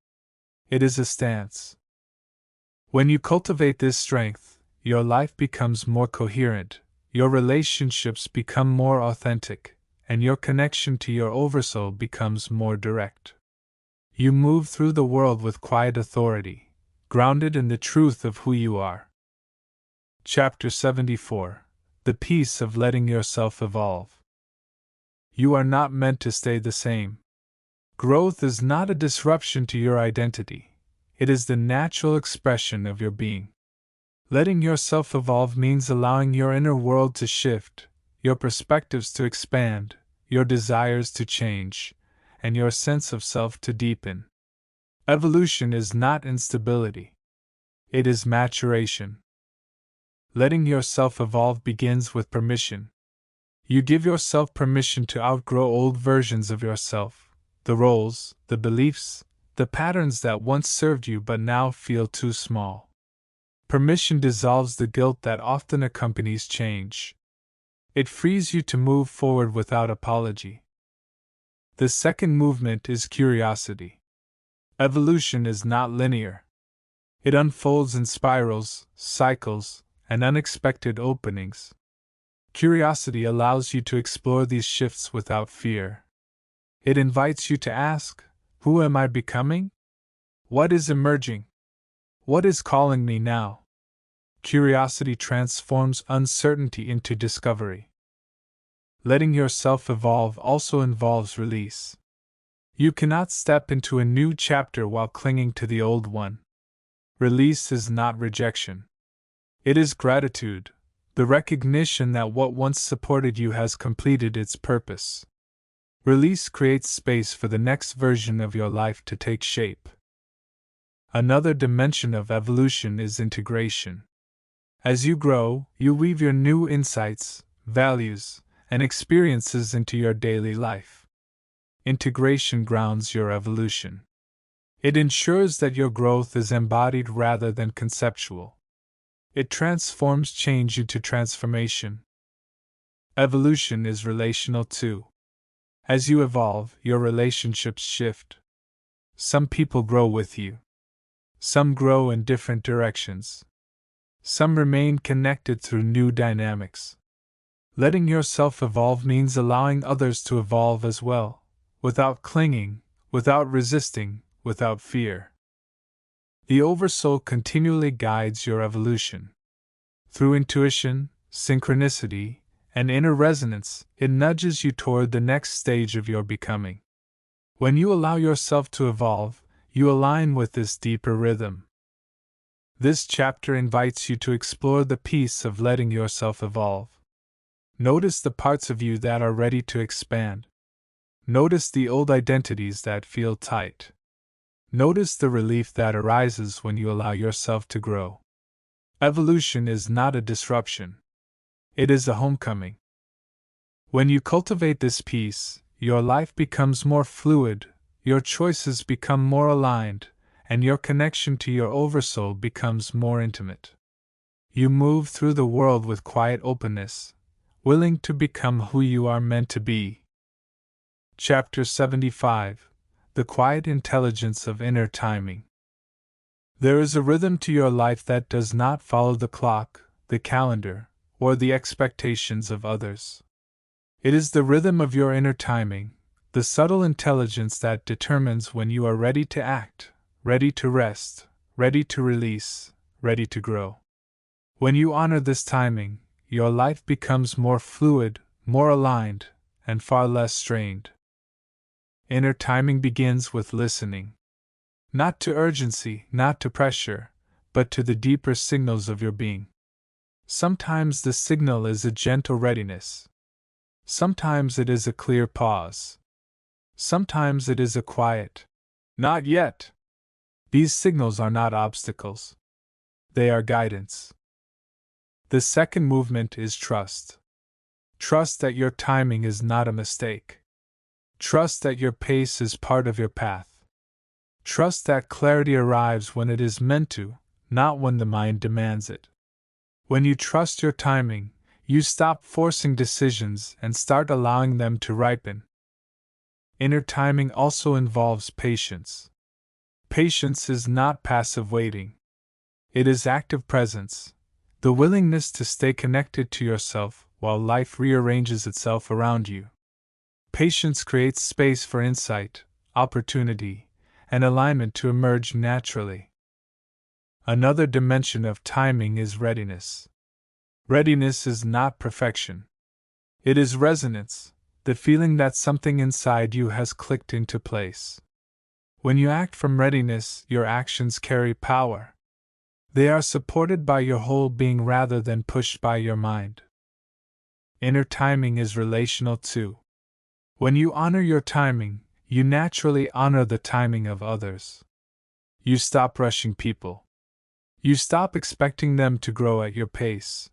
It is a stance. When you cultivate this strength, your life becomes more coherent, your relationships become more authentic, and your connection to your Oversoul becomes more direct. You move through the world with quiet authority, grounded in the truth of who you are. Chapter 74. The Peace of Letting Yourself Evolve. You are not meant to stay the same. Growth is not a disruption to your identity. It is the natural expression of your being. Letting yourself evolve means allowing your inner world to shift, your perspectives to expand, your desires to change, and your sense of self to deepen. Evolution is not instability. It is maturation. Letting yourself evolve begins with permission. You give yourself permission to outgrow old versions of yourself, the roles, the beliefs, the patterns that once served you but now feel too small. Permission dissolves the guilt that often accompanies change. It frees you to move forward without apology. The second movement is curiosity. Evolution is not linear. It unfolds in spirals, cycles, and unexpected openings. Curiosity allows you to explore these shifts without fear. It invites you to ask, who am I becoming? What is emerging? What is calling me now? Curiosity transforms uncertainty into discovery. Letting yourself evolve also involves release. You cannot step into a new chapter while clinging to the old one. Release is not rejection. It is gratitude, the recognition that what once supported you has completed its purpose. Release creates space for the next version of your life to take shape. Another dimension of evolution is integration. As you grow, you weave your new insights, values, and experiences into your daily life. Integration grounds your evolution. It ensures that your growth is embodied rather than conceptual. It transforms change into transformation. Evolution is relational too. As you evolve, your relationships shift. Some people grow with you. Some grow in different directions. Some remain connected through new dynamics. Letting yourself evolve means allowing others to evolve as well, without clinging, without resisting, without fear. The Oversoul continually guides your evolution. Through intuition, synchronicity, and inner resonance, it nudges you toward the next stage of your becoming. When you allow yourself to evolve, you align with this deeper rhythm. This chapter invites you to explore the peace of letting yourself evolve. Notice the parts of you that are ready to expand. Notice the old identities that feel tight. Notice the relief that arises when you allow yourself to grow. Evolution is not a disruption. It is a homecoming. When you cultivate this peace, your life becomes more fluid, your choices become more aligned, and your connection to your oversoul becomes more intimate. You move through the world with quiet openness, willing to become who you are meant to be. Chapter 75: The Quiet Intelligence of Inner Timing. There is a rhythm to your life that does not follow the clock, the calendar, or the expectations of others. It is the rhythm of your inner timing, the subtle intelligence that determines when you are ready to act, ready to rest, ready to release, ready to grow. When you honor this timing, your life becomes more fluid, more aligned, and far less strained. Inner timing begins with listening. Not to urgency, not to pressure, but to the deeper signals of your being. Sometimes the signal is a gentle readiness. Sometimes it is a clear pause. Sometimes it is a quiet, "Not yet." These signals are not obstacles. They are guidance. The second movement is trust. Trust that your timing is not a mistake. Trust that your pace is part of your path. Trust that clarity arrives when it is meant to, not when the mind demands it. When you trust your timing, you stop forcing decisions and start allowing them to ripen. Inner timing also involves patience. Patience is not passive waiting. It is active presence, the willingness to stay connected to yourself while life rearranges itself around you. Patience creates space for insight, opportunity, and alignment to emerge naturally. Another dimension of timing is readiness. Readiness is not perfection. It is resonance, the feeling that something inside you has clicked into place. When you act from readiness, your actions carry power. They are supported by your whole being rather than pushed by your mind. Inner timing is relational too. When you honor your timing, you naturally honor the timing of others. You stop rushing people. You stop expecting them to grow at your pace.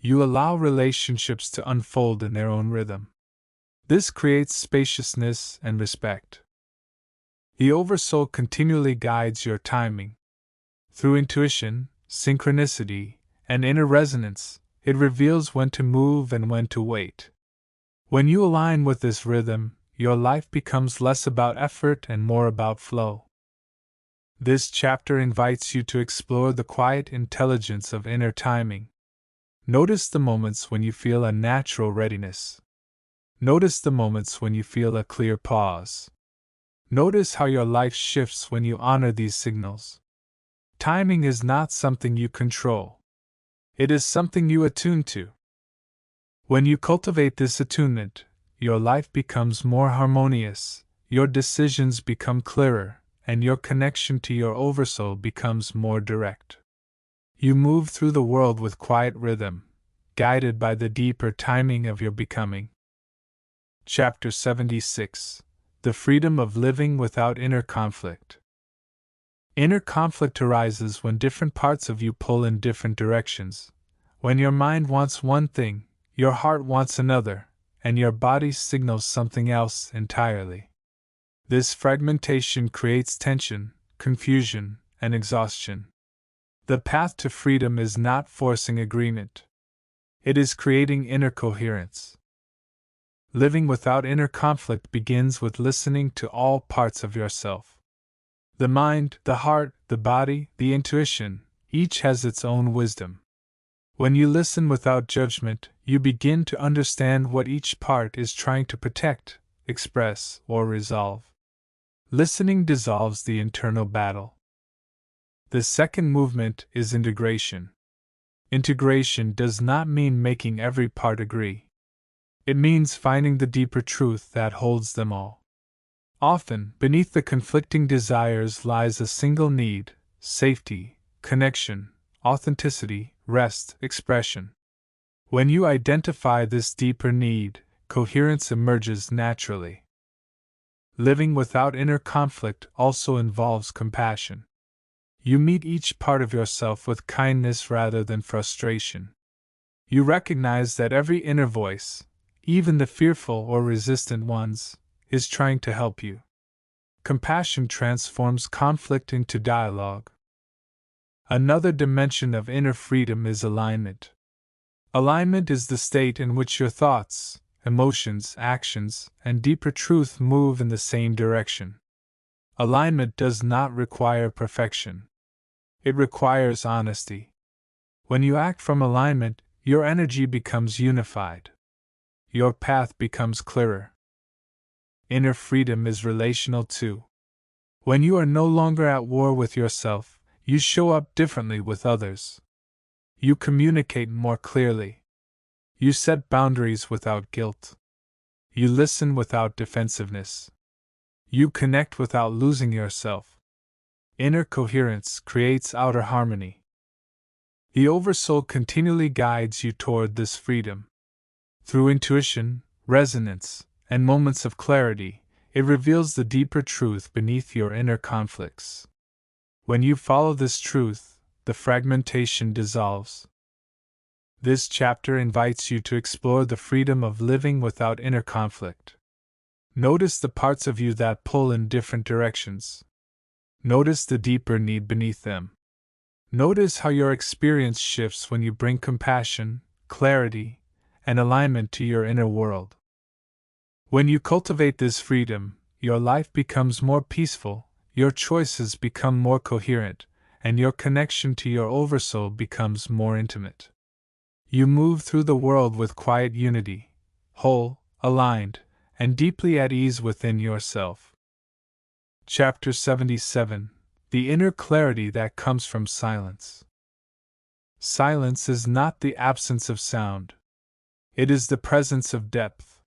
You allow relationships to unfold in their own rhythm. This creates spaciousness and respect. The Oversoul continually guides your timing. Through intuition, synchronicity, and inner resonance, it reveals when to move and when to wait. When you align with this rhythm, your life becomes less about effort and more about flow. This chapter invites you to explore the quiet intelligence of inner timing. Notice the moments when you feel a natural readiness. Notice the moments when you feel a clear pause. Notice how your life shifts when you honor these signals. Timing is not something you control. It is something you attune to. When you cultivate this attunement, your life becomes more harmonious, your decisions become clearer, and your connection to your Oversoul becomes more direct. You move through the world with quiet rhythm, guided by the deeper timing of your becoming. Chapter 76: The Freedom of Living Without Inner Conflict. Inner conflict arises when different parts of you pull in different directions. When your mind wants one thing, your heart wants another, and your body signals something else entirely. This fragmentation creates tension, confusion, and exhaustion. The path to freedom is not forcing agreement. It is creating inner coherence. Living without inner conflict begins with listening to all parts of yourself. The mind, the heart, the body, the intuition, each has its own wisdom. When you listen without judgment, you begin to understand what each part is trying to protect, express, or resolve. Listening dissolves the internal battle. The second movement is integration. Integration does not mean making every part agree. It means finding the deeper truth that holds them all. Often, beneath the conflicting desires lies a single need: safety, connection, authenticity, rest, expression. When you identify this deeper need, coherence emerges naturally. Living without inner conflict also involves compassion. You meet each part of yourself with kindness rather than frustration. You recognize that every inner voice, even the fearful or resistant ones, is trying to help you. Compassion transforms conflict into dialogue. Another dimension of inner freedom is alignment. Alignment is the state in which your thoughts, emotions, actions, and deeper truth move in the same direction. Alignment does not require perfection. It requires honesty. When you act from alignment, your energy becomes unified. Your path becomes clearer. Inner freedom is relational too. When you are no longer at war with yourself, you show up differently with others. You communicate more clearly. You set boundaries without guilt. You listen without defensiveness. You connect without losing yourself. Inner coherence creates outer harmony. The Oversoul continually guides you toward this freedom. Through intuition, resonance, and moments of clarity, it reveals the deeper truth beneath your inner conflicts. When you follow this truth, the fragmentation dissolves. This chapter invites you to explore the freedom of living without inner conflict. Notice the parts of you that pull in different directions. Notice the deeper need beneath them. Notice how your experience shifts when you bring compassion, clarity, and alignment to your inner world. When you cultivate this freedom, your life becomes more peaceful, your choices become more coherent, and your connection to your Oversoul becomes more intimate. You move through the world with quiet unity, whole, aligned, and deeply at ease within yourself. Chapter 77: The Inner Clarity That Comes from Silence. Silence is not the absence of sound. It is the presence of depth.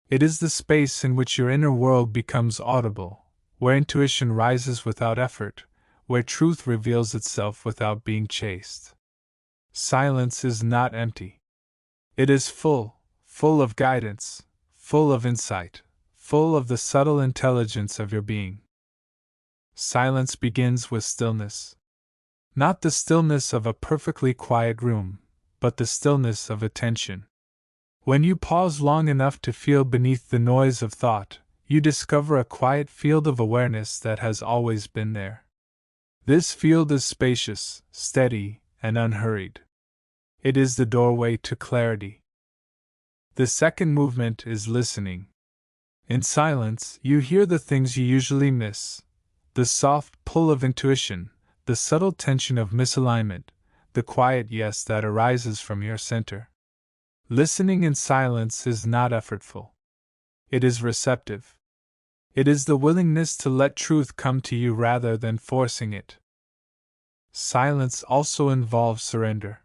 It is the space in which your inner world becomes audible, where intuition rises without effort, where truth reveals itself without being chased. Silence is not empty. It is full of guidance, full of insight, full of the subtle intelligence of your being. Silence begins with stillness. Not the stillness of a perfectly quiet room, but the stillness of attention. When you pause long enough to feel beneath the noise of thought, you discover a quiet field of awareness that has always been there. This field is spacious, steady, and unhurried. It is the doorway to clarity. The second movement is listening. In silence, you hear the things you usually miss: the soft pull of intuition, the subtle tension of misalignment, the quiet yes that arises from your center. Listening in silence is not effortful. It is receptive. It is the willingness to let truth come to you rather than forcing it. Silence also involves surrender.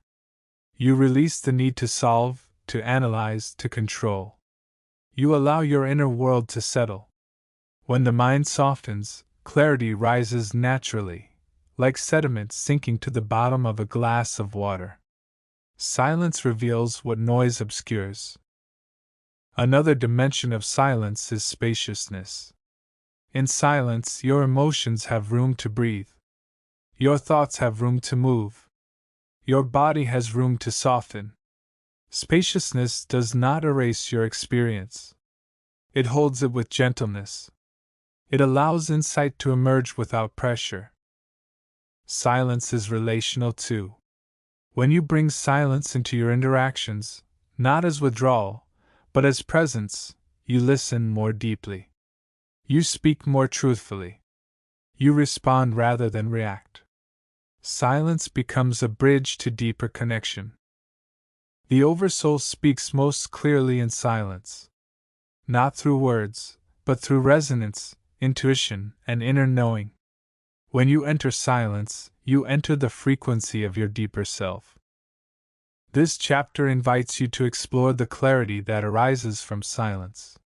You release the need to solve, to analyze, to control. You allow your inner world to settle. When the mind softens, clarity rises naturally, like sediment sinking to the bottom of a glass of water. Silence reveals what noise obscures. Another dimension of silence is spaciousness. In silence, your emotions have room to breathe. Your thoughts have room to move. Your body has room to soften. Spaciousness does not erase your experience. It holds it with gentleness. It allows insight to emerge without pressure. Silence is relational too. When you bring silence into your interactions, not as withdrawal, but as presence, you listen more deeply. You speak more truthfully. You respond rather than react. Silence becomes a bridge to deeper connection. The Oversoul speaks most clearly in silence. Not through words, but through resonance, intuition, and inner knowing. When you enter silence, you enter the frequency of your deeper self. This chapter invites you to explore the clarity that arises from silence.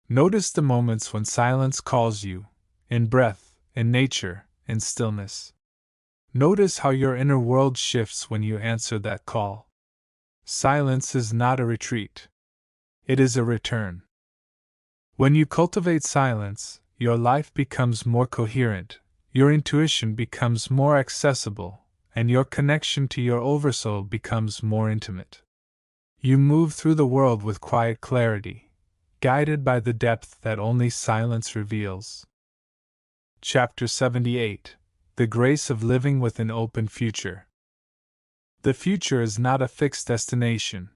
Notice the moments when silence calls you, in breath, in nature, in stillness. Notice how your inner world shifts when you answer that call. Silence is not a retreat. It is a return. When you cultivate silence, your life becomes more coherent, your intuition becomes more accessible, and your connection to your oversoul becomes more intimate. You move through the world with quiet clarity, guided by the depth that only silence reveals. Chapter 78: The Grace of Living with an Open Future. The future is not a fixed destination.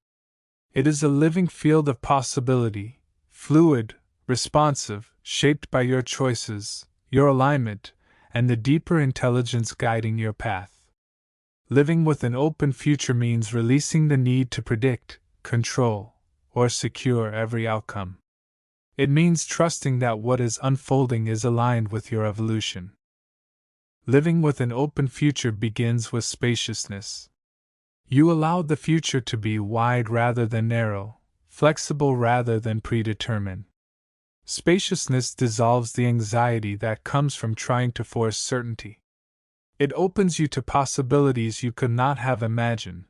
It is a living field of possibility, fluid, responsive, shaped by your choices, your alignment, and the deeper intelligence guiding your path. Living with an open future means releasing the need to predict, control, or secure every outcome. It means trusting that what is unfolding is aligned with your evolution. Living with an open future begins with spaciousness. You allow the future to be wide rather than narrow, flexible rather than predetermined. Spaciousness dissolves the anxiety that comes from trying to force certainty. It opens you to possibilities you could not have imagined.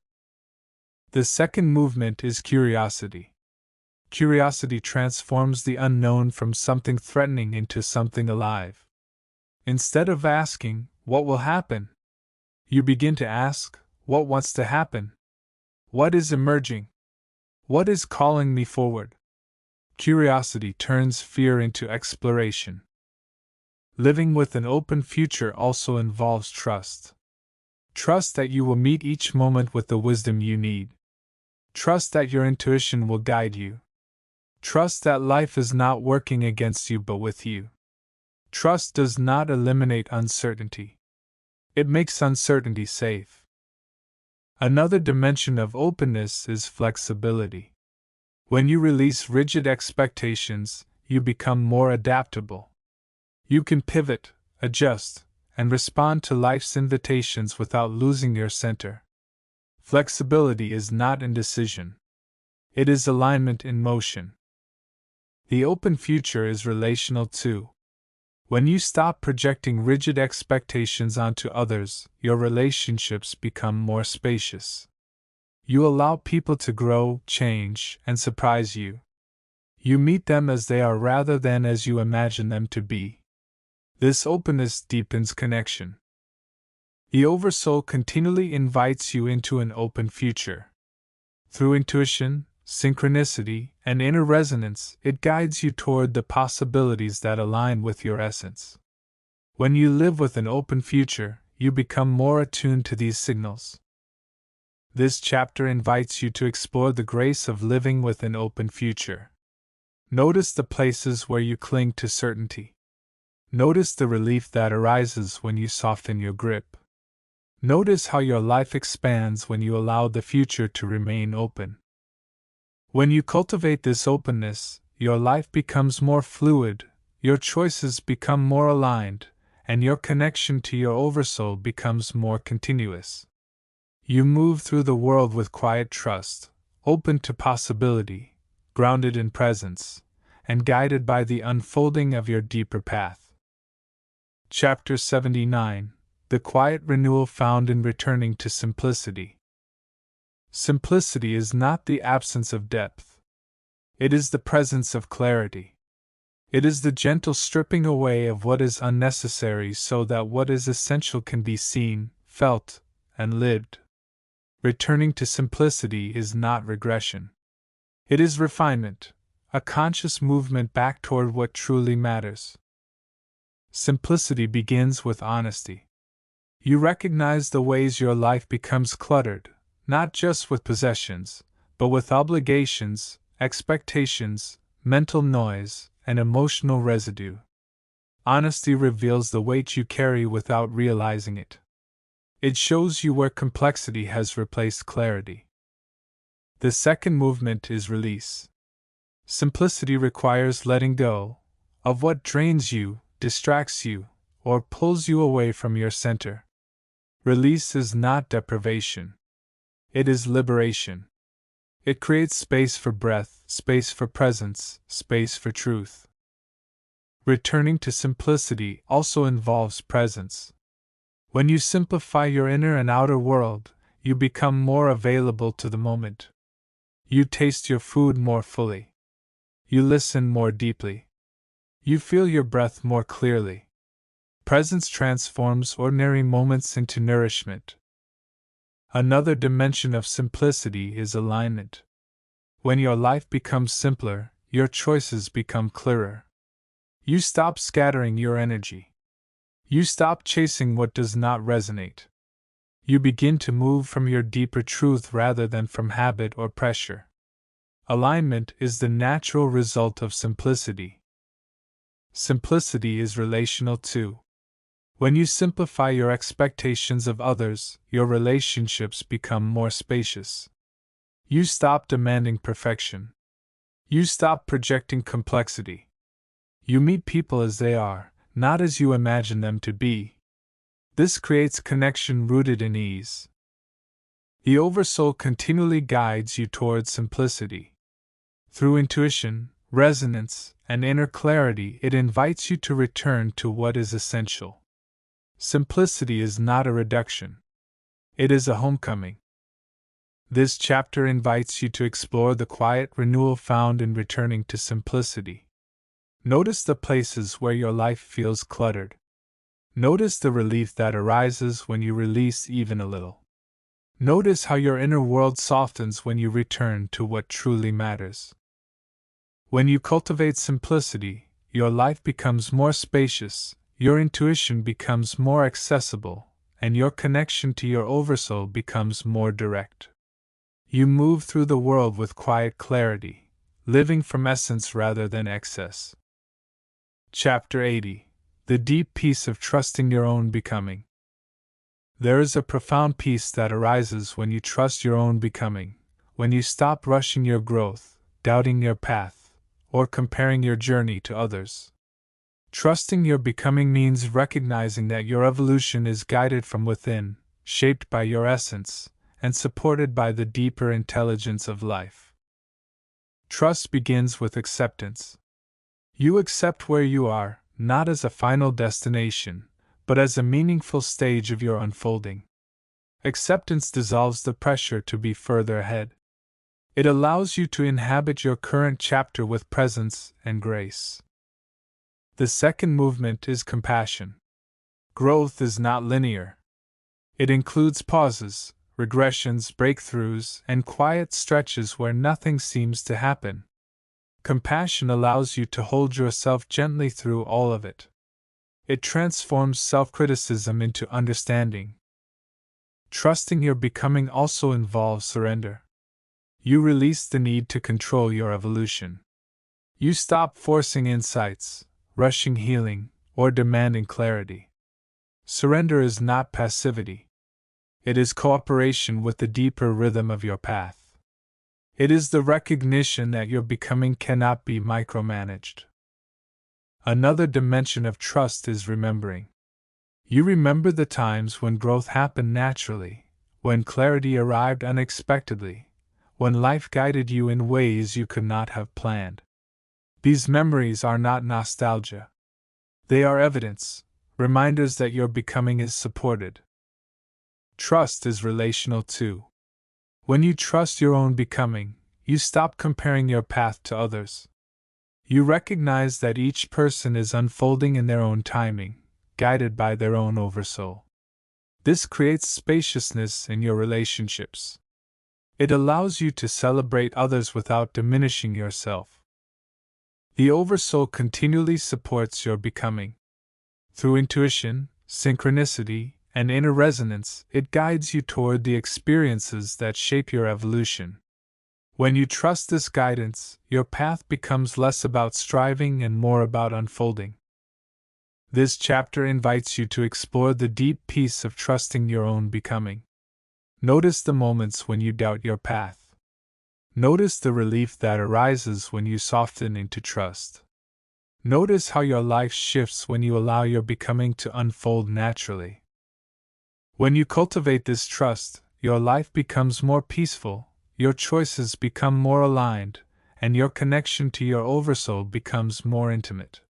The second movement is curiosity. Curiosity transforms the unknown from something threatening into something alive. Instead of asking, "What will happen?" you begin to ask, "What wants to happen? What is emerging? What is calling me forward?" Curiosity turns fear into exploration. Living with an open future also involves trust. Trust that you will meet each moment with the wisdom you need. Trust that your intuition will guide you. Trust that life is not working against you but with you. Trust does not eliminate uncertainty. It makes uncertainty safe. Another dimension of openness is flexibility. When you release rigid expectations, you become more adaptable. You can pivot, adjust, and respond to life's invitations without losing your center. Flexibility is not indecision. It is alignment in motion. The open future is relational too. When you stop projecting rigid expectations onto others, your relationships become more spacious. You allow people to grow, change, and surprise you. You meet them as they are rather than as you imagine them to be. This openness deepens connection. The Oversoul continually invites you into an open future. Through intuition, synchronicity, and inner resonance, it guides you toward the possibilities that align with your essence. When you live with an open future, you become more attuned to these signals. This chapter invites you to explore the grace of living with an open future. Notice the places where you cling to certainty. Notice the relief that arises when you soften your grip. Notice how your life expands when you allow the future to remain open. When you cultivate this openness, your life becomes more fluid, your choices become more aligned, and your connection to your Oversoul becomes more continuous. You move through the world with quiet trust, open to possibility, grounded in presence, and guided by the unfolding of your deeper path. Chapter 79: The Quiet Renewal Found in Returning to Simplicity. Simplicity is not the absence of depth. It is the presence of clarity. It is the gentle stripping away of what is unnecessary so that what is essential can be seen, felt, and lived. Returning to simplicity is not regression. It is refinement, a conscious movement back toward what truly matters. Simplicity begins with honesty. You recognize the ways your life becomes cluttered, not just with possessions, but with obligations, expectations, mental noise, and emotional residue. Honesty reveals the weight you carry without realizing it. It shows you where complexity has replaced clarity. The second movement is release. Simplicity requires letting go of what drains you, distracts you, or pulls you away from your center. Release is not deprivation. It is liberation. It creates space for breath, space for presence, space for truth. Returning to simplicity also involves presence. When you simplify your inner and outer world, you become more available to the moment. You taste your food more fully. You listen more deeply. You feel your breath more clearly. Presence transforms ordinary moments into nourishment. Another dimension of simplicity is alignment. When your life becomes simpler, your choices become clearer. You stop scattering your energy. You stop chasing what does not resonate. You begin to move from your deeper truth rather than from habit or pressure. Alignment is the natural result of simplicity. Simplicity is relational too. When you simplify your expectations of others, your relationships become more spacious. You stop demanding perfection. You stop projecting complexity. You meet people as they are, not as you imagine them to be. This creates connection rooted in ease. The Oversoul continually guides you towards simplicity. Through intuition, resonance, and inner clarity, it invites you to return to what is essential. Simplicity is not a reduction. It is a homecoming. This chapter invites you to explore the quiet renewal found in returning to simplicity. Notice the places where your life feels cluttered. Notice the relief that arises when you release even a little. Notice how your inner world softens when you return to what truly matters. When you cultivate simplicity, your life becomes more spacious, your intuition becomes more accessible, and your connection to your Oversoul becomes more direct. You move through the world with quiet clarity, living from essence rather than excess. Chapter 80: The Deep Peace of Trusting Your Own Becoming. There is a profound peace that arises when you trust your own becoming, when you stop rushing your growth, doubting your path, or comparing your journey to others. Trusting your becoming means recognizing that your evolution is guided from within, shaped by your essence, and supported by the deeper intelligence of life. Trust begins with acceptance. You accept where you are, not as a final destination, but as a meaningful stage of your unfolding. Acceptance dissolves the pressure to be further ahead. It allows you to inhabit your current chapter with presence and grace. The second movement is compassion. Growth is not linear. It includes pauses, regressions, breakthroughs, and quiet stretches where nothing seems to happen. Compassion allows you to hold yourself gently through all of it. It transforms self-criticism into understanding. Trusting your becoming also involves surrender. You release the need to control your evolution. You stop forcing insights, rushing healing, or demanding clarity. Surrender is not passivity. It is cooperation with the deeper rhythm of your path. It is the recognition that your becoming cannot be micromanaged. Another dimension of trust is remembering. You remember the times when growth happened naturally, when clarity arrived unexpectedly, when life guided you in ways you could not have planned. These memories are not nostalgia. They are evidence, reminders that your becoming is supported. Trust is relational too. When you trust your own becoming, you stop comparing your path to others. You recognize that each person is unfolding in their own timing, guided by their own Oversoul. This creates spaciousness in your relationships. It allows you to celebrate others without diminishing yourself. The Oversoul continually supports your becoming. Through intuition, synchronicity, and inner resonance, it guides you toward the experiences that shape your evolution. When you trust this guidance, your path becomes less about striving and more about unfolding. This chapter invites you to explore the deep peace of trusting your own becoming. Notice the moments when you doubt your path. Notice the relief that arises when you soften into trust. Notice how your life shifts when you allow your becoming to unfold naturally. When you cultivate this trust, your life becomes more peaceful, your choices become more aligned, and your connection to your oversoul becomes more intimate.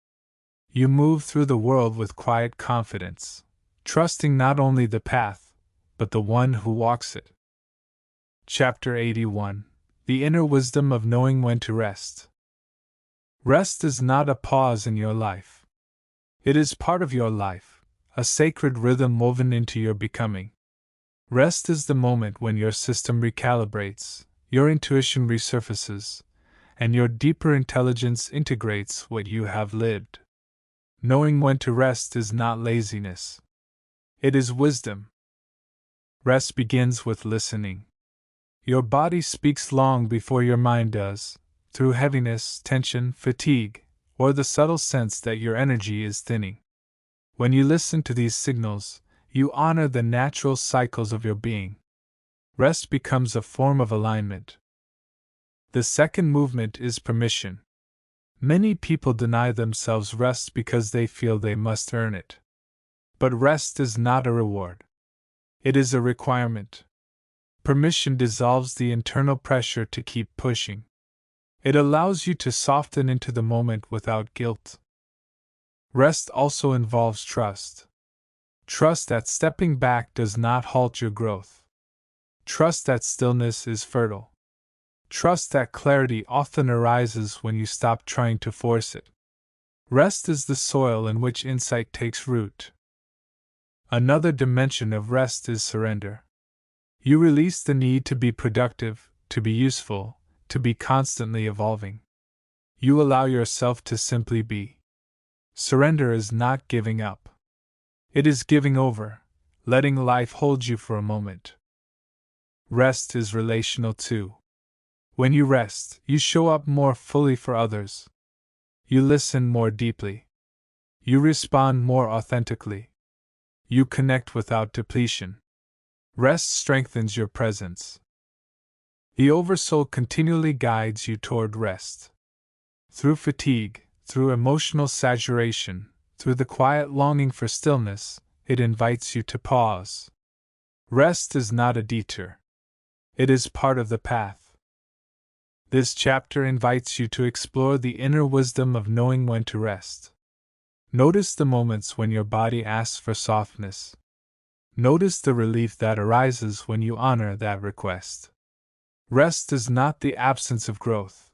You move through the world with quiet confidence, trusting not only the path, but the one who walks it. Chapter 81: The Inner Wisdom of Knowing When to Rest. Rest is not a pause in your life. It is part of your life, a sacred rhythm woven into your becoming. Rest is the moment when your system recalibrates, your intuition resurfaces, and your deeper intelligence integrates what you have lived. Knowing when to rest is not laziness. It is wisdom. Rest begins with listening. Your body speaks long before your mind does, through heaviness, tension, fatigue, or the subtle sense that your energy is thinning. When you listen to these signals, you honor the natural cycles of your being. Rest becomes a form of alignment. The second movement is permission. Many people deny themselves rest because they feel they must earn it. But rest is not a reward. It is a requirement. Permission dissolves the internal pressure to keep pushing. It allows you to soften into the moment without guilt. Rest also involves trust. Trust that stepping back does not halt your growth. Trust that stillness is fertile. Trust that clarity often arises when you stop trying to force it. Rest is the soil in which insight takes root. Another dimension of rest is surrender. You release the need to be productive, to be useful, to be constantly evolving. You allow yourself to simply be. Surrender is not giving up. It is giving over, letting life hold you for a moment. Rest is relational too. When you rest, you show up more fully for others. You listen more deeply. You respond more authentically. You connect without depletion. Rest strengthens your presence. The Oversoul continually guides you toward rest. Through fatigue, through emotional saturation, through the quiet longing for stillness, it invites you to pause. Rest is not a detour. It is part of the path. This chapter invites you to explore the inner wisdom of knowing when to rest. Notice the moments when your body asks for softness. Notice the relief that arises when you honor that request. Rest is not the absence of growth.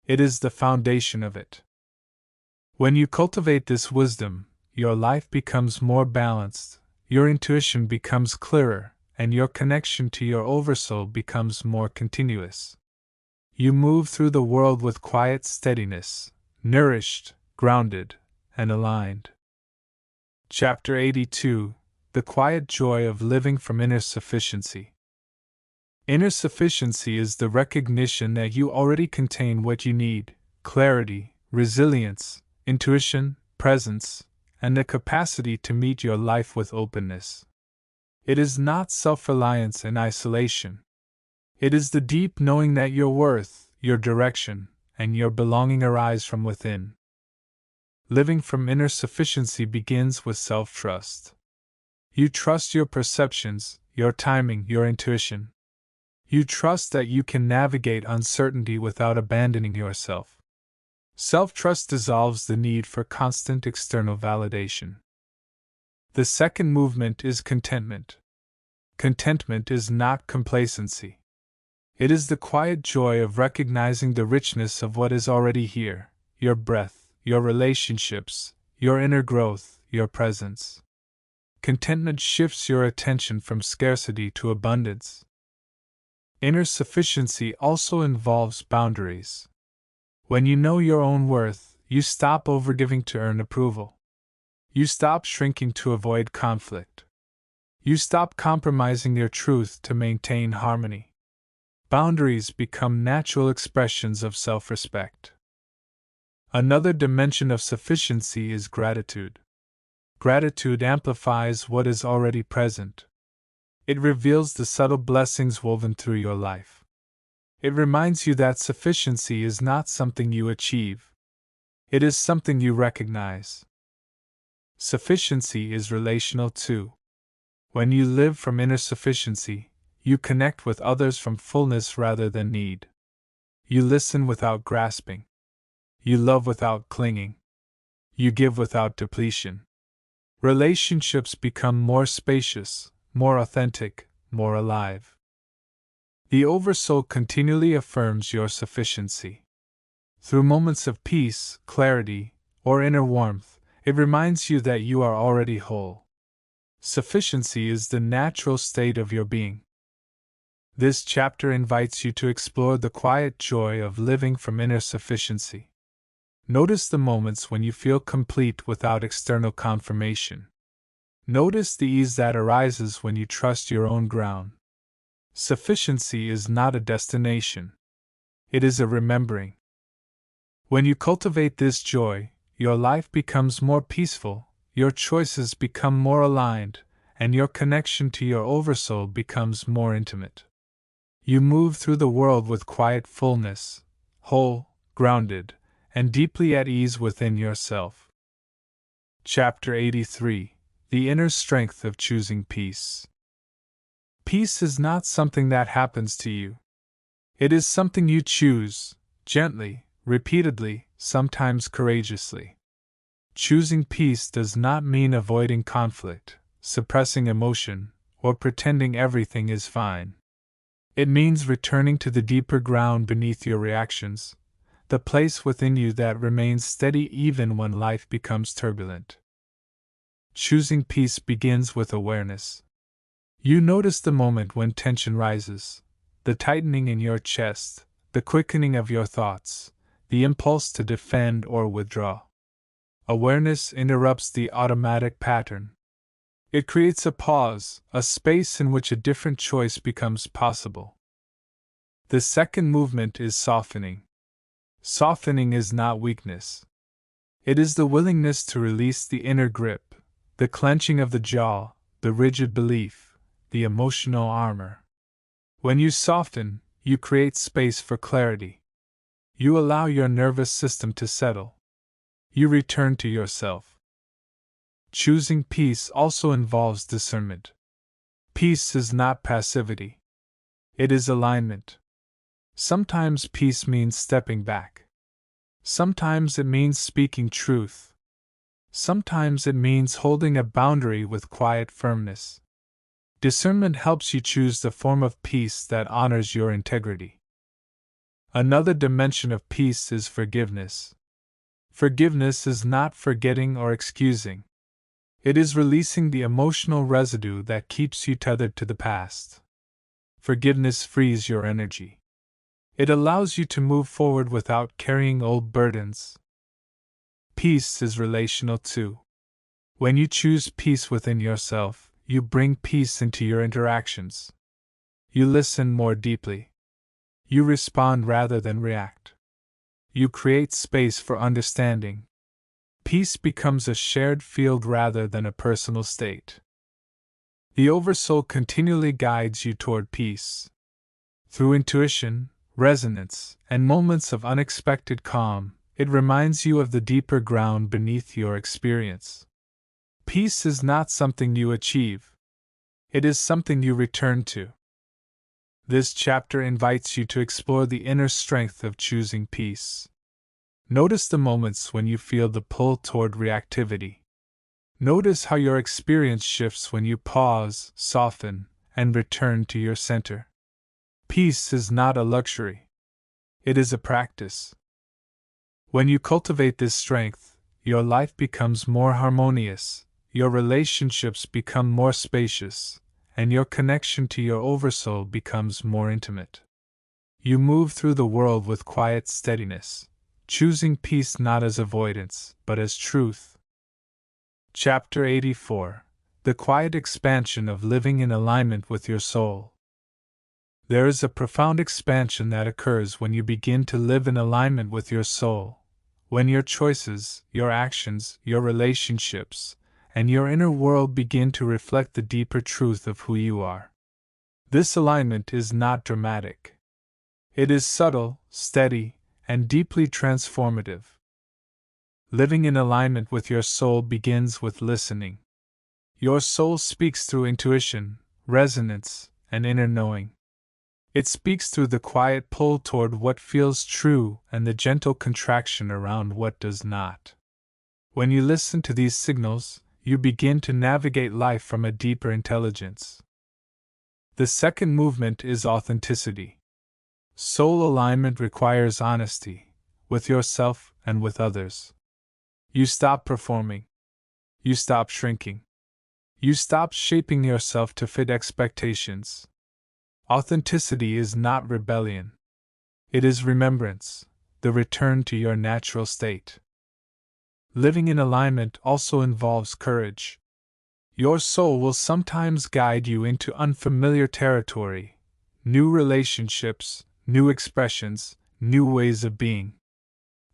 It is the foundation of it. When you cultivate this wisdom, your life becomes more balanced, your intuition becomes clearer, and your connection to your Oversoul becomes more continuous. You move through the world with quiet steadiness, nourished, grounded, and aligned. Chapter 82: The Quiet Joy of Living from Inner Sufficiency. Inner sufficiency is the recognition that you already contain what you need: clarity, resilience, intuition, presence, and the capacity to meet your life with openness. It is not self-reliance and isolation. It is the deep knowing that your worth, your direction, and your belonging arise from within. Living from inner sufficiency begins with self-trust. You trust your perceptions, your timing, your intuition. You trust that you can navigate uncertainty without abandoning yourself. Self-trust dissolves the need for constant external validation. The second movement is contentment. Contentment is not complacency. It is the quiet joy of recognizing the richness of what is already here: your breath, your relationships, your inner growth, your presence. Contentment shifts your attention from scarcity to abundance. Inner sufficiency also involves boundaries. When you know your own worth, you stop overgiving to earn approval. You stop shrinking to avoid conflict. You stop compromising your truth to maintain harmony. Boundaries become natural expressions of self-respect. Another dimension of sufficiency is gratitude. Gratitude amplifies what is already present. It reveals the subtle blessings woven through your life. It reminds you that sufficiency is not something you achieve. It is something you recognize. Sufficiency is relational too. When you live from inner sufficiency, You connect with others from fullness rather than need. You listen without grasping. You love without clinging. You give without depletion. Relationships become more spacious, more authentic, more alive. The Oversoul continually affirms your sufficiency. Through moments of peace, clarity, or inner warmth, it reminds you that you are already whole. Sufficiency is the natural state of your being. This chapter invites you to explore the quiet joy of living from inner sufficiency. Notice the moments when you feel complete without external confirmation. Notice the ease that arises when you trust your own ground. Sufficiency is not a destination. It is a remembering. When you cultivate this joy, your life becomes more peaceful, your choices become more aligned, and your connection to your Oversoul becomes more intimate. You move through the world with quiet fullness, whole, grounded, and deeply at ease within yourself. Chapter 83: The Inner Strength of Choosing Peace. Peace is not something that happens to you. It is something you choose, gently, repeatedly, sometimes courageously. Choosing peace does not mean avoiding conflict, suppressing emotion, or pretending everything is fine. It means returning to the deeper ground beneath your reactions, the place within you that remains steady even when life becomes turbulent. Choosing peace begins with awareness. You notice the moment when tension rises, the tightening in your chest, the quickening of your thoughts, the impulse to defend or withdraw. Awareness interrupts the automatic pattern. It creates a pause, a space in which a different choice becomes possible. The second movement is softening. Softening is not weakness. It is the willingness to release the inner grip, the clenching of the jaw, the rigid belief, the emotional armor. When you soften, you create space for clarity. You allow your nervous system to settle. You return to yourself. Choosing peace also involves discernment. Peace is not passivity. It is alignment. Sometimes peace means stepping back. Sometimes it means speaking truth. Sometimes it means holding a boundary with quiet firmness. Discernment helps you choose the form of peace that honors your integrity. Another dimension of peace is forgiveness. Forgiveness is not forgetting or excusing. It is releasing the emotional residue that keeps you tethered to the past. Forgiveness frees your energy. It allows you to move forward without carrying old burdens. Peace is relational too. When you choose peace within yourself, you bring peace into your interactions. You listen more deeply. You respond rather than react. You create space for understanding. Peace becomes a shared field rather than a personal state. The Oversoul continually guides you toward peace. Through intuition, resonance, and moments of unexpected calm, it reminds you of the deeper ground beneath your experience. Peace is not something you achieve. It is something you return to. This chapter invites you to explore the inner strength of choosing peace. Notice the moments when you feel the pull toward reactivity. Notice how your experience shifts when you pause, soften, and return to your center. Peace is not a luxury. It is a practice. When you cultivate this strength, your life becomes more harmonious, your relationships become more spacious, and your connection to your Oversoul becomes more intimate. You move through the world with quiet steadiness, choosing peace not as avoidance, but as truth. Chapter 84: The Quiet Expansion of Living in Alignment with Your Soul. There is a profound expansion that occurs when you begin to live in alignment with your soul, when your choices, your actions, your relationships, and your inner world begin to reflect the deeper truth of who you are. This alignment is not dramatic. It is subtle, steady, and deeply transformative. Living in alignment with your soul begins with listening. Your soul speaks through intuition, resonance, and inner knowing. It speaks through the quiet pull toward what feels true and the gentle contraction around what does not. When you listen to these signals, you begin to navigate life from a deeper intelligence. The second movement is authenticity. Soul alignment requires honesty, with yourself and with others. You stop performing. You stop shrinking. You stop shaping yourself to fit expectations. Authenticity is not rebellion. It is remembrance, the return to your natural state. Living in alignment also involves courage. Your soul will sometimes guide you into unfamiliar territory, new relationships, new expressions, new ways of being.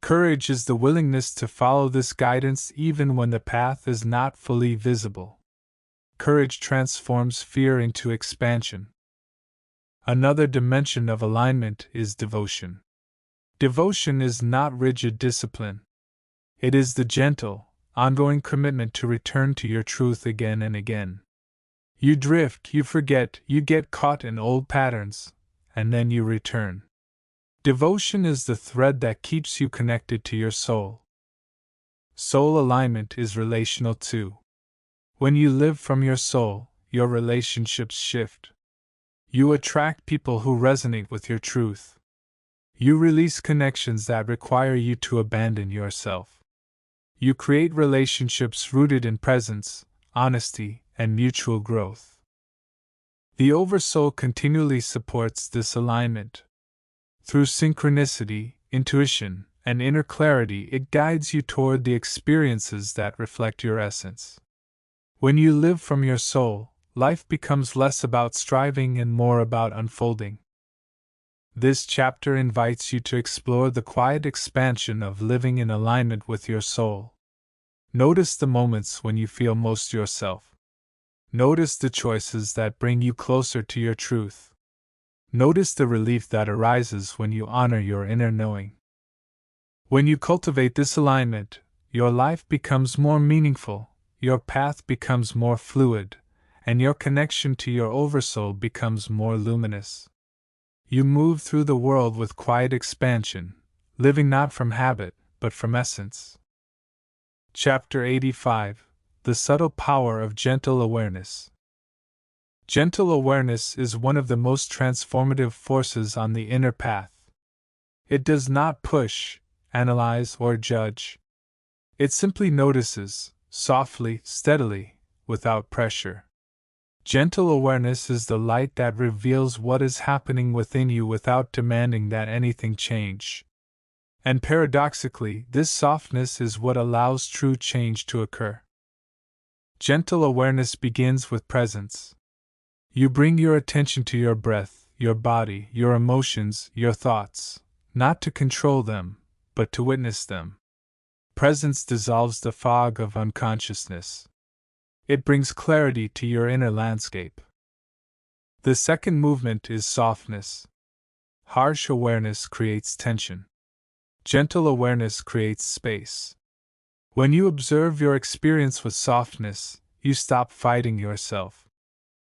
Courage is the willingness to follow this guidance even when the path is not fully visible. Courage transforms fear into expansion. Another dimension of alignment is devotion. Devotion is not rigid discipline. It is the gentle, ongoing commitment to return to your truth again and again. You drift, you forget, you get caught in old patterns, and then you return. Devotion is the thread that keeps you connected to your soul. Soul alignment is relational too. When you live from your soul, your relationships shift. You attract people who resonate with your truth. You release connections that require you to abandon yourself. You create relationships rooted in presence, honesty, and mutual growth. The Oversoul continually supports this alignment. Through synchronicity, intuition, and inner clarity, it guides you toward the experiences that reflect your essence. When you live from your soul, life becomes less about striving and more about unfolding. This chapter invites you to explore the quiet expansion of living in alignment with your soul. Notice the moments when you feel most yourself. Notice the choices that bring you closer to your truth. Notice the relief that arises when you honor your inner knowing. When you cultivate this alignment, your life becomes more meaningful, your path becomes more fluid, and your connection to your Oversoul becomes more luminous. You move through the world with quiet expansion, living not from habit, but from essence. Chapter 85: The Subtle Power of Gentle Awareness. Gentle awareness is one of the most transformative forces on the inner path. It does not push, analyze, or judge. It simply notices, softly, steadily, without pressure. Gentle awareness is the light that reveals what is happening within you without demanding that anything change. And paradoxically, this softness is what allows true change to occur. Gentle awareness begins with presence. You bring your attention to your breath, your body, your emotions, your thoughts, not to control them, but to witness them. Presence dissolves the fog of unconsciousness. It brings clarity to your inner landscape. The second movement is softness. Harsh awareness creates tension. Gentle awareness creates space. When you observe your experience with softness, you stop fighting yourself.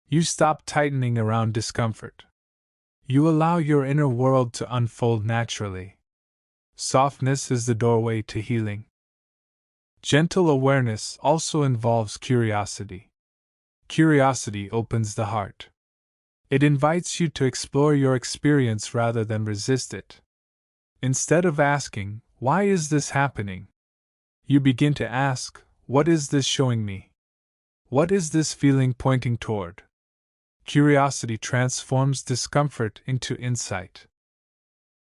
You stop tightening around discomfort. You allow your inner world to unfold naturally. Softness is the doorway to healing. Gentle awareness also involves curiosity. Curiosity opens the heart. It invites you to explore your experience rather than resist it. Instead of asking, "Why is this happening?" you begin to ask, "What is this showing me? What is this feeling pointing toward?" Curiosity transforms discomfort into insight.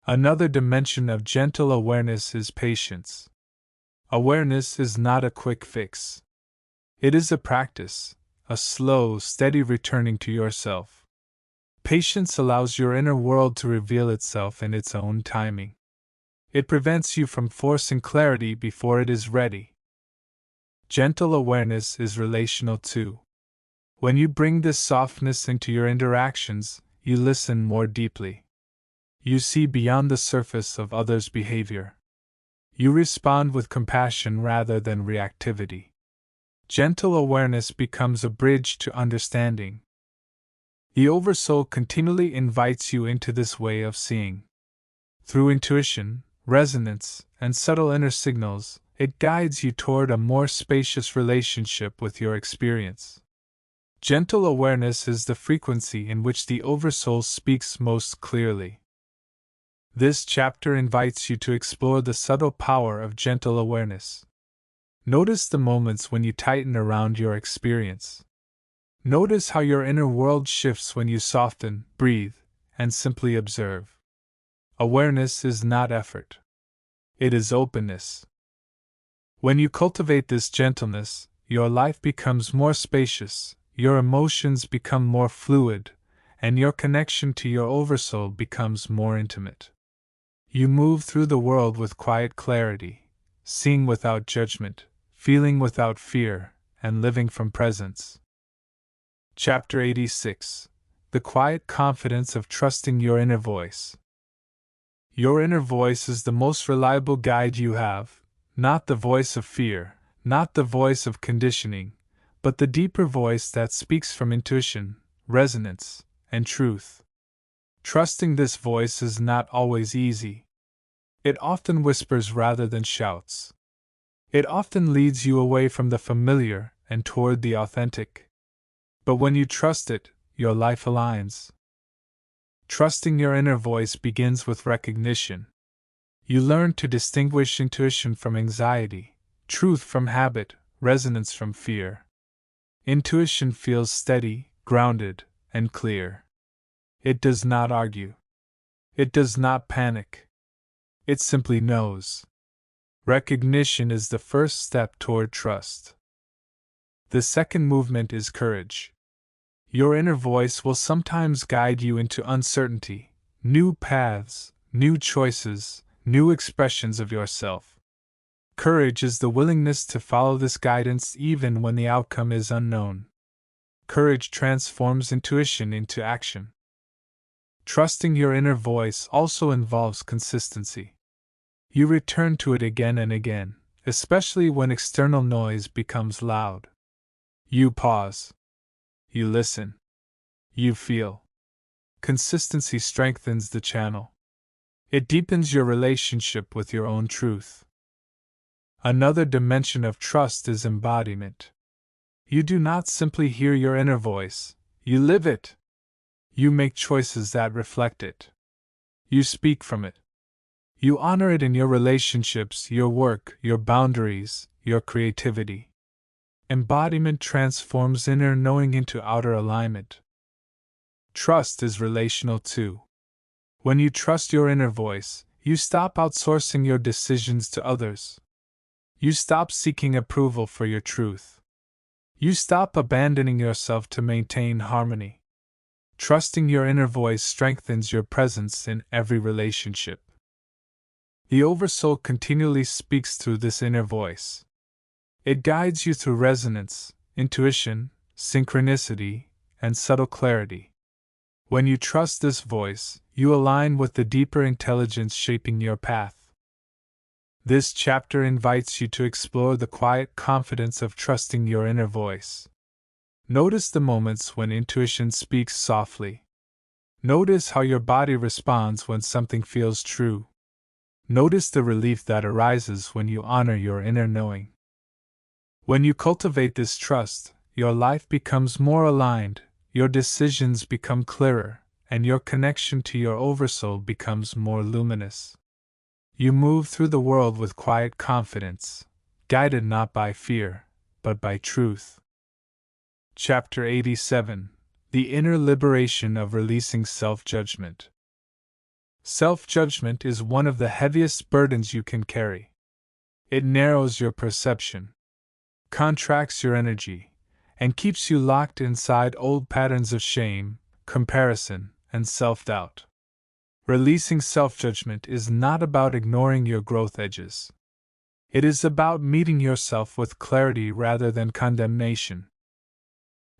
Another dimension of gentle awareness is patience. Awareness is not a quick fix. It is a practice, a slow, steady returning to yourself. Patience allows your inner world to reveal itself in its own timing. It prevents you from forcing clarity before it is ready. Gentle awareness is relational too. When you bring this softness into your interactions, you listen more deeply. You see beyond the surface of others' behavior. You respond with compassion rather than reactivity. Gentle awareness becomes a bridge to understanding. The Oversoul continually invites you into this way of seeing. Through intuition, resonance, and subtle inner signals, it guides you toward a more spacious relationship with your experience. Gentle awareness is the frequency in which the Oversoul speaks most clearly. This chapter invites you to explore the subtle power of gentle awareness. Notice the moments when you tighten around your experience. Notice how your inner world shifts when you soften, breathe, and simply observe. Awareness is not effort. It is openness. When you cultivate this gentleness, your life becomes more spacious, your emotions become more fluid, and your connection to your Oversoul becomes more intimate. You move through the world with quiet clarity, seeing without judgment, feeling without fear, and living from presence. Chapter 86: The Quiet Confidence of Trusting Your Inner Voice. Your inner voice is the most reliable guide you have, not the voice of fear, not the voice of conditioning, but the deeper voice that speaks from intuition, resonance, and truth. Trusting this voice is not always easy. It often whispers rather than shouts. It often leads you away from the familiar and toward the authentic. But when you trust it, your life aligns. Trusting your inner voice begins with recognition. You learn to distinguish intuition from anxiety, truth from habit, resonance from fear. Intuition feels steady, grounded, and clear. It does not argue. It does not panic. It simply knows. Recognition is the first step toward trust. The second movement is courage. Your inner voice will sometimes guide you into uncertainty, new paths, new choices, new expressions of yourself. Courage is the willingness to follow this guidance even when the outcome is unknown. Courage transforms intuition into action. Trusting your inner voice also involves consistency. You return to it again and again, especially when external noise becomes loud. You pause. You listen. You feel. Consistency strengthens the channel. It deepens your relationship with your own truth. Another dimension of trust is embodiment. You do not simply hear your inner voice, you live it. You make choices that reflect it. You speak from it. You honor it in your relationships, your work, your boundaries, your creativity. Embodiment transforms inner knowing into outer alignment. Trust is relational too. When you trust your inner voice, you stop outsourcing your decisions to others. You stop seeking approval for your truth. You stop abandoning yourself to maintain harmony. Trusting your inner voice strengthens your presence in every relationship. The Oversoul continually speaks through this inner voice. It guides you through resonance, intuition, synchronicity, and subtle clarity. When you trust this voice, you align with the deeper intelligence shaping your path. This chapter invites you to explore the quiet confidence of trusting your inner voice. Notice the moments when intuition speaks softly. Notice how your body responds when something feels true. Notice the relief that arises when you honor your inner knowing. When you cultivate this trust, your life becomes more aligned, your decisions become clearer, and your connection to your Oversoul becomes more luminous. You move through the world with quiet confidence, guided not by fear, but by truth. Chapter 87: The Inner Liberation of Releasing Self-Judgment. Self-judgment is one of the heaviest burdens you can carry. It narrows your perception, contracts your energy, and keeps you locked inside old patterns of shame, comparison, and self-doubt. Releasing self-judgment is not about ignoring your growth edges. It is about meeting yourself with clarity rather than condemnation.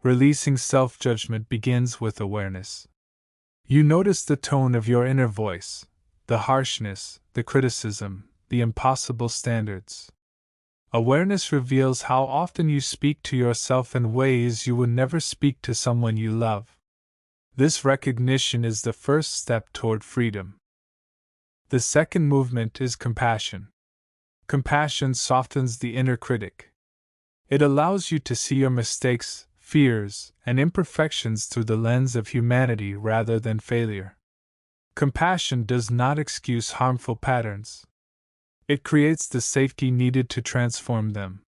Releasing self-judgment begins with awareness. You notice the tone of your inner voice, the harshness, the criticism, the impossible standards. Awareness reveals how often you speak to yourself in ways you would never speak to someone you love. This recognition is the first step toward freedom. The second movement is compassion. Compassion softens the inner critic. It allows you to see your mistakes, fears, and imperfections through the lens of humanity rather than failure. Compassion does not excuse harmful patterns. It creates the safety needed to transform them.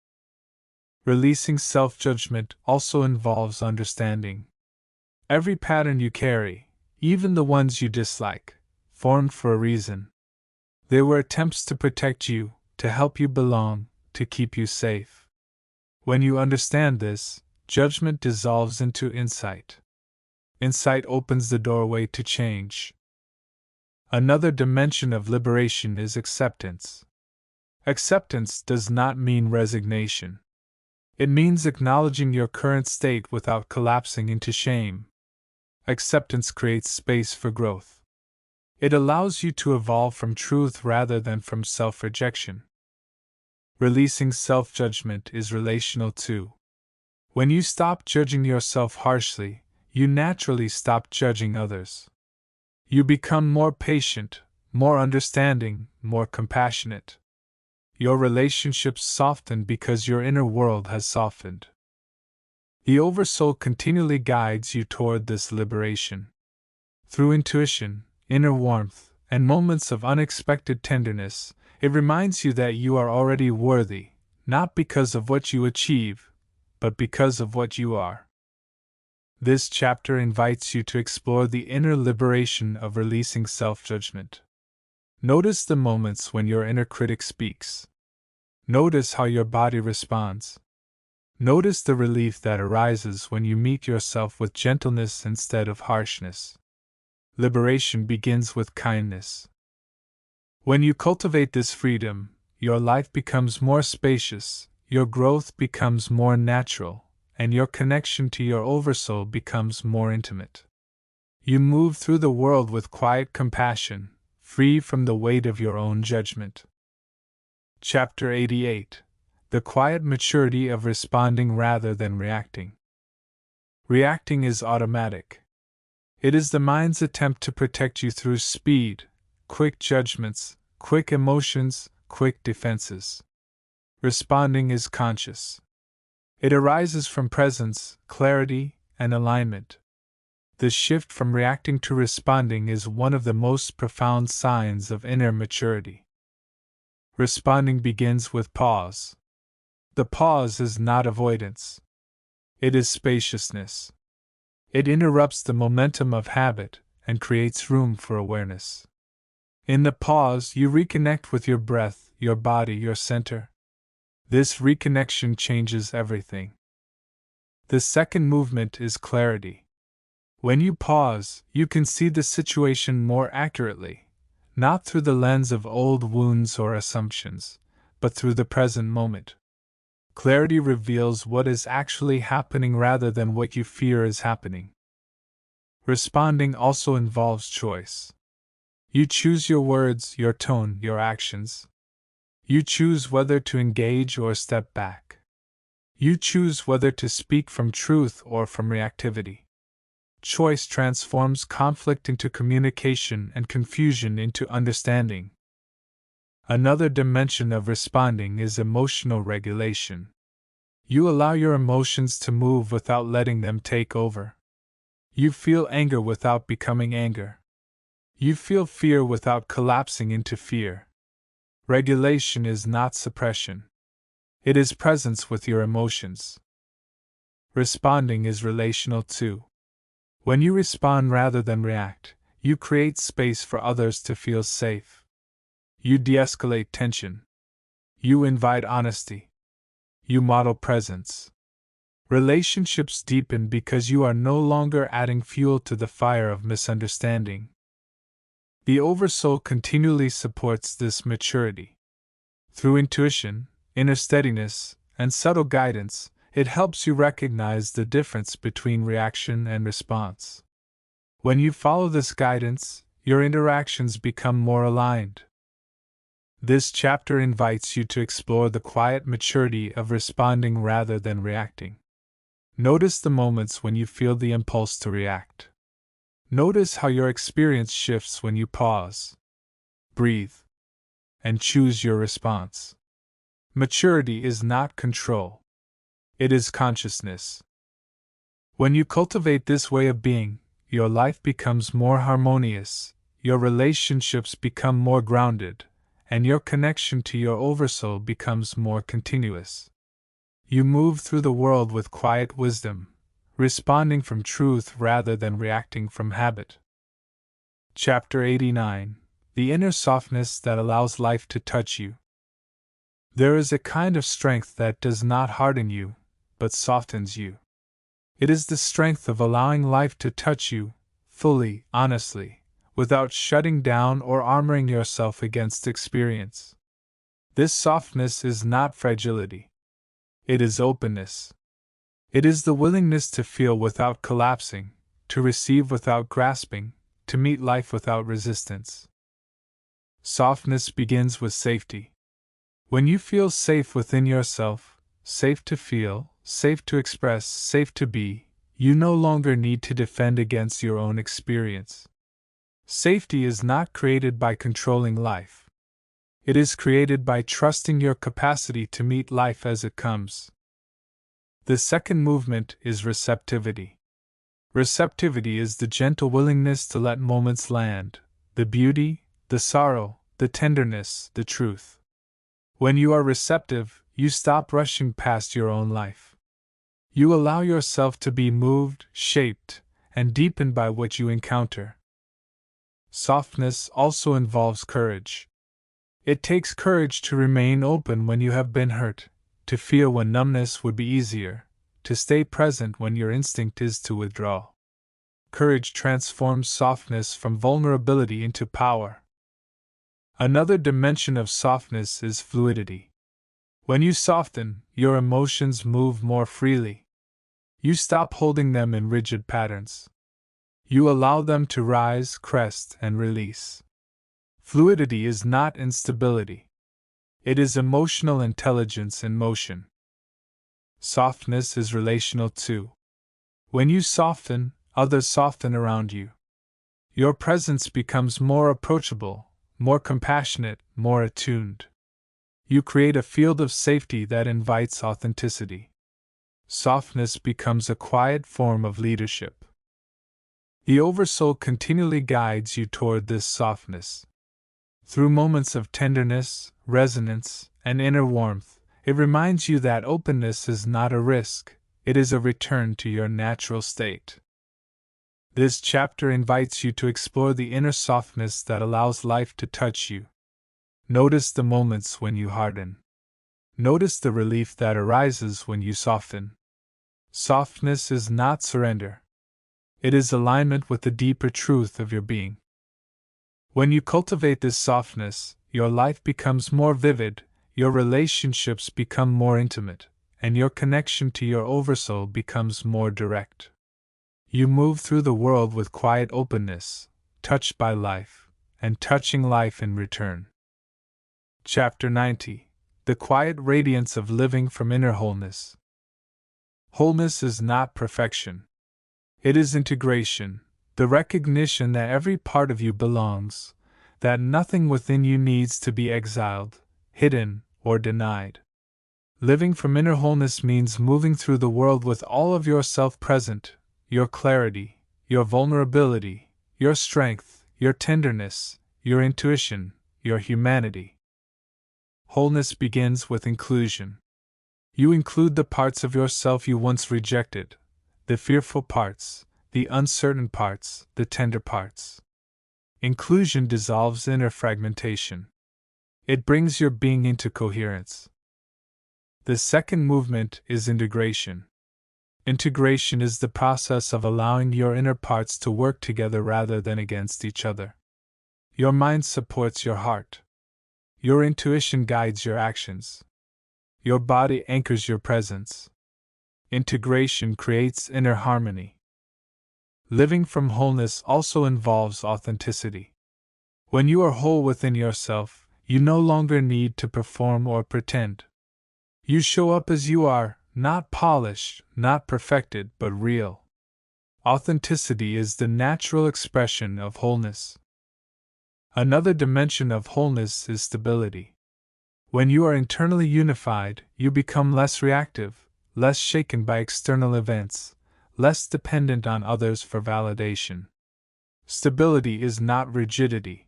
Releasing self-judgment also involves understanding. Every pattern you carry, even the ones you dislike, formed for a reason. They were attempts to protect you, to help you belong, to keep you safe. When you understand this, judgment dissolves into insight. Insight opens the doorway to change. Another dimension of liberation is acceptance. Acceptance does not mean resignation. It means acknowledging your current state without collapsing into shame. Acceptance creates space for growth. It allows you to evolve from truth rather than from self-rejection. Releasing self-judgment is relational too. When you stop judging yourself harshly, you naturally stop judging others. You become more patient, more understanding, more compassionate. Your relationships soften because your inner world has softened. The Oversoul continually guides you toward this liberation. Through intuition, inner warmth, and moments of unexpected tenderness, it reminds you that you are already worthy, not because of what you achieve, but because of what you are. This chapter invites you to explore the inner liberation of releasing self-judgment. Notice the moments when your inner critic speaks. Notice how your body responds. Notice the relief that arises when you meet yourself with gentleness instead of harshness. Liberation begins with kindness. When you cultivate this freedom, your life becomes more spacious, your growth becomes more natural, and your connection to your Oversoul becomes more intimate. You move through the world with quiet compassion, free from the weight of your own judgment. Chapter 88: The Quiet Maturity of Responding Rather than Reacting. Reacting is automatic. It is the mind's attempt to protect you through speed, quick judgments, quick emotions, quick defenses. Responding is conscious. It arises from presence, clarity, and alignment. The shift from reacting to responding is one of the most profound signs of inner maturity. Responding begins with pause. The pause is not avoidance. It is spaciousness. It interrupts the momentum of habit and creates room for awareness. In the pause, you reconnect with your breath, your body, your center. This reconnection changes everything. The second movement is clarity. When you pause, you can see the situation more accurately, not through the lens of old wounds or assumptions, but through the present moment. Clarity reveals what is actually happening rather than what you fear is happening. Responding also involves choice. You choose your words, your tone, your actions. You choose whether to engage or step back. You choose whether to speak from truth or from reactivity. Choice transforms conflict into communication and confusion into understanding. Another dimension of responding is emotional regulation. You allow your emotions to move without letting them take over. You feel anger without becoming anger. You feel fear without collapsing into fear. Regulation is not suppression. It is presence with your emotions. Responding is relational too. When you respond rather than react, you create space for others to feel safe. You de-escalate tension. You invite honesty. You model presence. Relationships deepen because you are no longer adding fuel to the fire of misunderstanding. The Oversoul continually supports this maturity. Through intuition, inner steadiness, and subtle guidance, it helps you recognize the difference between reaction and response. When you follow this guidance, your interactions become more aligned. This chapter invites you to explore the quiet maturity of responding rather than reacting. Notice the moments when you feel the impulse to react. Notice how your experience shifts when you pause, breathe, and choose your response. Maturity is not control. It is consciousness. When you cultivate this way of being, your life becomes more harmonious, your relationships become more grounded, and your connection to your Oversoul becomes more continuous. You move through the world with quiet wisdom, responding from truth rather than reacting from habit. Chapter 89: The Inner Softness That Allows Life to Touch You. There is a kind of strength that does not harden you, but softens you. It is the strength of allowing life to touch you, fully, honestly, without shutting down or armoring yourself against experience. This softness is not fragility. It is openness. It is the willingness to feel without collapsing, to receive without grasping, to meet life without resistance. Softness begins with safety. When you feel safe within yourself, safe to feel, safe to express, safe to be, you no longer need to defend against your own experience. Safety is not created by controlling life. It is created by trusting your capacity to meet life as it comes. The second movement is receptivity. Receptivity is the gentle willingness to let moments land, the beauty, the sorrow, the tenderness, the truth. When you are receptive, you stop rushing past your own life. You allow yourself to be moved, shaped, and deepened by what you encounter. Softness also involves courage. It takes courage to remain open when you have been hurt, to feel when numbness would be easier, to stay present when your instinct is to withdraw. Courage transforms softness from vulnerability into power. Another dimension of softness is fluidity. When you soften, your emotions move more freely. You stop holding them in rigid patterns. You allow them to rise, crest, and release. Fluidity is not instability. It is emotional intelligence in motion. Softness is relational too. When you soften, others soften around you. Your presence becomes more approachable, more compassionate, more attuned. You create a field of safety that invites authenticity. Softness becomes a quiet form of leadership. The Oversoul continually guides you toward this softness. Through moments of tenderness, resonance, and inner warmth, it reminds you that openness is not a risk, it is a return to your natural state. This chapter invites you to explore the inner softness that allows life to touch you. Notice the moments when you harden. Notice the relief that arises when you soften. Softness is not surrender. It is alignment with the deeper truth of your being. When you cultivate this softness, your life becomes more vivid, your relationships become more intimate, and your connection to your Oversoul becomes more direct. You move through the world with quiet openness, touched by life, and touching life in return. Chapter 90: The Quiet Radiance of Living from Inner Wholeness. Wholeness is not perfection. It is integration, the recognition that every part of you belongs, that nothing within you needs to be exiled, hidden, or denied. Living from inner wholeness means moving through the world with all of yourself present, your clarity, your vulnerability, your strength, your tenderness, your intuition, your humanity. Wholeness begins with inclusion. You include the parts of yourself you once rejected, the fearful parts, the uncertain parts, the tender parts. Inclusion dissolves inner fragmentation. It brings your being into coherence. The second movement is integration. Integration is the process of allowing your inner parts to work together rather than against each other. Your mind supports your heart. Your intuition guides your actions. Your body anchors your presence. Integration creates inner harmony. Living from wholeness also involves authenticity. When you are whole within yourself, you no longer need to perform or pretend. You show up as you are, not polished, not perfected, but real. Authenticity is the natural expression of wholeness. Another dimension of wholeness is stability. When you are internally unified, you become less reactive, less shaken by external events, less dependent on others for validation. Stability is not rigidity.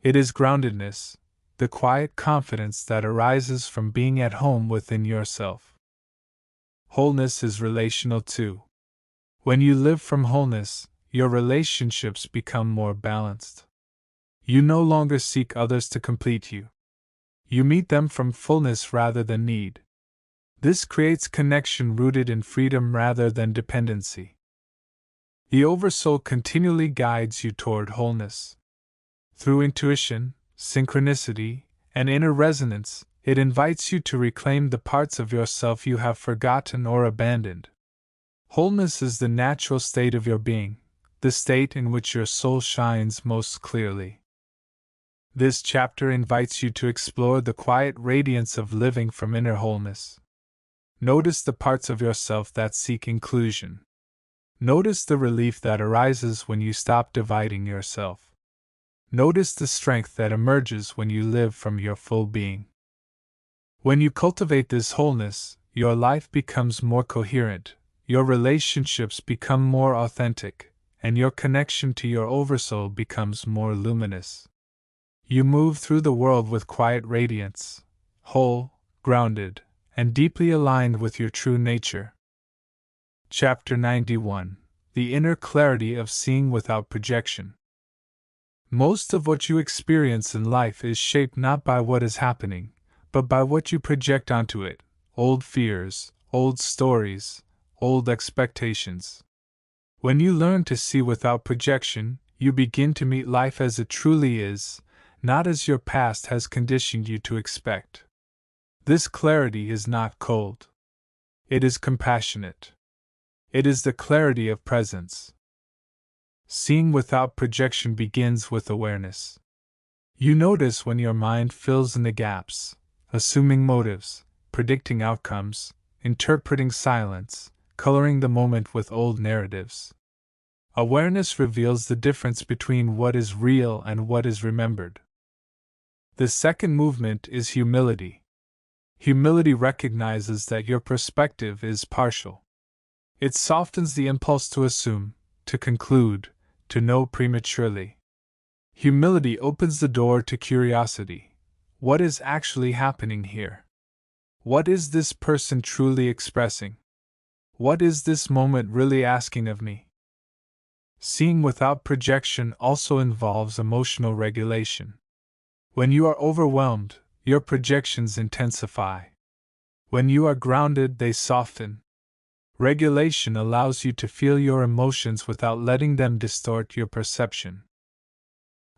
It is groundedness, the quiet confidence that arises from being at home within yourself. Wholeness is relational too. When you live from wholeness, your relationships become more balanced. You no longer seek others to complete you. You meet them from fullness rather than need. This creates connection rooted in freedom rather than dependency. The Oversoul continually guides you toward wholeness. Through intuition, synchronicity, and inner resonance, it invites you to reclaim the parts of yourself you have forgotten or abandoned. Wholeness is the natural state of your being, the state in which your soul shines most clearly. This chapter invites you to explore the quiet radiance of living from inner wholeness. Notice the parts of yourself that seek inclusion. Notice the relief that arises when you stop dividing yourself. Notice the strength that emerges when you live from your full being. When you cultivate this wholeness, your life becomes more coherent, your relationships become more authentic, and your connection to your Oversoul becomes more luminous. You move through the world with quiet radiance, whole, grounded, and deeply aligned with your true nature. Chapter 91: The Inner Clarity of Seeing Without Projection. Most of what you experience in life is shaped not by what is happening, but by what you project onto it: old fears, old stories, old expectations. When you learn to see without projection, you begin to meet life as it truly is, not as your past has conditioned you to expect. This clarity is not cold. It is compassionate. It is the clarity of presence. Seeing without projection begins with awareness. You notice when your mind fills in the gaps, assuming motives, predicting outcomes, interpreting silence, coloring the moment with old narratives. Awareness reveals the difference between what is real and what is remembered. The second movement is humility. Humility recognizes that your perspective is partial. It softens the impulse to assume, to conclude, to know prematurely. Humility opens the door to curiosity. What is actually happening here? What is this person truly expressing? What is this moment really asking of me? Seeing without projection also involves emotional regulation. When you are overwhelmed, your projections intensify. When you are grounded, they soften. Regulation allows you to feel your emotions without letting them distort your perception.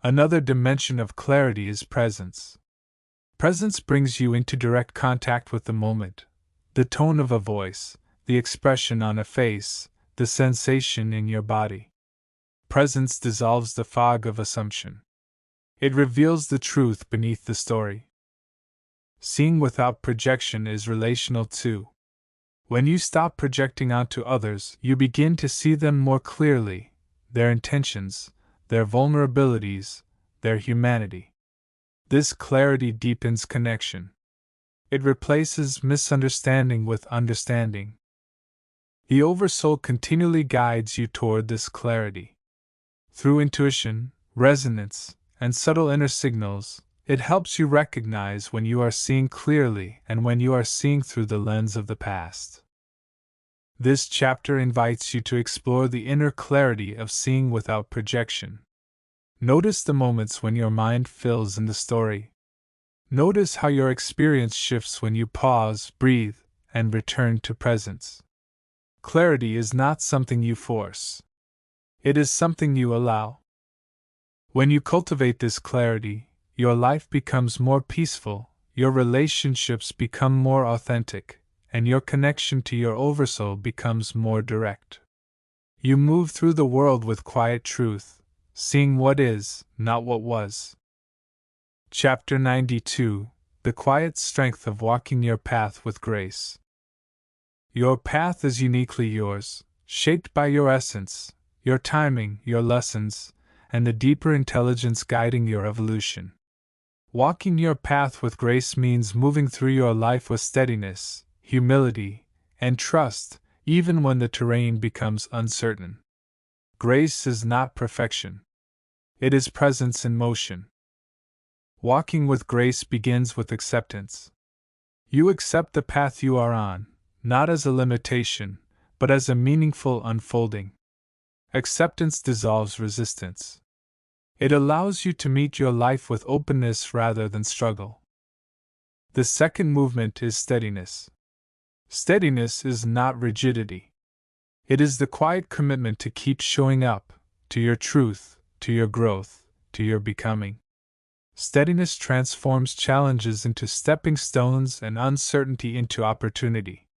Another dimension of clarity is presence. Presence brings you into direct contact with the moment, the tone of a voice, the expression on a face, the sensation in your body. Presence dissolves the fog of assumption. It reveals the truth beneath the story. Seeing without projection is relational too. When you stop projecting onto others, you begin to see them more clearly, their intentions, their vulnerabilities, their humanity. This clarity deepens connection. It replaces misunderstanding with understanding. The Oversoul continually guides you toward this clarity. Through intuition, resonance, and subtle inner signals, it helps you recognize when you are seeing clearly and when you are seeing through the lens of the past. This chapter invites you to explore the inner clarity of seeing without projection. Notice the moments when your mind fills in the story. Notice how your experience shifts when you pause, breathe, and return to presence. Clarity is not something you force. It is something you allow. When you cultivate this clarity, your life becomes more peaceful, your relationships become more authentic, and your connection to your Oversoul becomes more direct. You move through the world with quiet truth, seeing what is, not what was. Chapter 92: The Quiet Strength of Walking Your Path with Grace. Your path is uniquely yours, shaped by your essence, your timing, your lessons, and the deeper intelligence guiding your evolution. Walking your path with grace means moving through your life with steadiness, humility, and trust, even when the terrain becomes uncertain. Grace is not perfection. It is presence in motion. Walking with grace begins with acceptance. You accept the path you are on, not as a limitation, but as a meaningful unfolding. Acceptance dissolves resistance. It allows you to meet your life with openness rather than struggle. The second movement is steadiness. Steadiness is not rigidity. It is the quiet commitment to keep showing up, to your truth, to your growth, to your becoming. Steadiness transforms challenges into stepping stones and uncertainty into opportunity.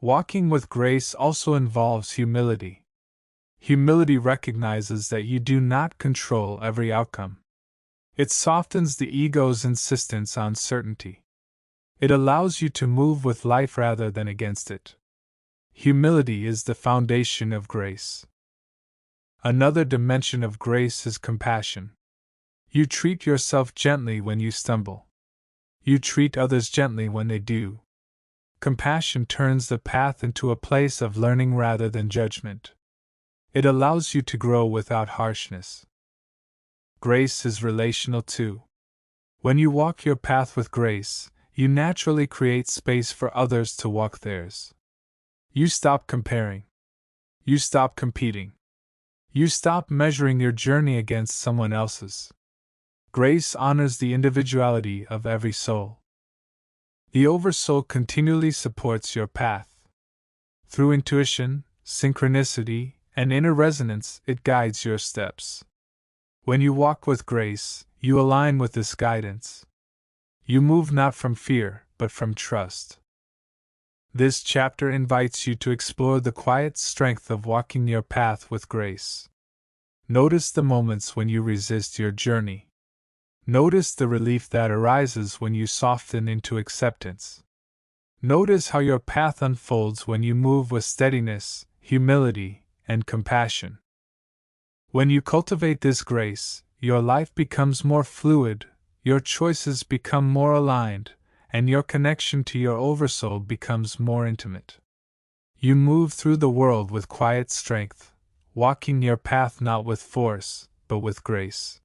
Walking with grace also involves humility. Humility recognizes that you do not control every outcome. It softens the ego's insistence on certainty. It allows you to move with life rather than against it. Humility is the foundation of grace. Another dimension of grace is compassion. You treat yourself gently when you stumble. You treat others gently when they do. Compassion turns the path into a place of learning rather than judgment. It allows you to grow without harshness. Grace is relational too. When you walk your path with grace, you naturally create space for others to walk theirs. You stop comparing. You stop competing. You stop measuring your journey against someone else's. Grace honors the individuality of every soul. The Oversoul continually supports your path. Through intuition, synchronicity, and inner resonance, it guides your steps. When you walk with grace, you align with this guidance. You move not from fear, but from trust. This chapter invites you to explore the quiet strength of walking your path with grace. Notice the moments when you resist your journey. Notice the relief that arises when you soften into acceptance. Notice how your path unfolds when you move with steadiness, humility, and compassion. When you cultivate this grace, your life becomes more fluid, your choices become more aligned, and your connection to your Oversoul becomes more intimate. You move through the world with quiet strength, walking your path not with force, but with grace.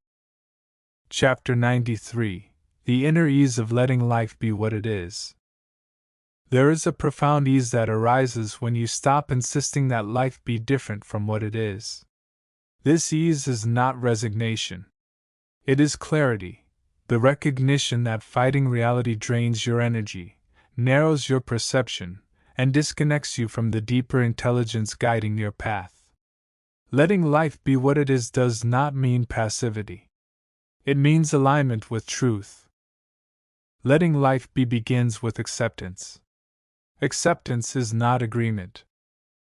Chapter 93: The Inner Ease of Letting Life Be What It Is. There is a profound ease that arises when you stop insisting that life be different from what it is. This ease is not resignation. It is clarity, the recognition that fighting reality drains your energy, narrows your perception, and disconnects you from the deeper intelligence guiding your path. Letting life be what it is does not mean passivity. It means alignment with truth. Letting life be begins with acceptance. Acceptance is not agreement.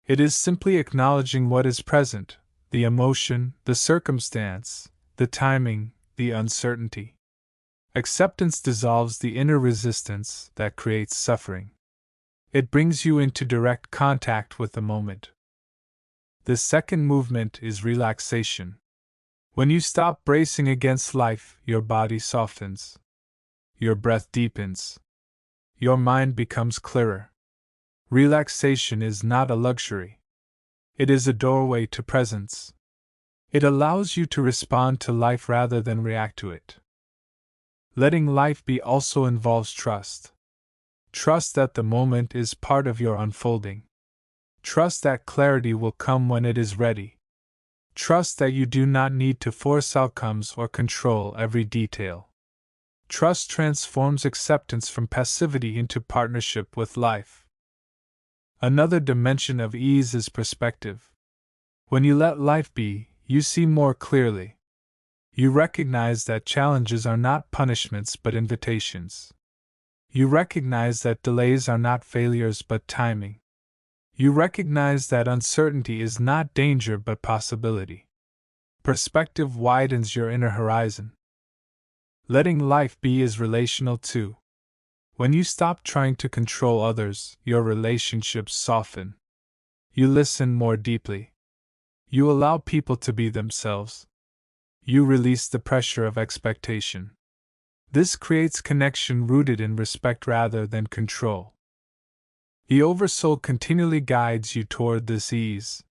It is simply acknowledging what is present, the emotion, the circumstance, the timing, the uncertainty. Acceptance dissolves the inner resistance that creates suffering. It brings you into direct contact with the moment. The second movement is relaxation. When you stop bracing against life, your body softens. Your breath deepens. Your mind becomes clearer. Relaxation is not a luxury. It is a doorway to presence. It allows you to respond to life rather than react to it. Letting life be also involves trust. Trust that the moment is part of your unfolding. Trust that clarity will come when it is ready. Trust that you do not need to force outcomes or control every detail. Trust transforms acceptance from passivity into partnership with life. Another dimension of ease is perspective. When you let life be, you see more clearly. You recognize that challenges are not punishments but invitations. You recognize that delays are not failures but timing. You recognize that uncertainty is not danger but possibility. Perspective widens your inner horizon. Letting life be is relational too. When you stop trying to control others, your relationships soften. You listen more deeply. You allow people to be themselves. You release the pressure of expectation. This creates connection rooted in respect rather than control. The Oversoul continually guides you toward this ease.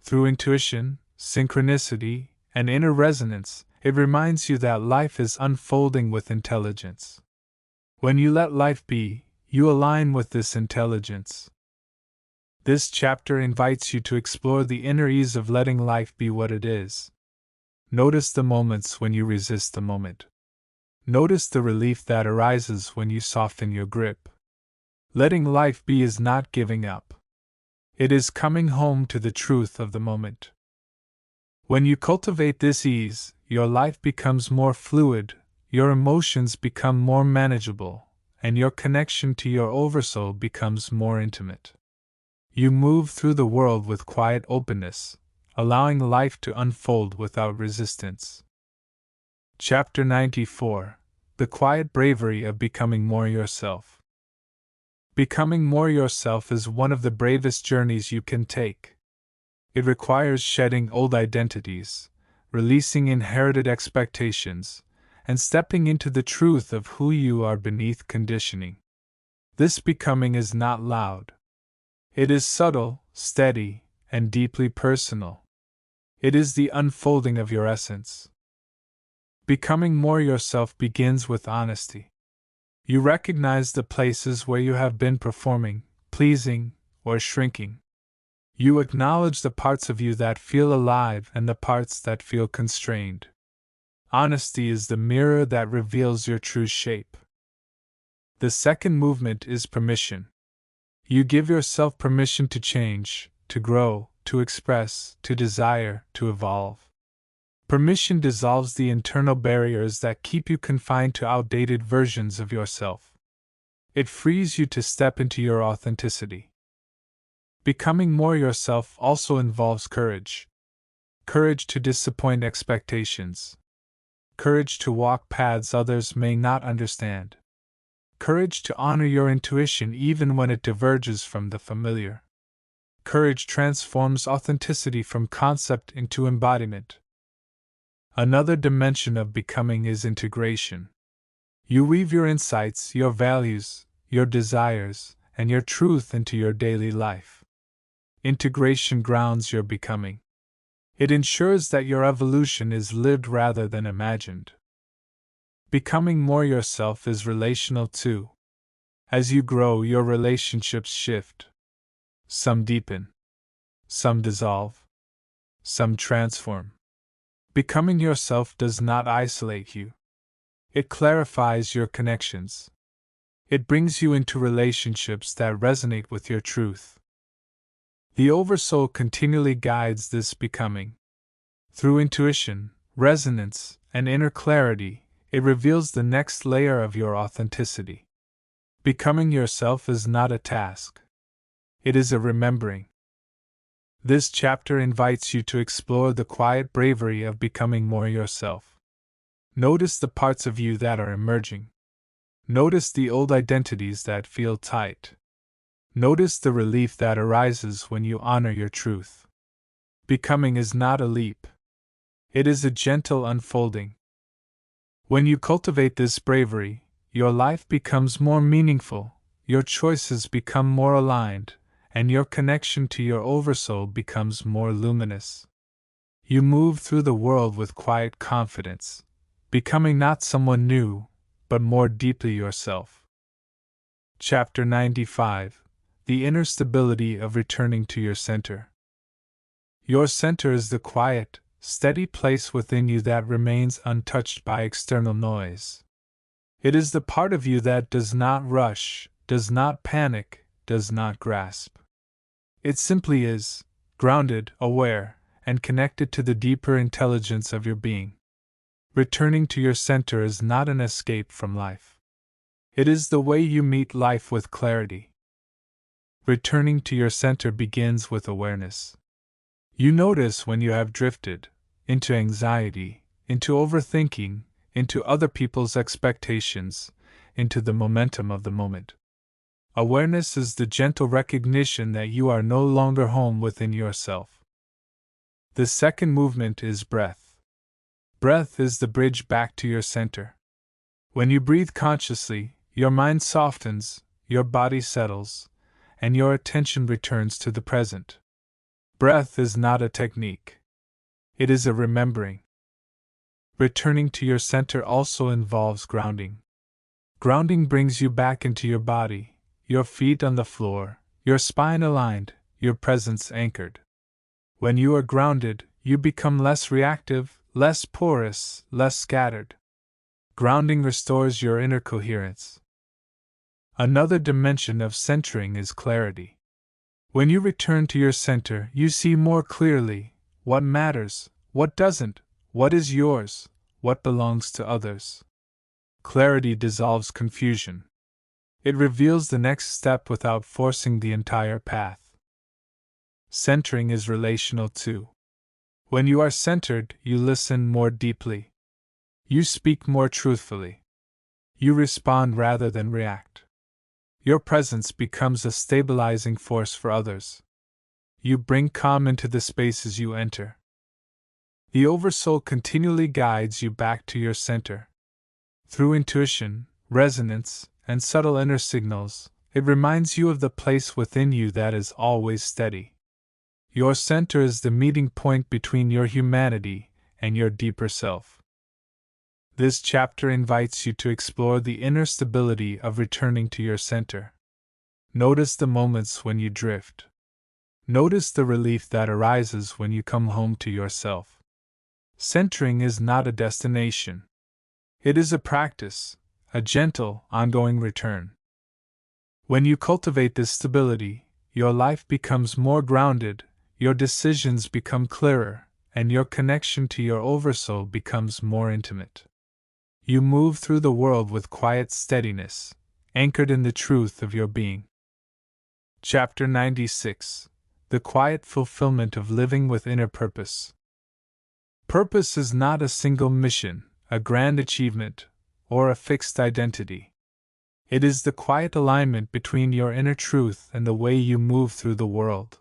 Through intuition, synchronicity, and inner resonance, it reminds you that life is unfolding with intelligence. When you let life be, you align with this intelligence. This chapter invites you to explore the inner ease of letting life be what it is. Notice the moments when you resist the moment. Notice the relief that arises when you soften your grip. Letting life be is not giving up. It is coming home to the truth of the moment. When you cultivate this ease, your life becomes more fluid, your emotions become more manageable, and your connection to your Oversoul becomes more intimate. You move through the world with quiet openness, allowing life to unfold without resistance. Chapter 94: The Quiet Bravery of Becoming More Yourself. Becoming more yourself is one of the bravest journeys you can take. It requires shedding old identities, releasing inherited expectations, and stepping into the truth of who you are beneath conditioning. This becoming is not loud. It is subtle, steady, and deeply personal. It is the unfolding of your essence. Becoming more yourself begins with honesty. You recognize the places where you have been performing, pleasing, or shrinking. You acknowledge the parts of you that feel alive and the parts that feel constrained. Honesty is the mirror that reveals your true shape. The second movement is permission. You give yourself permission to change, to grow, to express, to desire, to evolve. Permission dissolves the internal barriers that keep you confined to outdated versions of yourself. It frees you to step into your authenticity. Becoming more yourself also involves courage. Courage to disappoint expectations. Courage to walk paths others may not understand. Courage to honor your intuition even when it diverges from the familiar. Courage transforms authenticity from concept into embodiment. Another dimension of becoming is integration. You weave your insights, your values, your desires, and your truth into your daily life. Integration grounds your becoming. It ensures that your evolution is lived rather than imagined. Becoming more yourself is relational too. As you grow, your relationships shift. Some deepen. Some dissolve. Some transform. Becoming yourself does not isolate you. It clarifies your connections. It brings you into relationships that resonate with your truth. The Oversoul continually guides this becoming. Through intuition, resonance, and inner clarity, it reveals the next layer of your authenticity. Becoming yourself is not a task. It is a remembering. This chapter invites you to explore the quiet bravery of becoming more yourself. Notice the parts of you that are emerging. Notice the old identities that feel tight. Notice the relief that arises when you honor your truth. Becoming is not a leap. It is a gentle unfolding. When you cultivate this bravery, your life becomes more meaningful, your choices become more aligned, and your connection to your Oversoul becomes more luminous. You move through the world with quiet confidence, becoming not someone new, but more deeply yourself. Chapter 95: The Inner Stability of Returning to Your Center. Your center is the quiet, steady place within you that remains untouched by external noise. It is the part of you that does not rush, does not panic, does not grasp. It simply is, grounded, aware, and connected to the deeper intelligence of your being. Returning to your center is not an escape from life. It is the way you meet life with clarity. Returning to your center begins with awareness. You notice when you have drifted into anxiety, into overthinking, into other people's expectations, into the momentum of the moment. Awareness is the gentle recognition that you are no longer home within yourself. The second movement is breath. Breath is the bridge back to your center. When you breathe consciously, your mind softens, your body settles, and your attention returns to the present. Breath is not a technique. It is a remembering. Returning to your center also involves grounding. Grounding brings you back into your body, your feet on the floor, your spine aligned, your presence anchored. When you are grounded, you become less reactive, less porous, less scattered. Grounding restores your inner coherence. Another dimension of centering is clarity. When you return to your center, you see more clearly what matters, what doesn't, what is yours, what belongs to others. Clarity dissolves confusion. It reveals the next step without forcing the entire path. Centering is relational too. When you are centered, you listen more deeply. You speak more truthfully. You respond rather than react. Your presence becomes a stabilizing force for others. You bring calm into the spaces you enter. The Oversoul continually guides you back to your center. Through intuition, resonance, and subtle inner signals, it reminds you of the place within you that is always steady. Your center is the meeting point between your humanity and your deeper self. This chapter invites you to explore the inner stability of returning to your center. Notice the moments when you drift. Notice the relief that arises when you come home to yourself. Centering is not a destination. It is a practice, a gentle, ongoing return. When you cultivate this stability, your life becomes more grounded, your decisions become clearer, and your connection to your Oversoul becomes more intimate. You move through the world with quiet steadiness, anchored in the truth of your being. Chapter 96: The Quiet Fulfillment of Living with Inner Purpose. Purpose is not a single mission, a grand achievement, or a fixed identity. It is the quiet alignment between your inner truth and the way you move through the world.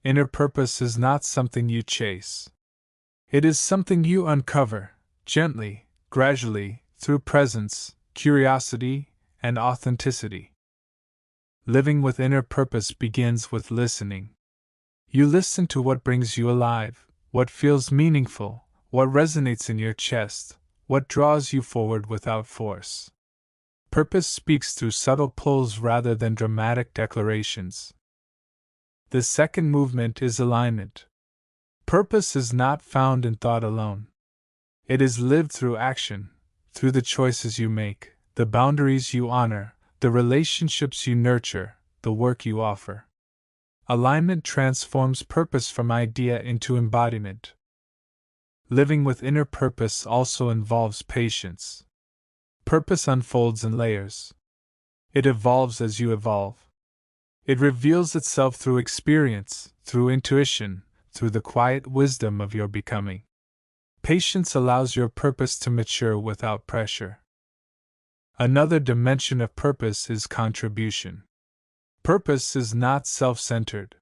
Inner purpose is not something you chase. It is something you uncover, gently, gradually, through presence, curiosity, and authenticity. Living with inner purpose begins with listening. You listen to what brings you alive, what feels meaningful, what resonates in your chest, what draws you forward without force. Purpose speaks through subtle pulls rather than dramatic declarations. The second movement is alignment. Purpose is not found in thought alone. It is lived through action, through the choices you make, the boundaries you honor, the relationships you nurture, the work you offer. Alignment transforms purpose from idea into embodiment. Living with inner purpose also involves patience. Purpose unfolds in layers. It evolves as you evolve. It reveals itself through experience, through intuition, through the quiet wisdom of your becoming. Patience allows your purpose to mature without pressure. Another dimension of purpose is contribution. Purpose is not self-centered.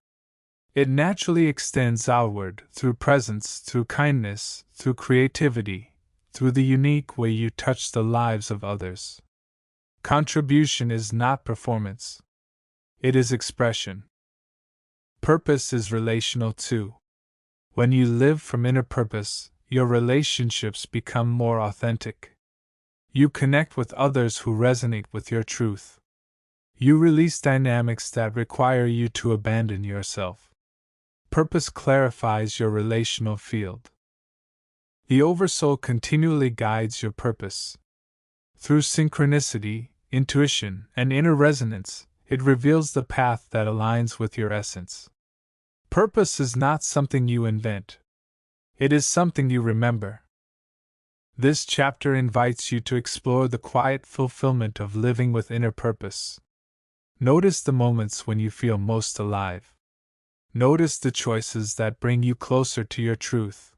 It naturally extends outward, through presence, through kindness, through creativity, through the unique way you touch the lives of others. Contribution is not performance. It is expression. Purpose is relational too. When you live from inner purpose, your relationships become more authentic. You connect with others who resonate with your truth. You release dynamics that require you to abandon yourself. Purpose clarifies your relational field. The Oversoul continually guides your purpose. Through synchronicity, intuition, and inner resonance, it reveals the path that aligns with your essence. Purpose is not something you invent. It is something you remember. This chapter invites you to explore the quiet fulfillment of living with inner purpose. Notice the moments when you feel most alive. Notice the choices that bring you closer to your truth.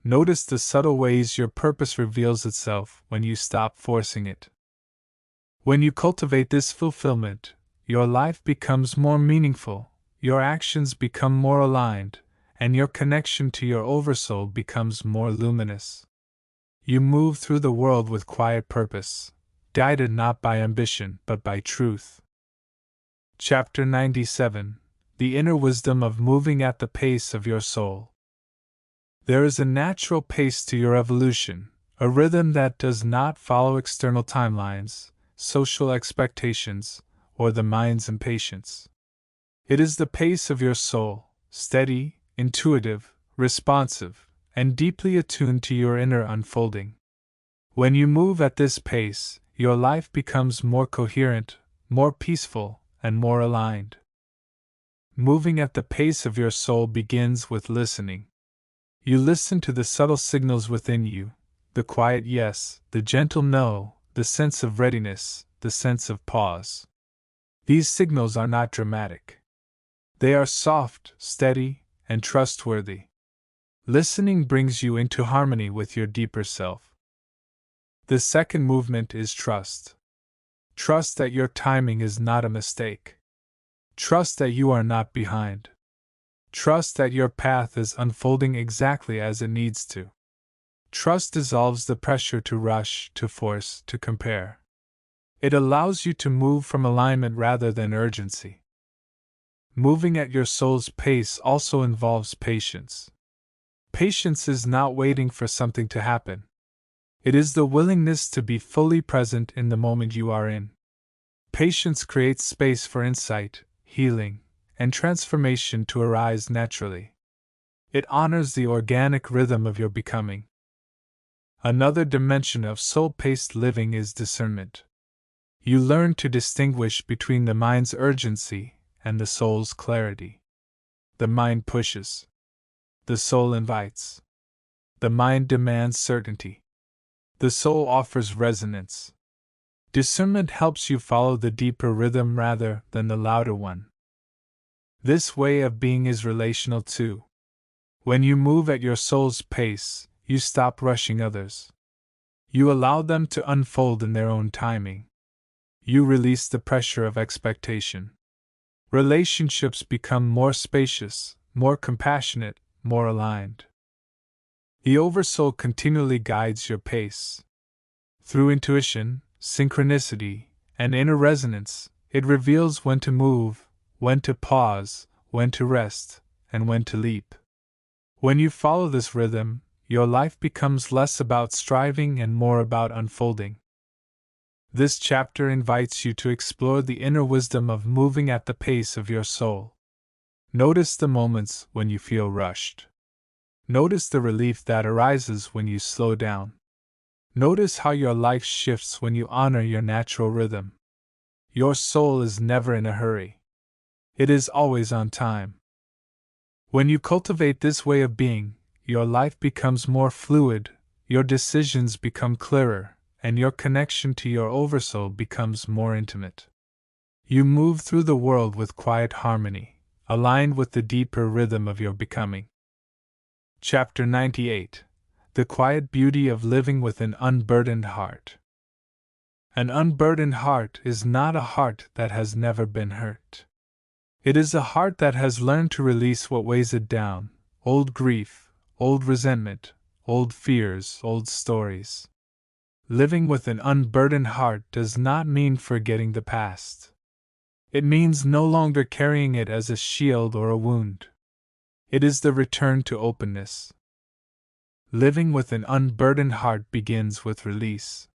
Notice the subtle ways your purpose reveals itself when you stop forcing it. When you cultivate this fulfillment, your life becomes more meaningful, your actions become more aligned, and your connection to your Oversoul becomes more luminous. You move through the world with quiet purpose, guided not by ambition but by truth. Chapter 97: The Inner Wisdom of Moving at the Pace of Your Soul. There is a natural pace to your evolution, a rhythm that does not follow external timelines, social expectations, or the mind's impatience. It is the pace of your soul, steady, intuitive, responsive, and deeply attuned to your inner unfolding. When you move at this pace, your life becomes more coherent, more peaceful, and more aligned. Moving at the pace of your soul begins with listening. You listen to the subtle signals within you, the quiet yes, the gentle no, the sense of readiness, the sense of pause. These signals are not dramatic. They are soft, steady, and trustworthy. Listening brings you into harmony with your deeper self. The second movement is trust. Trust that your timing is not a mistake. Trust that you are not behind. Trust that your path is unfolding exactly as it needs to. Trust dissolves the pressure to rush, to force, to compare. It allows you to move from alignment rather than urgency. Moving at your soul's pace also involves patience. Patience is not waiting for something to happen. It is the willingness to be fully present in the moment you are in. Patience creates space for insight, healing, and transformation to arise naturally. It honors the organic rhythm of your becoming. Another dimension of soul-paced living is discernment. You learn to distinguish between the mind's urgency and the soul's clarity. The mind pushes. The soul invites. The mind demands certainty. The soul offers resonance. Discernment helps you follow the deeper rhythm rather than the louder one. This way of being is relational too. When you move at your soul's pace, you stop rushing others. You allow them to unfold in their own timing. You release the pressure of expectation. Relationships become more spacious, more compassionate, more aligned. The Oversoul continually guides your pace. Through intuition, synchronicity, and inner resonance, it reveals when to move, when to pause, when to rest, and when to leap. When you follow this rhythm, your life becomes less about striving and more about unfolding. This chapter invites you to explore the inner wisdom of moving at the pace of your soul. Notice the moments when you feel rushed. Notice the relief that arises when you slow down. Notice how your life shifts when you honor your natural rhythm. Your soul is never in a hurry. It is always on time. When you cultivate this way of being, your life becomes more fluid, your decisions become clearer, and your connection to your Oversoul becomes more intimate. You move through the world with quiet harmony, aligned with the deeper rhythm of your becoming. Chapter 98: The Quiet Beauty of Living with an Unburdened Heart. An unburdened heart is not a heart that has never been hurt. It is a heart that has learned to release what weighs it down: old grief, old resentment, old fears, old stories. Living with an unburdened heart does not mean forgetting the past. It means no longer carrying it as a shield or a wound. It is the return to openness. Living with an unburdened heart begins with release.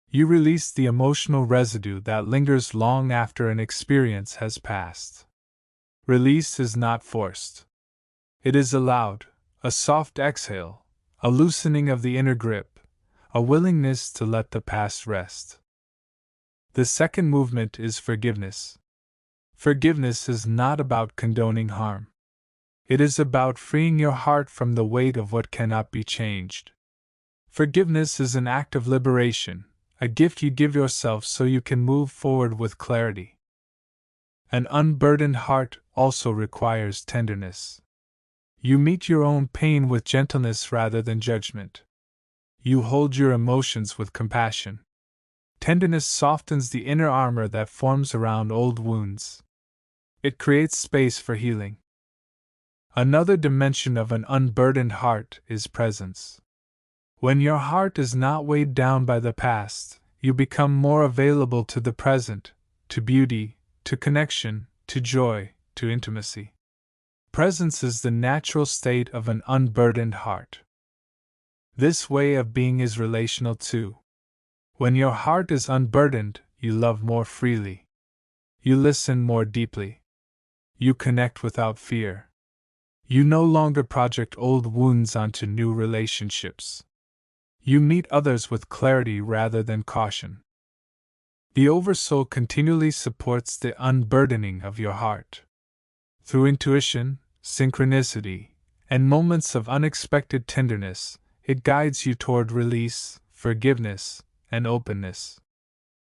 You release the emotional residue that lingers long after an experience has passed. Release is not forced. It is allowed, a soft exhale, a loosening of the inner grip, a willingness to let the past rest. The second movement is forgiveness. Forgiveness is not about condoning harm. It is about freeing your heart from the weight of what cannot be changed. Forgiveness is an act of liberation, a gift you give yourself so you can move forward with clarity. An unburdened heart also requires tenderness. You meet your own pain with gentleness rather than judgment. You hold your emotions with compassion. Tenderness softens the inner armor that forms around old wounds. It creates space for healing. Another dimension of an unburdened heart is presence. When your heart is not weighed down by the past, you become more available to the present, to beauty, to connection, to joy, to intimacy. Presence is the natural state of an unburdened heart. This way of being is relational too. When your heart is unburdened, you love more freely. You listen more deeply. You connect without fear. You no longer project old wounds onto new relationships. You meet others with clarity rather than caution. The Oversoul continually supports the unburdening of your heart. Through intuition, synchronicity, and moments of unexpected tenderness, it guides you toward release, forgiveness, and openness.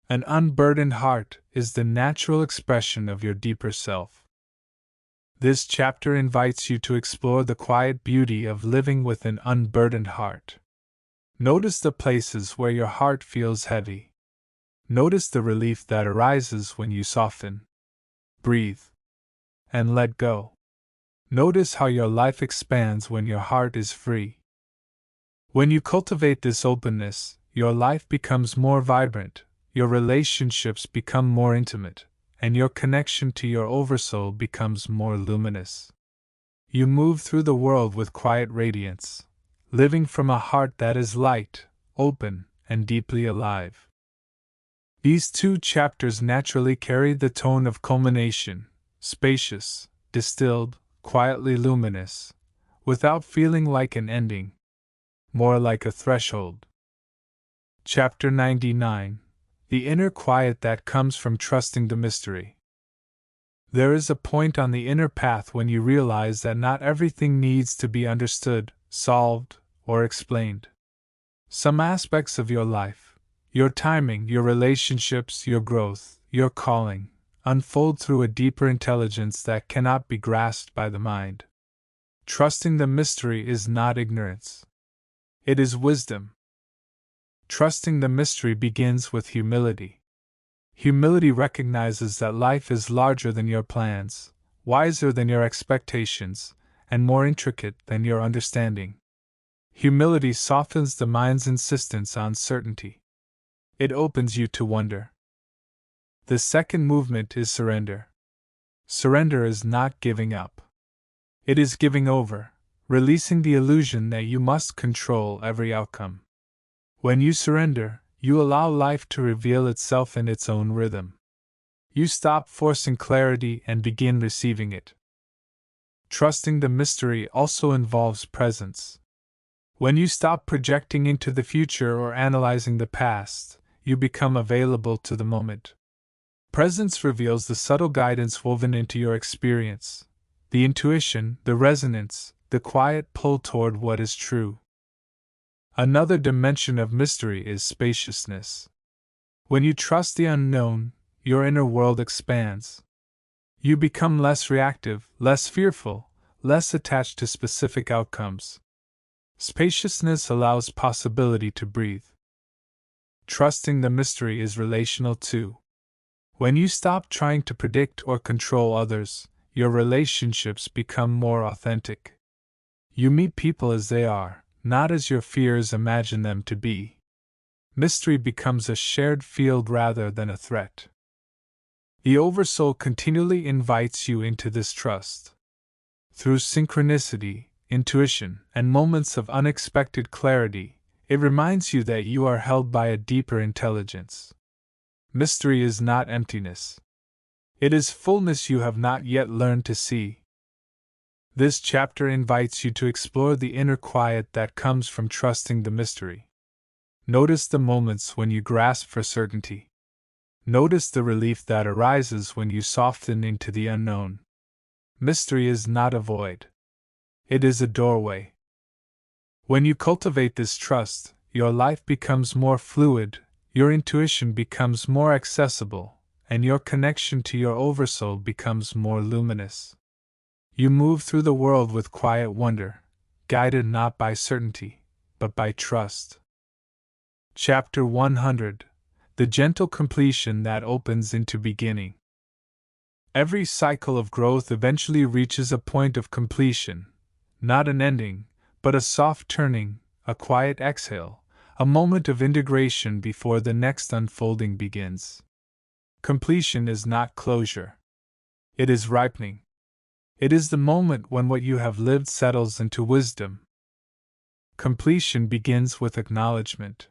An unburdened heart is the natural expression of your deeper self. This chapter invites you to explore the quiet beauty of living with an unburdened heart. Notice the places where your heart feels heavy. Notice the relief that arises when you soften, breathe, and let go. Notice how your life expands when your heart is free. When you cultivate this openness, your life becomes more vibrant, your relationships become more intimate, and your connection to your Oversoul becomes more luminous. You move through the world with quiet radiance, living from a heart that is light, open, and deeply alive. These two chapters naturally carry the tone of culmination, spacious, distilled, quietly luminous, without feeling like an ending, more like a threshold. Chapter 99: The Inner Quiet That Comes from Trusting the Mystery. There is a point on the inner path when you realize that not everything needs to be understood, solved, or explained. Some aspects of your life, your timing, your relationships, your growth, your calling, unfold through a deeper intelligence that cannot be grasped by the mind. Trusting the mystery is not ignorance. It is wisdom. Trusting the mystery begins with humility. Humility recognizes that life is larger than your plans, wiser than your expectations, and more intricate than your understanding. Humility softens the mind's insistence on certainty. It opens you to wonder. The second movement is surrender. Surrender is not giving up. It is giving over, releasing the illusion that you must control every outcome. When you surrender, you allow life to reveal itself in its own rhythm. You stop forcing clarity and begin receiving it. Trusting the mystery also involves presence. When you stop projecting into the future or analyzing the past, you become available to the moment. Presence reveals the subtle guidance woven into your experience, the intuition, the resonance, the quiet pull toward what is true. Another dimension of mystery is spaciousness. When you trust the unknown, your inner world expands. You become less reactive, less fearful, less attached to specific outcomes. Spaciousness allows possibility to breathe. Trusting the mystery is relational too. When you stop trying to predict or control others, your relationships become more authentic. You meet people as they are, not as your fears imagine them to be. Mystery becomes a shared field rather than a threat. The Oversoul continually invites you into this trust. Through synchronicity, intuition, and moments of unexpected clarity, it reminds you that you are held by a deeper intelligence. Mystery is not emptiness. It is fullness you have not yet learned to see. This chapter invites you to explore the inner quiet that comes from trusting the mystery. Notice the moments when you grasp for certainty. Notice the relief that arises when you soften into the unknown. Mystery is not a void. It is a doorway. When you cultivate this trust, your life becomes more fluid, your intuition becomes more accessible, and your connection to your Oversoul becomes more luminous. You move through the world with quiet wonder, guided not by certainty, but by trust. Chapter 100: the gentle completion that opens into beginning. Every cycle of growth eventually reaches a point of completion, not an ending, but a soft turning, a quiet exhale, a moment of integration before the next unfolding begins. Completion is not closure. It is ripening. It is the moment when what you have lived settles into wisdom. Completion begins with acknowledgement.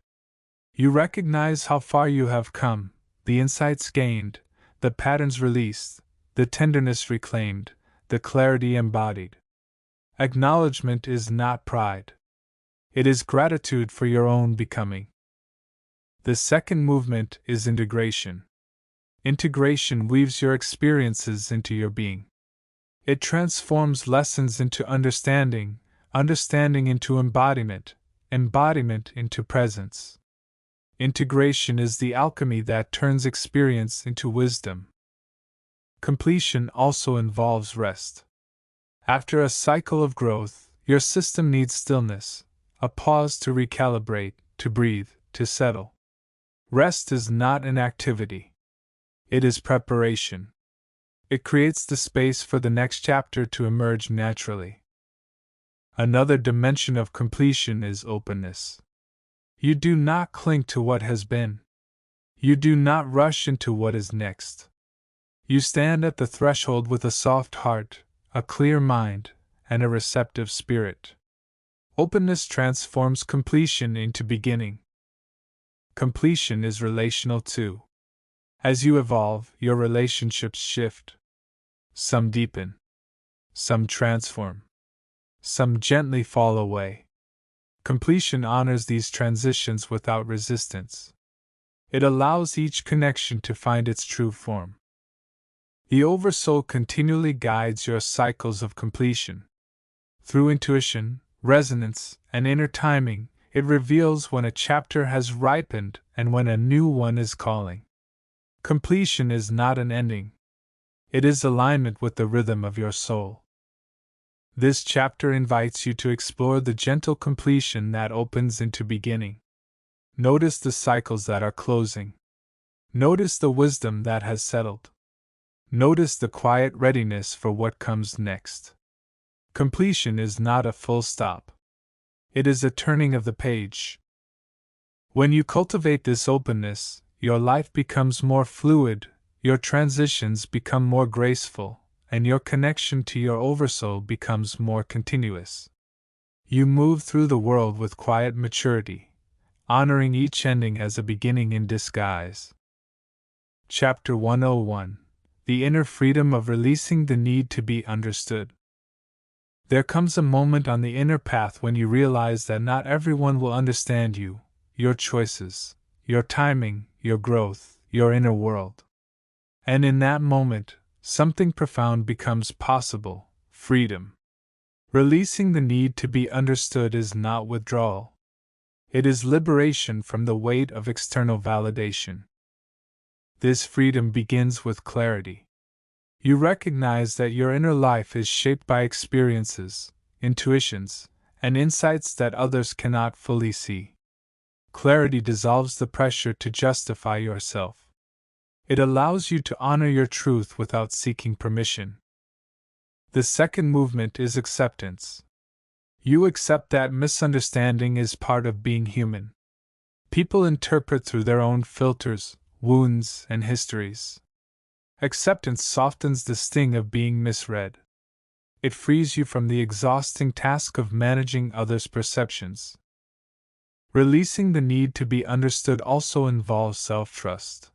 You recognize how far you have come, the insights gained, the patterns released, the tenderness reclaimed, the clarity embodied. Acknowledgement is not pride. It is gratitude for your own becoming. The second movement is integration. Integration weaves your experiences into your being. It transforms lessons into understanding, understanding into embodiment, embodiment into presence. Integration is the alchemy that turns experience into wisdom. Completion also involves rest. After a cycle of growth, your system needs stillness, a pause to recalibrate, to breathe, to settle. Rest is not an activity. It is preparation. It creates the space for the next chapter to emerge naturally. Another dimension of completion is openness. You do not cling to what has been. You do not rush into what is next. You stand at the threshold with a soft heart, a clear mind, and a receptive spirit. Openness transforms completion into beginning. Completion is relational too. As you evolve, your relationships shift. Some deepen. Some transform. Some gently fall away. Completion honors these transitions without resistance. It allows each connection to find its true form. The Oversoul continually guides your cycles of completion. Through intuition, resonance, and inner timing, it reveals when a chapter has ripened and when a new one is calling. Completion is not an ending. It is alignment with the rhythm of your soul. This chapter invites you to explore the gentle completion that opens into beginning. Notice the cycles that are closing. Notice the wisdom that has settled. Notice the quiet readiness for what comes next. Completion is not a full stop. It is a turning of the page. When you cultivate this openness, your life becomes more fluid, your transitions become more graceful, and your connection to your Oversoul becomes more continuous. You move through the world with quiet maturity, honoring each ending as a beginning in disguise. Chapter 101: The Inner Freedom of Releasing the Need to Be Understood. There comes a moment on the inner path when you realize that not everyone will understand you, your choices, your timing, your growth, your inner world. And in that moment, something profound becomes possible: freedom. Releasing the need to be understood is not withdrawal. It is liberation from the weight of external validation. This freedom begins with clarity. You recognize that your inner life is shaped by experiences, intuitions, and insights that others cannot fully see. Clarity dissolves the pressure to justify yourself. It allows you to honor your truth without seeking permission. The second movement is acceptance. You accept that misunderstanding is part of being human. People interpret through their own filters, wounds, and histories. Acceptance softens the sting of being misread. It frees you from the exhausting task of managing others' perceptions. Releasing the need to be understood also involves self-trust.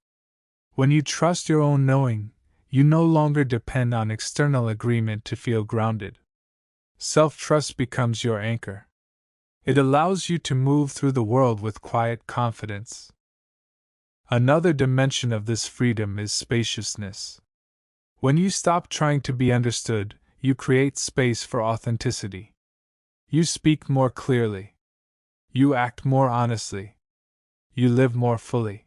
When you trust your own knowing, you no longer depend on external agreement to feel grounded. Self-trust becomes your anchor. It allows you to move through the world with quiet confidence. Another dimension of this freedom is spaciousness. When you stop trying to be understood, you create space for authenticity. You speak more clearly. You act more honestly. You live more fully.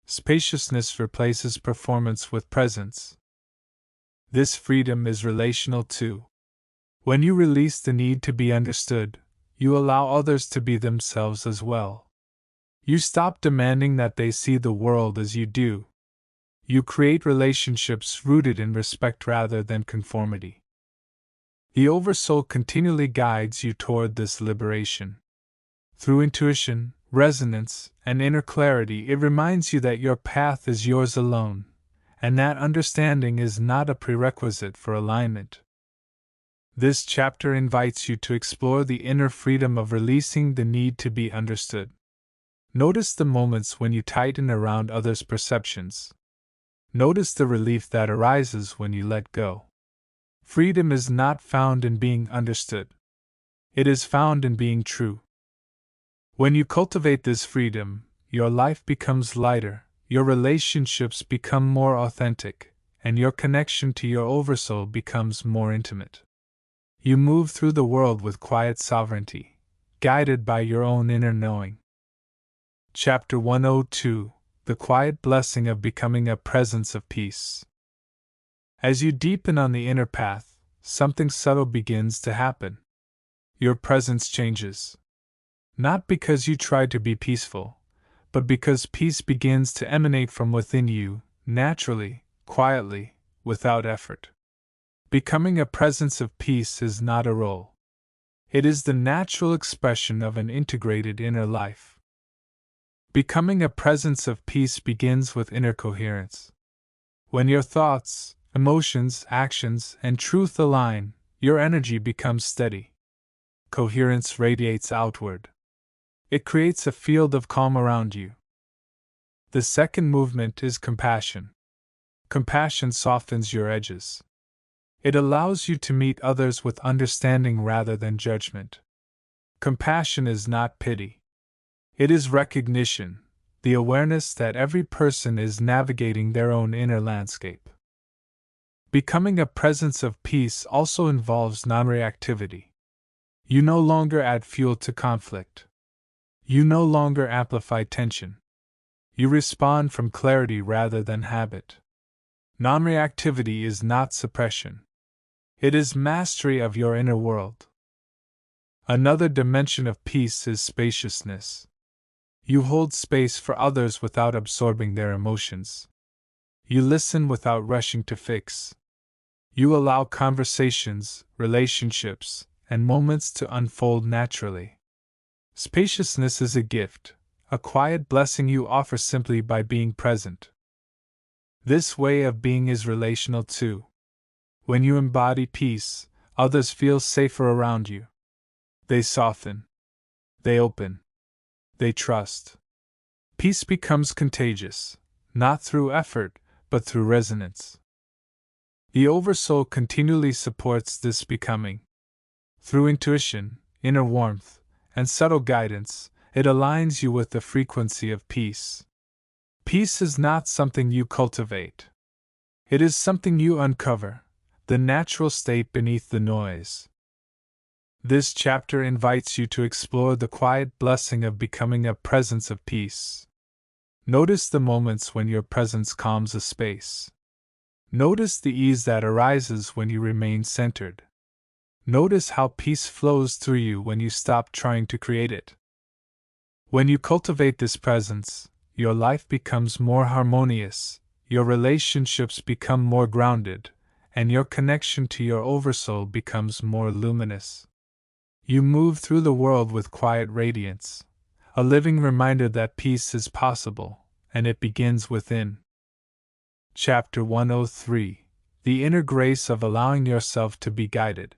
Spaciousness replaces performance with presence. This freedom is relational too. When you release the need to be understood, you allow others to be themselves as well. You stop demanding that they see the world as you do. You create relationships rooted in respect rather than conformity. The Oversoul continually guides you toward this liberation. Through intuition, resonance, and inner clarity, it reminds you that your path is yours alone, and that understanding is not a prerequisite for alignment. This chapter invites you to explore the inner freedom of releasing the need to be understood. Notice the moments when you tighten around others' perceptions. Notice the relief that arises when you let go. Freedom is not found in being understood. It is found in being true. When you cultivate this freedom, your life becomes lighter, your relationships become more authentic, and your connection to your Oversoul becomes more intimate. You move through the world with quiet sovereignty, guided by your own inner knowing. Chapter 102: The Quiet Blessing of Becoming a Presence of Peace. As you deepen on the inner path, something subtle begins to happen. Your presence changes. Not because you try to be peaceful, but because peace begins to emanate from within you, naturally, quietly, without effort. Becoming a presence of peace is not a role. It is the natural expression of an integrated inner life. Becoming a presence of peace begins with inner coherence. When your thoughts, emotions, actions, and truth align, your energy becomes steady. Coherence radiates outward. It creates a field of calm around you. The second movement is compassion. Compassion softens your edges. It allows you to meet others with understanding rather than judgment. Compassion is not pity. It is recognition, the awareness that every person is navigating their own inner landscape. Becoming a presence of peace also involves non-reactivity. You no longer add fuel to conflict. You no longer amplify tension. You respond from clarity rather than habit. Non-reactivity is not suppression. It is mastery of your inner world. Another dimension of peace is spaciousness. You hold space for others without absorbing their emotions. You listen without rushing to fix. You allow conversations, relationships, and moments to unfold naturally. Spaciousness is a gift, a quiet blessing you offer simply by being present. This way of being is relational too. When you embody peace, others feel safer around you. They soften. They open. They trust. Peace becomes contagious, not through effort, but through resonance. The Oversoul continually supports this becoming. Through intuition, inner warmth, and subtle guidance, it aligns you with the frequency of peace. Peace is not something you cultivate. It is something you uncover, the natural state beneath the noise. This chapter invites you to explore the quiet blessing of becoming a presence of peace. Notice the moments when your presence calms a space. Notice the ease that arises when you remain centered. Notice how peace flows through you when you stop trying to create it. When you cultivate this presence, your life becomes more harmonious, your relationships become more grounded, and your connection to your Oversoul becomes more luminous. You move through the world with quiet radiance, a living reminder that peace is possible, and it begins within. Chapter 103: The Inner Grace of Allowing Yourself to be Guided.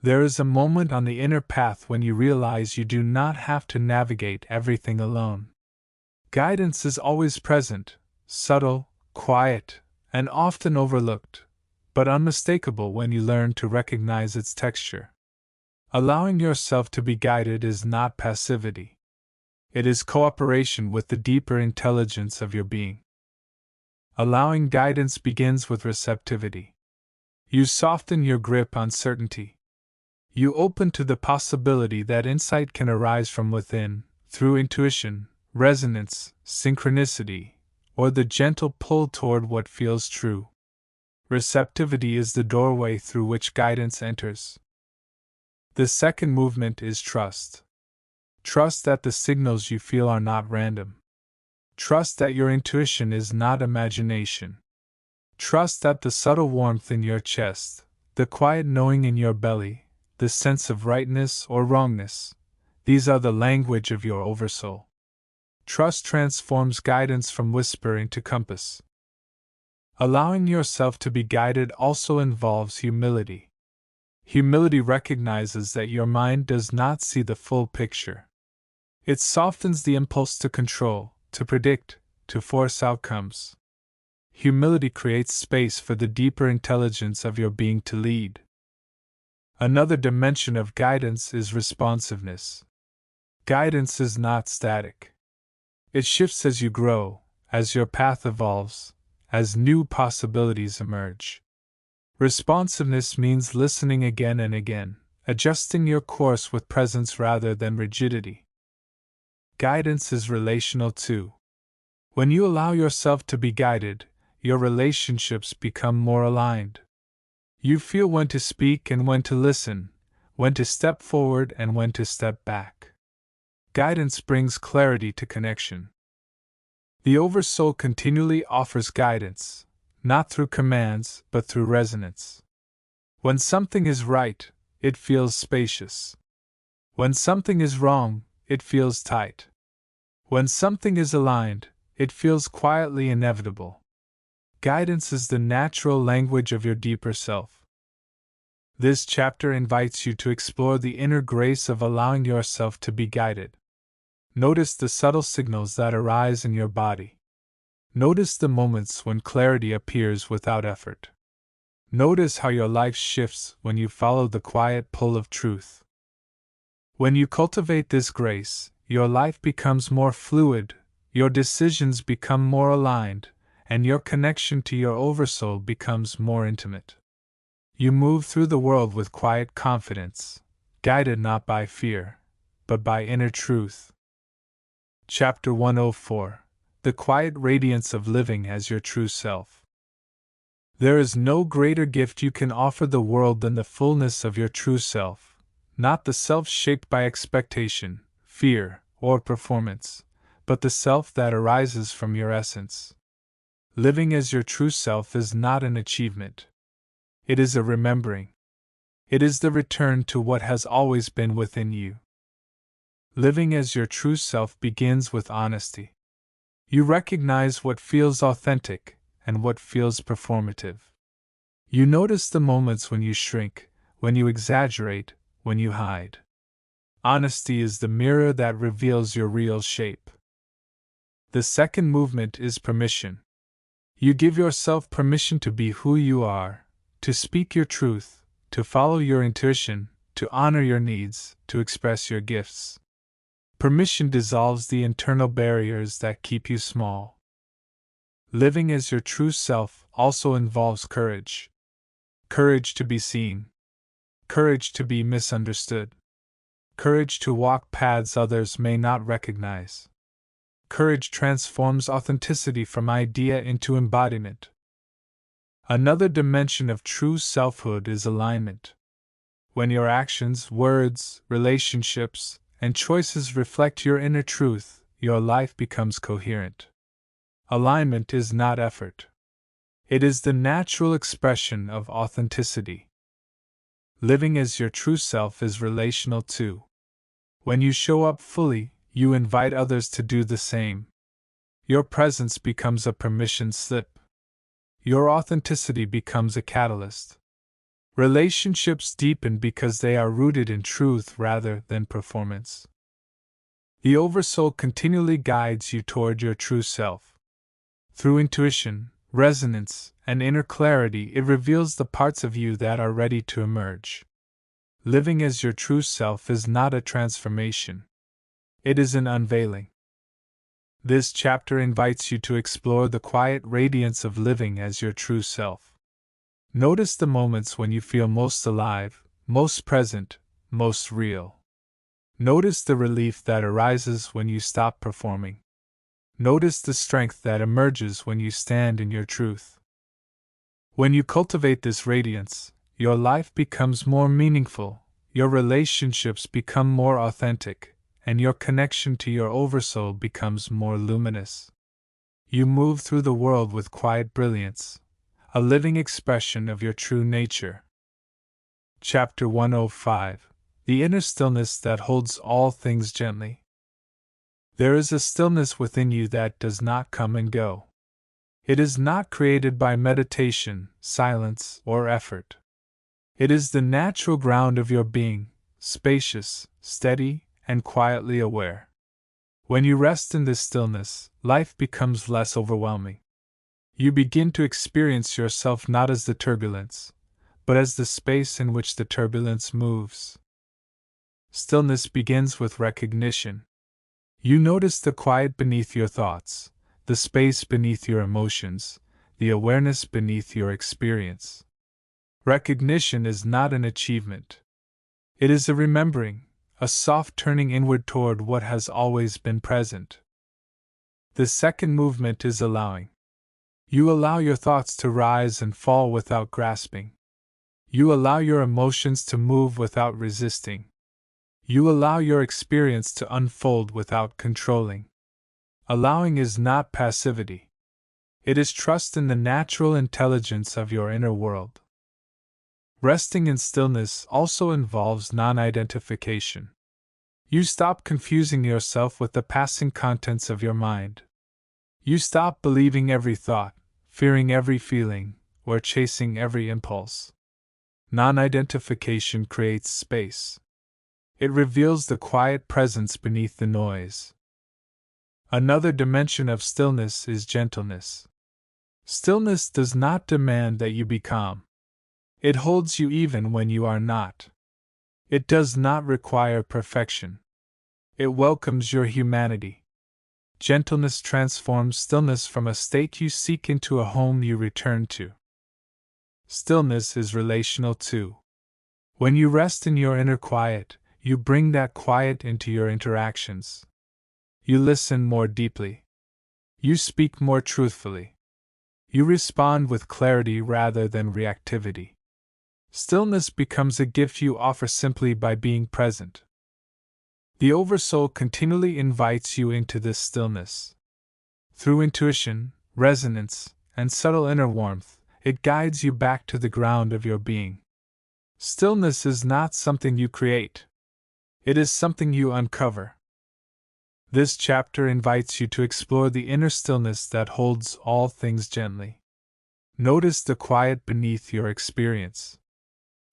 There is a moment on the inner path when you realize you do not have to navigate everything alone. Guidance is always present, subtle, quiet, and often overlooked, but unmistakable when you learn to recognize its texture. Allowing yourself to be guided is not passivity. It is cooperation with the deeper intelligence of your being. Allowing guidance begins with receptivity. You soften your grip on certainty. You open to the possibility that insight can arise from within, through intuition, resonance, synchronicity, or the gentle pull toward what feels true. Receptivity is the doorway through which guidance enters. The second movement is trust. Trust that the signals you feel are not random. Trust that your intuition is not imagination. Trust that the subtle warmth in your chest, the quiet knowing in your belly, the sense of rightness or wrongness, these are the language of your Oversoul. Trust transforms guidance from whisper into compass. Allowing yourself to be guided also involves humility. Humility recognizes that your mind does not see the full picture. It softens the impulse to control, to predict, to force outcomes. Humility creates space for the deeper intelligence of your being to lead. Another dimension of guidance is responsiveness. Guidance is not static. It shifts as you grow, as your path evolves, as new possibilities emerge. Responsiveness means listening again and again, adjusting your course with presence rather than rigidity. Guidance is relational too. When you allow yourself to be guided, your relationships become more aligned. You feel when to speak and when to listen, when to step forward and when to step back. Guidance brings clarity to connection. The Oversoul continually offers guidance, not through commands, but through resonance. When something is right, it feels spacious. When something is wrong, it feels tight. When something is aligned, it feels quietly inevitable. Guidance is the natural language of your deeper self. This chapter invites you to explore the inner grace of allowing yourself to be guided. Notice the subtle signals that arise in your body. Notice the moments when clarity appears without effort. Notice how your life shifts when you follow the quiet pull of truth. When you cultivate this grace, your life becomes more fluid, your decisions become more aligned, and your connection to your Oversoul becomes more intimate. You move through the world with quiet confidence, guided not by fear, but by inner truth. Chapter 104: The Quiet Radiance of Living as Your True Self. There is no greater gift you can offer the world than the fullness of your true self, not the self shaped by expectation, fear, or performance, but the self that arises from your essence. Living as your true self is not an achievement. It is a remembering. It is the return to what has always been within you. Living as your true self begins with honesty. You recognize what feels authentic and what feels performative. You notice the moments when you shrink, when you exaggerate, when you hide. Honesty is the mirror that reveals your real shape. The second movement is permission. You give yourself permission to be who you are, to speak your truth, to follow your intuition, to honor your needs, to express your gifts. Permission dissolves the internal barriers that keep you small. Living as your true self also involves courage. Courage to be seen. Courage to be misunderstood. Courage to walk paths others may not recognize. Courage transforms authenticity from idea into embodiment. Another dimension of true selfhood is alignment. When your actions, words, relationships, and choices reflect your inner truth, your life becomes coherent. Alignment is not effort. It is the natural expression of authenticity. Living as your true self is relational too. When you show up fully, you invite others to do the same. Your presence becomes a permission slip. Your authenticity becomes a catalyst. Relationships deepen because they are rooted in truth rather than performance. The Oversoul continually guides you toward your true self. Through intuition, resonance, and inner clarity, it reveals the parts of you that are ready to emerge. Living as your true self is not a transformation. It is an unveiling. This chapter invites you to explore the quiet radiance of living as your true self. Notice the moments when you feel most alive, most present, most real. Notice the relief that arises when you stop performing. Notice the strength that emerges when you stand in your truth. When you cultivate this radiance, your life becomes more meaningful, your relationships become more authentic, and your connection to your Oversoul becomes more luminous. You move through the world with quiet brilliance, a living expression of your true nature. Chapter 105: The Inner Stillness That Holds All Things Gently. There is a stillness within you that does not come and go. It is not created by meditation, silence, or effort. It is the natural ground of your being, spacious, steady, and quietly aware. When you rest in this stillness, life becomes less overwhelming. You begin to experience yourself not as the turbulence, but as the space in which the turbulence moves. Stillness begins with recognition. You notice the quiet beneath your thoughts, the space beneath your emotions, the awareness beneath your experience. Recognition is not an achievement. It is a remembering, a soft turning inward toward what has always been present. The second movement is allowing. You allow your thoughts to rise and fall without grasping. You allow your emotions to move without resisting. You allow your experience to unfold without controlling. Allowing is not passivity. It is trust in the natural intelligence of your inner world. Resting in stillness also involves non-identification. You stop confusing yourself with the passing contents of your mind. You stop believing every thought, fearing every feeling, or chasing every impulse. Non-identification creates space. It reveals the quiet presence beneath the noise. Another dimension of stillness is gentleness. Stillness does not demand that you be calm. It holds you even when you are not. It does not require perfection. It welcomes your humanity. Gentleness transforms stillness from a state you seek into a home you return to. Stillness is relational too. When you rest in your inner quiet, you bring that quiet into your interactions. You listen more deeply. You speak more truthfully. You respond with clarity rather than reactivity. Stillness becomes a gift you offer simply by being present. The Oversoul continually invites you into this stillness. Through intuition, resonance, and subtle inner warmth, it guides you back to the ground of your being. Stillness is not something you create. It is something you uncover. This chapter invites you to explore the inner stillness that holds all things gently. Notice the quiet beneath your experience.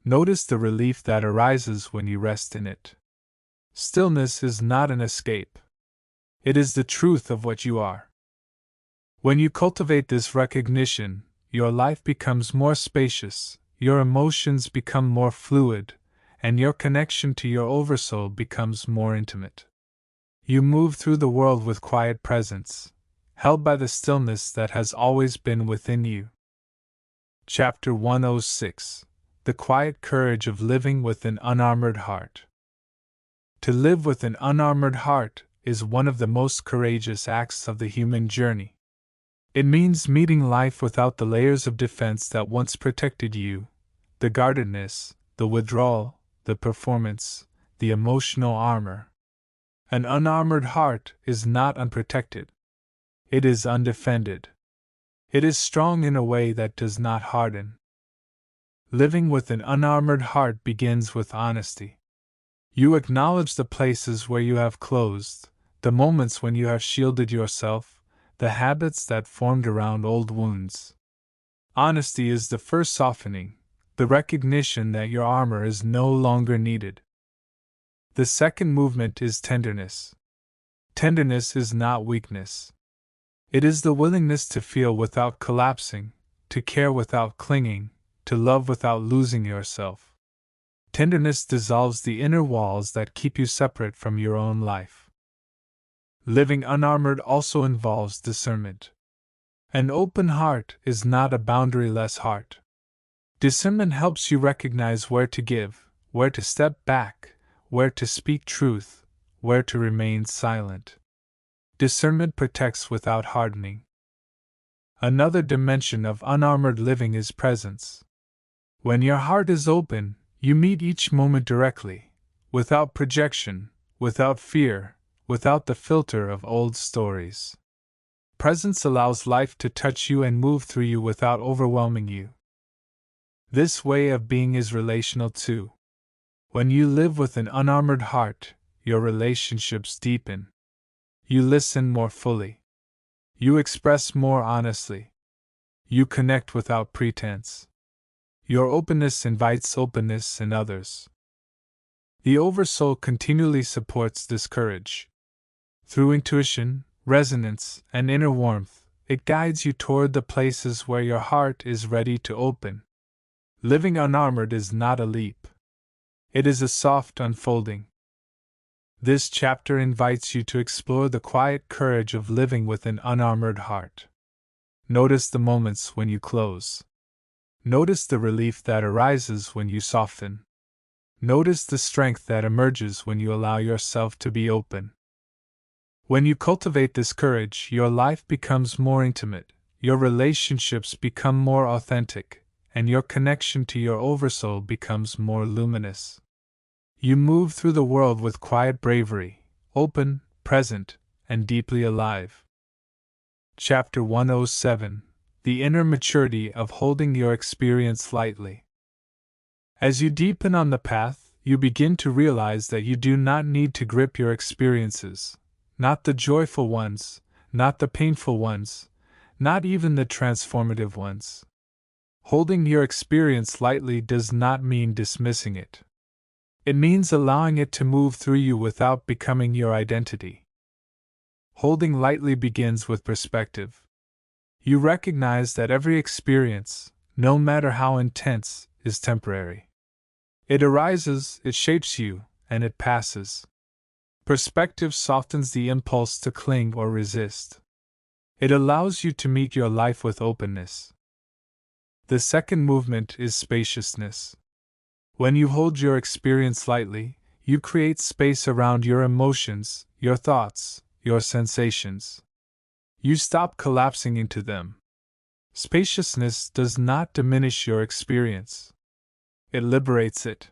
Notice the relief that arises when you rest in it. Stillness is not an escape. It is the truth of what you are. When you cultivate this recognition, your life becomes more spacious, your emotions become more fluid, and your connection to your Oversoul becomes more intimate. You move through the world with quiet presence, held by the stillness that has always been within you. Chapter 106: The Quiet Courage of Living with an Unarmored Heart. To live with an unarmored heart is one of the most courageous acts of the human journey. It means meeting life without the layers of defense that once protected you, the guardedness, the withdrawal, the performance, the emotional armor. An unarmored heart is not unprotected. It is undefended. It is strong in a way that does not harden. Living with an unarmored heart begins with honesty. You acknowledge the places where you have closed, the moments when you have shielded yourself, the habits that formed around old wounds. Honesty is the first softening, the recognition that your armor is no longer needed. The second movement is tenderness. Tenderness is not weakness. It is the willingness to feel without collapsing, to care without clinging, to love without losing yourself. Tenderness dissolves the inner walls that keep you separate from your own life. Living unarmored also involves discernment. An open heart is not a boundaryless heart. Discernment helps you recognize where to give, where to step back, where to speak truth, where to remain silent. Discernment protects without hardening. Another dimension of unarmored living is presence. When your heart is open, you meet each moment directly, without projection, without fear, without the filter of old stories. Presence allows life to touch you and move through you without overwhelming you. This way of being is relational too. When you live with an unarmored heart, your relationships deepen. You listen more fully. You express more honestly. You connect without pretense. Your openness invites openness in others. The Oversoul continually supports this courage. Through intuition, resonance, and inner warmth, it guides you toward the places where your heart is ready to open. Living unarmored is not a leap. It is a soft unfolding. This chapter invites you to explore the quiet courage of living with an unarmored heart. Notice the moments when you close. Notice the relief that arises when you soften. Notice the strength that emerges when you allow yourself to be open. When you cultivate this courage, your life becomes more intimate, your relationships become more authentic, and your connection to your Oversoul becomes more luminous. You move through the world with quiet bravery, open, present, and deeply alive. Chapter 107: The Inner Maturity of Holding Your Experience Lightly. As you deepen on the path, you begin to realize that you do not need to grip your experiences, not the joyful ones, not the painful ones, not even the transformative ones. Holding your experience lightly does not mean dismissing it. It means allowing it to move through you without becoming your identity. Holding lightly begins with perspective. You recognize that every experience, no matter how intense, is temporary. It arises, it shapes you, and it passes. Perspective softens the impulse to cling or resist. It allows you to meet your life with openness. The second movement is spaciousness. When you hold your experience lightly, you create space around your emotions, your thoughts, your sensations. You stop collapsing into them. Spaciousness does not diminish your experience. It liberates it.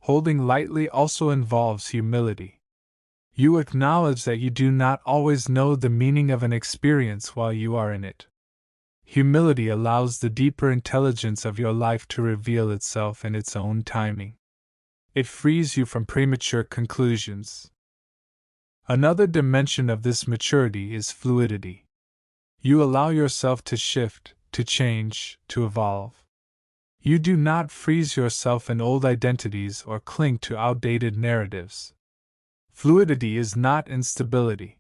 Holding lightly also involves humility. You acknowledge that you do not always know the meaning of an experience while you are in it. Humility allows the deeper intelligence of your life to reveal itself in its own timing. It frees you from premature conclusions. Another dimension of this maturity is fluidity. You allow yourself to shift, to change, to evolve. You do not freeze yourself in old identities or cling to outdated narratives. Fluidity is not instability.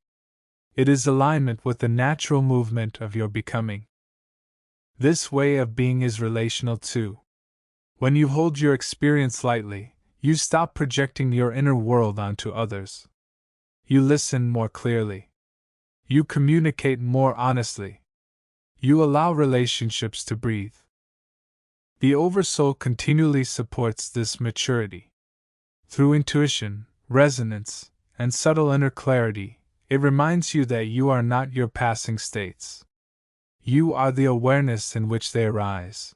It is alignment with the natural movement of your becoming. This way of being is relational too. When you hold your experience lightly, you stop projecting your inner world onto others. You listen more clearly. You communicate more honestly. You allow relationships to breathe. The Oversoul continually supports this maturity. Through intuition, resonance, and subtle inner clarity, it reminds you that you are not your passing states. You are the awareness in which they arise.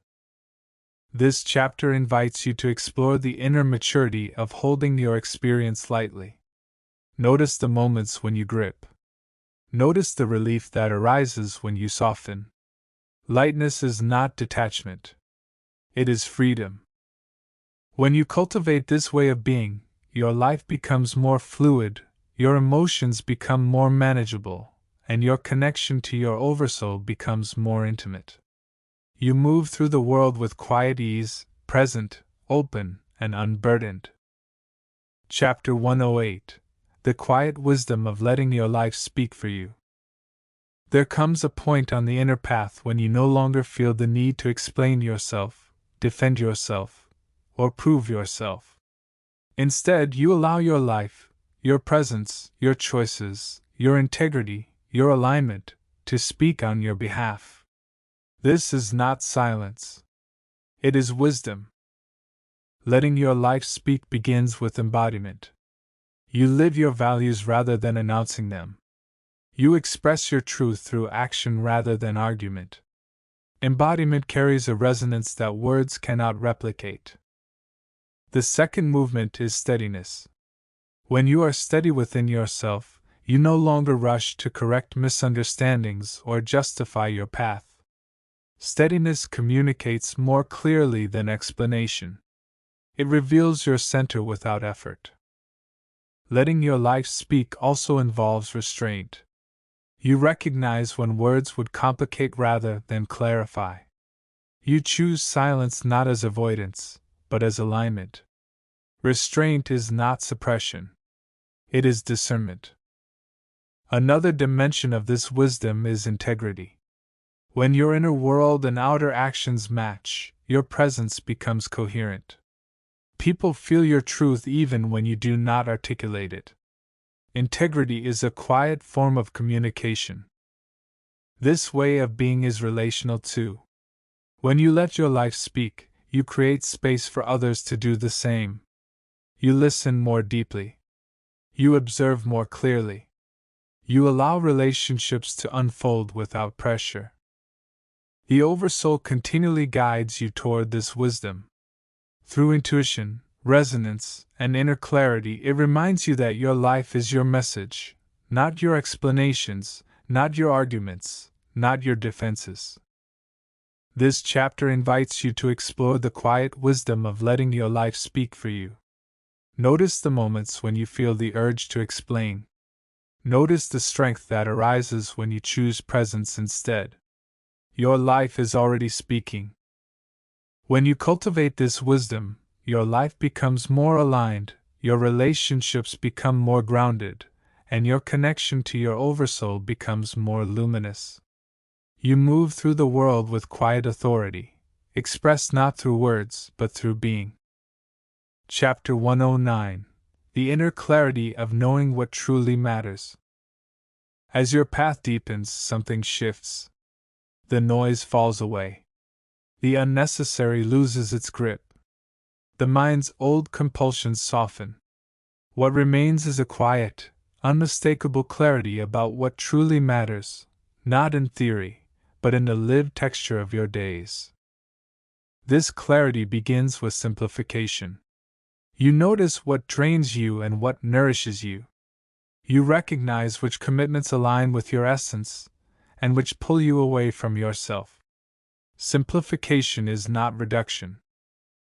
This chapter invites you to explore the inner maturity of holding your experience lightly. Notice the moments when you grip. Notice the relief that arises when you soften. Lightness is not detachment. It is freedom. When you cultivate this way of being, your life becomes more fluid, your emotions become more manageable, and your connection to your Oversoul becomes more intimate. You move through the world with quiet ease, present, open, and unburdened. Chapter 108: The Quiet Wisdom of Letting Your Life Speak for You. There comes a point on the inner path when you no longer feel the need to explain yourself, defend yourself, or prove yourself. Instead, you allow your life, your presence, your choices, your integrity, your alignment, to speak on your behalf. This is not silence. It is wisdom. Letting your life speak begins with embodiment. You live your values rather than announcing them. You express your truth through action rather than argument. Embodiment carries a resonance that words cannot replicate. The second movement is steadiness. When you are steady within yourself, you no longer rush to correct misunderstandings or justify your path. Steadiness communicates more clearly than explanation. It reveals your center without effort. Letting your life speak also involves restraint. You recognize when words would complicate rather than clarify. You choose silence not as avoidance, but as alignment. Restraint is not suppression. It is discernment. Another dimension of this wisdom is integrity. When your inner world and outer actions match, your presence becomes coherent. People feel your truth even when you do not articulate it. Integrity is a quiet form of communication. This way of being is relational too. When you let your life speak, you create space for others to do the same. You listen more deeply. You observe more clearly. You allow relationships to unfold without pressure. The Oversoul continually guides you toward this wisdom. Through intuition, resonance, and inner clarity, it reminds you that your life is your message, not your explanations, not your arguments, not your defenses. This chapter invites you to explore the quiet wisdom of letting your life speak for you. Notice the moments when you feel the urge to explain. Notice the strength that arises when you choose presence instead. Your life is already speaking. When you cultivate this wisdom, your life becomes more aligned, your relationships become more grounded, and your connection to your Oversoul becomes more luminous. You move through the world with quiet authority, expressed not through words but through being. Chapter 109: The Inner Clarity of Knowing What Truly Matters. As your path deepens, something shifts. The noise falls away. The unnecessary loses its grip. The mind's old compulsions soften. What remains is a quiet, unmistakable clarity about what truly matters, not in theory, but in the lived texture of your days. This clarity begins with simplification. You notice what drains you and what nourishes you. You recognize which commitments align with your essence, and which pull you away from yourself. Simplification is not reduction.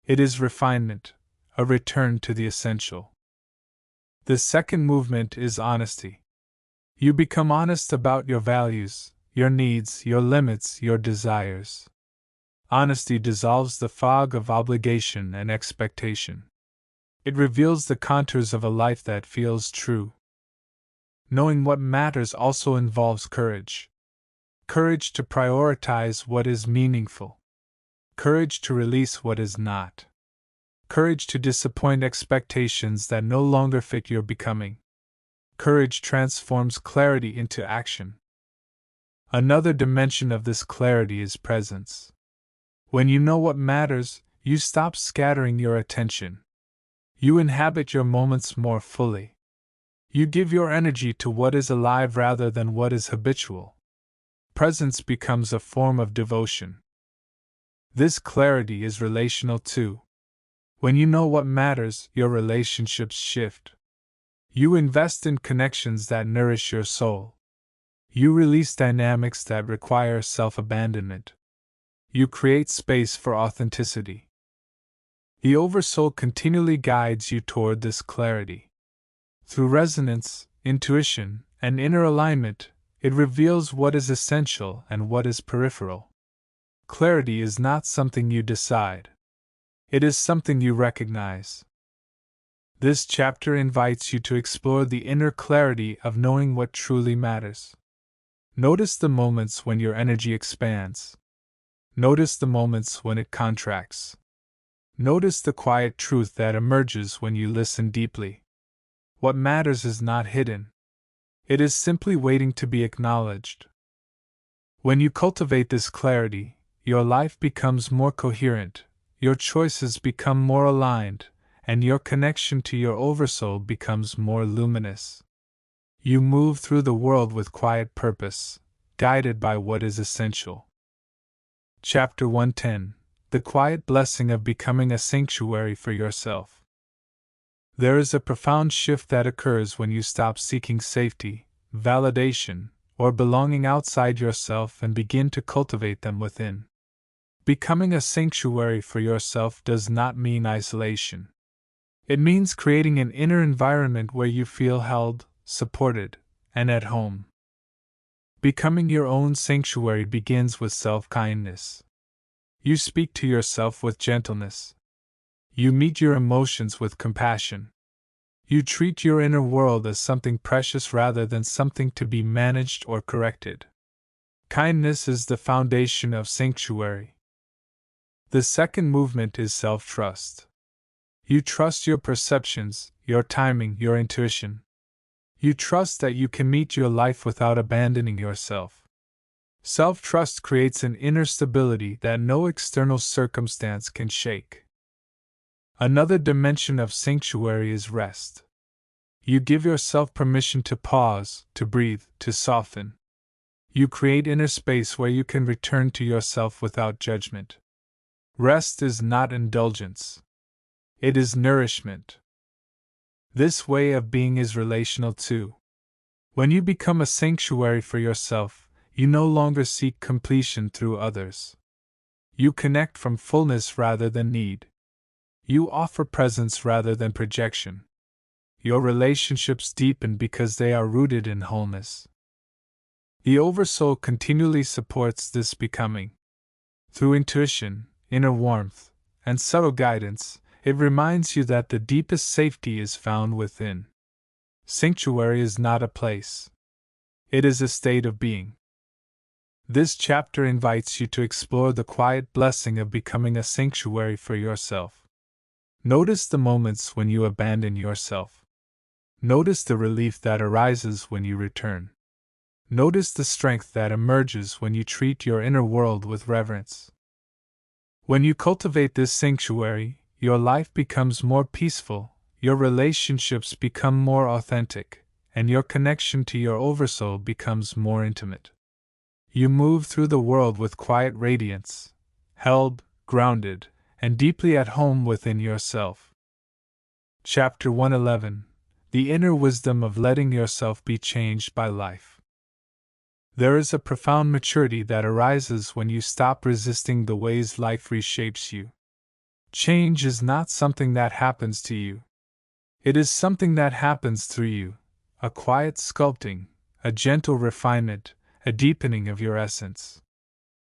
It is refinement, a return to the essential. The second movement is honesty. You become honest about your values, your needs, your limits, your desires. Honesty dissolves the fog of obligation and expectation. It reveals the contours of a life that feels true. Knowing what matters also involves courage. Courage to prioritize what is meaningful. Courage to release what is not. Courage to disappoint expectations that no longer fit your becoming. Courage transforms clarity into action. Another dimension of this clarity is presence. When you know what matters, you stop scattering your attention. You inhabit your moments more fully. You give your energy to what is alive rather than what is habitual. Presence becomes a form of devotion. This clarity is relational too. When you know what matters, your relationships shift. You invest in connections that nourish your soul. You release dynamics that require self-abandonment. You create space for authenticity. The Oversoul continually guides you toward this clarity. Through resonance, intuition, and inner alignment, it reveals what is essential and what is peripheral. Clarity is not something you decide. It is something you recognize. This chapter invites you to explore the inner clarity of knowing what truly matters. Notice the moments when your energy expands. Notice the moments when it contracts. Notice the quiet truth that emerges when you listen deeply. What matters is not hidden. It is simply waiting to be acknowledged. When you cultivate this clarity, your life becomes more coherent, your choices become more aligned, and your connection to your Oversoul becomes more luminous. You move through the world with quiet purpose, guided by what is essential. Chapter 110: The Quiet Blessing of Becoming a Sanctuary for Yourself. There is a profound shift that occurs when you stop seeking safety, validation, or belonging outside yourself and begin to cultivate them within. Becoming a sanctuary for yourself does not mean isolation. It means creating an inner environment where you feel held, supported, and at home. Becoming your own sanctuary begins with self-kindness. You speak to yourself with gentleness. You meet your emotions with compassion. You treat your inner world as something precious rather than something to be managed or corrected. Kindness is the foundation of sanctuary. The second movement is self-trust. You trust your perceptions, your timing, your intuition. You trust that you can meet your life without abandoning yourself. Self-trust creates an inner stability that no external circumstance can shake. Another dimension of sanctuary is rest. You give yourself permission to pause, to breathe, to soften. You create inner space where you can return to yourself without judgment. Rest is not indulgence. It is nourishment. This way of being is relational too. When you become a sanctuary for yourself, you no longer seek completion through others. You connect from fullness rather than need. You offer presence rather than projection. Your relationships deepen because they are rooted in wholeness. The Oversoul continually supports this becoming. Through intuition, inner warmth, and subtle guidance, it reminds you that the deepest safety is found within. Sanctuary is not a place. It is a state of being. This chapter invites you to explore the quiet blessing of becoming a sanctuary for yourself. Notice the moments when you abandon yourself. Notice the relief that arises when you return. Notice the strength that emerges when you treat your inner world with reverence. When you cultivate this sanctuary, your life becomes more peaceful, your relationships become more authentic, and your connection to your Oversoul becomes more intimate. You move through the world with quiet radiance, held, grounded, and deeply at home within yourself. Chapter 111: The Inner Wisdom of Letting Yourself Be Changed by Life. There is a profound maturity that arises when you stop resisting the ways life reshapes you. Change is not something that happens to you. It is something that happens through you, a quiet sculpting, a gentle refinement, a deepening of your essence.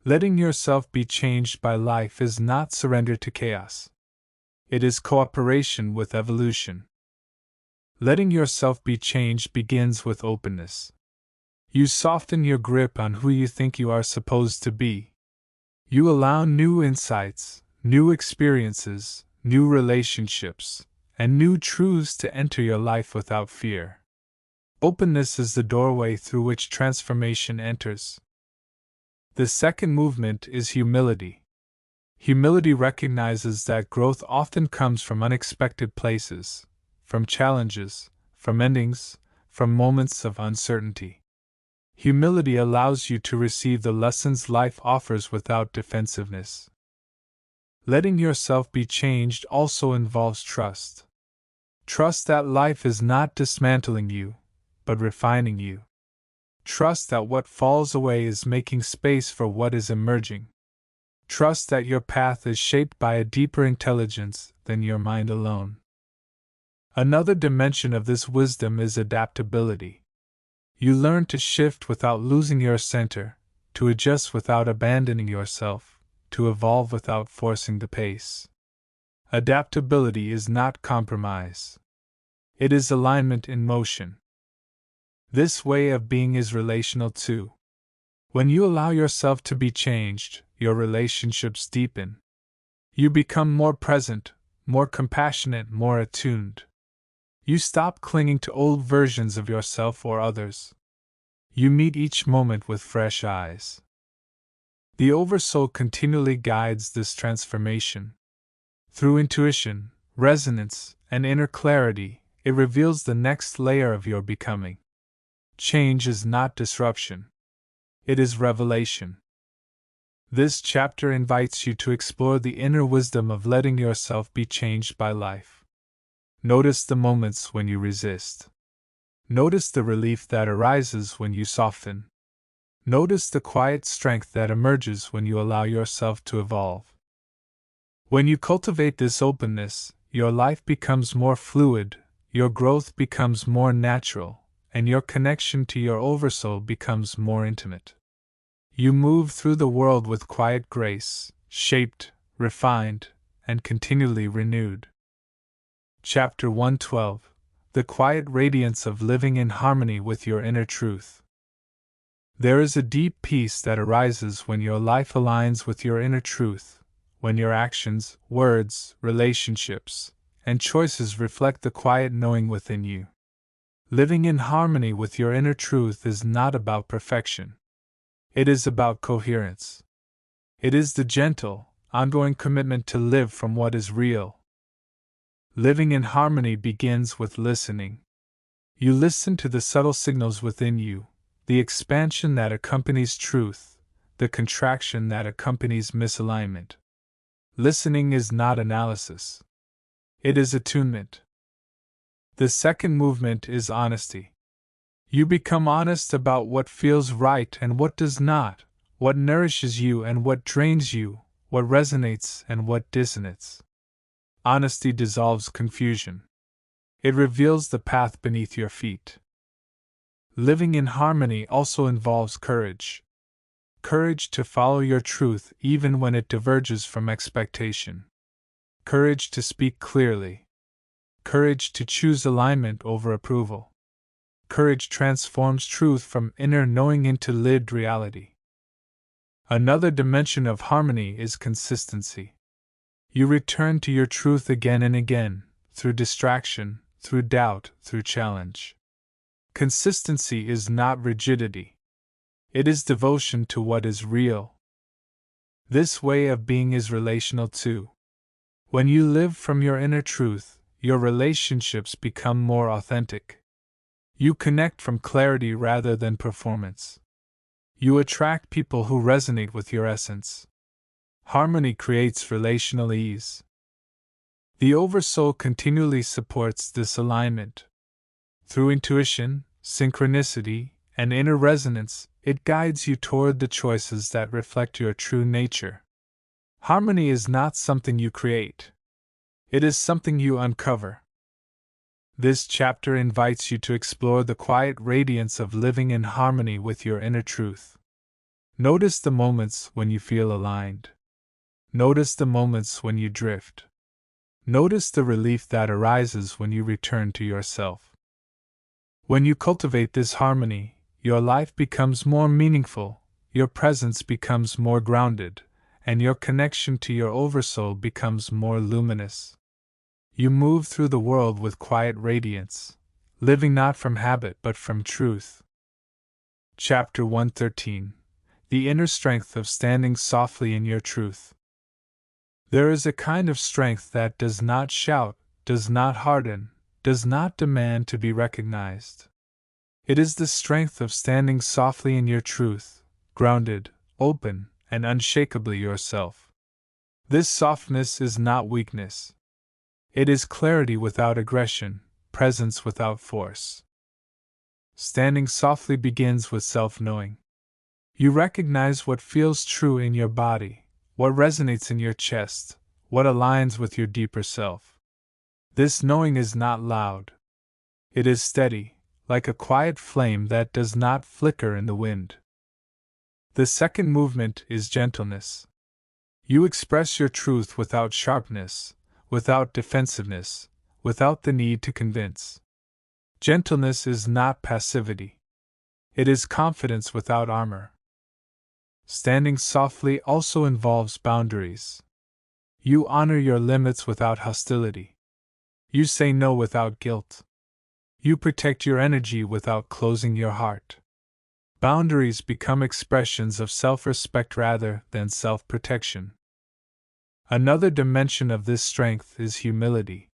Letting yourself be changed by life is not surrender to chaos. It is cooperation with evolution. Letting yourself be changed begins with openness. You soften your grip on who you think you are supposed to be. You allow new insights, new experiences, new relationships, and new truths to enter your life without fear. Openness is the doorway through which transformation enters. The second movement is humility. Humility recognizes that growth often comes from unexpected places, from challenges, from endings, from moments of uncertainty. Humility allows you to receive the lessons life offers without defensiveness. Letting yourself be changed also involves trust. Trust that life is not dismantling you, but refining you. Trust that what falls away is making space for what is emerging. Trust that your path is shaped by a deeper intelligence than your mind alone. Another dimension of this wisdom is adaptability. You learn to shift without losing your center, to adjust without abandoning yourself, to evolve without forcing the pace. Adaptability is not compromise. It is alignment in motion. This way of being is relational too. When you allow yourself to be changed, your relationships deepen. You become more present, more compassionate, more attuned. You stop clinging to old versions of yourself or others. You meet each moment with fresh eyes. The Oversoul continually guides this transformation. Through intuition, resonance, and inner clarity, it reveals the next layer of your becoming. Change is not disruption. It is revelation. This chapter invites you to explore the inner wisdom of letting yourself be changed by life. Notice the moments when you resist. Notice the relief that arises when you soften. Notice the quiet strength that emerges when you allow yourself to evolve. When you cultivate this openness, your life becomes more fluid, your growth becomes more natural, and your connection to your Oversoul becomes more intimate. You move through the world with quiet grace, shaped, refined, and continually renewed. Chapter 112: The Quiet Radiance of Living in Harmony with Your Inner Truth. There is a deep peace that arises when your life aligns with your inner truth, when your actions, words, relationships, and choices reflect the quiet knowing within you. Living in harmony with your inner truth is not about perfection. It is about coherence. It is the gentle, ongoing commitment to live from what is real. Living in harmony begins with listening. You listen to the subtle signals within you, the expansion that accompanies truth, the contraction that accompanies misalignment. Listening is not analysis. It is attunement. The second movement is honesty. You become honest about what feels right and what does not, what nourishes you and what drains you, what resonates and what dissonates. Honesty dissolves confusion. It reveals the path beneath your feet. Living in harmony also involves courage. Courage to follow your truth even when it diverges from expectation. Courage to speak clearly. Courage to choose alignment over approval. Courage transforms truth from inner knowing into lived reality. Another dimension of harmony is consistency. You return to your truth again and again, through distraction, through doubt, through challenge. Consistency is not rigidity. It is devotion to what is real. This way of being is relational too. When you live from your inner truth, your relationships become more authentic. You connect from clarity rather than performance. You attract people who resonate with your essence. Harmony creates relational ease. The Oversoul continually supports this alignment. Through intuition, synchronicity, and inner resonance, it guides you toward the choices that reflect your true nature. Harmony is not something you create. It is something you uncover. This chapter invites you to explore the quiet radiance of living in harmony with your inner truth. Notice the moments when you feel aligned. Notice the moments when you drift. Notice the relief that arises when you return to yourself. When you cultivate this harmony, your life becomes more meaningful, your presence becomes more grounded, and your connection to your Oversoul becomes more luminous. You move through the world with quiet radiance, living not from habit but from truth. Chapter 113: The Inner Strength of Standing Softly in Your Truth. There is a kind of strength that does not shout, does not harden, does not demand to be recognized. It is the strength of standing softly in your truth, grounded, open, and unshakably yourself. This softness is not weakness. It is clarity without aggression, presence without force. Standing softly begins with self-knowing. You recognize what feels true in your body, what resonates in your chest, what aligns with your deeper self. This knowing is not loud. It is steady, like a quiet flame that does not flicker in the wind. The second movement is gentleness. You express your truth without sharpness, without defensiveness, without the need to convince. Gentleness is not passivity. It is confidence without armor. Standing softly also involves boundaries. You honor your limits without hostility. You say no without guilt. You protect your energy without closing your heart. Boundaries become expressions of self-respect rather than self-protection. Another dimension of this strength is humility.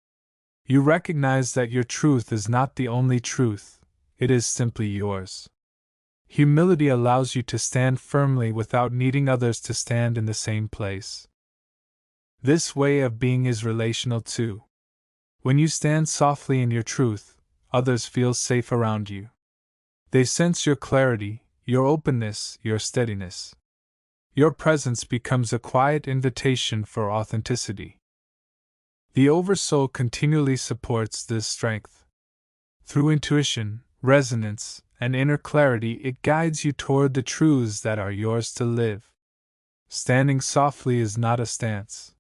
You recognize that your truth is not the only truth, it is simply yours. Humility allows you to stand firmly without needing others to stand in the same place. This way of being is relational too. When you stand softly in your truth, others feel safe around you. They sense your clarity, your openness, your steadiness. Your presence becomes a quiet invitation for authenticity. The Oversoul continually supports this strength. Through intuition, resonance, and inner clarity, it guides you toward the truths that are yours to live. Standing softly is not a stance.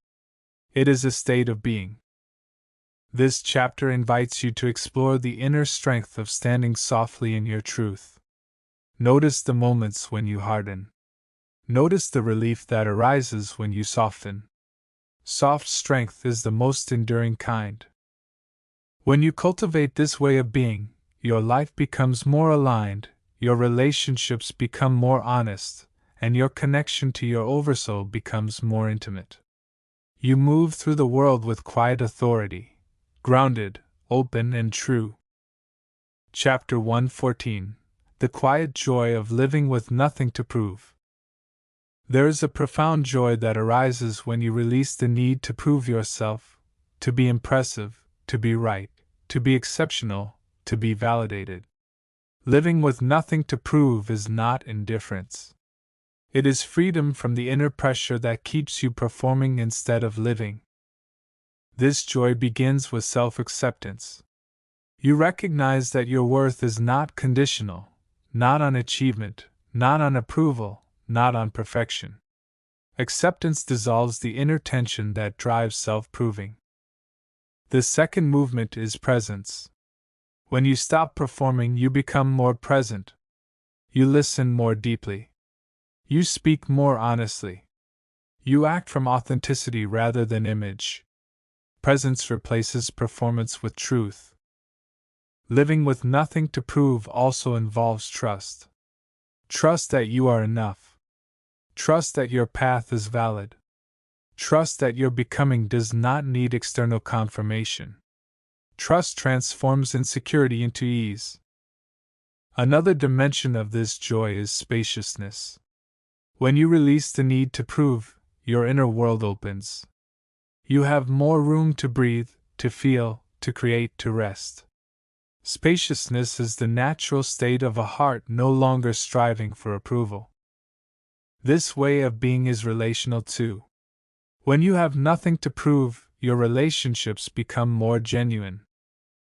It is a state of being. This chapter invites you to explore the inner strength of standing softly in your truth. Notice the moments when you harden. Notice the relief that arises when you soften. Soft strength is the most enduring kind. When you cultivate this way of being, your life becomes more aligned, your relationships become more honest, and your connection to your Oversoul becomes more intimate. You move through the world with quiet authority, grounded, open, and true. Chapter 114: The Quiet Joy of Living with Nothing to Prove. There is a profound joy that arises when you release the need to prove yourself, to be impressive, to be right, to be exceptional, to be validated. Living with nothing to prove is not indifference. It is freedom from the inner pressure that keeps you performing instead of living. This joy begins with self-acceptance. You recognize that your worth is not conditional, not on achievement, not on approval, not on perfection. Acceptance dissolves the inner tension that drives self-proving. The second movement is presence. When you stop performing, you become more present. You listen more deeply. You speak more honestly. You act from authenticity rather than image. Presence replaces performance with truth. Living with nothing to prove also involves trust. Trust that you are enough. Trust that your path is valid. Trust that your becoming does not need external confirmation. Trust transforms insecurity into ease. Another dimension of this joy is spaciousness. When you release the need to prove, your inner world opens. You have more room to breathe, to feel, to create, to rest. Spaciousness is the natural state of a heart no longer striving for approval. This way of being is relational too. When you have nothing to prove, your relationships become more genuine.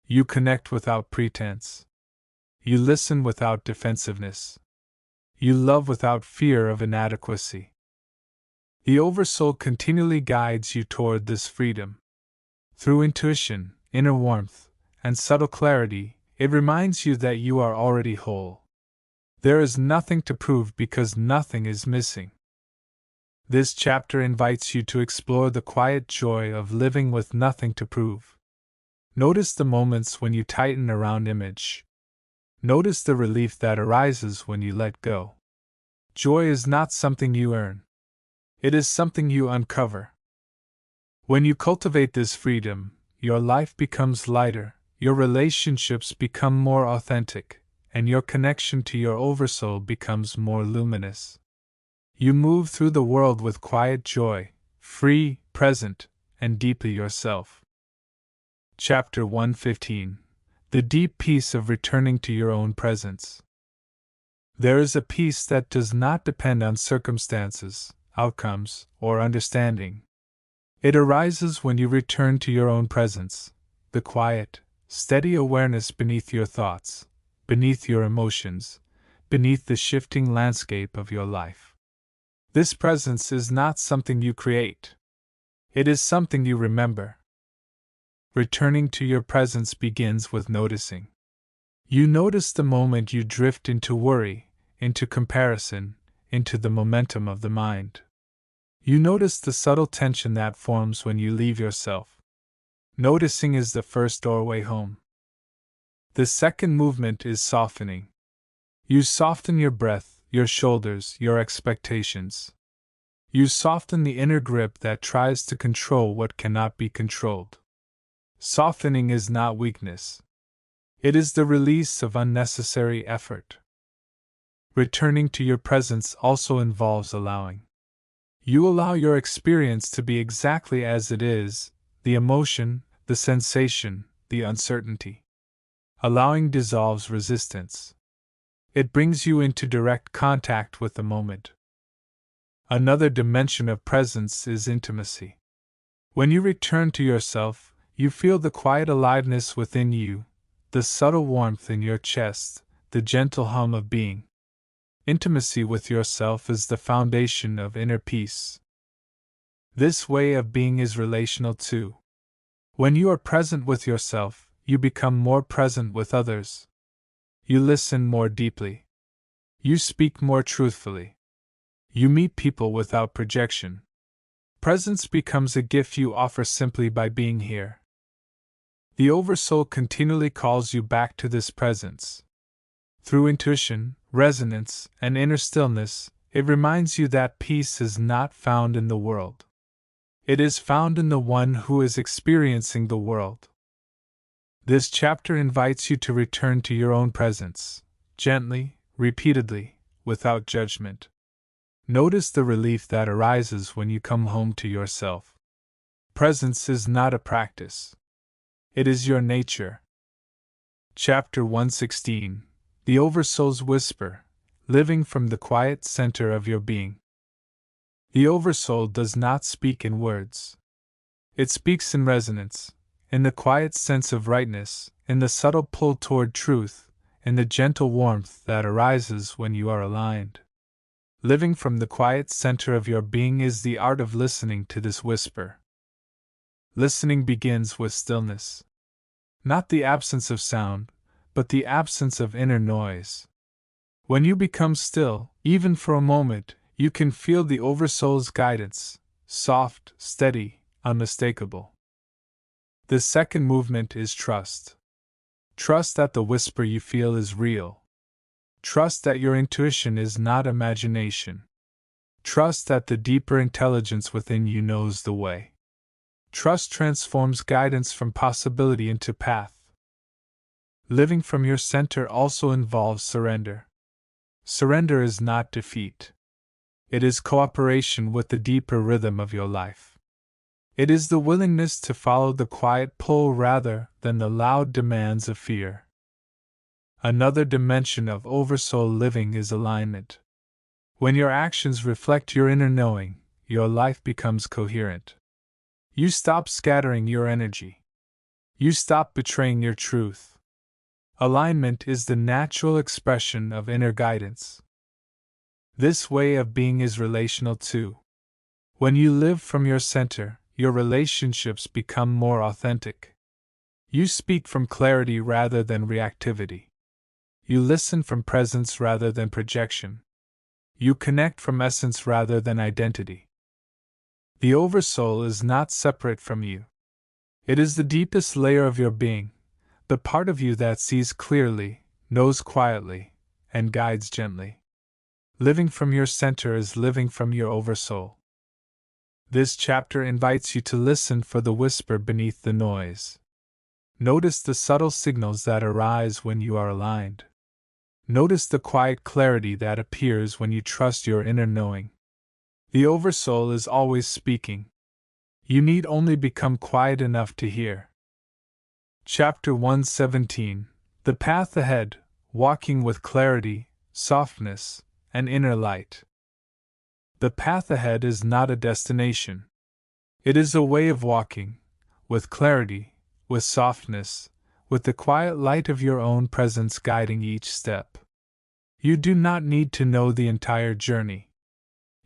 You connect without pretense. You listen without defensiveness. You love without fear of inadequacy. The Oversoul continually guides you toward this freedom. Through intuition, inner warmth, and subtle clarity, it reminds you that you are already whole. There is nothing to prove because nothing is missing. This chapter invites you to explore the quiet joy of living with nothing to prove. Notice the moments when you tighten around image. Notice the relief that arises when you let go. Joy is not something you earn. It is something you uncover. When you cultivate this freedom, your life becomes lighter, your relationships become more authentic, and your connection to your Oversoul becomes more luminous. You move through the world with quiet joy, free, present, and deeply yourself. Chapter 115: The Deep Peace of Returning to Your Own Presence. There is a peace that does not depend on circumstances, outcomes, or understanding. It arises when you return to your own presence, the quiet, steady awareness beneath your thoughts, beneath your emotions, beneath the shifting landscape of your life. This presence is not something you create. It is something you remember. Returning to your presence begins with noticing. You notice the moment you drift into worry, into comparison, into the momentum of the mind. You notice the subtle tension that forms when you leave yourself. Noticing is the first doorway home. The second movement is softening. You soften your breath, your shoulders, your expectations. You soften the inner grip that tries to control what cannot be controlled. Softening is not weakness. It is the release of unnecessary effort. Returning to your presence also involves allowing. You allow your experience to be exactly as it is, the emotion, the sensation, the uncertainty. Allowing dissolves resistance. It brings you into direct contact with the moment. Another dimension of presence is intimacy. When you return to yourself, you feel the quiet aliveness within you, the subtle warmth in your chest, the gentle hum of being. Intimacy with yourself is the foundation of inner peace. This way of being is relational too. When you are present with yourself, you become more present with others. You listen more deeply. You speak more truthfully. You meet people without projection. Presence becomes a gift you offer simply by being here. The Oversoul continually calls you back to this presence. Through intuition, resonance, and inner stillness, it reminds you that peace is not found in the world. It is found in the one who is experiencing the world. This chapter invites you to return to your own presence, gently, repeatedly, without judgment. Notice the relief that arises when you come home to yourself. Presence is not a practice. It is your nature. Chapter 116: The Oversoul's Whisper, Living from the Quiet Center of Your Being. The Oversoul does not speak in words. It speaks in resonance, in the quiet sense of rightness, in the subtle pull toward truth, in the gentle warmth that arises when you are aligned. Living from the quiet center of your being is the art of listening to this whisper. Listening begins with stillness. Not the absence of sound, but the absence of inner noise. When you become still, even for a moment, you can feel the Oversoul's guidance, soft, steady, unmistakable. The second movement is trust. Trust that the whisper you feel is real. Trust that your intuition is not imagination. Trust that the deeper intelligence within you knows the way. Trust transforms guidance from possibility into path. Living from your center also involves surrender. Surrender is not defeat. It is cooperation with the deeper rhythm of your life. It is the willingness to follow the quiet pull rather than the loud demands of fear. Another dimension of Oversoul living is alignment. When your actions reflect your inner knowing, your life becomes coherent. You stop scattering your energy. You stop betraying your truth. Alignment is the natural expression of inner guidance. This way of being is relational too. When you live from your center, your relationships become more authentic. You speak from clarity rather than reactivity. You listen from presence rather than projection. You connect from essence rather than identity. The Oversoul is not separate from you. It is the deepest layer of your being, the part of you that sees clearly, knows quietly, and guides gently. Living from your center is living from your Oversoul. This chapter invites you to listen for the whisper beneath the noise. Notice the subtle signals that arise when you are aligned. Notice the quiet clarity that appears when you trust your inner knowing. The Oversoul is always speaking. You need only become quiet enough to hear. Chapter 117: The Path Ahead, Walking with Clarity, Softness, and Inner Light. The path ahead is not a destination. It is a way of walking, with clarity, with softness, with the quiet light of your own presence guiding each step. You do not need to know the entire journey.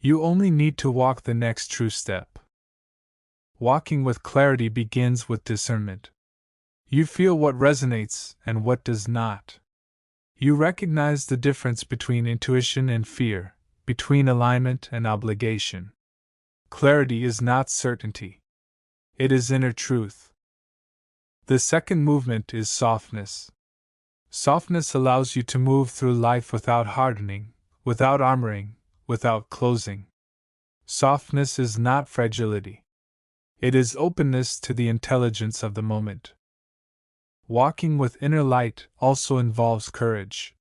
You only need to walk the next true step. Walking with clarity begins with discernment. You feel what resonates and what does not. You recognize the difference between intuition and fear, between alignment and obligation. Clarity is not certainty. It is inner truth. The second movement is softness. Softness allows you to move through life without hardening, without armoring, without closing. Softness is not fragility. It is openness to the intelligence of the moment. Walking with inner light also involves courage.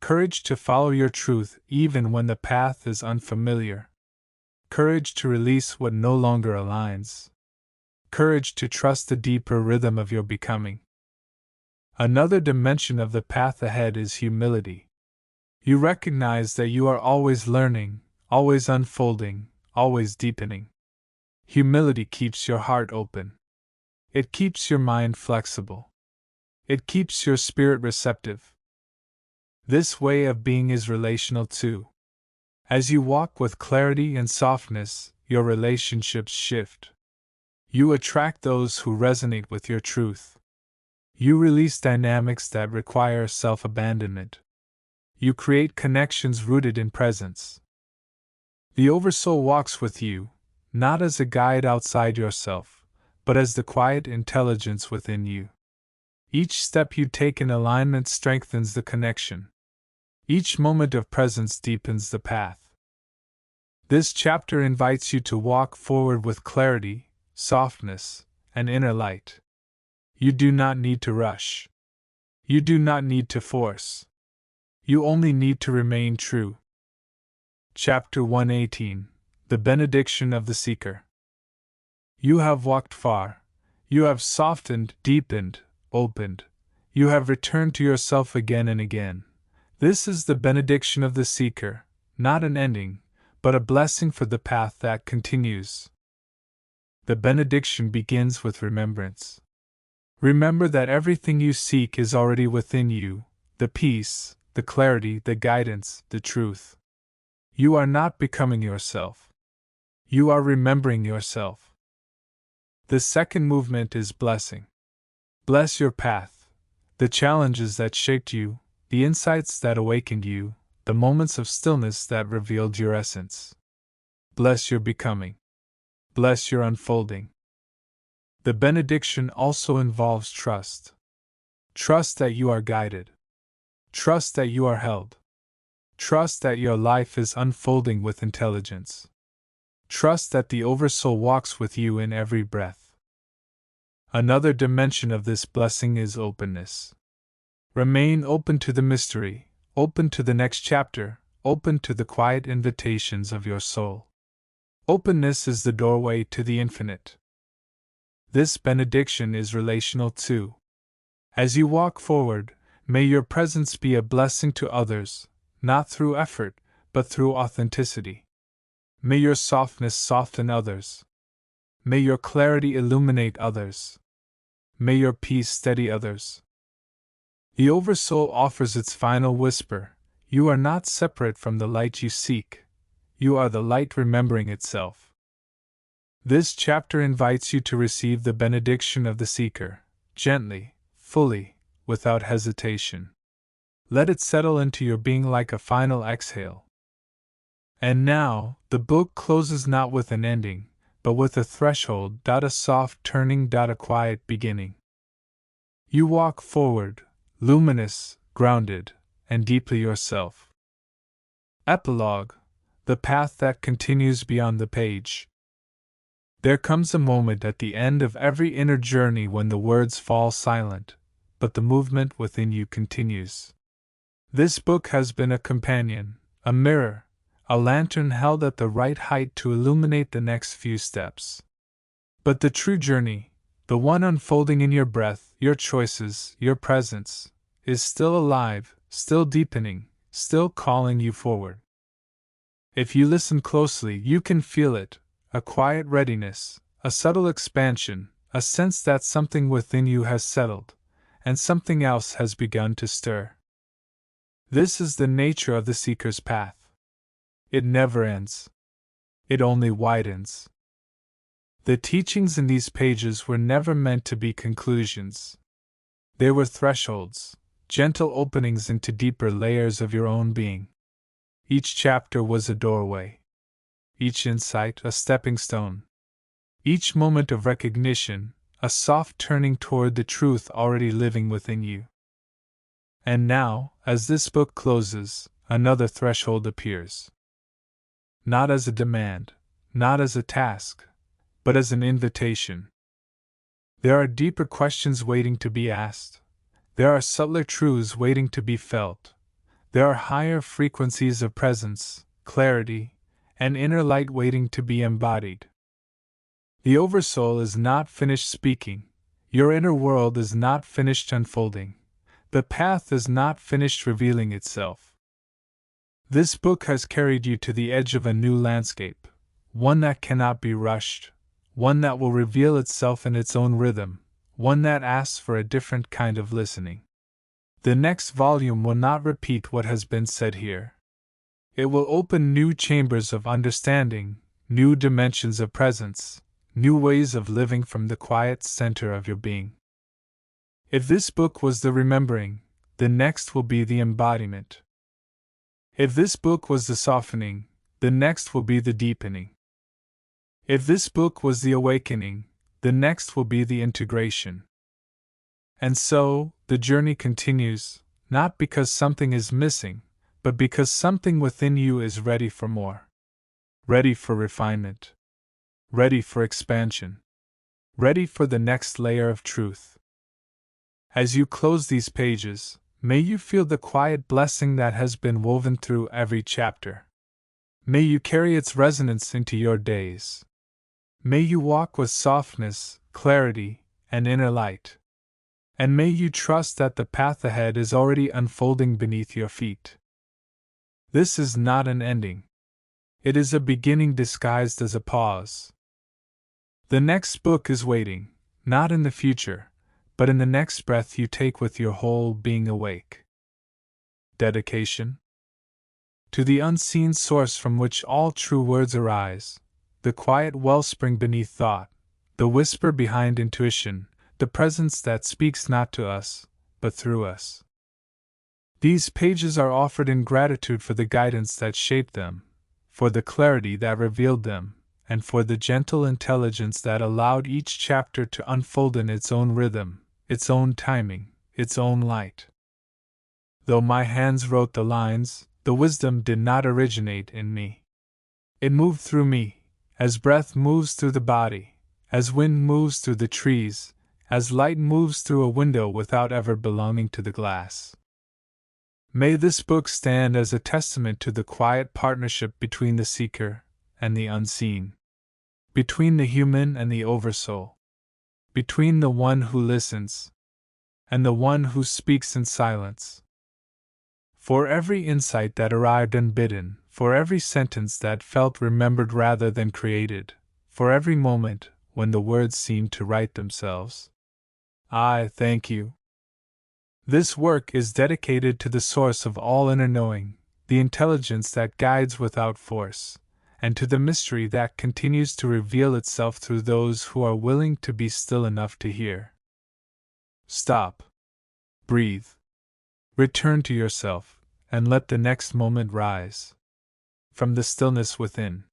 Courage to follow your truth even when the path is unfamiliar. Courage to release what no longer aligns. courage to trust the deeper rhythm of your becoming. Another dimension of the path ahead is humility. You recognize that you are always learning, always unfolding, always deepening. Humility keeps your heart open. It keeps your mind flexible. It keeps your spirit receptive. This way of being is relational too. As you walk with clarity and softness, your relationships shift. You attract those who resonate with your truth. You release dynamics that require self-abandonment. You create connections rooted in presence. The Oversoul walks with you, not as a guide outside yourself, but as the quiet intelligence within you. Each step you take in alignment strengthens the connection. Each moment of presence deepens the path. This chapter invites you to walk forward with clarity, softness, and inner light. You do not need to rush. You do not need to force. You only need to remain true. Chapter 118: The Benediction of the Seeker. You have walked far. You have softened, deepened, opened. You have returned to yourself again and again. This is the benediction of the seeker, not an ending, but a blessing for the path that continues. The benediction begins with remembrance. Remember that everything you seek is already within you: the peace, the clarity, the guidance, the truth. You are not becoming yourself. You are remembering yourself. The second movement is blessing. Bless your path, the challenges that shaped you, the insights that awakened you, the moments of stillness that revealed your essence. Bless your becoming. Bless your unfolding. The benediction also involves trust. Trust that you are guided. Trust that you are held. Trust that your life is unfolding with intelligence. Trust that the Oversoul walks with you in every breath. Another dimension of this blessing is openness. Remain open to the mystery, open to the next chapter, open to the quiet invitations of your soul. Openness is the doorway to the infinite. This benediction is relational too. As you walk forward, may your presence be a blessing to others, not through effort, but through authenticity. May your softness soften others. May your clarity illuminate others. May your peace steady others. The Oversoul offers its final whisper: you are not separate from the light you seek. You are the light remembering itself. This chapter invites you to receive the benediction of the seeker, gently, fully, without hesitation. Let it settle into your being like a final exhale. And now, the book closes not with an ending, but with a threshold, a soft turning, a quiet beginning. You walk forward, luminous, grounded, and deeply yourself. Epilogue: the path that continues beyond the page. There comes a moment at the end of every inner journey when the words fall silent, but the movement within you continues. This book has been a companion, a mirror, a lantern held at the right height to illuminate the next few steps. But the true journey, the one unfolding in your breath, your choices, your presence, is still alive, still deepening, still calling you forward. If you listen closely, you can feel it: a quiet readiness, a subtle expansion, a sense that something within you has settled, and something else has begun to stir. This is the nature of the seeker's path. It never ends. It only widens. The teachings in these pages were never meant to be conclusions. They were thresholds, gentle openings into deeper layers of your own being. Each chapter was a doorway. Each insight a stepping stone. Each moment of recognition a soft turning toward the truth already living within you. And now, as this book closes, another threshold appears. Not as a demand, not as a task, but as an invitation. There are deeper questions waiting to be asked. There are subtler truths waiting to be felt. There are higher frequencies of presence, clarity, and inner light waiting to be embodied. The Oversoul is not finished speaking, your inner world is not finished unfolding, the path is not finished revealing itself. This book has carried you to the edge of a new landscape, one that cannot be rushed, one that will reveal itself in its own rhythm, one that asks for a different kind of listening. The next volume will not repeat what has been said here. It will open new chambers of understanding, new dimensions of presence, new ways of living from the quiet center of your being. If this book was the remembering, the next will be the embodiment. If this book was the softening, the next will be the deepening. If this book was the awakening, the next will be the integration. And so, the journey continues, not because something is missing, but because something within you is ready for more. Ready for refinement. Ready for expansion. Ready for the next layer of truth. As you close these pages, may you feel the quiet blessing that has been woven through every chapter. May you carry its resonance into your days. May you walk with softness, clarity, and inner light. And may you trust that the path ahead is already unfolding beneath your feet. This is not an ending. It is a beginning disguised as a pause. The next book is waiting, not in the future, but in the next breath you take with your whole being awake. Dedication to the unseen source from which all true words arise, the quiet wellspring beneath thought, the whisper behind intuition, the presence that speaks not to us, but through us. These pages are offered in gratitude for the guidance that shaped them, for the clarity that revealed them, and for the gentle intelligence that allowed each chapter to unfold in its own rhythm, its own timing, its own light. Though my hands wrote the lines, the wisdom did not originate in me. It moved through me, as breath moves through the body, as wind moves through the trees, as light moves through a window without ever belonging to the glass. May this book stand as a testament to the quiet partnership between the seeker and the unseen, between the human and the Oversoul, between the one who listens and the one who speaks in silence. For every insight that arrived unbidden, for every sentence that felt remembered rather than created, for every moment when the words seemed to write themselves, I thank you. This work is dedicated to the source of all inner knowing, the intelligence that guides without force, and to the mystery that continues to reveal itself through those who are willing to be still enough to hear. Stop. Breathe. Return to yourself, and let the next moment rise from the stillness within.